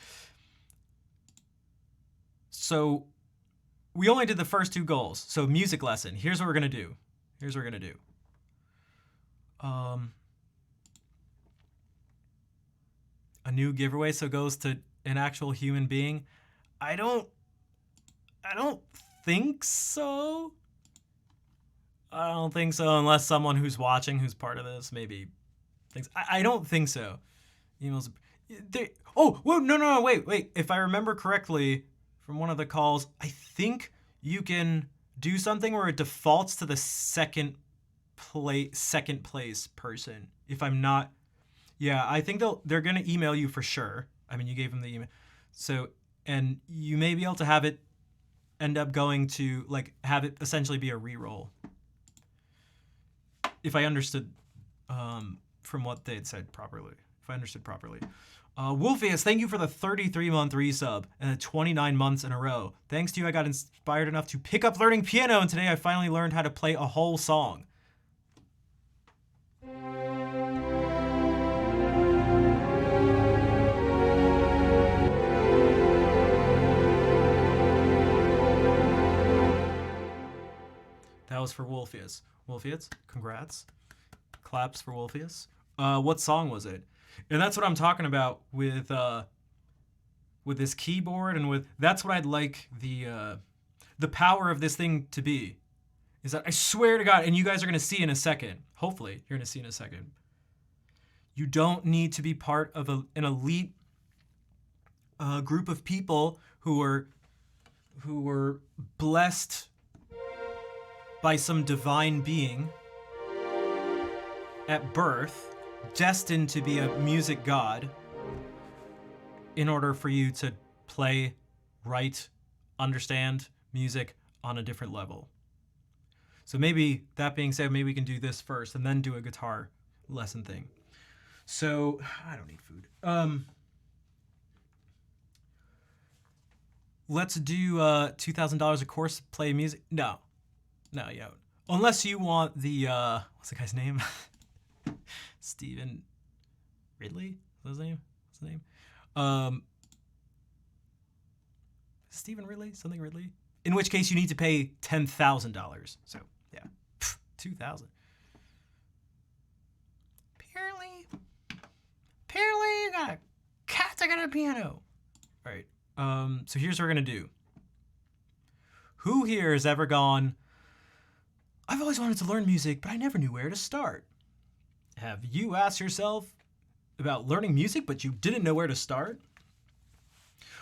so, we only did the first two goals. So, music lesson, here's what we're gonna do. Here's what we're gonna do. A new giveaway, so it goes to an actual human being. I don't think so. I don't think so, unless someone who's watching, who's part of this, maybe thinks. I don't think so. Emails. Oh, whoa, no, wait. If I remember correctly from one of the calls, I think you can do something where it defaults to the second place person. If I'm not. Yeah, I think they're gonna email you for sure. I mean, you gave them the email, so and you may be able to have it end up going to like have it essentially be a reroll. If I understood from what they had said properly. If I understood properly. Wolfius, thank you for the 33-month resub and the 29 months in a row. Thanks to you, I got inspired enough to pick up learning piano, and today I finally learned how to play a whole song. That was for Wolfius. Wolfius, congrats. Claps for Wolfius. What song was it? And that's what I'm talking about with this keyboard and with that's what I'd like the power of this thing to be. Is that I swear to God, and you guys are gonna see in a second. Hopefully, you're gonna see in a second. You don't need to be part of an elite group of people who were blessed by some divine being at birth, destined to be a music god, in order for you to play, write, understand music on a different level. So maybe, that being said, maybe we can do this first and then do a guitar lesson thing. So I don't need food. Let's do $2,000 a course, play music. No, you don't. Unless you want the what's the guy's name? Stephen Ridley? What's his name? Stephen Ridley? Something Ridley? In which case you need to pay $10,000. So yeah, 2,000. Apparently you got a cat that got a piano. All right. So here's what we're gonna do. Who here has ever gone, I've always wanted to learn music, but I never knew where to start? Have you asked yourself about learning music, but you didn't know where to start?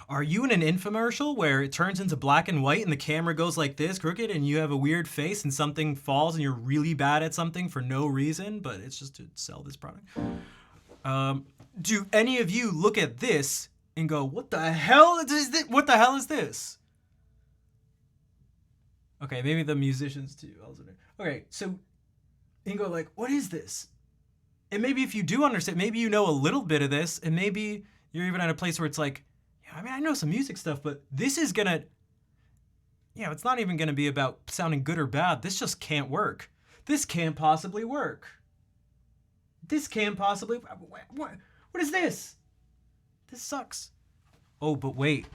Are you in an infomercial where it turns into black and white and the camera goes like this, crooked, and you have a weird face and something falls and you're really bad at something for no reason, but it's just to sell this product? Do any of you look at this and go, what the hell is this? What the hell is this? Okay, maybe the musicians too. Okay, so you go like, what is this? And maybe if you do understand, maybe you know a little bit of this, and maybe you're even at a place where it's like, yeah, I mean, I know some music stuff, but this is gonna, it's not even gonna be about sounding good or bad. This just can't work. This can't possibly work. This can't possibly, what is this? This sucks. Oh, but wait,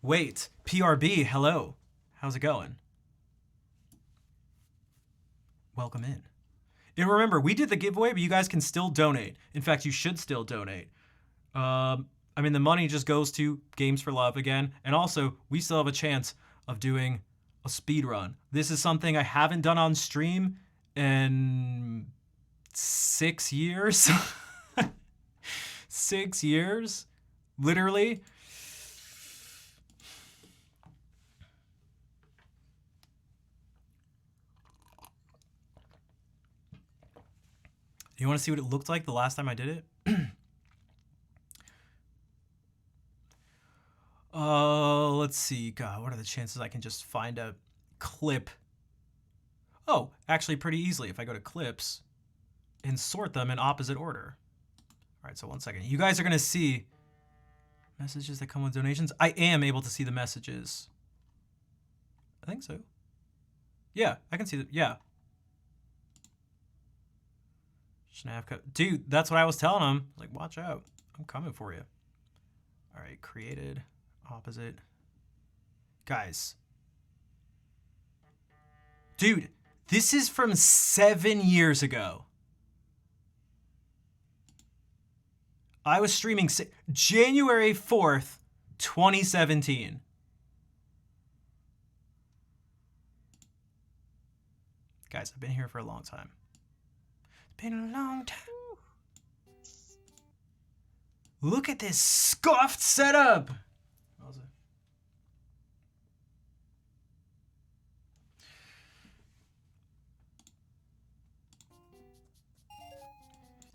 PRB, hello. How's it going? Welcome in. And remember, we did the giveaway, but you guys can still donate. In fact, you should still donate. I mean, the money just goes to Games for Love again. And also, we still have a chance of doing a speed run. This is something I haven't done on stream in 6 years. 6 years, literally. You want to see what it looked like the last time I did it? Let's see. God, what are the chances I can just find a clip? Oh, actually pretty easily if I go to clips and sort them in opposite order. All right, so 1 second. You guys are going to see messages that come with donations. I am able to see the messages. I think so. Yeah, I can see that. Yeah. Dude, that's what I was telling him. Like, watch out. I'm coming for you. All right, created, opposite. Guys. Dude, this is from 7 years ago. I was streaming January 4th, 2017. Guys, I've been here for a long time. Been a long time. Look at this scuffed setup.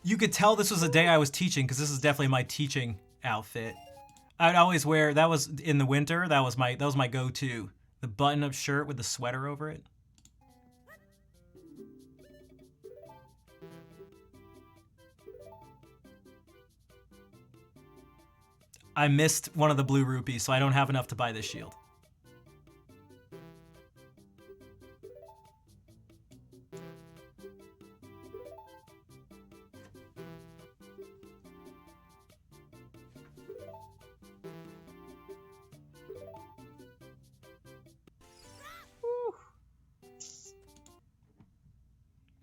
You could tell this was a day I was teaching because this is definitely my teaching outfit. I'd always wear, that was in the winter, that was my go-to. The button-up shirt with the sweater over it. I missed one of the blue rupees, so I don't have enough to buy this shield.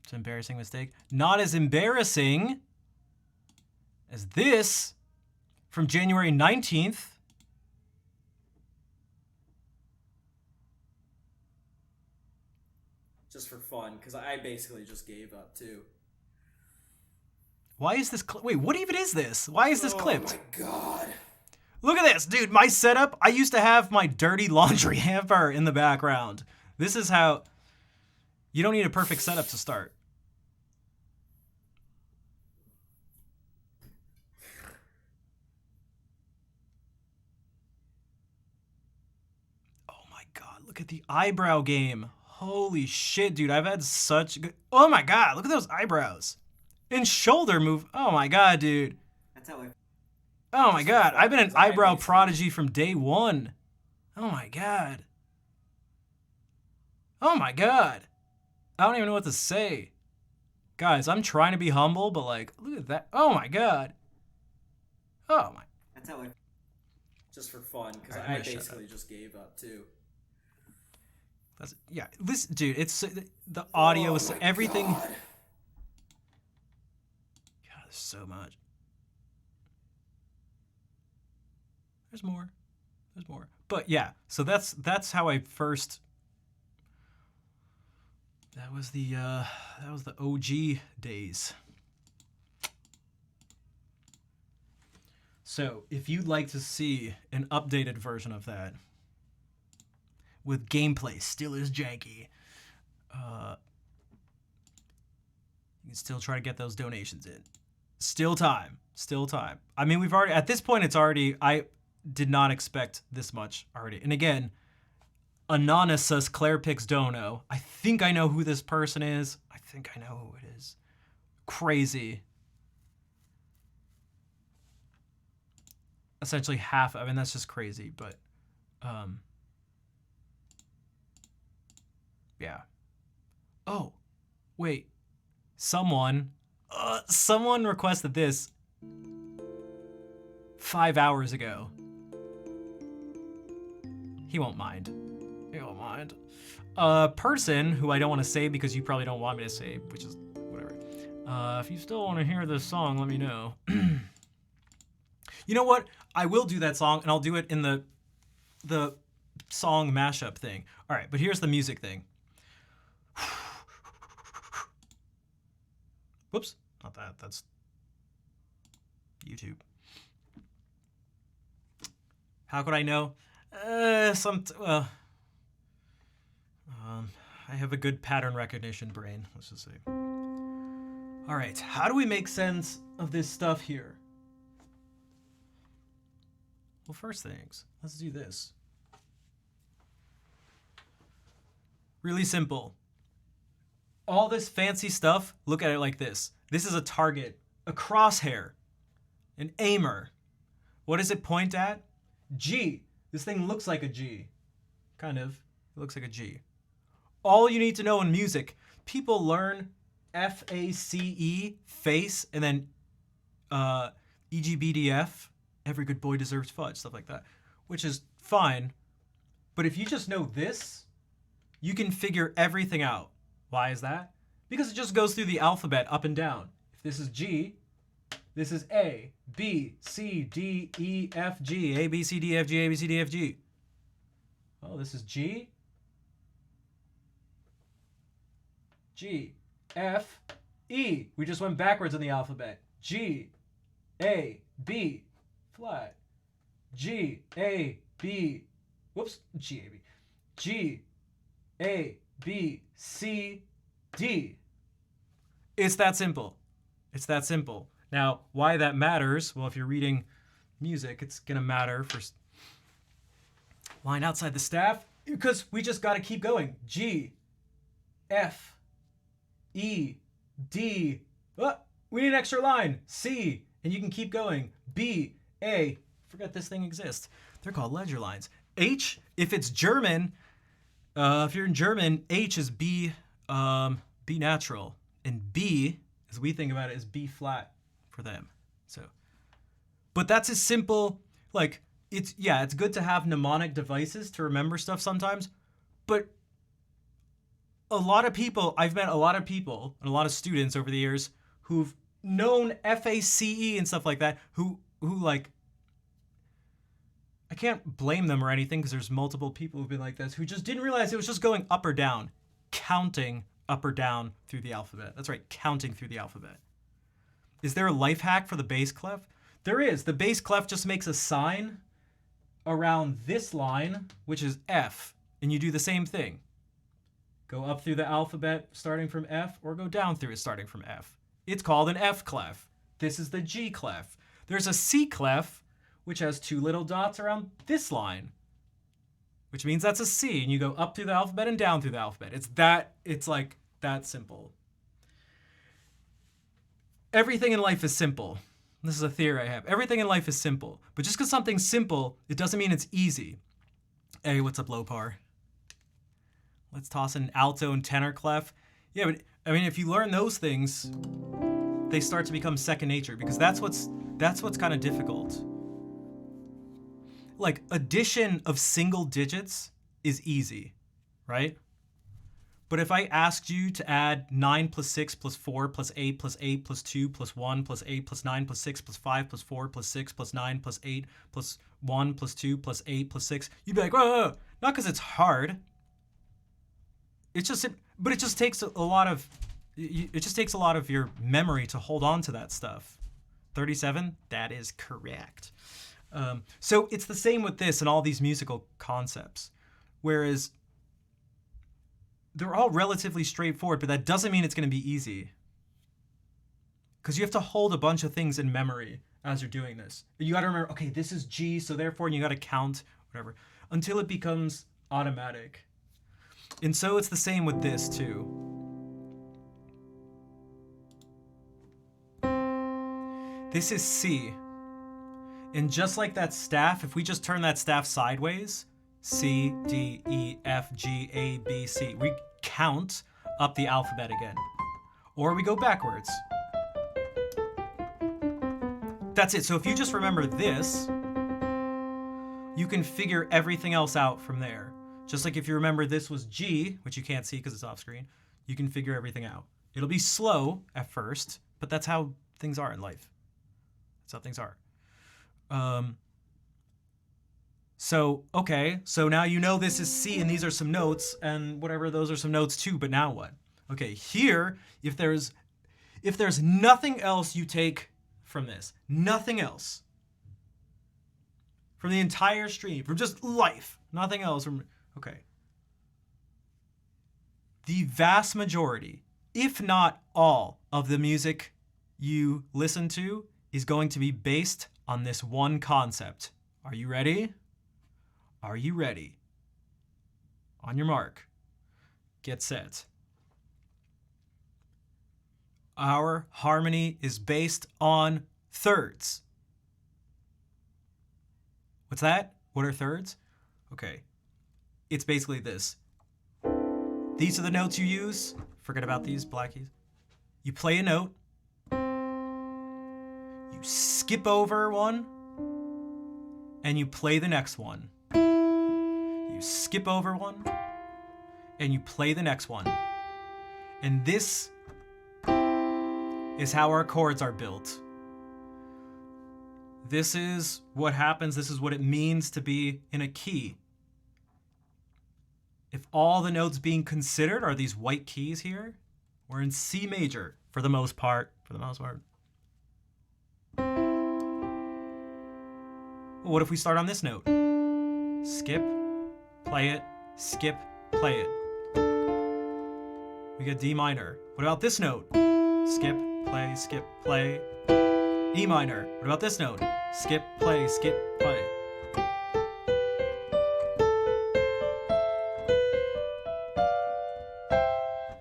It's an embarrassing mistake. Not as embarrassing as this. From January 19th. Just for fun, because I basically just gave up too. Why is this wait, what even is this? Why is this clipped? Oh my god. Look at this, dude, my setup. I used to have my dirty laundry hamper in the background. This is how, you don't need a perfect setup to start. Look at the eyebrow game. Holy shit, dude. I've had such good... Oh my god, look at those eyebrows. And shoulder move. Oh my god, dude. That's how I. Oh my god. I've been an Because I eyebrow basically- prodigy from day one. Oh my god. Oh my god. I don't even know what to say. Guys, I'm trying to be humble, but like, look at that. Oh my god. Oh my. That's how I. Just for fun, because Alright, I I'm gonna shut basically just gave up too. That's, yeah, listen, dude, it's the audio is everything. God. God, there's so much. There's more. There's more. But yeah, so that's how I first. That was the OG days. So if you'd like to see an updated version of that with gameplay still as janky, you can still try to get those donations in. Still time. Still time. I mean, we've already, at this point, it's already, I did not expect this much already. And again, Anonymous says Claire picks Dono. I think I know who this person is. I think I know who it is. Crazy. Essentially half, I mean, that's just crazy, but, yeah. Oh, wait. Someone requested this 5 hours ago. He won't mind. He won't mind. A person who I don't want to say because you probably don't want me to say, which is whatever. If you still want to hear this song, let me know. You know what? I will do that song, and I'll do it in the song mashup thing. All right, but here's the music thing. Whoops, not that. That's YouTube. How could I know? I have a good pattern recognition brain. Let's just say. All right, how do we make sense of this stuff here? Well, first things, let's do this. Really simple. All this fancy stuff, look at it like this. This is a target, a crosshair, an aimer. What does it point at? G. This thing looks like a G. Kind of. It looks like a G. All you need to know in music, people learn F-A-C-E, face, and then E-G-B-D-F, every good boy deserves fudge, stuff like that, which is fine. But if you just know this, you can figure everything out. Why is that? Because it just goes through the alphabet up and down. If this is G, this is A, B, C, D, E, F, G, A, B, C, D, F, G, A, B, C, D, F, G. Oh, this is G, G, F, E. We just went backwards in the alphabet. G, A, B, flat. G, A, B, whoops, G, A, B. G, A, B, C, D. It's that simple. It's that simple. Now, why that matters? Well, if you're reading music, it's going to matter for line outside the staff because we just got to keep going. G, F, E, D. Oh, we need an extra line. C, and you can keep going. B, A. Forget this thing exists. They're called ledger lines. H, if it's German, if you're in German, H is B natural, and B, as we think about it, is B flat for them. So, but that's as simple. Like it's good to have mnemonic devices to remember stuff sometimes, but I've met a lot of people and a lot of students over the years who've known FACE and stuff like that, who like, I can't blame them or anything because there's multiple people who've been like this who just didn't realize it was just going up or down, counting up or down through the alphabet. That's right, counting through the alphabet. Is there a life hack for the bass clef? There is. The bass clef just makes a sign around this line, which is F, and you do the same thing. Go up through the alphabet starting from F, or go down through it starting from F. It's called an F clef. This is the G clef. There's a C clef, which has two little dots around this line, which means that's a C, and you go up through the alphabet and down through the alphabet. It's like that simple. everything in life is simple. This is a theory I have. Everything in life is simple. But just because something's simple, it doesn't mean it's easy. Hey, what's up, Lopar? Let's toss in alto and tenor clef. Yeah, but I mean, if you learn those things, they start to become second nature, because that's what's kind of difficult. Like, addition of single digits is easy, right? But if I asked you to add 9 plus 6 plus 4 plus 8 plus 8 plus 2 plus 1 plus 8 plus 9 plus 6 plus 5 plus 4 plus 6 plus 9 plus 8 plus 1 plus 2 plus 8 plus 6, you'd be like, whoa. Not because it's hard. It just takes a lot of your memory to hold on to that stuff. 37, that is correct. So it's the same with this and all these musical concepts. Whereas they're all relatively straightforward, but that doesn't mean it's going to be easy. Because you have to hold a bunch of things in memory as you're doing this. You got to remember, okay, this is G, so therefore you got to count, whatever, until it becomes automatic. And so it's the same with this too. This is C. And just like that staff, if we just turn that staff sideways, C, D, E, F, G, A, B, C, we count up the alphabet again. Or we go backwards. That's it. So if you just remember this, you can figure everything else out from there. Just like if you remember this was G, which you can't see because it's off screen, you can figure everything out. It'll be slow at first, but that's how things are in life. That's how things are. So now you know this is C and these are some notes and whatever, those are some notes too, but now what? Okay, here, if there's nothing else you take from this, nothing else, from the entire stream, from just life, nothing else, okay. The vast majority, if not all, of the music you listen to is going to be based on this one concept. Are you ready? Are you ready? On your mark, get set. Our harmony is based on thirds. What's that? What are thirds? Okay. It's basically this. These are the notes you use. Forget about these black keys. You play a note. You skip over one. And you play the next one. You skip over one. And you play the next one. And this is how our chords are built. This is what happens. This is what it means to be in a key. If all the notes being considered are these white keys here, we're in C major for the most part. Well, what if we start on this note? Skip, play it, skip, play it. We get D minor. What about this note? Skip, play, skip, play. E minor. What about this note? Skip, play, skip, play.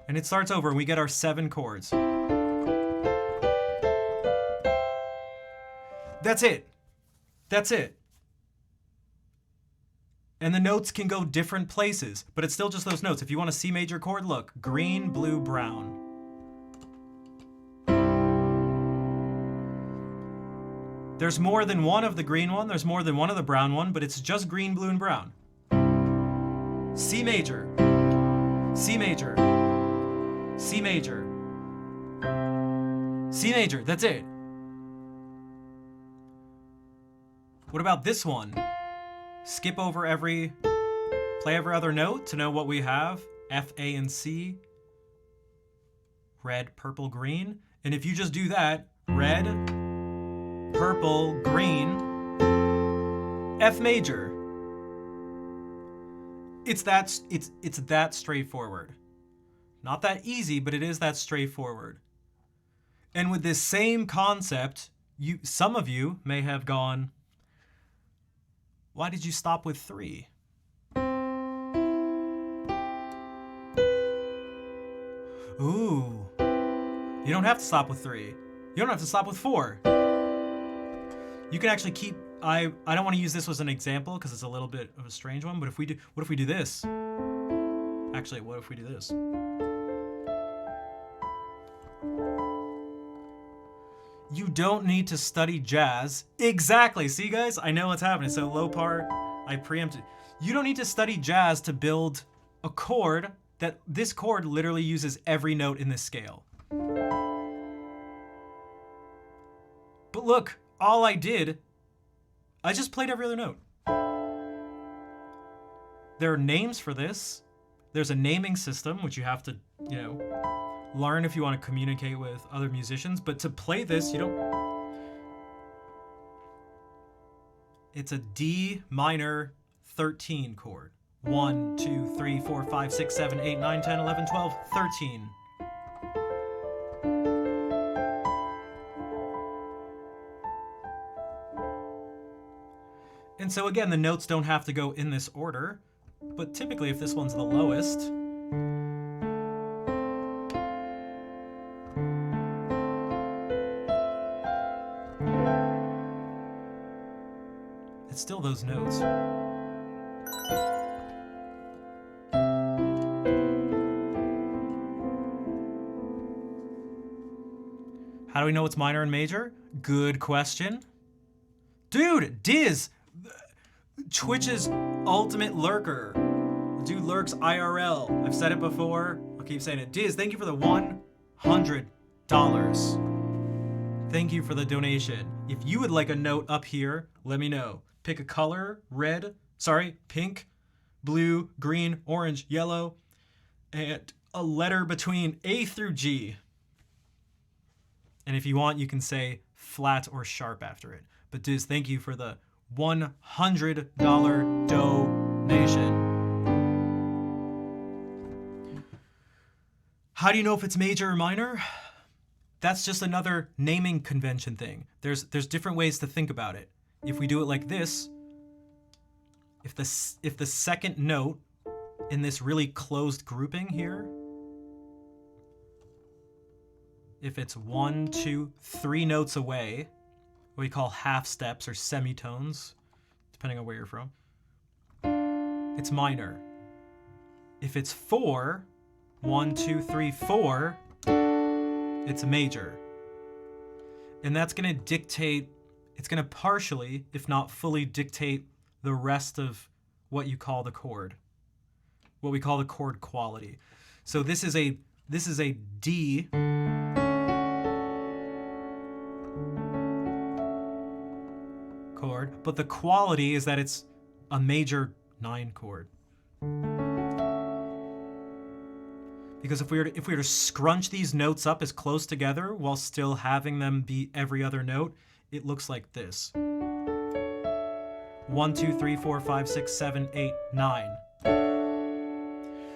And it starts over and we get our 7 chords. That's it. That's it. And the notes can go different places, but it's still just those notes. If you want a C major chord, look, green, blue, brown. There's more than one of the green one, there's more than one of the brown one, but it's just green, blue, and brown. C major, C major, C major, C major, that's it. What about this one? Skip over play every other note to know what we have. F, A, and C. Red, purple, green. And if you just do that, red, purple, green, F major. It's that straightforward. Not that easy, but it is that straightforward. And with this same concept, some of you may have gone, why did you stop with 3? Ooh. You don't have to stop with 3. You don't have to stop with 4. You can actually keep, I don't want to use this as an example because it's a little bit of a strange one, but if we do, what if we do this? Actually, what if we do this? You don't need to study jazz. Exactly, see guys? I know what's happening. So low part, I preempted. You don't need to study jazz to build a chord that this chord literally uses every note in this scale. But look, all I did, I just played every other note. There are names for this. There's a naming system, which you have to, you know, learn if you want to communicate with other musicians. But to play this, you don't. It's a D minor 13 chord. 1, 2, 3, 4, 5, 6, 7, 8, 9, 10, 11, 12, 13. And so again, the notes don't have to go in this order, but typically if this one's the lowest, it's still those notes. How do we know it's minor and major? Good question. Dude, Diz, Twitch's ultimate lurker. The dude lurks IRL. I've said it before. I'll keep saying it. Diz, thank you for the $100. Thank you for the donation. If you would like a note up here, let me know. Pick a color, pink, blue, green, orange, yellow, and a letter between A through G. And if you want, you can say flat or sharp after it. But Diz, thank you for the $100 donation. How do you know if it's major or minor? That's just another naming convention thing. There's different ways to think about it. If we do it like this, if the second note in this really closed grouping here, if it's 1, 2, 3 notes away, what we call half steps or semitones, depending on where you're from, it's minor. If it's 4, 1, 2, 3, 4, it's major. And that's going to dictate, it's going to partially, if not fully, dictate the rest of what you call the chord, what we call the chord quality. So this is a D chord, but the quality is that it's a major 9 chord. Because if we were to scrunch these notes up as close together while still having them be every other note, it looks like this. 1, 2, 3, 4, 5, 6, 7, 8, 9.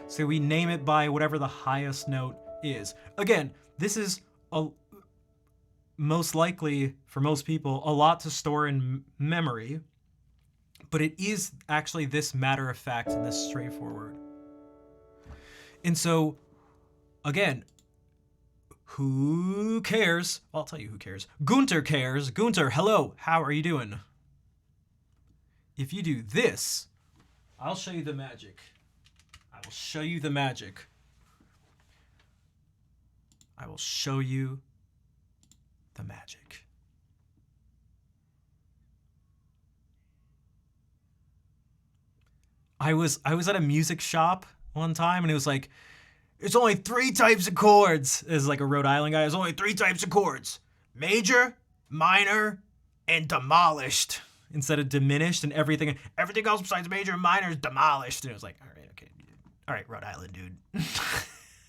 So we name it by whatever the highest note is. Again, this is most likely, for most people, a lot to store in memory, but it is actually this matter of fact and this straightforward. And so, again, who cares? Well, I'll tell you who cares. Gunter cares. Gunter, hello, how are you doing? If you do this, I'll show you the magic. I will show you the magic. I will show you the magic. I was at a music shop one time and it was like, there's only 3 types of chords. It's like a Rhode Island guy. There's only 3 types of chords. Major, minor, and demolished. Instead of diminished, and everything else besides major and minor is demolished. And it was like, all right, okay. All right, Rhode Island dude.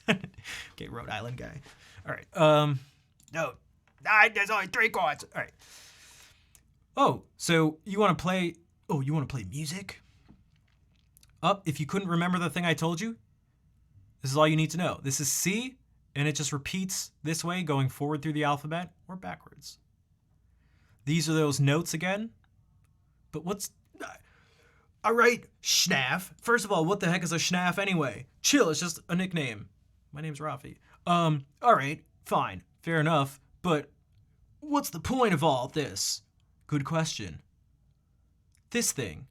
Okay, Rhode Island guy. All right. No, there's only 3 chords. All right. Oh, so you want to play music? If you couldn't remember the thing I told you, this is all you need to know. This is C, and it just repeats this way, going forward through the alphabet or backwards. These are those notes again. But all right, Schnaff. First of all, what the heck is a Schnaff anyway? Chill, it's just a nickname. My name's Rafi. All right, fine, fair enough. But What's the point of all this? Good question. This thing.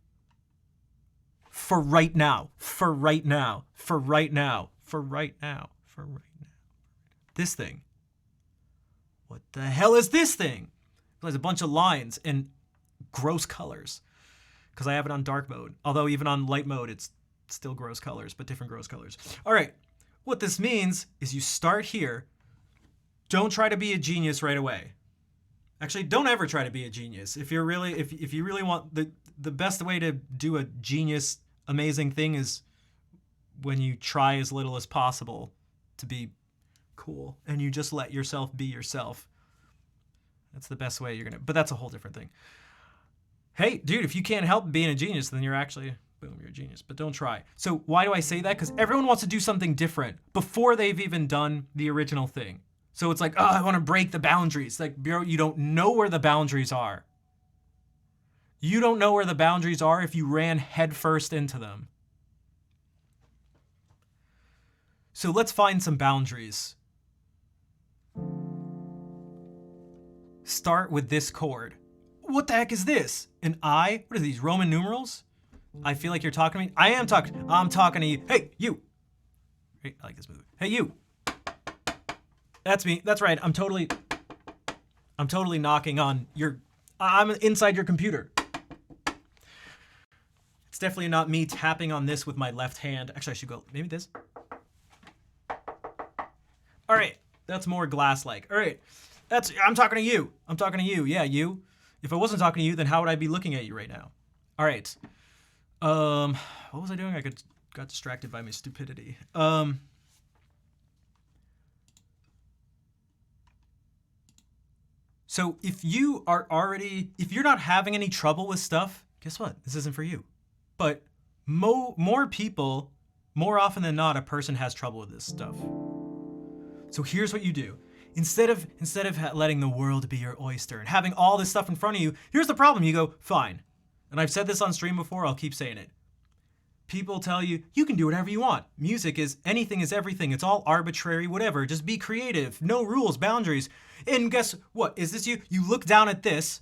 For right now. For right now. For right now. For right now. For right now. This thing. What the hell is this thing? There's a bunch of lines and gross colors. Because I have it on dark mode. Although even on light mode, it's still gross colors, but different gross colors. All right. What this means is you start here. Don't try to be a genius right away. Actually, don't ever try to be a genius. If you really want the best way to do a genius amazing thing is when you try as little as possible to be cool and you just let yourself be yourself. That's the best way you're gonna, but that's a whole different thing. Hey, dude, if you can't help being a genius, then you're actually, boom, you're a genius, but don't try. So why do I say that? Because everyone wants to do something different before they've even done the original thing. So it's like, oh, I want to break the boundaries. Like, bro, you don't know where the boundaries are. You don't know where the boundaries are if you ran headfirst into them. So let's find some boundaries. Start with this chord. What the heck is this? An I? What are these, Roman numerals? I feel like you're talking to me. I am talking. I'm talking to you. Hey, you. Hey, I like this movie. Hey, you. That's me. That's right. I'm totally knocking on your, I'm inside your computer. It's definitely not me tapping on this with my left hand. Actually, I should go, maybe this. All right. That's more glass-like. All right. I'm talking to you. I'm talking to you. Yeah, you. If I wasn't talking to you, then how would I be looking at you right now? All right. What was I doing? I got distracted by my stupidity. So if you're not having any trouble with stuff, guess what? This isn't for you. But more people, more often than not, a person has trouble with this stuff. So here's what you do. Instead of letting the world be your oyster and having all this stuff in front of you, here's the problem. You go, fine. And I've said this on stream before, I'll keep saying it. People tell you, you can do whatever you want. Music is, anything is everything. It's all arbitrary, whatever. Just be creative. No rules, boundaries. And guess what? Is this you? You look down at this.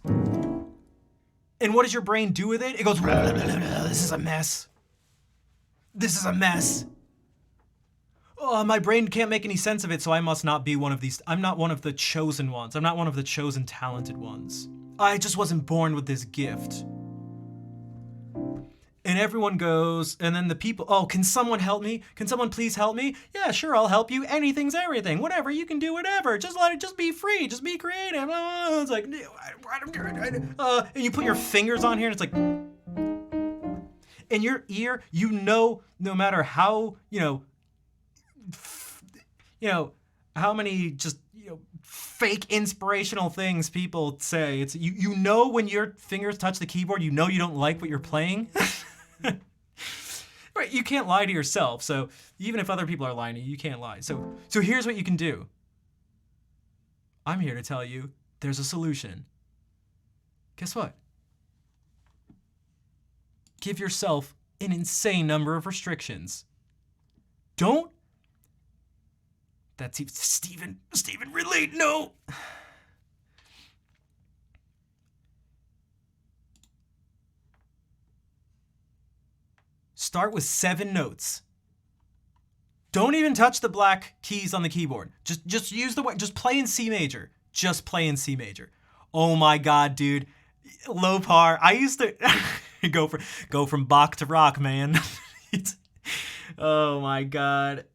And what does your brain do with it? It goes, blah, blah, blah, blah. This is a mess. This is a mess. Oh, my brain can't make any sense of it, so I must not be one of these. I'm not one of the chosen ones. I'm not one of the chosen talented ones. I just wasn't born with this gift. And everyone goes, and then the people, oh, can someone help me? Can someone please help me? Yeah, sure, I'll help you. Anything's everything. Whatever, you can do whatever. Just be free. Just be creative. It's like, and you put your fingers on here, and it's like, in your ear, no matter how, how many just, fake inspirational things people say. It's you know when your fingers touch the keyboard, you don't like what you're playing. Right, you can't lie to yourself. So even if other people are lying to you, you can't lie. So here's what you can do. I'm here to tell you there's a solution. Guess what? Give yourself an insane number of restrictions. That's Steven, relate, no. Start with 7 notes. Don't even touch the black keys on the keyboard. Just use just play in C major. Just play in C major. Oh my God, dude. Low par. I used to go from Bach to rock, man. Oh my God.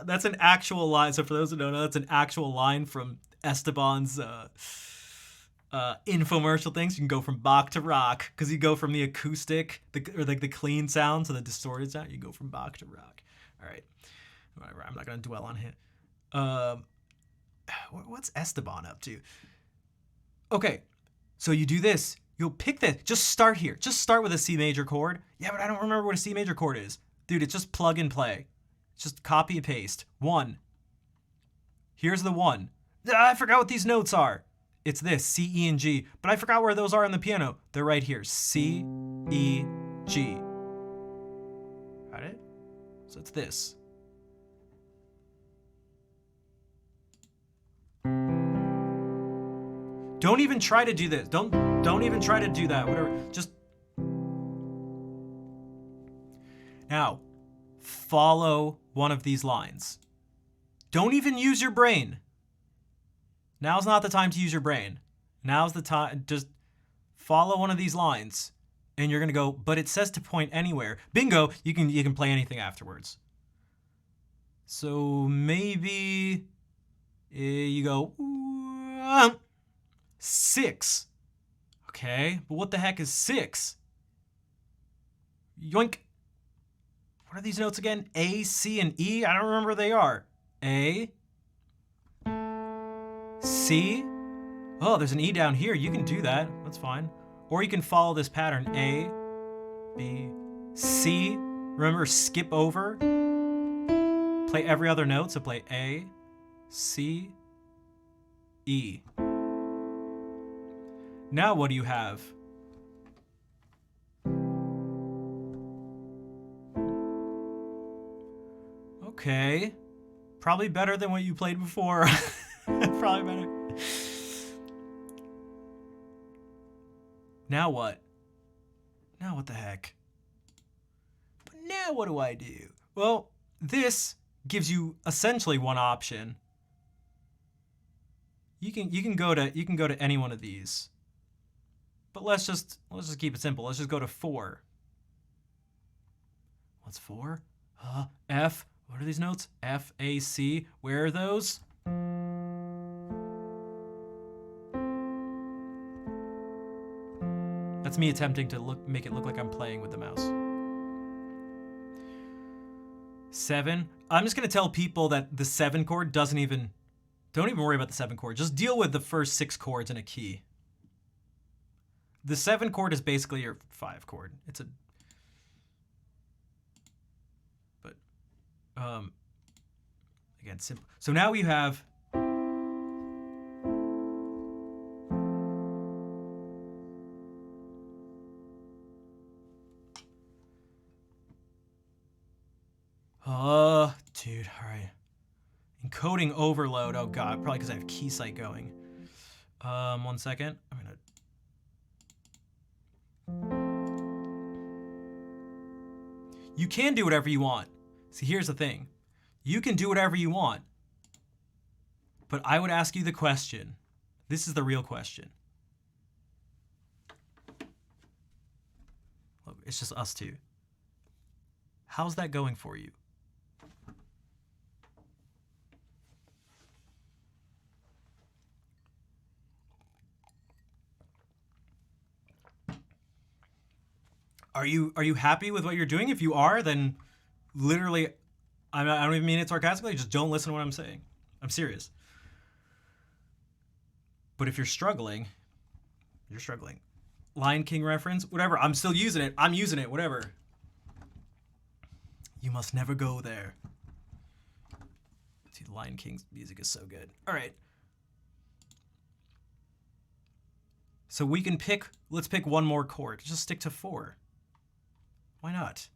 That's an actual line. So for those who don't know, that's an actual line from Esteban's infomercial things. You can go from Bach to rock because you go from the acoustic, the clean sound to the distorted sound. You go from Bach to rock. All right. Whatever. I'm not going to dwell on it. What's Esteban up to? Okay. So you do this. You'll pick this. Just start here. Just start with a C major chord. Yeah, but I don't remember what a C major chord is. Dude, it's just plug and play. It's just copy and paste. 1. Here's the 1. I forgot what these notes are. It's this, C, E, and G. But I forgot where those are on the piano. They're right here. C, E, G. Got it? So it's this. Don't even try to do this. Don't even try to do that. Whatever. Just now follow one of these lines. Don't even use your brain. Now's not the time to use your brain. Now's the time. Just follow one of these lines, and you're gonna go. But it says to point anywhere. Bingo. You can play anything afterwards. So maybe you go 6. Okay, but what the heck is 6? Yoink. What are these notes again? A, C, and E? I don't remember where they are. A, C. Oh, there's an E down here. You can do that. That's fine. Or you can follow this pattern. A, B, C. Remember, skip over. Play every other note. So play A, C, E. Now what do you have? Okay. Probably better than what you played before. Probably better. Now what? Now what the heck? But now what do I do? Well, this gives you essentially one option. You can go to any one of these. But let's just keep it simple. Let's just go to 4. What's 4? F. What are these notes? F, A, C. Where are those? That's me attempting to make it look like I'm playing with the mouse. 7. I'm just gonna tell people that the 7 chord don't even worry about the 7 chord. Just deal with the first 6 chords in a key. The 7 chord is basically your 5 chord. Again, simple. So now we have dude, all right. Encoding overload. Oh god, probably because I have Keysight going. 1 second. You can do whatever you want. See, here's the thing. You can do whatever you want. But I would ask you the question. This is the real question. Look, it's just us two. How's that going for you? Are you happy with what you're doing? If you are, then literally, I don't even mean it sarcastically, just don't listen to what I'm saying. I'm serious. But if you're struggling, Lion King reference, whatever, I'm still using it. I'm using it, whatever. You must never go there. Dude, Lion King's music is so good. All right. So we can let's pick one more chord. Just stick to 4. Why not?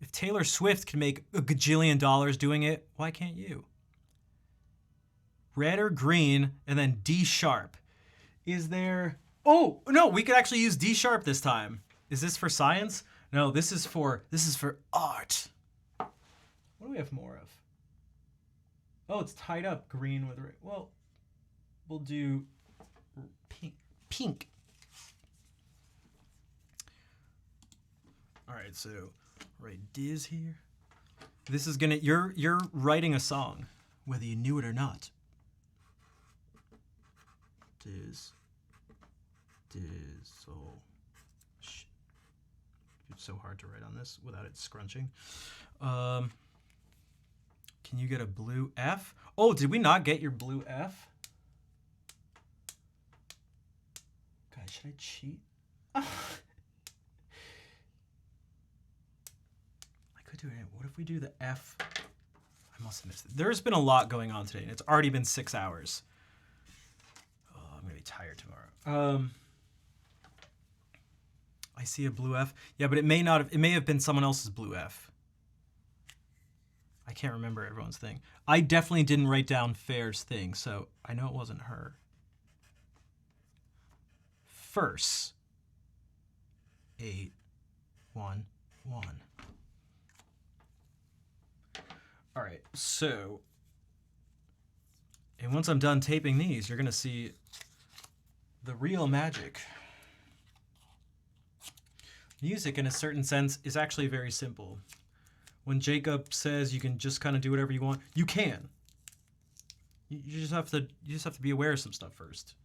If Taylor Swift can make a gajillion dollars doing it, why can't you? Red or green, and then D sharp. Is there... Oh, no, we could actually use D sharp this time. Is this for science? No, this is for art. What do we have more of? Oh, it's tied up green with red. Well, we'll do pink. All right, so write Diz here. This is gonna, you're writing a song, whether you knew it or not. Diz, oh, shit. It's so hard to write on this without it scrunching. Can you get a blue F? Oh, did we not get your blue F? God, should I cheat? What if we do the F? I must have missed it. There's been a lot going on today, and it's already been 6 hours. Oh, I'm gonna be tired tomorrow. I see a blue F. Yeah, but it may have been someone else's blue F. I can't remember everyone's thing. I definitely didn't write down Fair's thing, so I know it wasn't her. first. 8, 1, 1. All right, so, and once I'm done taping these, you're gonna see the real magic. Music, in a certain sense, is actually very simple. When Jacob says you can just kind of do whatever you want, you can. You just have to be aware of some stuff first.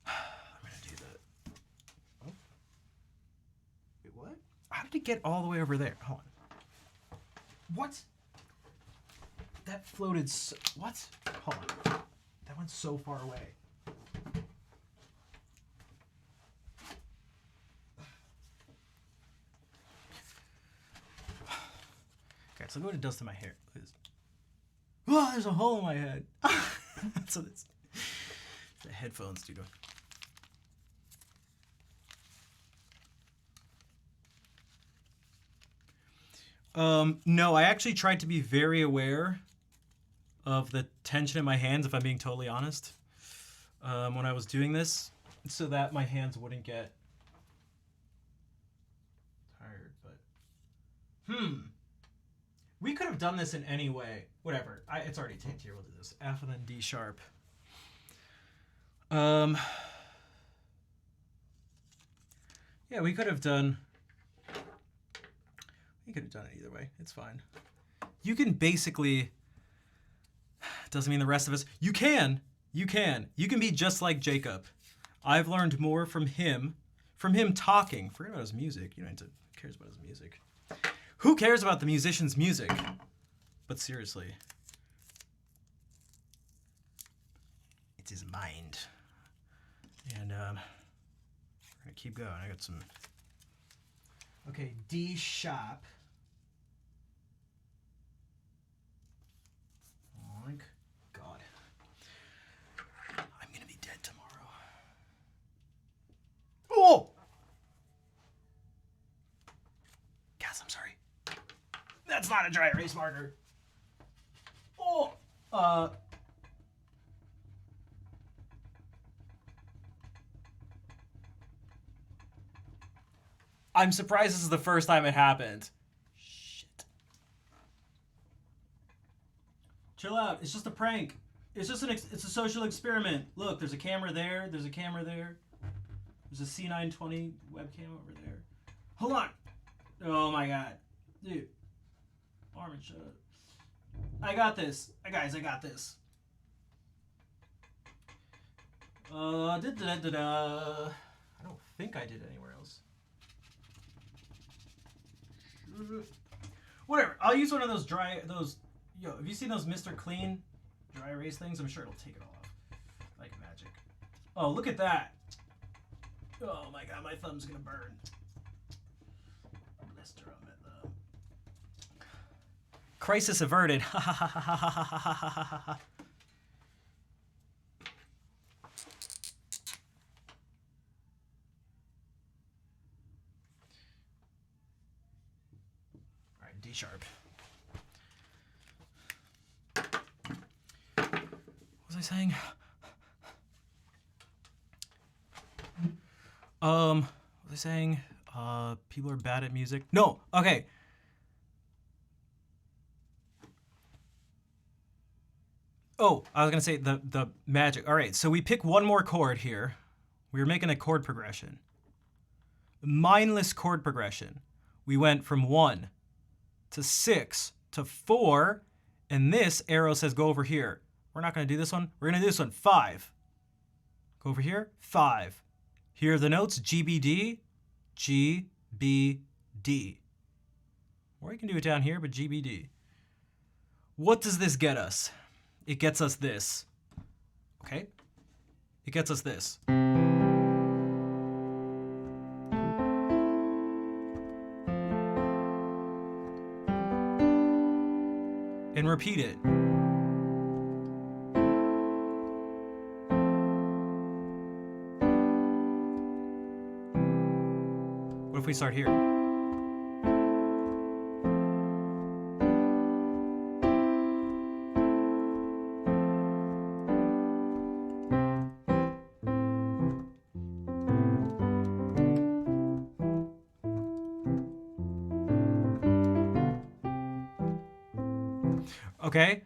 I'm gonna do that. Oh. Wait, what? How did it get all the way over there? Hold on. What? That floated so, what? Hold on. That went so far away. Okay, so look what it does to my hair. Oh, there's a hole in my head. That's what it's. The headphones do. No, I actually tried to be very aware of the tension in my hands, if I'm being totally honest, when I was doing this, so that my hands wouldn't get tired. But we could have done this in any way. Whatever. It's already taped here. We'll do this. F and then D sharp. Yeah, we could have done it either way. It's fine. You can basically, doesn't mean the rest of us, you can be just like Jacob. I've learned more from him talking. Forget about his music. You don't need to, who cares about his music? Who cares about the musician's music? But seriously, it's his mind. And we're gonna keep going. I got some. Okay, D sharp. Oh my God. I'm gonna be dead tomorrow. Oh! Guys, I'm sorry. That's not a dry erase marker. Oh! I'm surprised this is the first time it happened. Shit. Chill out. It's just a prank. It's just it's a social experiment. Look, there's a camera there. There's a camera there. There's a C920 webcam over there. Hold on. Oh my God. Dude. Armin, shut up. I got this. Guys, I got this. I don't think I did anywhere else. Whatever. I'll use one of those yo, have you seen those Mr. Clean dry erase things? I'm sure it'll take it all off. Like magic. Oh, look at that. Oh my God, my thumb's gonna burn. Blister on my thumb. Crisis averted. Ha ha ha ha ha ha ha ha ha. Alright, D sharp. What was I saying? What was I saying? People are bad at music. No, okay. Oh, I was gonna say the magic. All right, so we pick one more chord here. We were making a chord progression. Mindless chord progression. We went from 1 to 6 to 4, and this arrow says go over here. We're not gonna do this one. We're gonna do this one. 5. Go over here. 5. Here are the notes. G, B, D, G, B, D. Or you can do it down here, but G, B, D. What does this get us? It gets us this. Okay? It gets us this. And repeat it. What if we start here? Okay?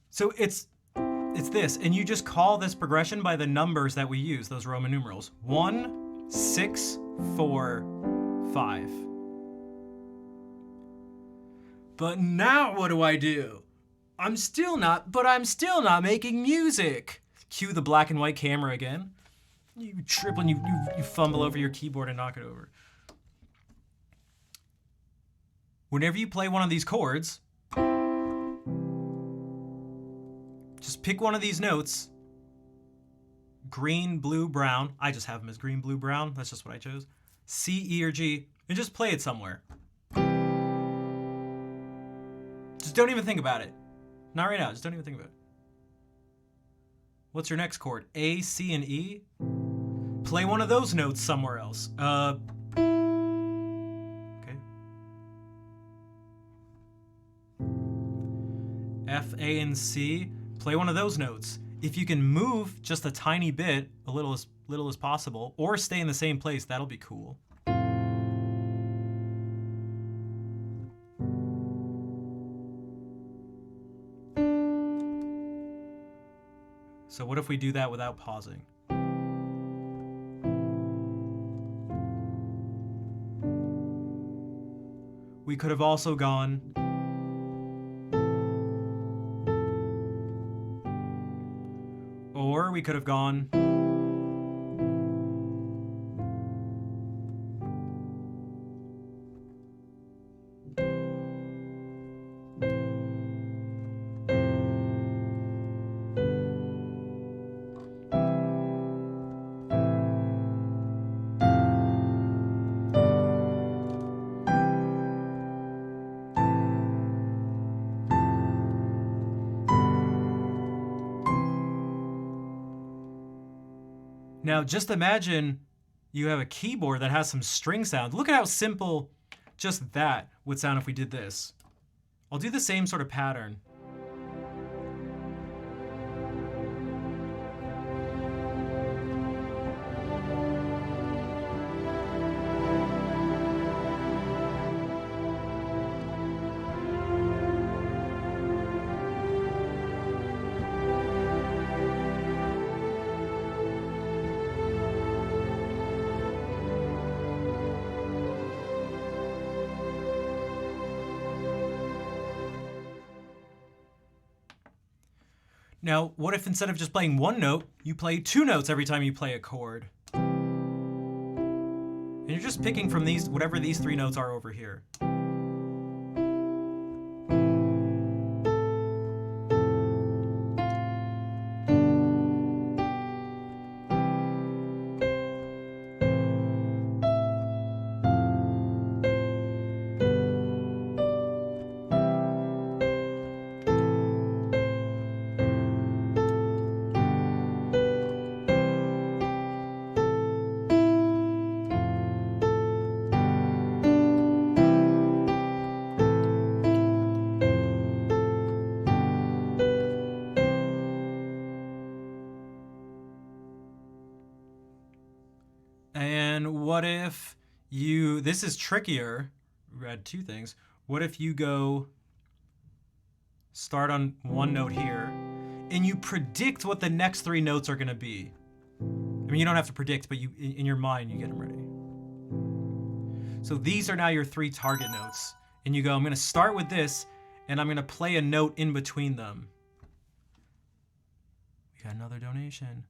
So it's this, and you just call this progression by the numbers that we use, those Roman numerals. 1, 6, 4, 5. But now what do? I'm still not making music. Cue the black and white camera again. You trip and you fumble over your keyboard and knock it over. Whenever you play one of these chords, just pick one of these notes. Green, blue, brown. I just have them as green, blue, brown. That's just what I chose. C, E, or G, and just play it somewhere. Just don't even think about it. Not right now, just don't even think about it. What's your next chord? A, C, and E? Play one of those notes somewhere else. Okay. F, A, and C. Play one of those notes. If you can move just a tiny bit, a little as possible, or stay in the same place, that'll be cool. So what if we do that without pausing? We could have also gone or we could have gone Now, just imagine you have a keyboard that has some string sound. Look at how simple just that would sound if we did this. I'll do the same sort of pattern. Now, what if instead of just playing one note, you play two notes every time you play a chord? And you're just picking from these, whatever these three notes are over here. And what if you, this is trickier, we had two things. What if you go start on one note here and you predict what the next three notes are gonna be? I mean, you don't have to predict, but you, in your mind, you get them ready. So these are now your three target notes. And you go, I'm gonna start with this and I'm gonna play a note in between them. We got another donation.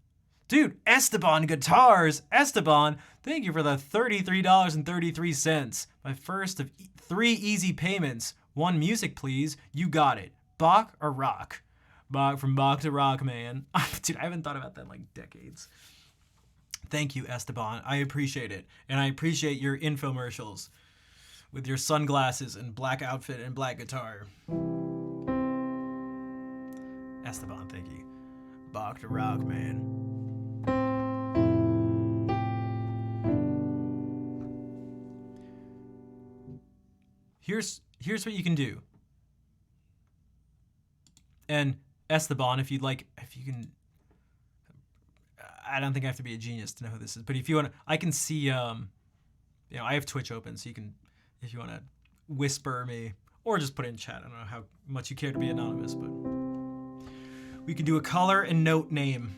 Dude, Esteban Guitars. Esteban, thank you for the $33.33. My first of three easy payments. One music, please. You got it. Bach or rock? Bach, from Bach to rock, man. Dude, I haven't thought about that in like decades. Thank you, Esteban. I appreciate it. And I appreciate your infomercials with your sunglasses and black outfit and black guitar. Esteban, thank you. Bach to rock, man. Here's what you can do. And Esteban, if you'd like, if you can, I don't think I have to be a genius to know who this is, but if you want to, I can see, you know, I have Twitch open, so you can, if you want to whisper me, Or just put it in chat. I don't know how much you care to be anonymous, but we can do a color and note name.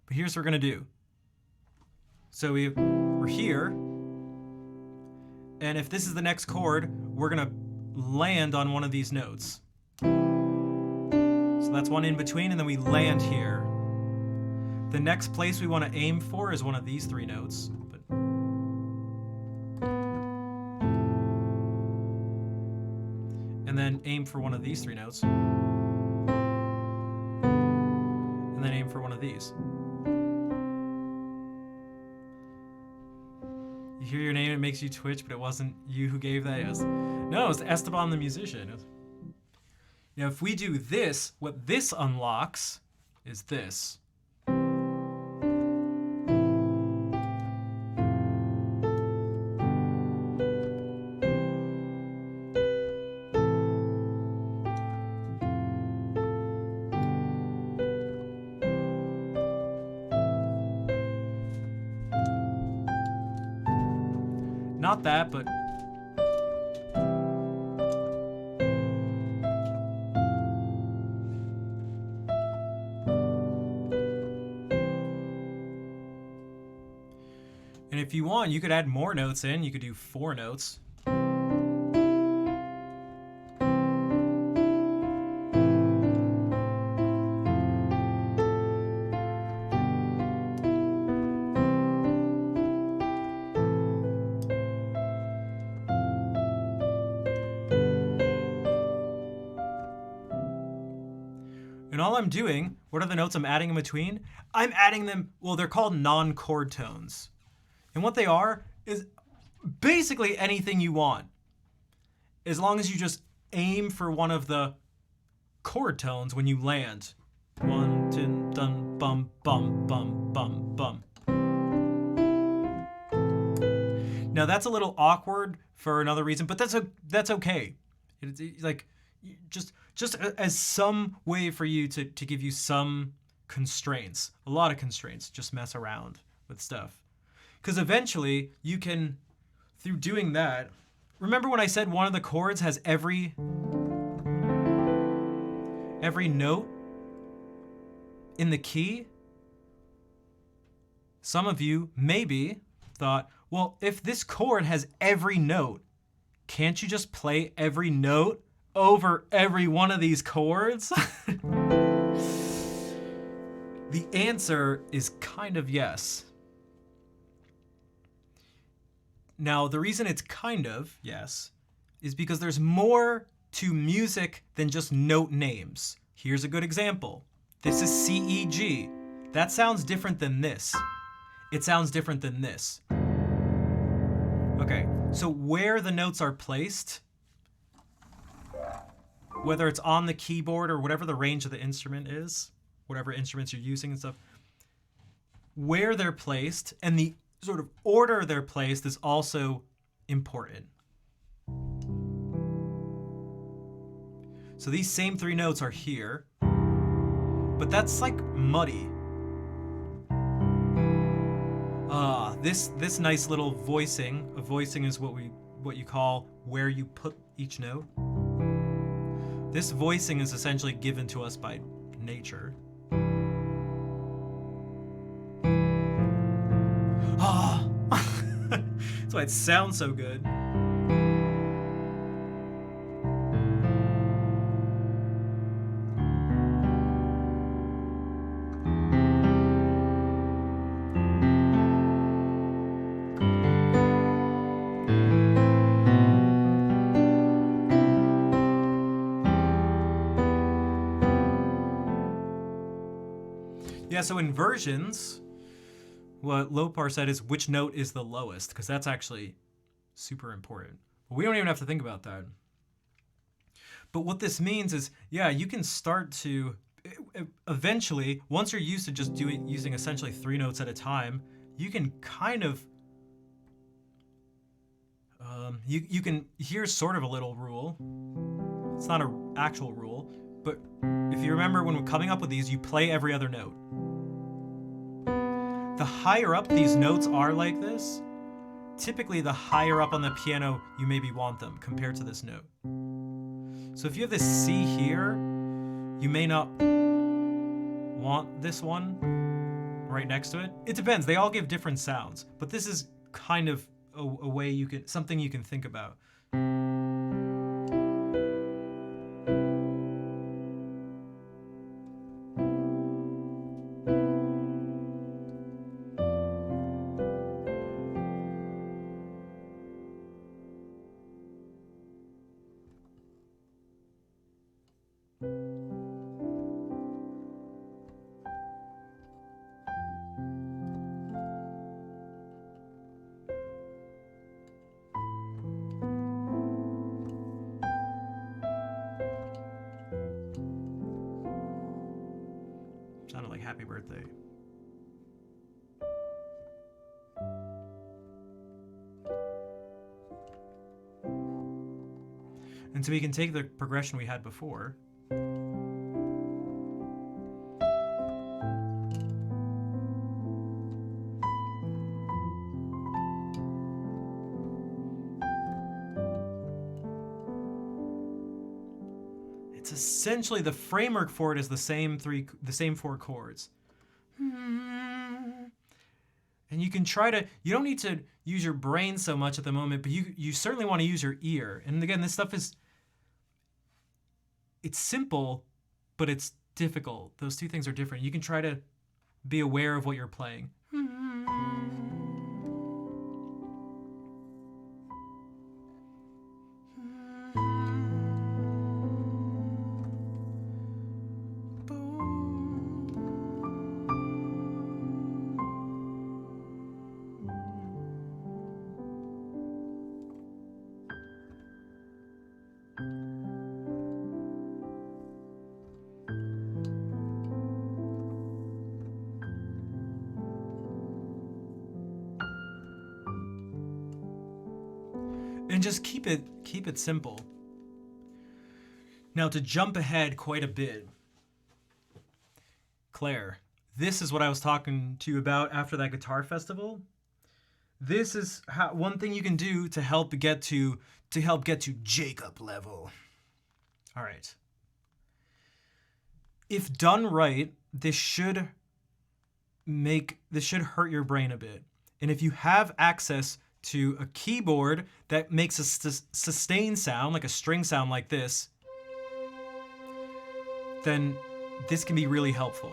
But here's what we're gonna do. So we're here, and if this is the next chord, we're gonna land on one of these notes. So that's one in between, and then we land here. The next place we want to aim for is one of these three notes. And then aim for one of these three notes. And then aim for one of these. You hear your name, it makes you twitch, but it wasn't you who gave that. No, it was Esteban the musician. Now, if we do this, what this unlocks is this. Not that, but and if you want, you could add more notes in. You could do 4 notes. And all I'm doing, what are the notes I'm adding in between? I'm adding them, well, they're called non-chord tones. And what they are is basically anything you want. As long as you just aim for one of the chord tones when you land. 1, 2, dun, bum, bum, bum, bum, bum. Now that's a little awkward for another reason, but that's okay. It's like, just as some way for you to give you some constraints, a lot of constraints, just mess around with stuff. Because eventually you can, through doing that, remember when I said one of the chords has every note in the key? Some of you maybe thought, well, if this chord has every note, can't you just play every note over every one of these chords? The answer is kind of yes. Now, the reason it's kind of yes is because there's more to music than just note names. Here's a good example. This is C, E, G. That sounds different than this. It sounds different than this. Okay, so where the notes are placed, whether it's on the keyboard or whatever the range of the instrument is, whatever instruments you're using and stuff, where they're placed and the sort of order they're placed is also important. So these same 3 notes are here, but that's like muddy. This nice little voicing. A voicing is what you call where you put each note. This voicing is essentially given to us by nature. That's why it sounds so good. Yeah, so inversions, what Lopar said is which note is the lowest, because that's actually super important. But we don't even have to think about that. But what this means is, yeah, you can start to, eventually, once you're used to just using essentially 3 notes at a time, you can kind of, you can, here's sort of a little rule. It's not an actual rule, but if you remember when we're coming up with these, you play every other note. The higher up these notes are like this, typically the higher up on the piano you maybe want them compared to this note. So if you have this C here, you may not want this one right next to it. It depends. They all give different sounds, but this is kind of a way you can, something you can think about. Sounded like Happy Birthday. And so we can take the progression we had before. It's essentially the framework for it is the same four chords. And you can try to, you don't need to use your brain so much at the moment, but you certainly want to use your ear. And again, this stuff is, it's simple, but it's difficult. Those two things are different. You can try to be aware of what you're playing. And just keep it simple. Now to jump ahead quite a bit, Claire, this is what I was talking to you about after that guitar festival. This is one thing you can do to help get to Jacob level. All right. If done right, this should hurt your brain a bit. And if you have access to a keyboard that makes a sustain sound, like a string sound like this, then this can be really helpful.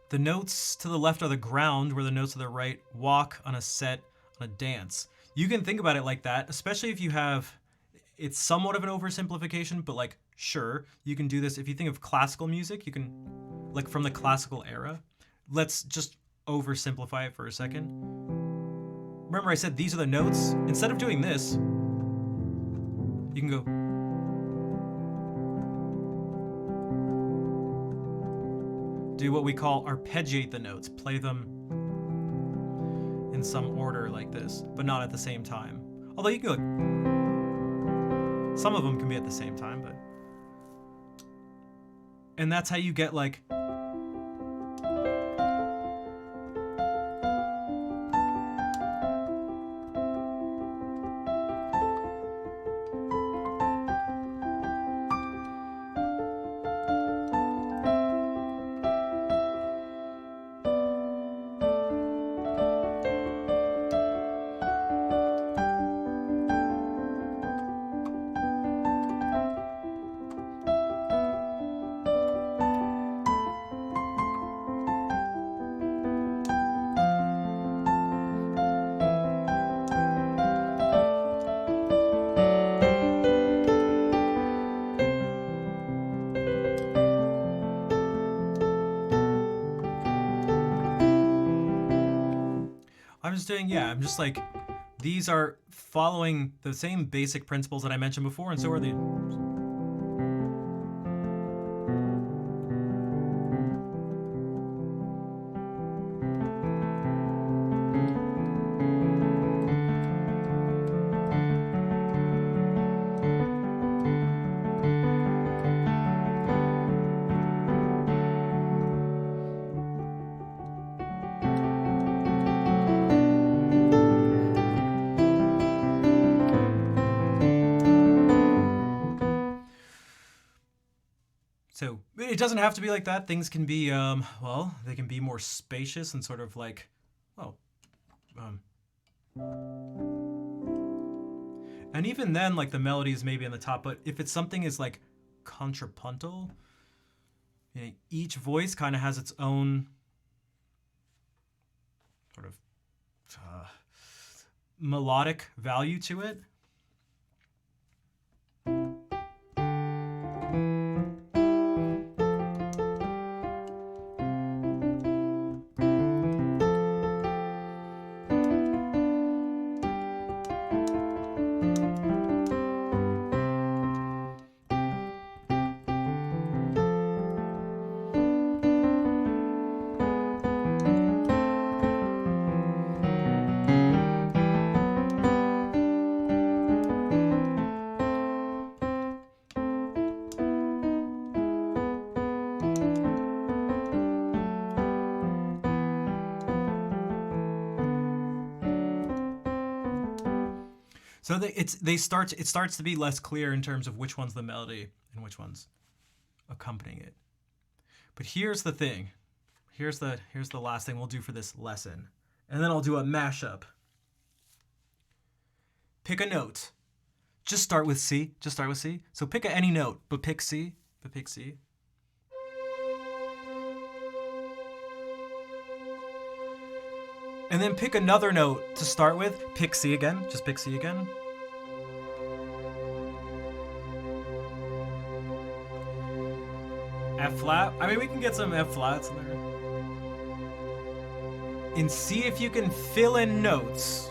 The notes to the left are the ground, where the notes to the right walk on a set, on a dance. You can think about it like that, especially if you have, it's somewhat of an oversimplification, but like, sure, you can do this. If you think of classical music, you can, like from the classical era, let's just oversimplify it for a second. Remember I said these are the notes? Instead of doing this, you can go. Do what we call arpeggiate the notes. Play them in some order like this, but not at the same time. Although you can go, some of them can be at the same time, but. And that's how you get like. I'm just like, these are following the same basic principles that I mentioned before, and so are the. It doesn't have to be like that. Things can be, well, they can be more spacious and sort of like, well, and even then, like the melody is maybe on the top, but if it's something is like contrapuntal, you know, each voice kind of has its own sort of melodic value to it. So it starts to be less clear in terms of which one's the melody and which one's accompanying it. But here's the thing. Here's the last thing we'll do for this lesson. And then I'll do a mashup. Pick a note. Just start with C. So pick any note, but pick C. And then pick another note to start with. Pick C again. Just pick C again. F flat. I mean, we can get some F flats in there. And see if you can fill in notes.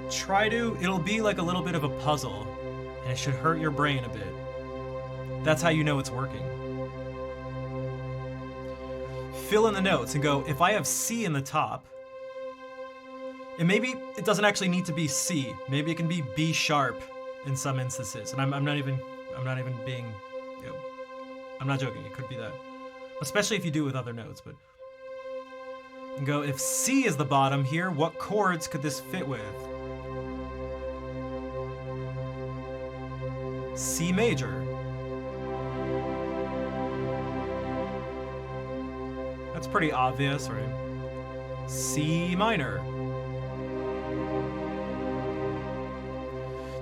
It'll be like a little bit of a puzzle. And it should hurt your brain a bit. That's how you know it's working. Fill in the notes and go, if I have C in the top, and maybe it doesn't actually need to be C. Maybe it can be B sharp in some instances. And I'm not even being, you know, I'm not joking. It could be that, especially if you do it with other notes. But and go, if C is the bottom here, what chords could this fit with? C major. That's pretty obvious, right? C minor.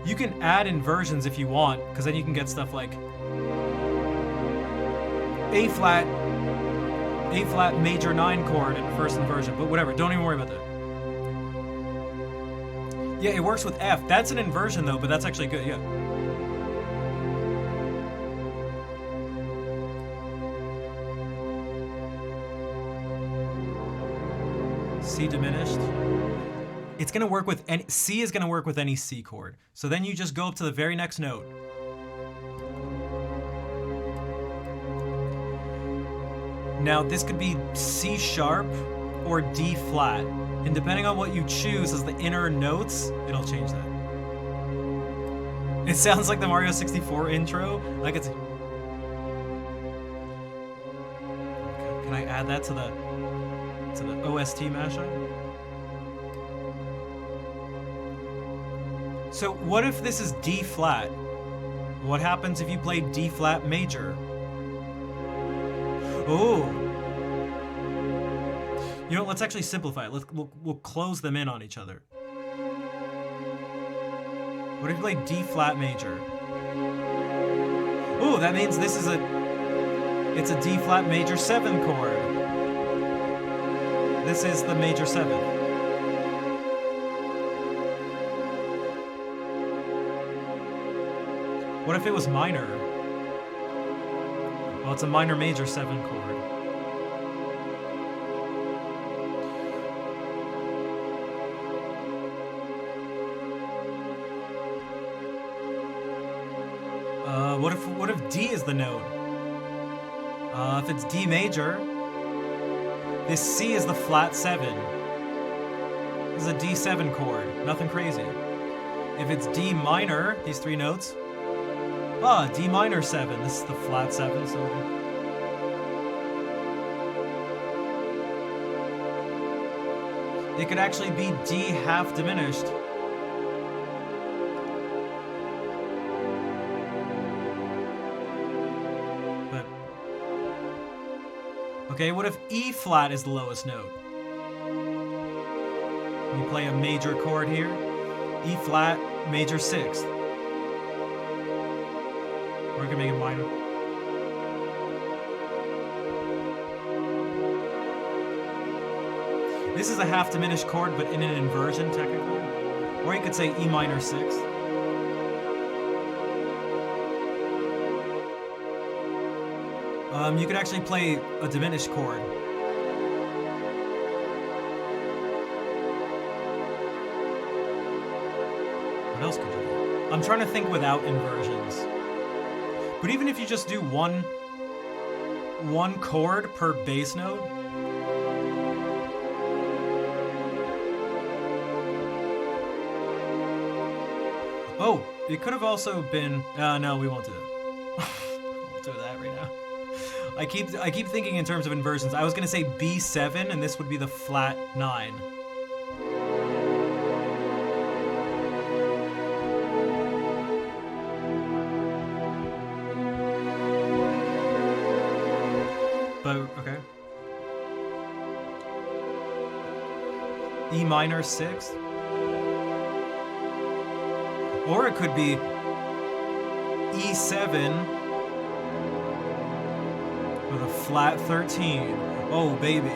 You can add inversions if you want, because then you can get stuff like A flat major 9 chord in the first inversion, but whatever, don't even worry about that. Yeah, it works with F. That's an inversion though, but that's actually good, yeah. C diminished. It's gonna work with any, C is gonna work with any C chord. So then you just go up to the very next note. Now this could be C sharp or D flat. And depending on what you choose as the inner notes, it'll change that. It sounds like the Mario 64 intro. Like it's... Can I add that to the OST mashup? So what if this is D flat? What happens if you play D flat major? Oh. You know, let's actually simplify it. We'll close them in on each other. What if you play D flat major? Oh, that means this is it's a D flat major 7 chord. This is the major 7. What if it was minor? Well, it's a minor major 7 chord. What if D is the note? If it's D major, this C is the flat 7. This is a D7 chord, nothing crazy. If it's D minor, these 3 notes, D minor 7, this is the flat 7, so... It could actually be D half diminished. Okay, what if E flat is the lowest note? You play a major chord here. E flat, major sixth. Or we can make it minor. This is a half diminished chord, but in an inversion technically. Or you could say E minor sixth. You could actually play a diminished chord. What else could you do? I'm trying to think without inversions. But even if you just do one chord per bass note, oh, it could have also been. No, we won't do that. We won't do that right now. I keep thinking in terms of inversions. I was gonna say B7, and this would be the flat 9. But okay. E minor 6th. Or it could be E7 with a flat 13. Oh, baby.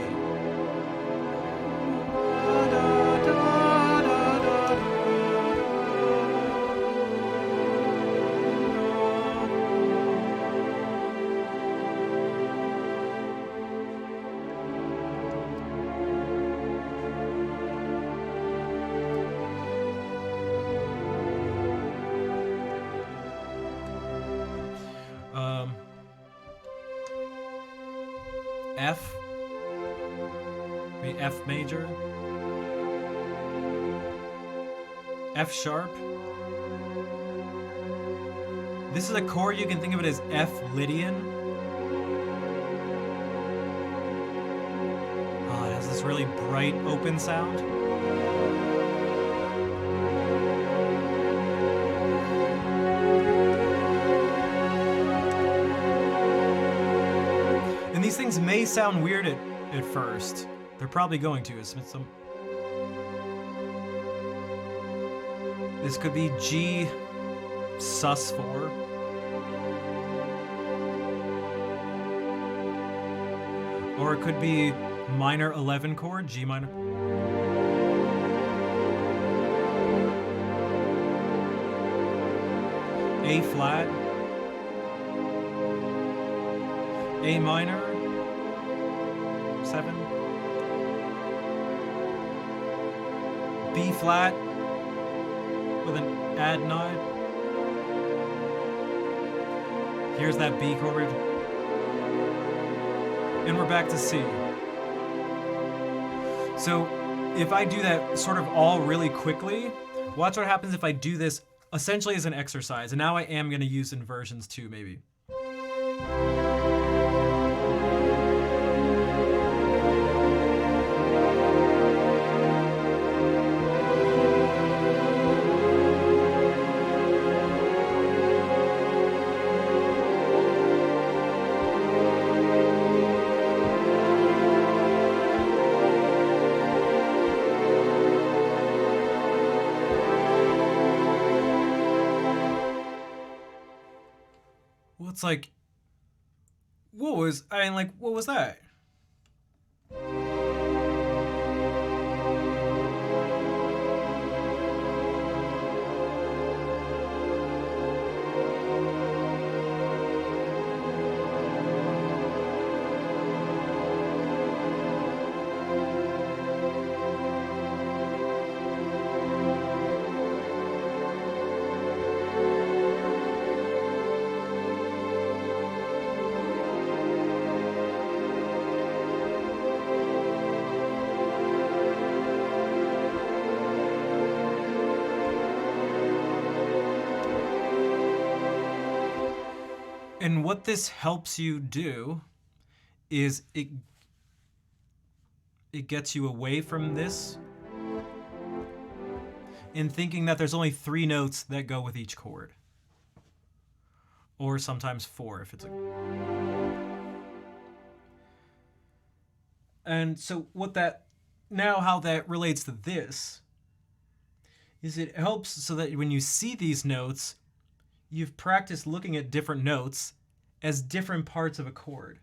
F, maybe F major, F sharp. This is a chord, you can think of it as F Lydian. Oh, it has this really bright open sound. These things may sound weird at first. They're probably going to. This could be G sus4. Or it could be minor 11 chord, G minor. A flat. A minor. 7. B flat with an add 9. Here's that B chord. And we're back to C. So if I do that sort of all really quickly, watch what happens if I do this essentially as an exercise. And now I am going to use inversions too, maybe. It's like, what was that? And what this helps you do is it gets you away from this in thinking that there's only 3 notes that go with each chord. Or sometimes 4 if it's a... And so how that relates to this is it helps so that when you see these notes, you've practiced looking at different notes as different parts of a chord.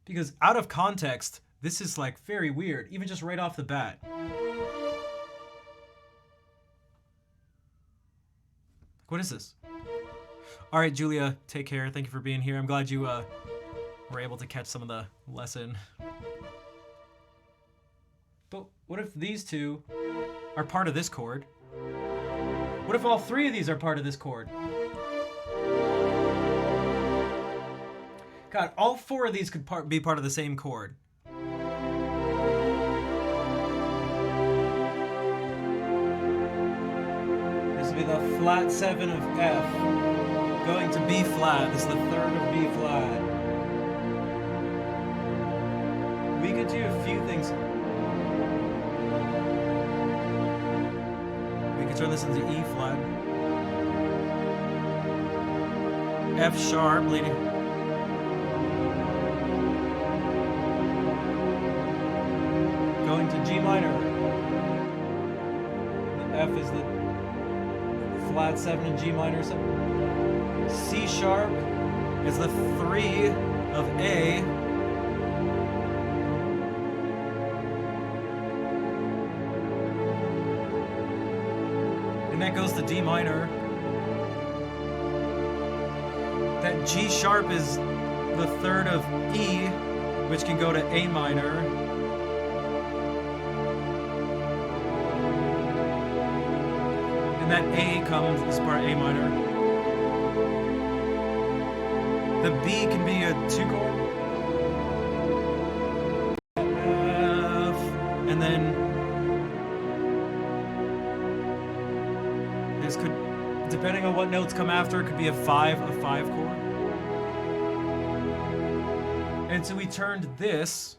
Because out of context, this is like very weird, even just right off the bat. What is this? All right, Julia, take care. Thank you for being here. I'm glad you were able to catch some of the lesson. But what if these two are part of this chord? What if all three of these are part of this chord? God, all four of these could be part of the same chord. This would be the flat 7 of F going to B flat. This is the 3rd of B flat. We could do a few things. We could turn this into E flat. F sharp leading. Going to G minor. The F is the flat 7 in G minor. So C sharp is the 3 of A. And that goes to D minor. That G sharp is the 3rd of E, which can go to A minor. And that A comes as part of A minor. The B can be a 2 chord. F, and then this could, depending on what notes come after, it could be a 5 chord. And so we turned this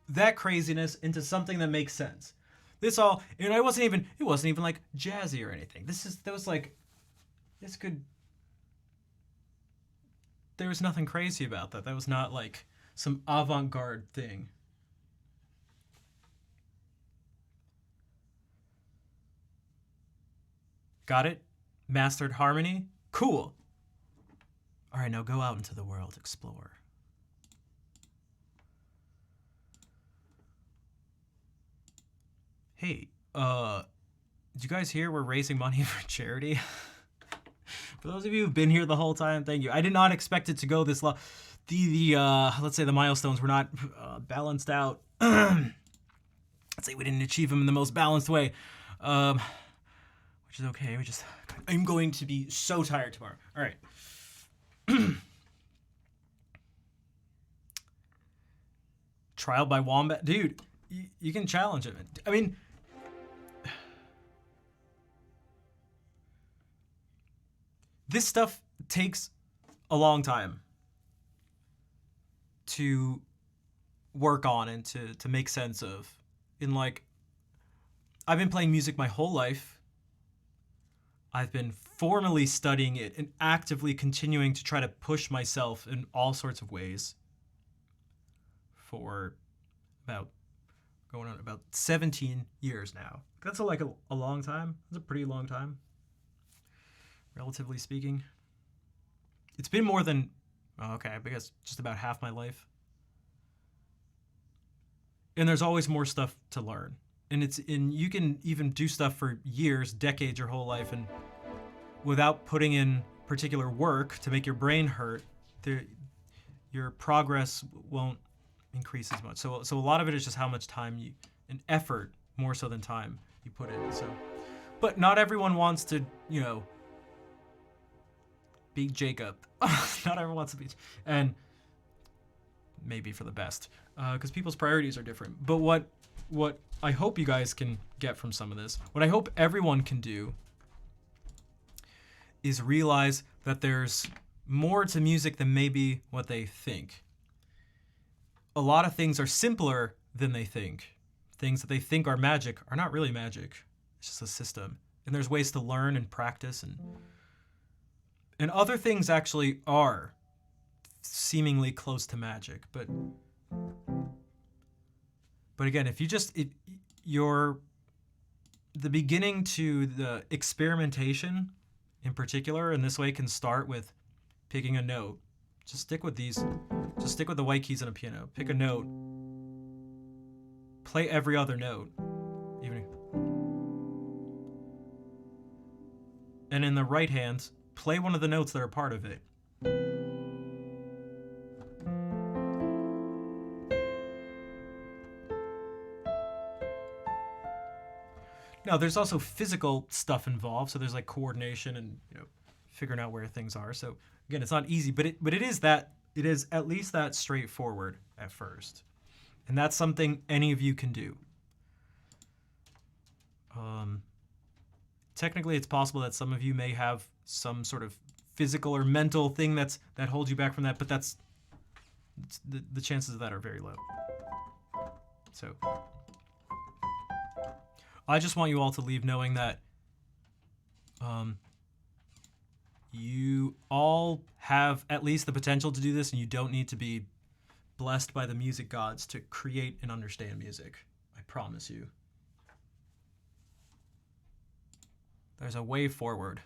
that craziness into something that makes sense. This all, and it wasn't even like jazzy or anything. There was nothing crazy about that. That was not like some avant-garde thing. Got it? Mastered harmony? Cool. All right, now go out into the world, explore. Hey, did you guys hear we're raising money for charity? For those of you who've been here the whole time, thank you. I did not expect it to go this long. Let's say the milestones were not balanced out. Let's say we didn't achieve them in the most balanced way, which is okay. I'm going to be so tired tomorrow. All right. Trial by Wombat, dude. You can challenge it. I mean, this stuff takes a long time to work on and to make sense of. I've been playing music my whole life. I've been formally studying it and actively continuing to try to push myself in all sorts of ways for going on about 17 years now. That's a long time. That's a pretty long time, relatively speaking. It's been more than, I guess just about half my life. And there's always more stuff to learn. And you can even do stuff for years, decades, your whole life, and without putting in particular work to make your brain hurt, your progress won't increase as much. So a lot of it is just how much time and effort, more so than time, you put in. So, but not everyone wants to, be Jacob. Not everyone wants to be, and maybe for the best, because people's priorities are different. But what I hope you guys can get from some of this, what I hope everyone can do, is realize that there's more to music than maybe what they think. a lot of things are simpler than they think. Things that they think are magic are not really magic. It's just a system. And there's ways to learn and practice, and other things actually are seemingly close to magic. But again, if you're the beginning to the experimentation in particular, and this way can start with picking a note. Just stick with these. Just stick with the white keys on a piano. Pick a note. Play every other note. And in the right hand, play one of the notes that are part of it. Now, there's also physical stuff involved, so there's like coordination and figuring out where things are. So again, it's not easy, but it is at least that straightforward at first, and that's something any of you can do. Technically, it's possible that some of you may have some sort of physical or mental thing that holds you back from that, but the chances of that are very low. So I just want you all to leave knowing that you all have at least the potential to do this, and you don't need to be blessed by the music gods to create and understand music. I promise you. There's a way forward.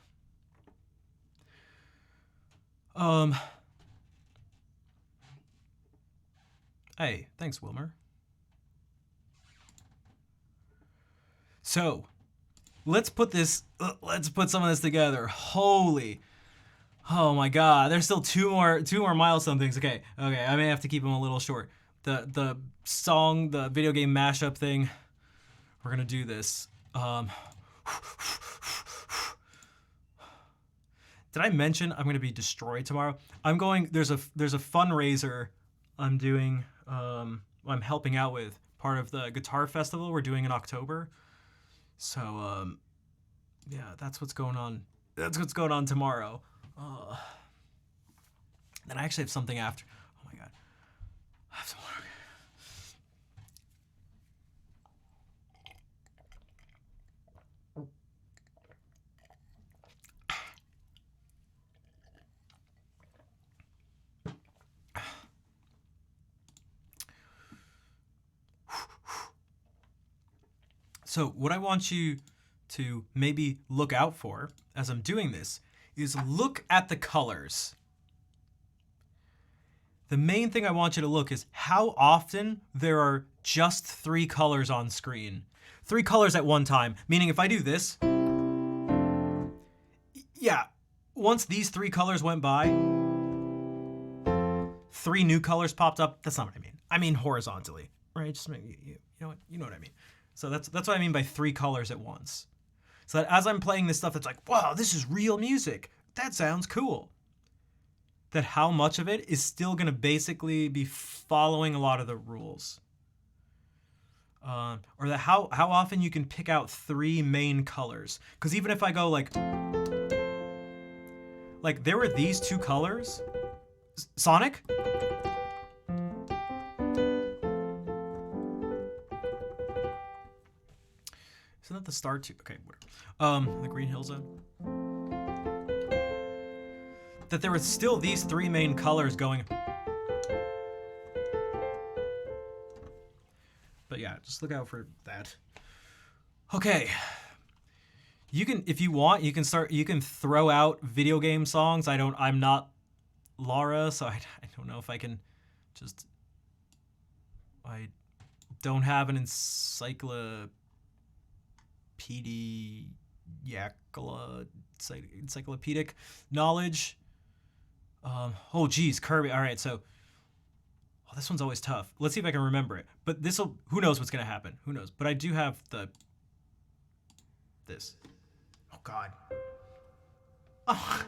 Hey, thanks, Wilmer. So, let's put some of this together. Oh my God, there's still two more milestone things. Okay, I may have to keep them a little short. The song, the video game mashup thing, we're gonna do this. Did I mention I'm gonna be destroyed tomorrow? There's a fundraiser I'm doing, I'm helping out with, part of the guitar festival we're doing in October. So, yeah, that's what's going on. That's what's going on tomorrow. Then I actually have something after. Oh my God. I have some more. So what I want you to maybe look out for as I'm doing this is look at the colors. The main thing I want you to look is how often there are just 3 colors on screen. 3 colors at one time, meaning if I do this, yeah, once these 3 colors went by, 3 new colors popped up. That's not what I mean. I mean horizontally, right? Just you know what I mean. So that's what I mean by 3 colors at once. So that as I'm playing this stuff, it's like, wow, this is real music. That sounds cool. That how much of it is still going to basically be following a lot of the rules. Or that how often you can pick out 3 main colors. Because even if I go like there were these 2 colors. Sonic? Isn't that the star too? Okay, whatever. The Green Hill Zone. That there were still these 3 main colors going. But yeah, just look out for that. Okay. You can, if you want, you can throw out video game songs. I'm not Laura, so I don't know if I can just, I don't have an encyclopedic knowledge. Oh geez, Kirby. All right, so this one's always tough. Let's see if I can remember it. But who knows what's gonna happen? Who knows? But I do have this. Oh God. Oh.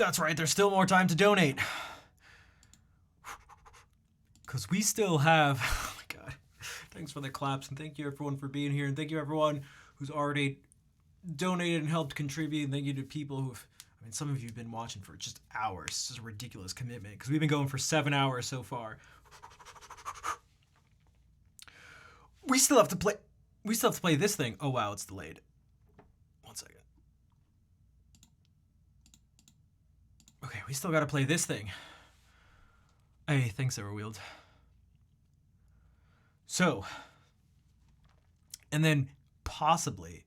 That's right, there's still more time to donate. Because we still have... Oh my god. Thanks for the claps, and thank you everyone for being here, and thank you everyone who's already donated and helped contribute, and thank you to people who've... I mean, some of you have been watching for just hours. This is a ridiculous commitment, because we've been going for 7 hours so far. We still have to play... We still have to play this thing. Oh wow, it's delayed. 1 second. Okay, we still gotta play this thing. Hey, thanks, Everwield. So, and then possibly,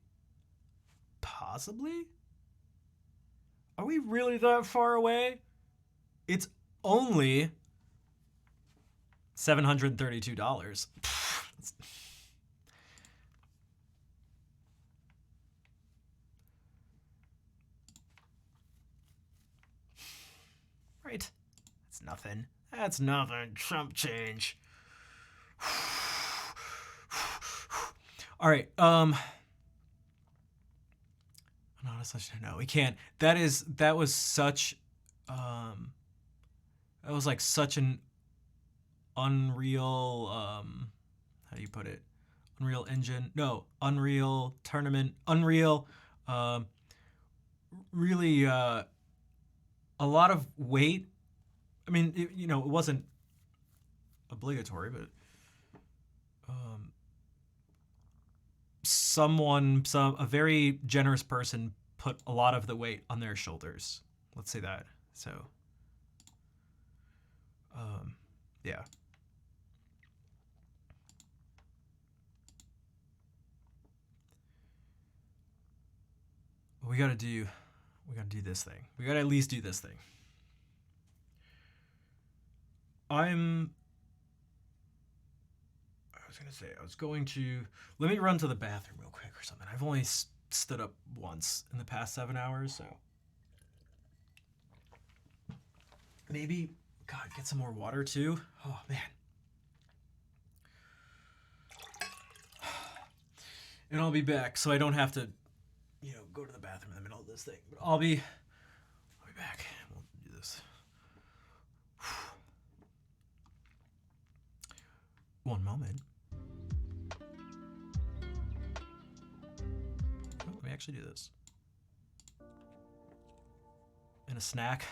are we really that far away? It's only $732. Right? That's nothing. That's nothing. Chump change. All right. An honest question. No, we can't. That was such. That was like such an Unreal. How do you put it? Unreal Engine. No, Unreal Tournament. Unreal. Really. A lot of weight. I mean, it wasn't obligatory, but a very generous person put a lot of the weight on their shoulders. Let's say that. So, yeah. We gotta do this thing. We gotta at least do this thing. I was going to... Let me run to the bathroom real quick or something. I've only stood up once in the past 7 hours, so... Maybe... God, get some more water, too? Oh, man. And I'll be back, so I don't have to, go to the bathroom in the middle of this thing. But I'll be back. We'll do this. One moment. Let me actually do this. And a snack.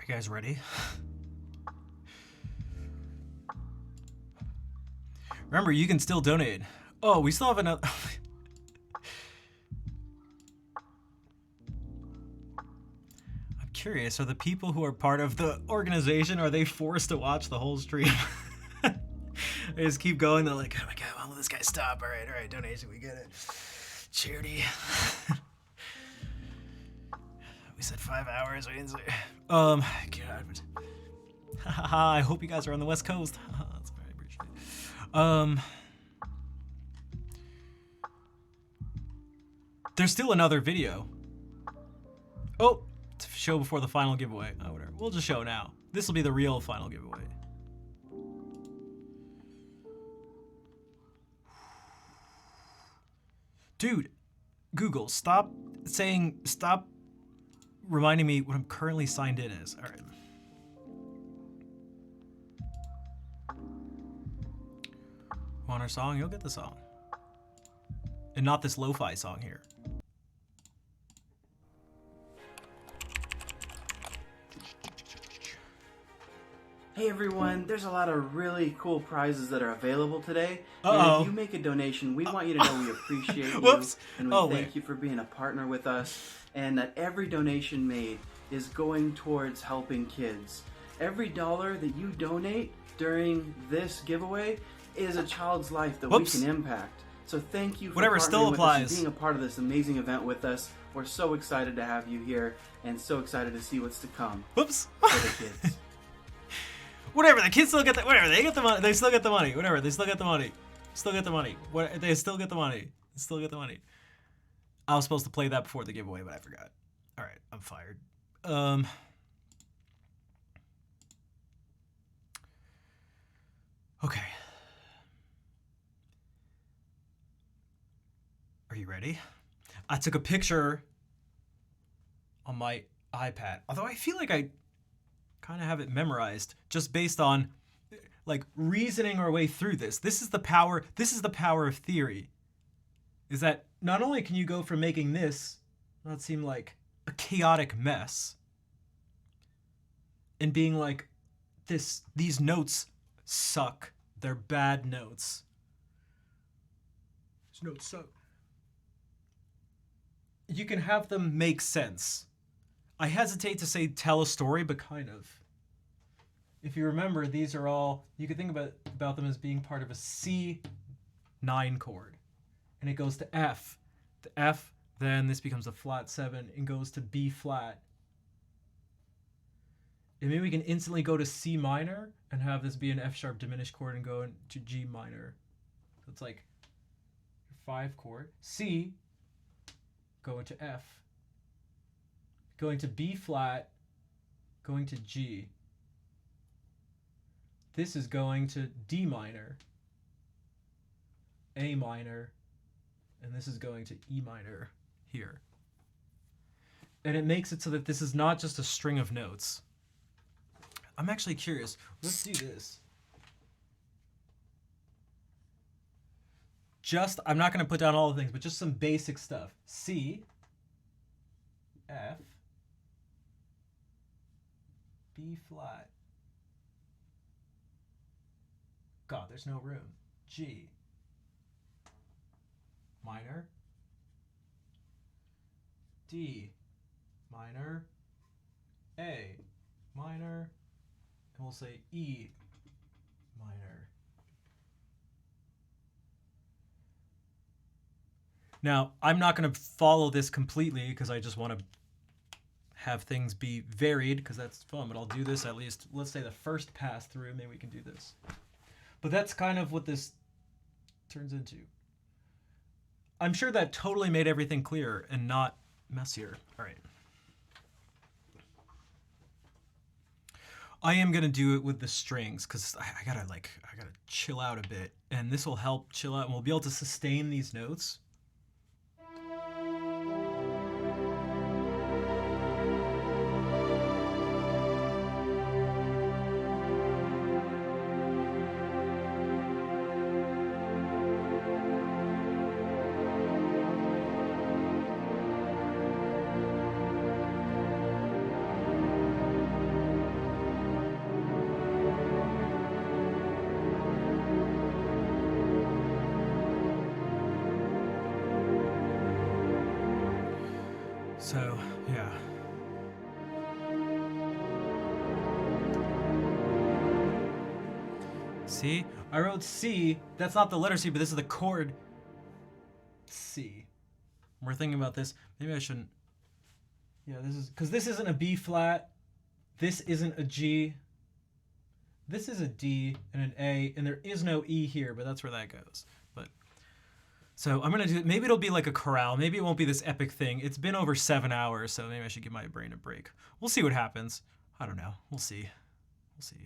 You guys ready? Remember, you can still donate. Oh, we still have another. I'm curious, are the people who are part of the organization, are they forced to watch the whole stream? They just keep going. They're like, oh my god, why will this guy stop? All right, donation, we get it. Charity. We said 5 hours. We didn't say. God. I hope you guys are on the West Coast. That's very appreciated. There's still another video. Oh, to show before the final giveaway. Oh, whatever. We'll just show now. This will be the real final giveaway. Dude, Google, stop reminding me what I'm currently signed in as. All right. Want our song? You'll get the song. And not this lo-fi song here. Hey everyone, there's a lot of really cool prizes that are available today. Uh-oh. And if you make a donation, we want you to know we appreciate you. Whoops. And we thank you for being a partner with us. And that every donation made is going towards helping kids. Every dollar that you donate during this giveaway is a child's life that Whoops. we can impact. So thank you for Whatever partnering still with applies. us and being a part of this amazing event with us. We're so excited to have you here and so excited to see what's to come Whoops. for the kids. Whatever, the kids still get the whatever, they get the money. They still get the money. Whatever, they still get the money. Still get the money. What they still get the money. They still get the money. I was supposed to play that before the giveaway, but I forgot. Alright, I'm fired. Okay. Are you ready? I took a picture on my iPad. Although I feel like I kind of have it memorized just based on like reasoning our way through this. This is the power of theory. Is that not only can you go from making this not seem like a chaotic mess and being like these notes suck. They're bad notes. These notes suck. You can have them make sense. I hesitate to say tell a story, but kind of. If you remember, these are all, you could think about them as being part of a C9 chord. And it goes to F. The F, then this becomes a flat 7 and goes to B flat. And maybe we can instantly go to C minor and have this be an F sharp diminished chord and go into G minor. So it's like 5 chord. C, go into F. Going to B flat, going to G. This is going to D minor, A minor, and this is going to E minor here. And it makes it so that this is not just a string of notes. I'm actually curious. Let's do this. I'm not going to put down all the things, but just some basic stuff. C, F, B flat. God, there's no room. G. Minor. D. Minor. A. Minor. And we'll say E. Minor. Now, I'm not going to follow this completely because I just want to have things be varied because that's fun, but I'll do this at least, let's say the first pass through, maybe we can do this. But that's kind of what this turns into. I'm sure that totally made everything clearer and not messier. All right. I am going to do it with the strings because I gotta chill out a bit. And this will help chill out and we'll be able to sustain these notes. So, yeah. See? I wrote C. That's not the letter C, but this is the chord C. We're thinking about this. Maybe I shouldn't. Yeah, this is because this isn't a B flat. This isn't a G. This is a D and an A, and there is no E here, but that's where that goes. But so I'm gonna do. Maybe it'll be like a chorale. Maybe it won't be this epic thing. It's been over 7 hours, so maybe I should give my brain a break. We'll see what happens. I don't know. We'll see. We'll see.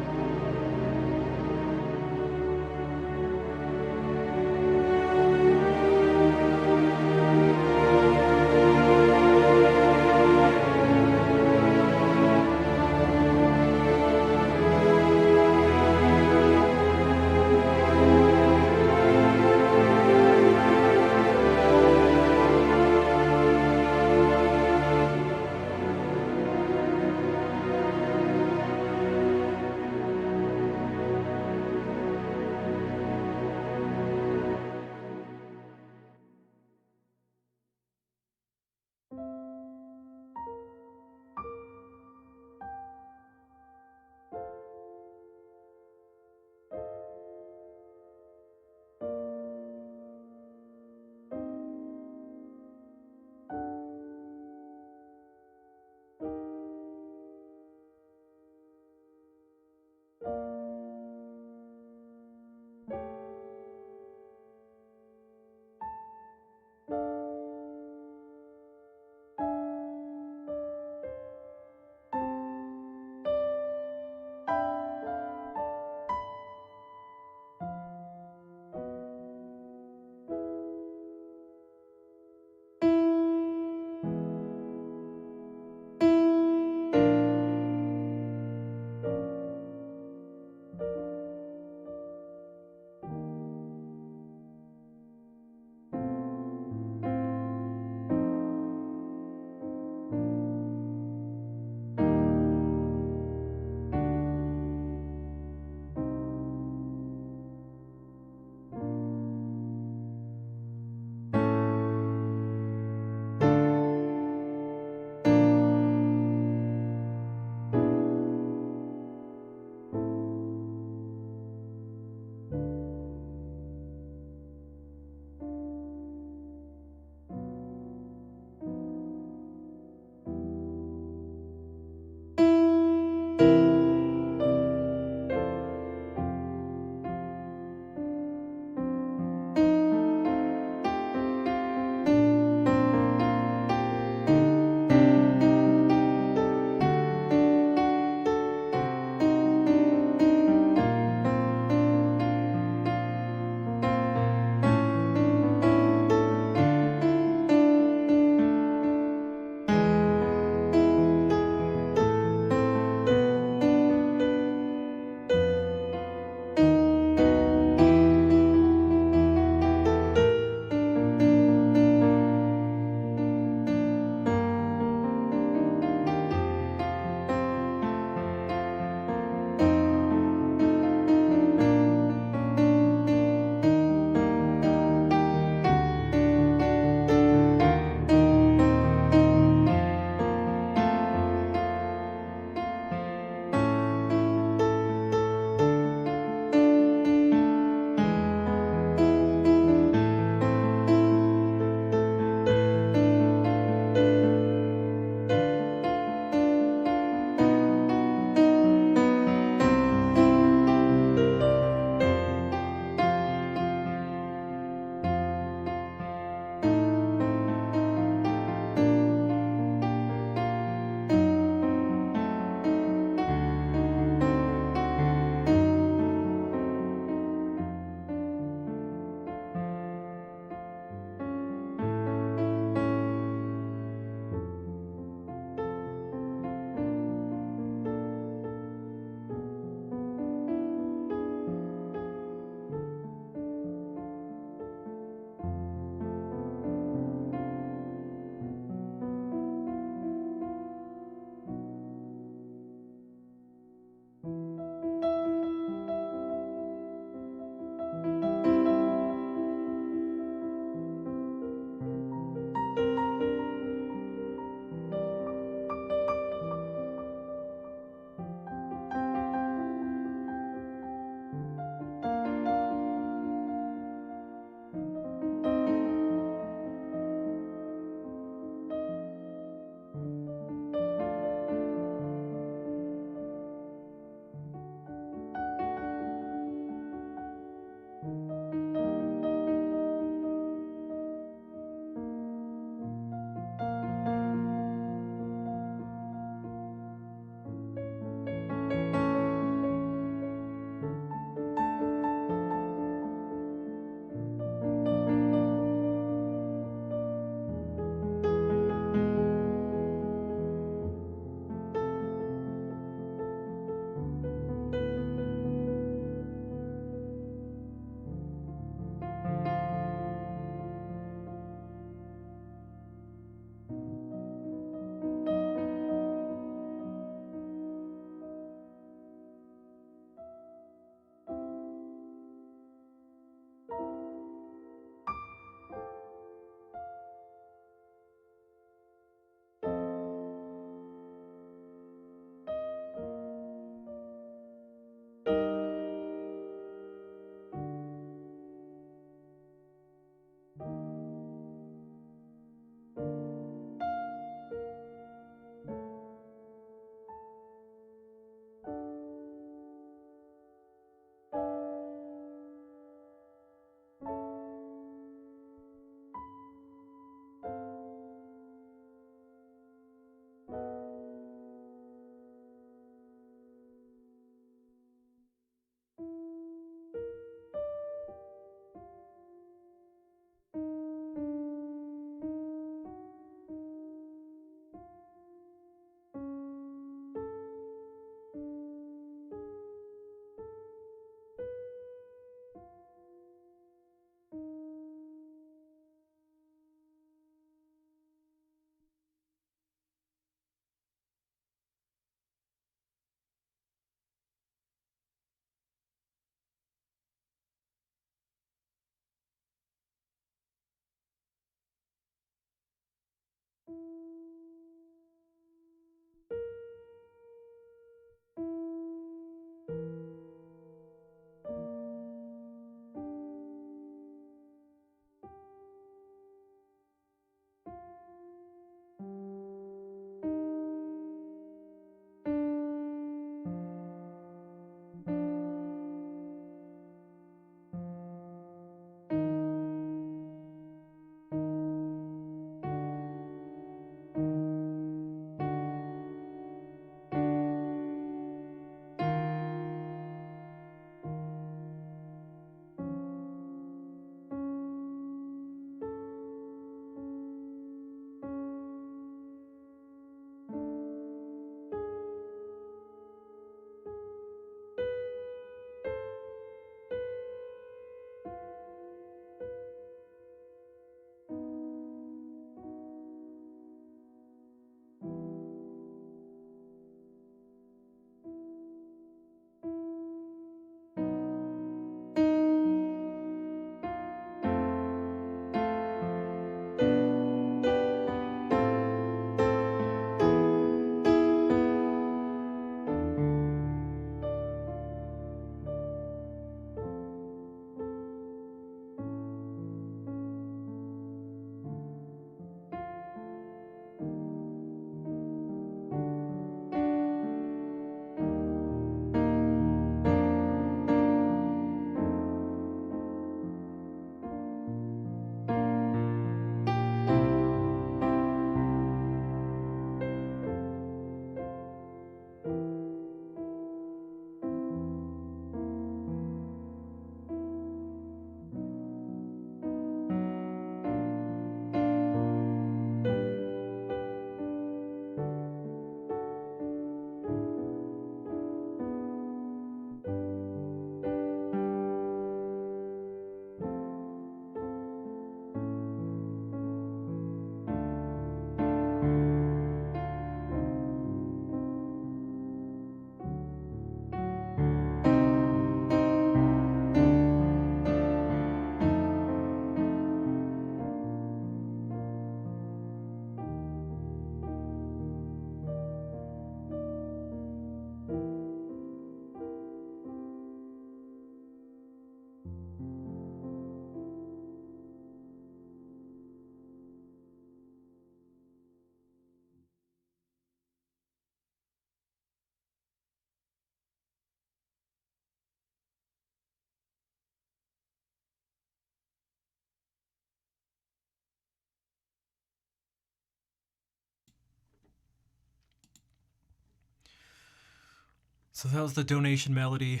So that was the donation melody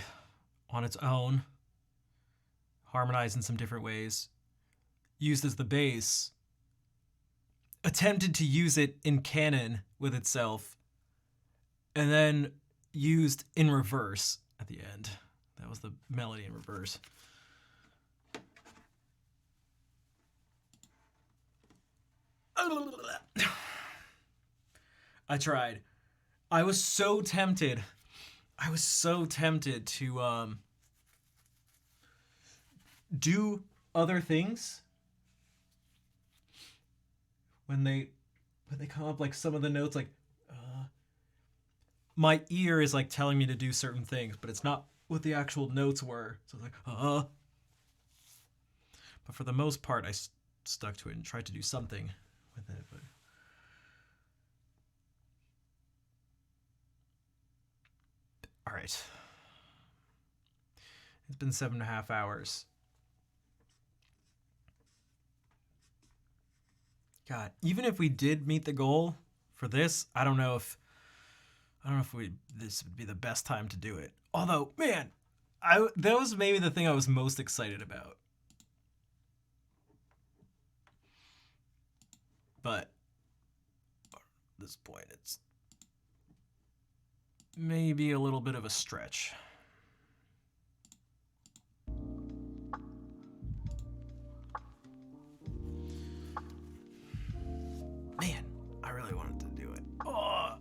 on its own, harmonized in some different ways, used as the bass, attempted to use it in canon with itself, and then used in reverse at the end. That was the melody in reverse. I tried. I was so tempted to do other things when they come up, like some of the notes, like my ear is like telling me to do certain things, but it's not what the actual notes were. So it's like but for the most part I stuck to it and tried to do something with it. But all right, it's been 7.5 hours. God, even if we did meet the goal for this, I don't know if this would be the best time to do it. Although, man, that was maybe the thing I was most excited about. But at this point, it's maybe a little bit of a stretch. Man, I really wanted to do it. Oh,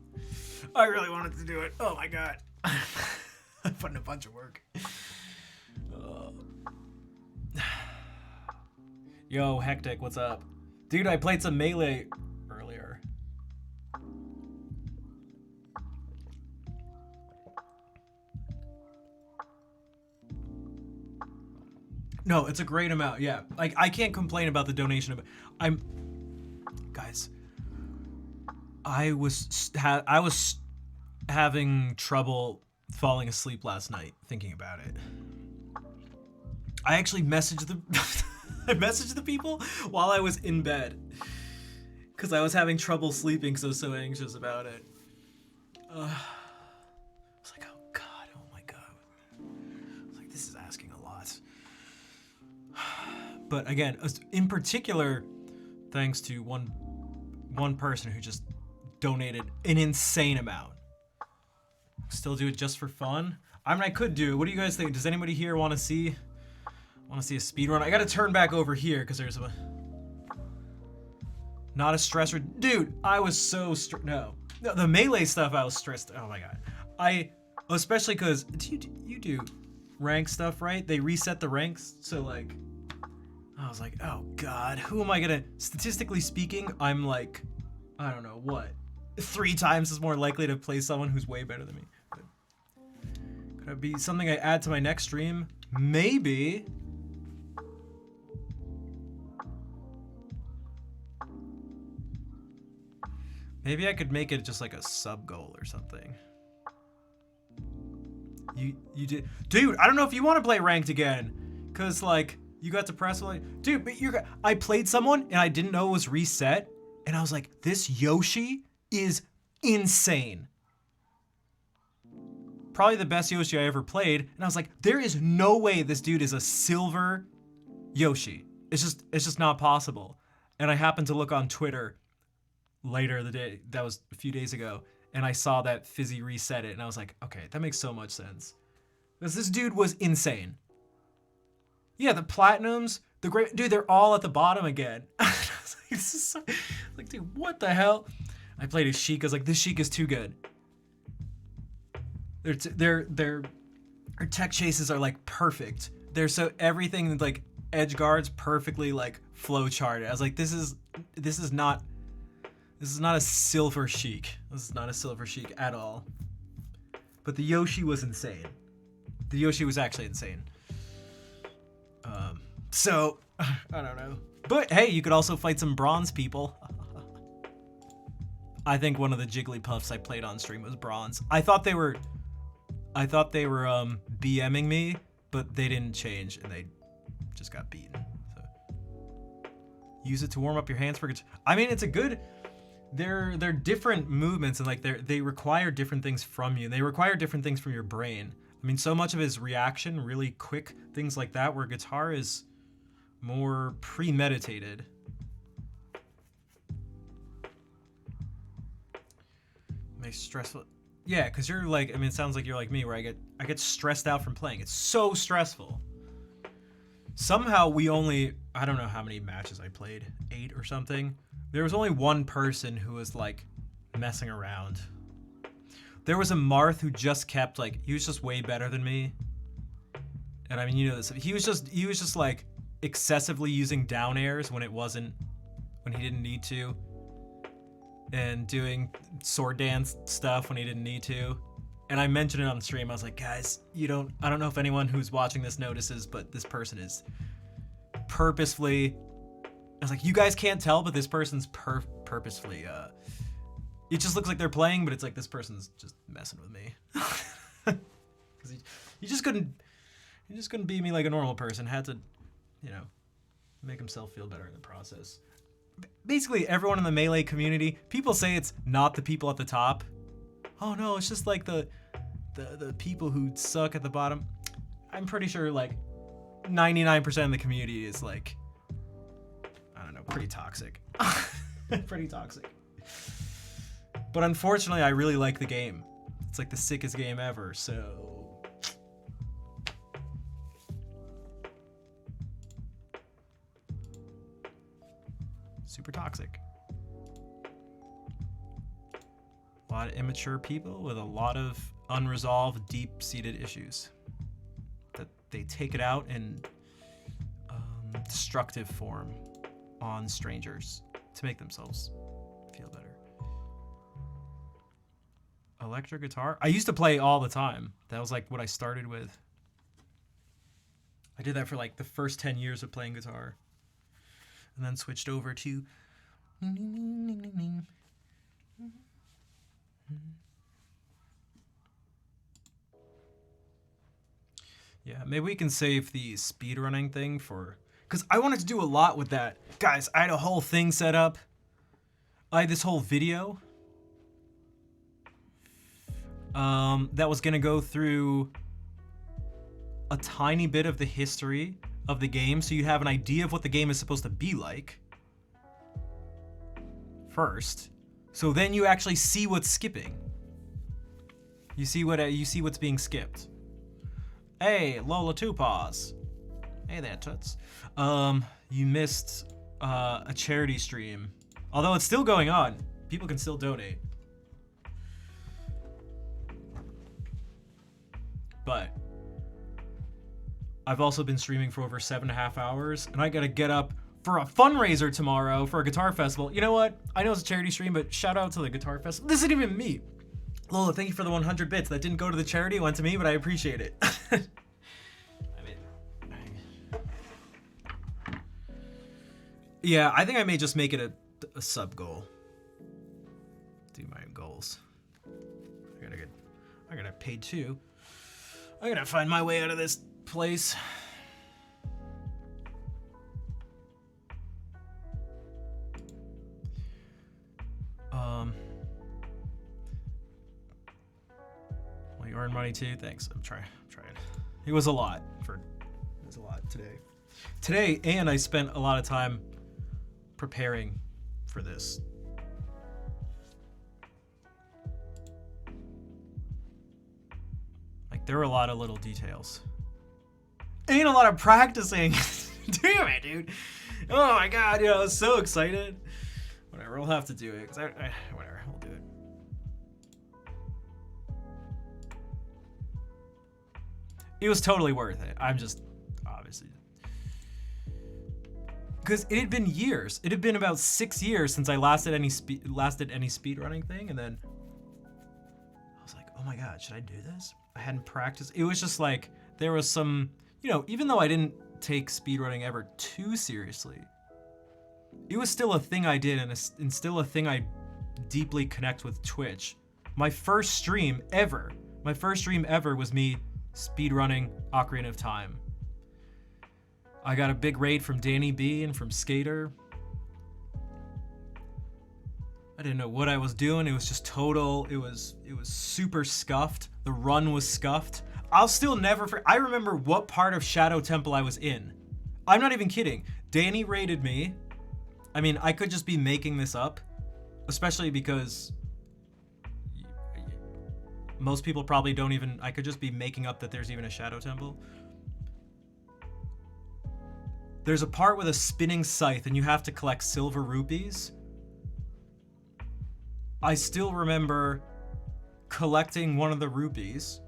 I really wanted to do it. Oh my god. I put in a bunch of work. Yo, Hectic, what's up? Dude, I played some Melee earlier. No, it's a great amount, yeah. Like, I can't complain about the donation. Guys, I was having trouble falling asleep last night thinking about it. I actually messaged the people while I was in bed because I was having trouble sleeping because I was so anxious about it. I was like, oh god, oh my god. I was like, this is asking a lot. But again, in particular, thanks to one person who just donated an insane amount. Still do it just for fun. I mean, I could do it. What do you guys think? Does anybody here want to see a speed run? I got to turn back over here because there's not a stressor. Dude, I was so no, the Melee stuff I was stressed. Oh my god. Especially because you do rank stuff, right? They reset the ranks, so like I was like, oh god, who am I gonna? Statistically speaking, I'm like, I don't know what, 3 times as more likely to play someone who's way better than me. But could it be something I add to my next stream? Maybe. Maybe I could make it just like a sub goal or something. You did, dude. I don't know if you want to play ranked again, cause like you got depressed. Like, dude, but I played someone and I didn't know it was reset, and I was like, this Yoshi is insane. Probably the best Yoshi I ever played, and I was like, there is no way this dude is a silver Yoshi. It's just not possible. And I happened to look on Twitter later the day, that was a few days ago, and I saw that Fizzy reset it, and I was like, okay, that makes so much sense. Because this dude was insane. Yeah, the platinums, the great dude, they're all at the bottom again. I was like, this is so, like, dude, what the hell? I played a Sheik. I was like, this Sheik is too good. Their tech chases are like perfect. They're so everything like edge guards perfectly like flow charted. I was like, this is not a silver Sheik. This is not a silver Sheik at all. But the Yoshi was insane. The Yoshi was actually insane. So I don't know. But hey, you could also fight some bronze people. I think one of the Jigglypuffs I played on stream was bronze. I thought they were BMing me, but they didn't change and they just got beaten. So use it to warm up your hands for. I mean, it's a good. they're different movements, and like they require different things from you. They require different things from your brain. I mean, so much of it is reaction, really quick things like that, where guitar is more premeditated. Makes stressful. Yeah, because you're like, I mean, it sounds like you're like me, where I get stressed out from playing. It's so stressful. Somehow we only, I don't know how many matches I played, 8 or something. There was only one person who was like messing around. There was a Marth who just kept like, he was just way better than me. And I mean, you know this, he was just like excessively using down airs when he didn't need to. And doing sword dance stuff when he didn't need to. And I mentioned it on the stream. I was like, guys, I don't know if anyone who's watching this notices, but this person is purposefully, I was like, you guys can't tell, but this person's purposefully, it just looks like they're playing, but it's like this person's just messing with me. Because he just couldn't beat me like a normal person. Had to, make himself feel better in the process. Basically, everyone in the Melee community, people say it's not the people at the top. Oh no, it's just like the people who suck at the bottom. I'm pretty sure like 99% of the community is like, I don't know, pretty toxic. Pretty toxic. But unfortunately, I really like the game. It's like the sickest game ever, so... Super toxic. A lot of immature people with a lot of unresolved, deep-seated issues that they take it out in destructive form on strangers to make themselves feel better. Electric guitar? I used to play all the time. That was like what I started with. I did that for like the first 10 years of playing guitar. And then switched over to... Yeah, maybe we can save the speedrunning thing for... Because I wanted to do a lot with that. Guys, I had a whole thing set up. I had this whole video. That was going to go through a tiny bit of the history of the game, so you have an idea of what the game is supposed to be like first. So then you actually see what's skipping. You see what's being skipped. Hey, Lola Two Paws. Hey there, Toots. You missed a charity stream. Although it's still going on. People can still donate. But I've also been streaming for over 7.5 hours, and I gotta get up for a fundraiser tomorrow for a guitar festival. You know what? I know it's a charity stream, but shout out to the guitar festival. This isn't even me. Lola, thank you for the 100 bits. That didn't go to the charity, it went to me, but I appreciate it. Yeah, I think I may just make it a sub goal. Do my goals. I gotta pay too. I gotta find my way out of this place. Well, you earn money too. Thanks. I'm trying. It was a lot today, and I spent a lot of time preparing for this. Like, there were a lot of little details. And a lot of practicing. Damn it, dude. Oh my god, I was so excited. Whatever, we'll have to do it. Whatever, we'll do it. It was totally worth it. I'm just, obviously. Because it had been years. It had been about 6 years since I last did any speedrunning thing, and then I was like, oh my god, should I do this? I hadn't practiced. It was just like, there was some, even though I didn't take speedrunning ever too seriously, it was still a thing I did, and still a thing I deeply connect with Twitch. My first stream ever was me speedrunning Ocarina of Time. I got a big raid from Danny B and from Skater. I didn't know what I was doing. It was just total. It was super scuffed. The run was scuffed. I'll still never. I remember what part of Shadow Temple I was in. I'm not even kidding. Danny raided me. I mean, I could just be making this up, especially because most people probably don't even. I could just be making up that there's even a Shadow Temple. There's a part with a spinning scythe, and you have to collect silver rupees. I still remember collecting one of the rupees,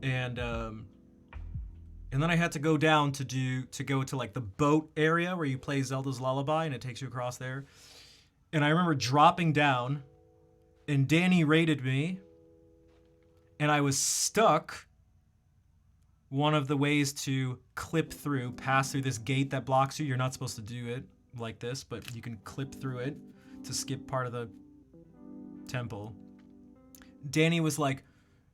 and then I had to go down to go to like the boat area where you play Zelda's Lullaby, and it takes you across there. And I remember dropping down, and Danny raided me, and I was stuck. One of the ways to clip through, pass through this gate that blocks you. You're not supposed to do it like this, but you can clip through it to skip part of the temple. Danny was like,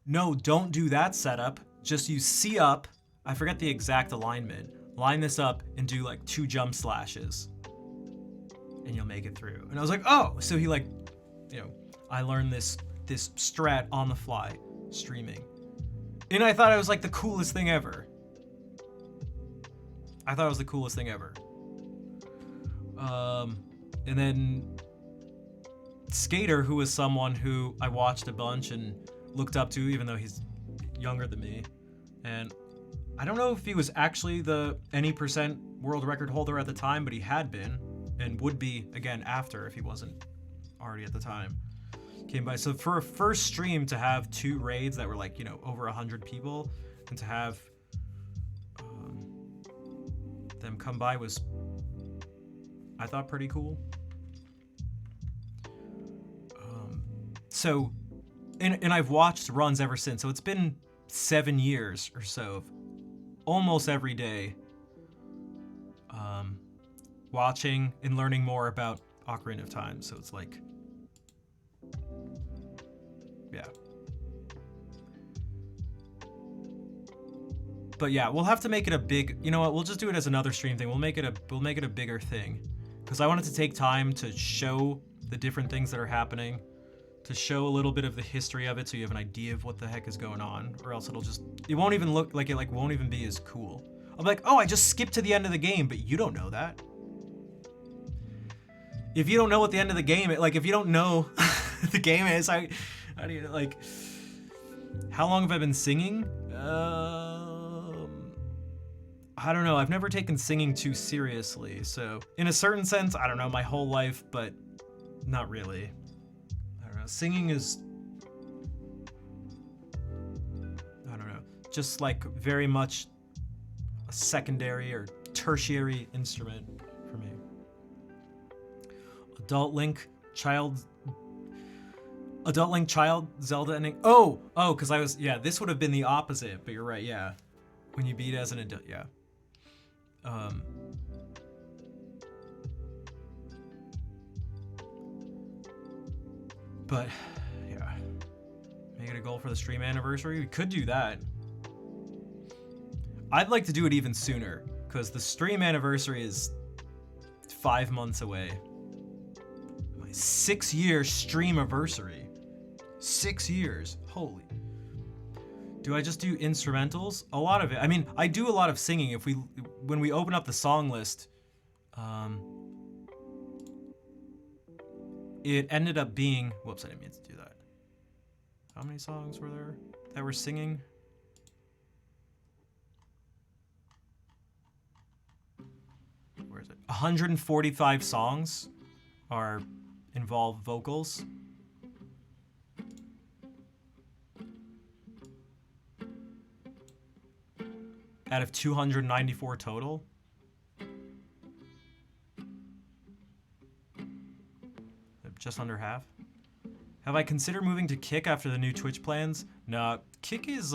no, don't do that setup. Just use C up. I forget the exact alignment. Line this up and do like 2 jump slashes. And you'll make it through. And I was like, oh, so he like, you know, I learned this strat on the fly, streaming. And I thought it was like the coolest thing ever. And then Skater, who was someone who I watched a bunch and looked up to, even though he's younger than me. And I don't know if he was actually the any percent world record holder at the time, but he had been and would be again after if he wasn't already at the time. Came by. So for a first stream to have 2 raids that were like, you know, over 100 people, and to have them come by was, I thought, pretty cool. So, and I've watched runs ever since. So it's been 7 years or so of almost every day watching and learning more about Ocarina of Time. So it's like, yeah. But yeah, we'll have to make it a big, you know what, we'll just do it as another stream thing. We'll make it a bigger thing. Because I wanted to take time to show the different things that are happening, to show a little bit of the history of it so you have an idea of what the heck is going on, or else it won't even look like it, like won't even be as cool. I'm like, oh, I just skipped to the end of the game, but you don't know that. If you don't know what the end of the game is, like if you don't know the game is, how do you, like, how long have I been singing? I don't know, I've never taken singing too seriously, so in a certain sense, I don't know, my whole life, but not really. I don't know, singing is, I don't know, just like very much a secondary or tertiary instrument for me. Adult Link, Child Zelda ending. Oh, because I was, yeah, this would have been the opposite, but you're right, yeah. When you beat as an adult, yeah. But, yeah. Make it a goal for the stream anniversary. We could do that. I'd like to do it even sooner, because the stream anniversary is 5 months away. My 6-year stream anniversary. 6 years. Holy. Do I just do instrumentals? A lot of it. I mean, I do a lot of singing. When we open up the song list, it ended up being, whoops, I didn't mean to do that. How many songs were there that were singing? Where is it? 145 songs involve vocals. Out of 294 total. Just under half. Have I considered moving to Kick after the new Twitch plans? No, Kick is,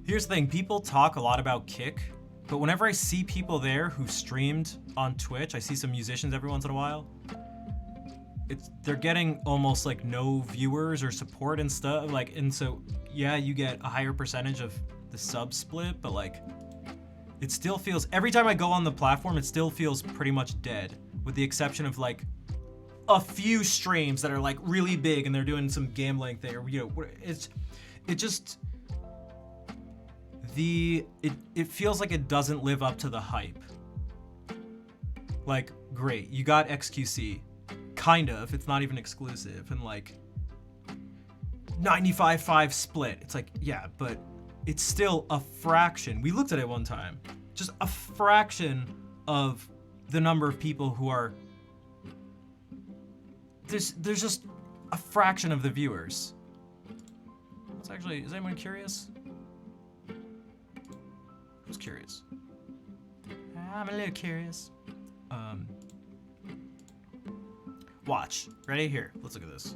Here's the thing, people talk a lot about Kick, but whenever I see people there who streamed on Twitch, I see some musicians every once in a while, they're getting almost like no viewers or support and stuff, like, and so yeah, you get a higher percentage of the sub split, but like it still feels, every time I go on the platform, it still feels pretty much dead, with the exception of like a few streams that are like really big and they're doing some gambling thing, or it feels like it doesn't live up to the hype. Like, great, you got XQC, kind of, it's not even exclusive, and like 95-5 split. It's like, yeah, but it's still a fraction. We looked at it one time. Just a fraction of the number of people who are... There's just a fraction of the viewers. It's actually... Is anyone curious? Who's curious? I'm a little curious. Watch. Ready? Here. Let's look at this.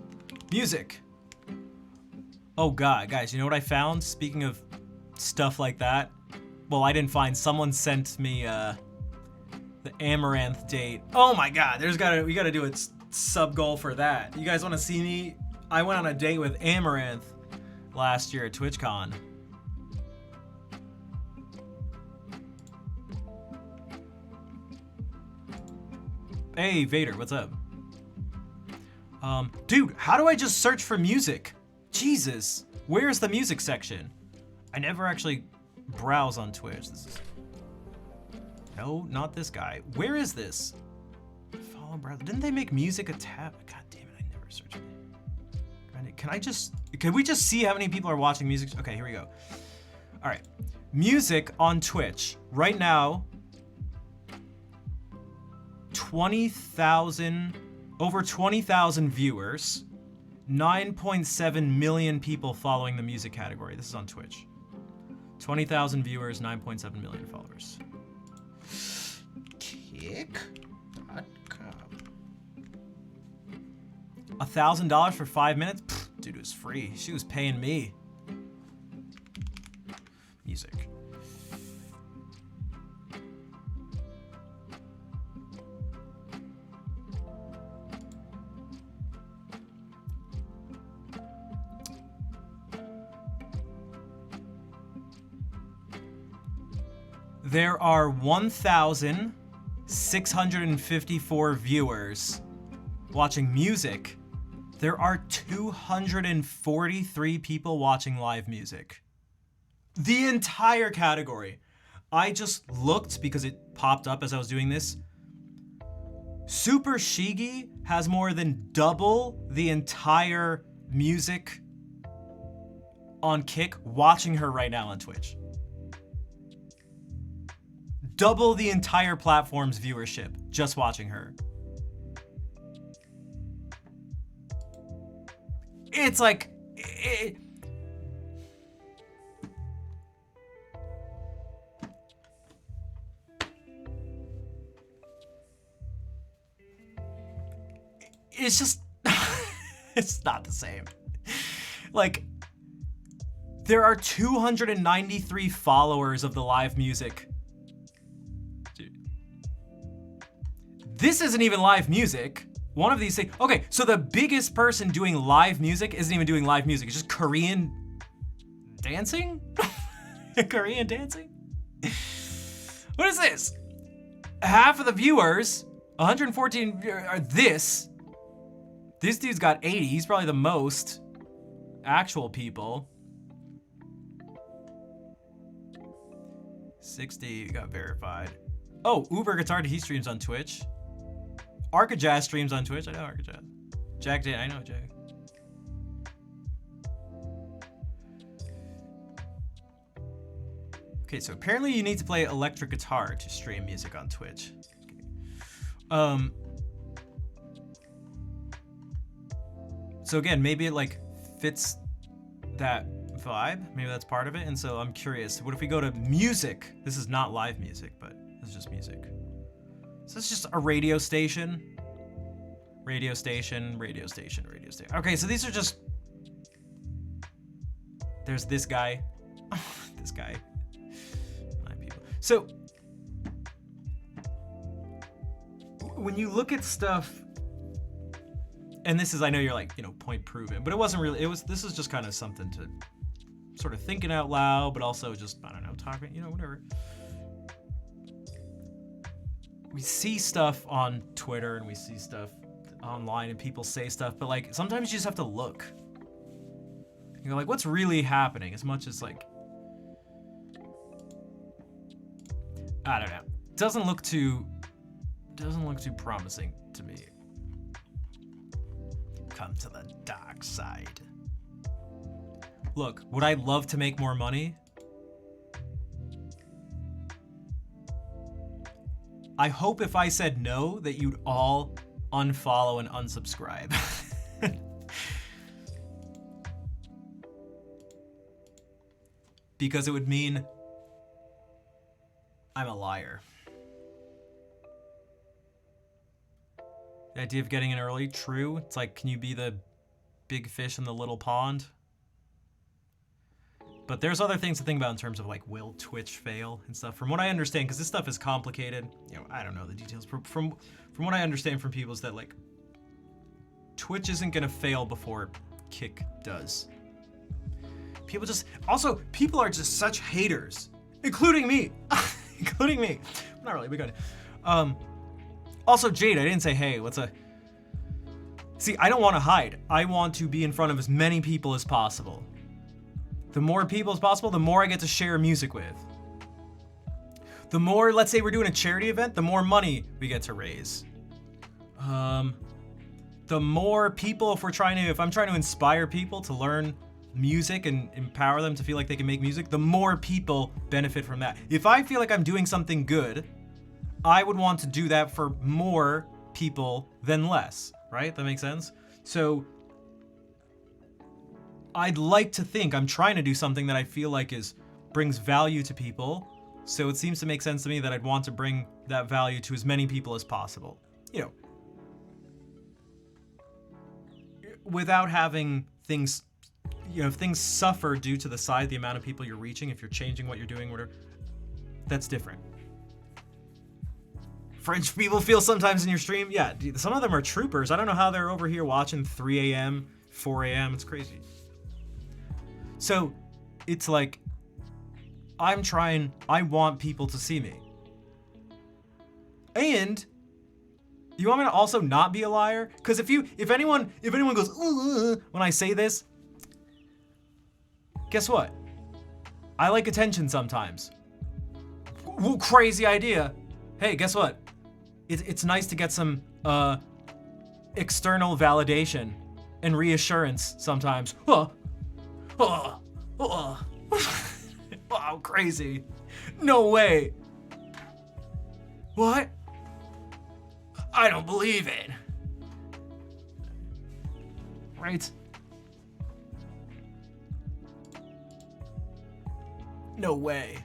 Music. Oh god, guys, you know what I found? Speaking of stuff like that. Well, I didn't find. Someone sent me the Amaranth date. Oh my god, we gotta do a sub goal for that. You guys want to see me? I went on a date with Amaranth last year at TwitchCon. Hey Vader, what's up? Dude, how do I just search for music? Jesus, where's the music section? I never actually browse on Twitch. No, not this guy. Where is this? Follow browser. Didn't they make music a tab? God damn it, I never searched it. Can we just see how many people are watching music? Okay, here we go. All right, music on Twitch right now. 20,000, over 20,000 viewers, 9.7 million people following the music category. This is on Twitch. 20,000 viewers, 9.7 million followers. Kick.com. $1,000 for 5 minutes? Pfft, dude, it was free. She was paying me. Music. There are 1,654 viewers watching music. There are 243 people watching live music. The entire category. I just looked because it popped up as I was doing this. Super Shigi has more than double the entire music on Kick watching her right now on Twitch. Double the entire platform's viewership just watching her. It's like... It's just... it's not the same. Like, there are 293 followers of the live music. This isn't even live music. One of these things. Okay, so the biggest person doing live music isn't even doing live music. It's just Korean dancing? Korean dancing? What is this? Half of the viewers, 114 are this. This dude's got 80. He's probably the most actual people. 60 got verified. Oh, Uber Guitar, he streams on Twitch. Arcajazz streams on Twitch. I know Arcajazz. Jack did. I know Jack. Okay, so apparently you need to play electric guitar to stream music on Twitch. Okay. So again, maybe it like fits that vibe. Maybe that's part of it. And so I'm curious. What if we go to music? This is not live music, but this is just music. So it's just a radio station. Radio station, radio station, radio station. Okay, so these are just... There's this guy. This guy. 9 people. So... when you look at stuff... And this is, I know you're like, you know, point proven. But it wasn't really... This is just kind of something to... sort of thinking out loud, but also just, I don't know, talking, you know, whatever. we see stuff on Twitter and we see stuff online and people say stuff, but like sometimes you just have to look. You're like, what's really happening? As much as like, I don't know. Doesn't look too promising to me. Come to the dark side. Look, would I love to make more money? I hope if I said no that you'd all unfollow and unsubscribe. Because it would mean I'm a liar. The idea of getting in early, true. It's like, can you be the big fish in the little pond? But there's other things to think about in terms of like, will Twitch fail and stuff? From what I understand, because this stuff is complicated, you know, I don't know the details. From what I understand from people is that like, Twitch isn't gonna fail before Kick does. People are just such haters, including me, including me. Not really, we got it. Also, Jade, I didn't say, hey, See, I don't want to hide. I want to be in front of as many people as possible. The more people as possible, the more I get to share music with. The more, let's say we're doing a charity event, the more money we get to raise. The more people, if I'm trying to inspire people to learn music and empower them to feel like they can make music, the more people benefit from that. If I feel like I'm doing something good, I would want to do that for more people than less, right? That makes sense? So I'd like to think I'm trying to do something that I feel like brings value to people. So it seems to make sense to me that I'd want to bring that value to as many people as possible. You know, without having things, you know, if things suffer due to the amount of people you're reaching, if you're changing what you're doing, whatever, that's different. French people feel sometimes in your stream, yeah, dude, some of them are troopers. I don't know how they're over here watching 3 a.m., 4 a.m., it's crazy. So, it's like, I want people to see me. And, you want me to also not be a liar? Because if anyone goes, when I say this, guess what? I like attention sometimes. Crazy idea. Hey, guess what? It's nice to get some external validation and reassurance sometimes. Wow, crazy. No way. What? I don't believe it. Right? No way.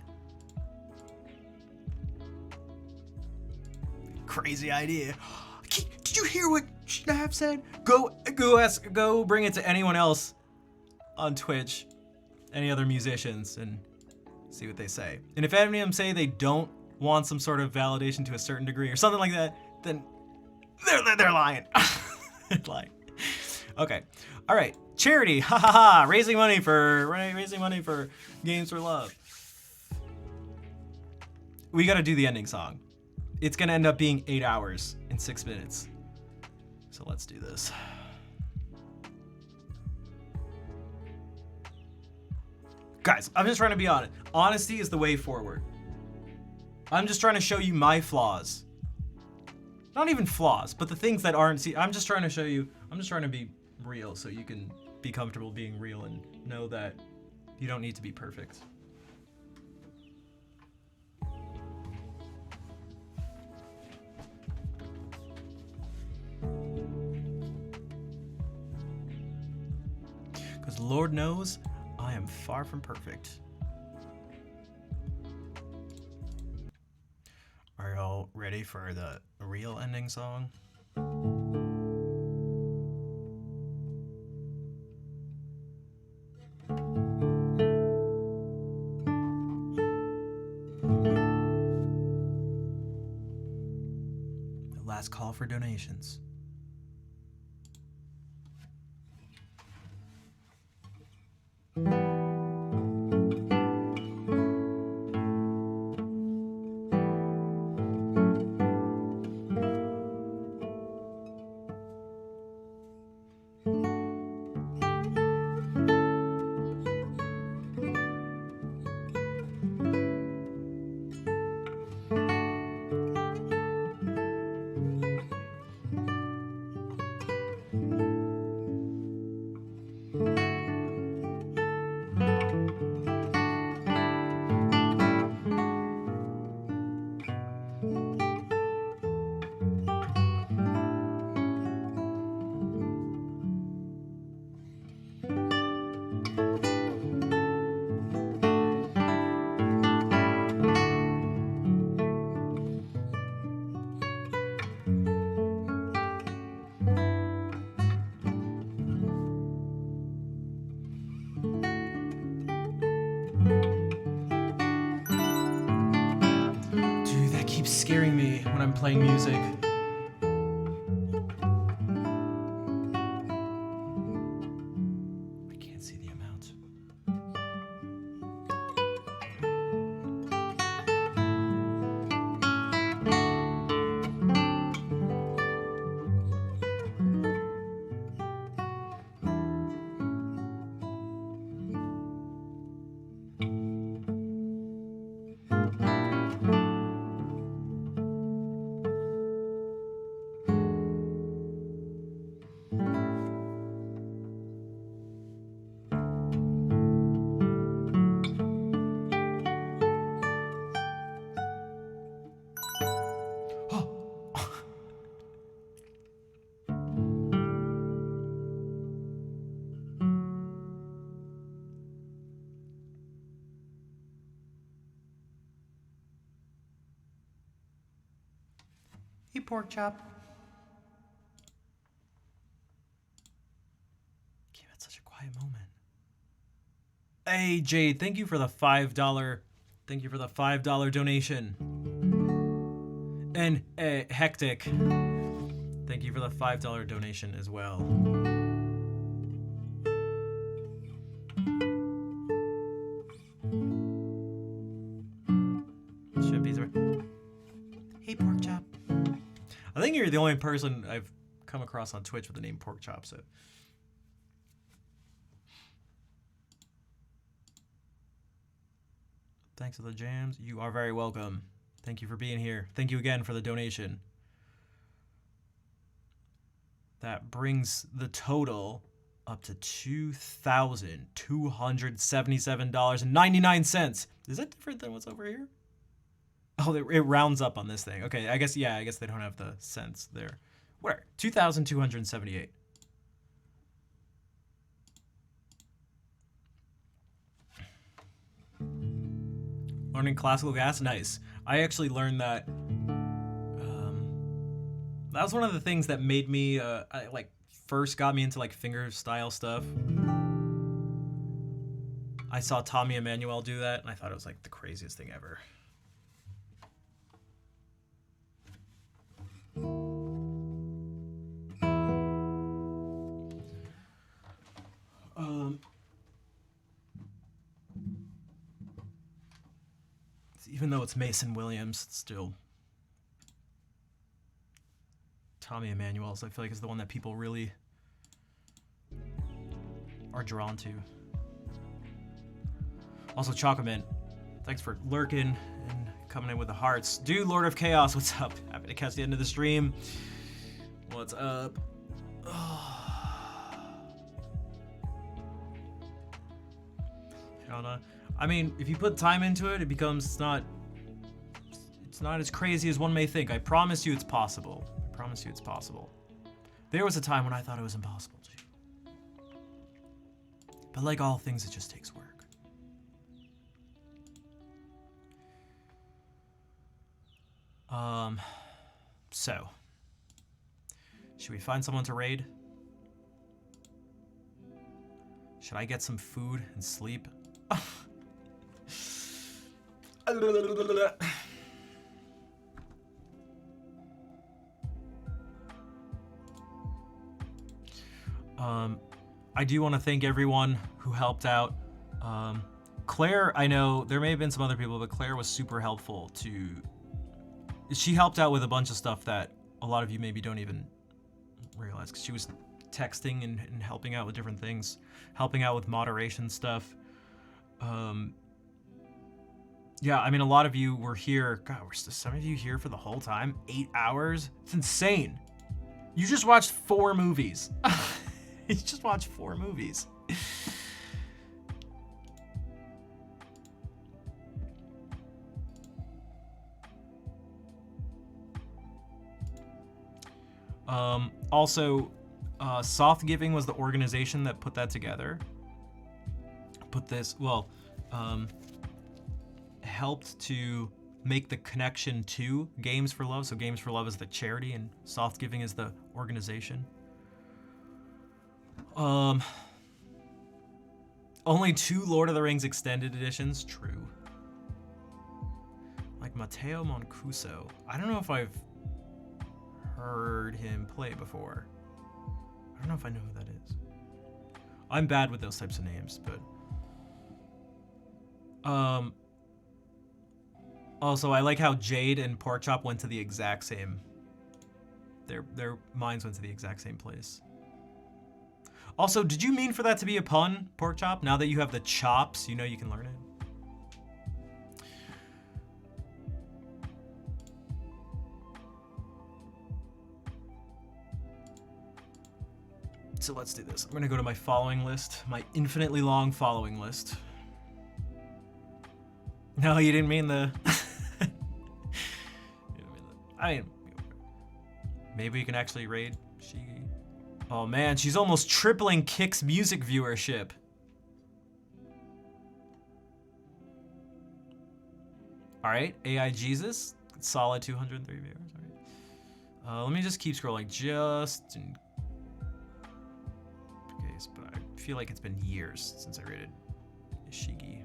Crazy idea. Did you hear what Schnapp said? Go bring it to anyone else on Twitch, any other musicians, and see what they say. And if any of them say they don't want some sort of validation to a certain degree or something like that, then they're lying. Lying. Okay. All right. Charity. Ha ha ha. Raising money for Games for Love. We got to do the ending song. It's going to end up being 8 hours and 6 minutes. So let's do this. Guys, I'm just trying to be honest. Honesty is the way forward. I'm just trying to show you my flaws. Not even flaws, but the things that aren't. See, I'm just trying to show you. I'm just trying to be real so you can be comfortable being real and know that you don't need to be perfect. Because Lord knows, I am far from perfect. Are y'all ready for the real ending song? The last call for donations. when I'm playing music. I can't see the amount. Hey, pork chop. Came at such a quiet moment. Hey, Jade, thank you for the $5. Thank you for the $5 donation. And Hectic, thank you for the $5 donation as well. Shippies are. Hey, pork chop. I think you're the only person I've come across on Twitch with the name Pork Chop, so. Thanks for the jams. You are very welcome. Thank you for being here. Thank you again for the donation. That brings the total up to $2,277.99. Is that different than what's over here? Oh, it rounds up on this thing. Okay, I guess they don't have the cents there. Where? 2,278. Learning classical gas? Nice. I actually learned that. That was one of the things that made me, first got me into, finger style stuff. I saw Tommy Emmanuel do that, and I thought it was, the craziest thing ever. Even though it's Mason Williams, it's still Tommy Emmanuel's, I feel like, is the one that people really are drawn to. Also, Chocomin, thanks for lurking and coming in with the hearts. Dude, Lord of Chaos, what's up? Happy to catch the end of the stream. What's up? I mean, if you put time into it, it becomes, it's not as crazy as one may think. I promise you it's possible. I promise you it's possible. There was a time when I thought it was impossible to. But like all things, it just takes work. So. Should we find someone to raid? Should I get some food and sleep? I do want to thank everyone who helped out. Claire, I know there may have been some other people, but Claire was super helpful she helped out with a bunch of stuff that a lot of you maybe don't even realize, because she was texting and helping out with different things, helping out with moderation stuff. Yeah, I mean, a lot of you were here. God, were some of you here for the whole time? 8 hours? It's insane. You just watched 4 movies. You just watched 4 movies. Also, Soft Giving was the organization that put that together. Helped to make the connection to Games for Love. So Games for Love is the charity and Soft Giving is the organization. Only 2 Lord of the Rings extended editions, true. Matteo Mancuso. I don't know if I've heard him play before. I don't know if I know who that is. I'm bad with those types of names, but also I like how Jade and Porkchop went to the exact same. Their minds went to the exact same place. Also, did you mean for that to be a pun, Porkchop? Now that you have the chops, you know you can learn it. So let's do this. I'm gonna go to my following list, my infinitely long following list. No, you didn't mean the. I mean, maybe you can actually raid Shigi. Oh man, she's almost tripling Kick's music viewership. All right, AI Jesus, solid 203 viewers. All right. Let me just keep scrolling, just in case. But I feel like it's been years since I rated Shigi.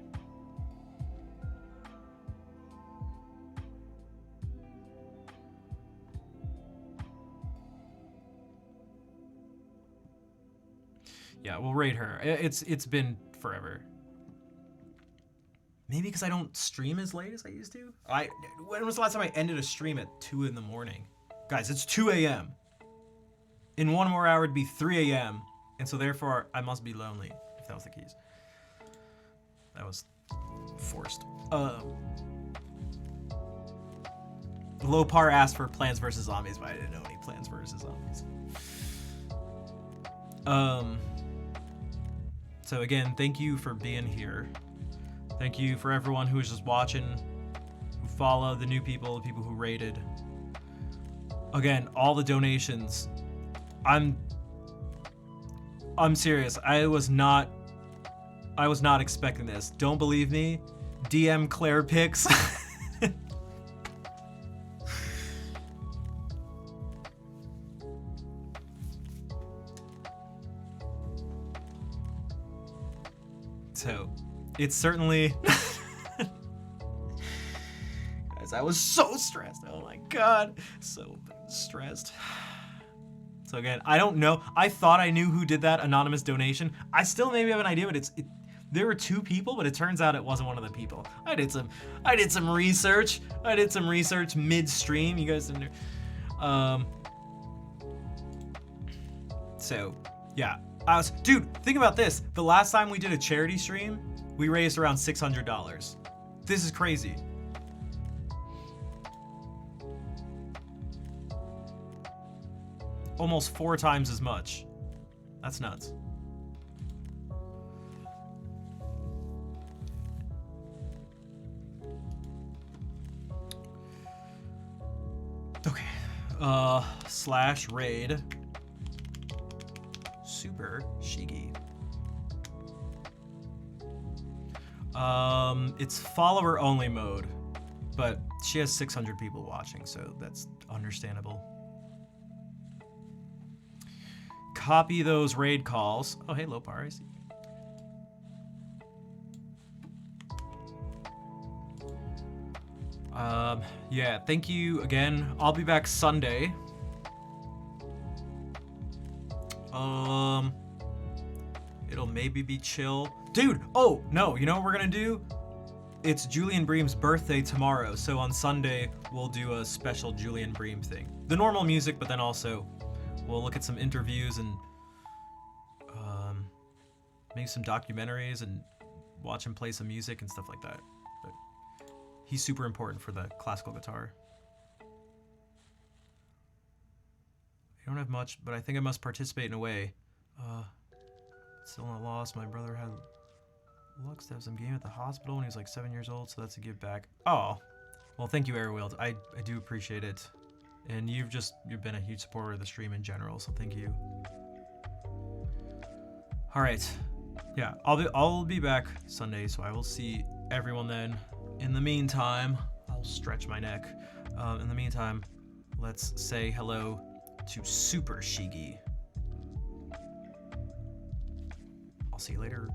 Yeah, we'll rate her. It's been forever. Maybe because I don't stream as late as I used to. When was the last time I ended a stream at 2 in the morning? Guys, it's 2 a.m. In 1 more hour, it'd be 3 a.m. And so therefore, I must be lonely, if that was the case. That was forced. Lopar asked for Plants vs. Zombies, but I didn't know any Plants vs. Zombies. So again, thank you for being here. Thank you for everyone who was just watching, who followed, the new people, the people who rated. Again, all the donations. I'm serious. I was not expecting this. Don't believe me? DM Claire Pix. So, it's certainly... Guys, I was so stressed. Oh my god. So stressed. So again, I don't know. I thought I knew who did that anonymous donation. I still maybe have an idea, but there were 2 people, but it turns out it wasn't one of the people. I did some research. I did some research midstream. You guys didn't know. So, yeah. Dude, think about this. The last time we did a charity stream, we raised around $600. This is crazy. Almost 4 times as much. That's nuts. Okay. /raid Super Shigi. It's follower only mode, but she has 600 people watching, so that's understandable. Copy those raid calls. Oh, hey, Lopar, I see. Yeah, thank you again. I'll be back Sunday. It'll maybe be chill. Dude, oh, no, you know what we're gonna do? It's Julian Bream's birthday tomorrow, so on Sunday, we'll do a special Julian Bream thing. The normal music, but then also, we'll look at some interviews and maybe some documentaries and watch him play some music and stuff like that. But he's super important for the classical guitar. I don't have much, but I think I must participate in a way. Still not lost. My brother had Lux to have some game at the hospital when he was like 7 years old, so that's a give back. Oh, well, thank you, Airwield. I do appreciate it. And you've been a huge supporter of the stream in general, so thank you. All right. Yeah, I'll be back Sunday, so I will see everyone then. In the meantime, I'll stretch my neck. In the meantime, let's say hello to Super Shigi. I'll see you later.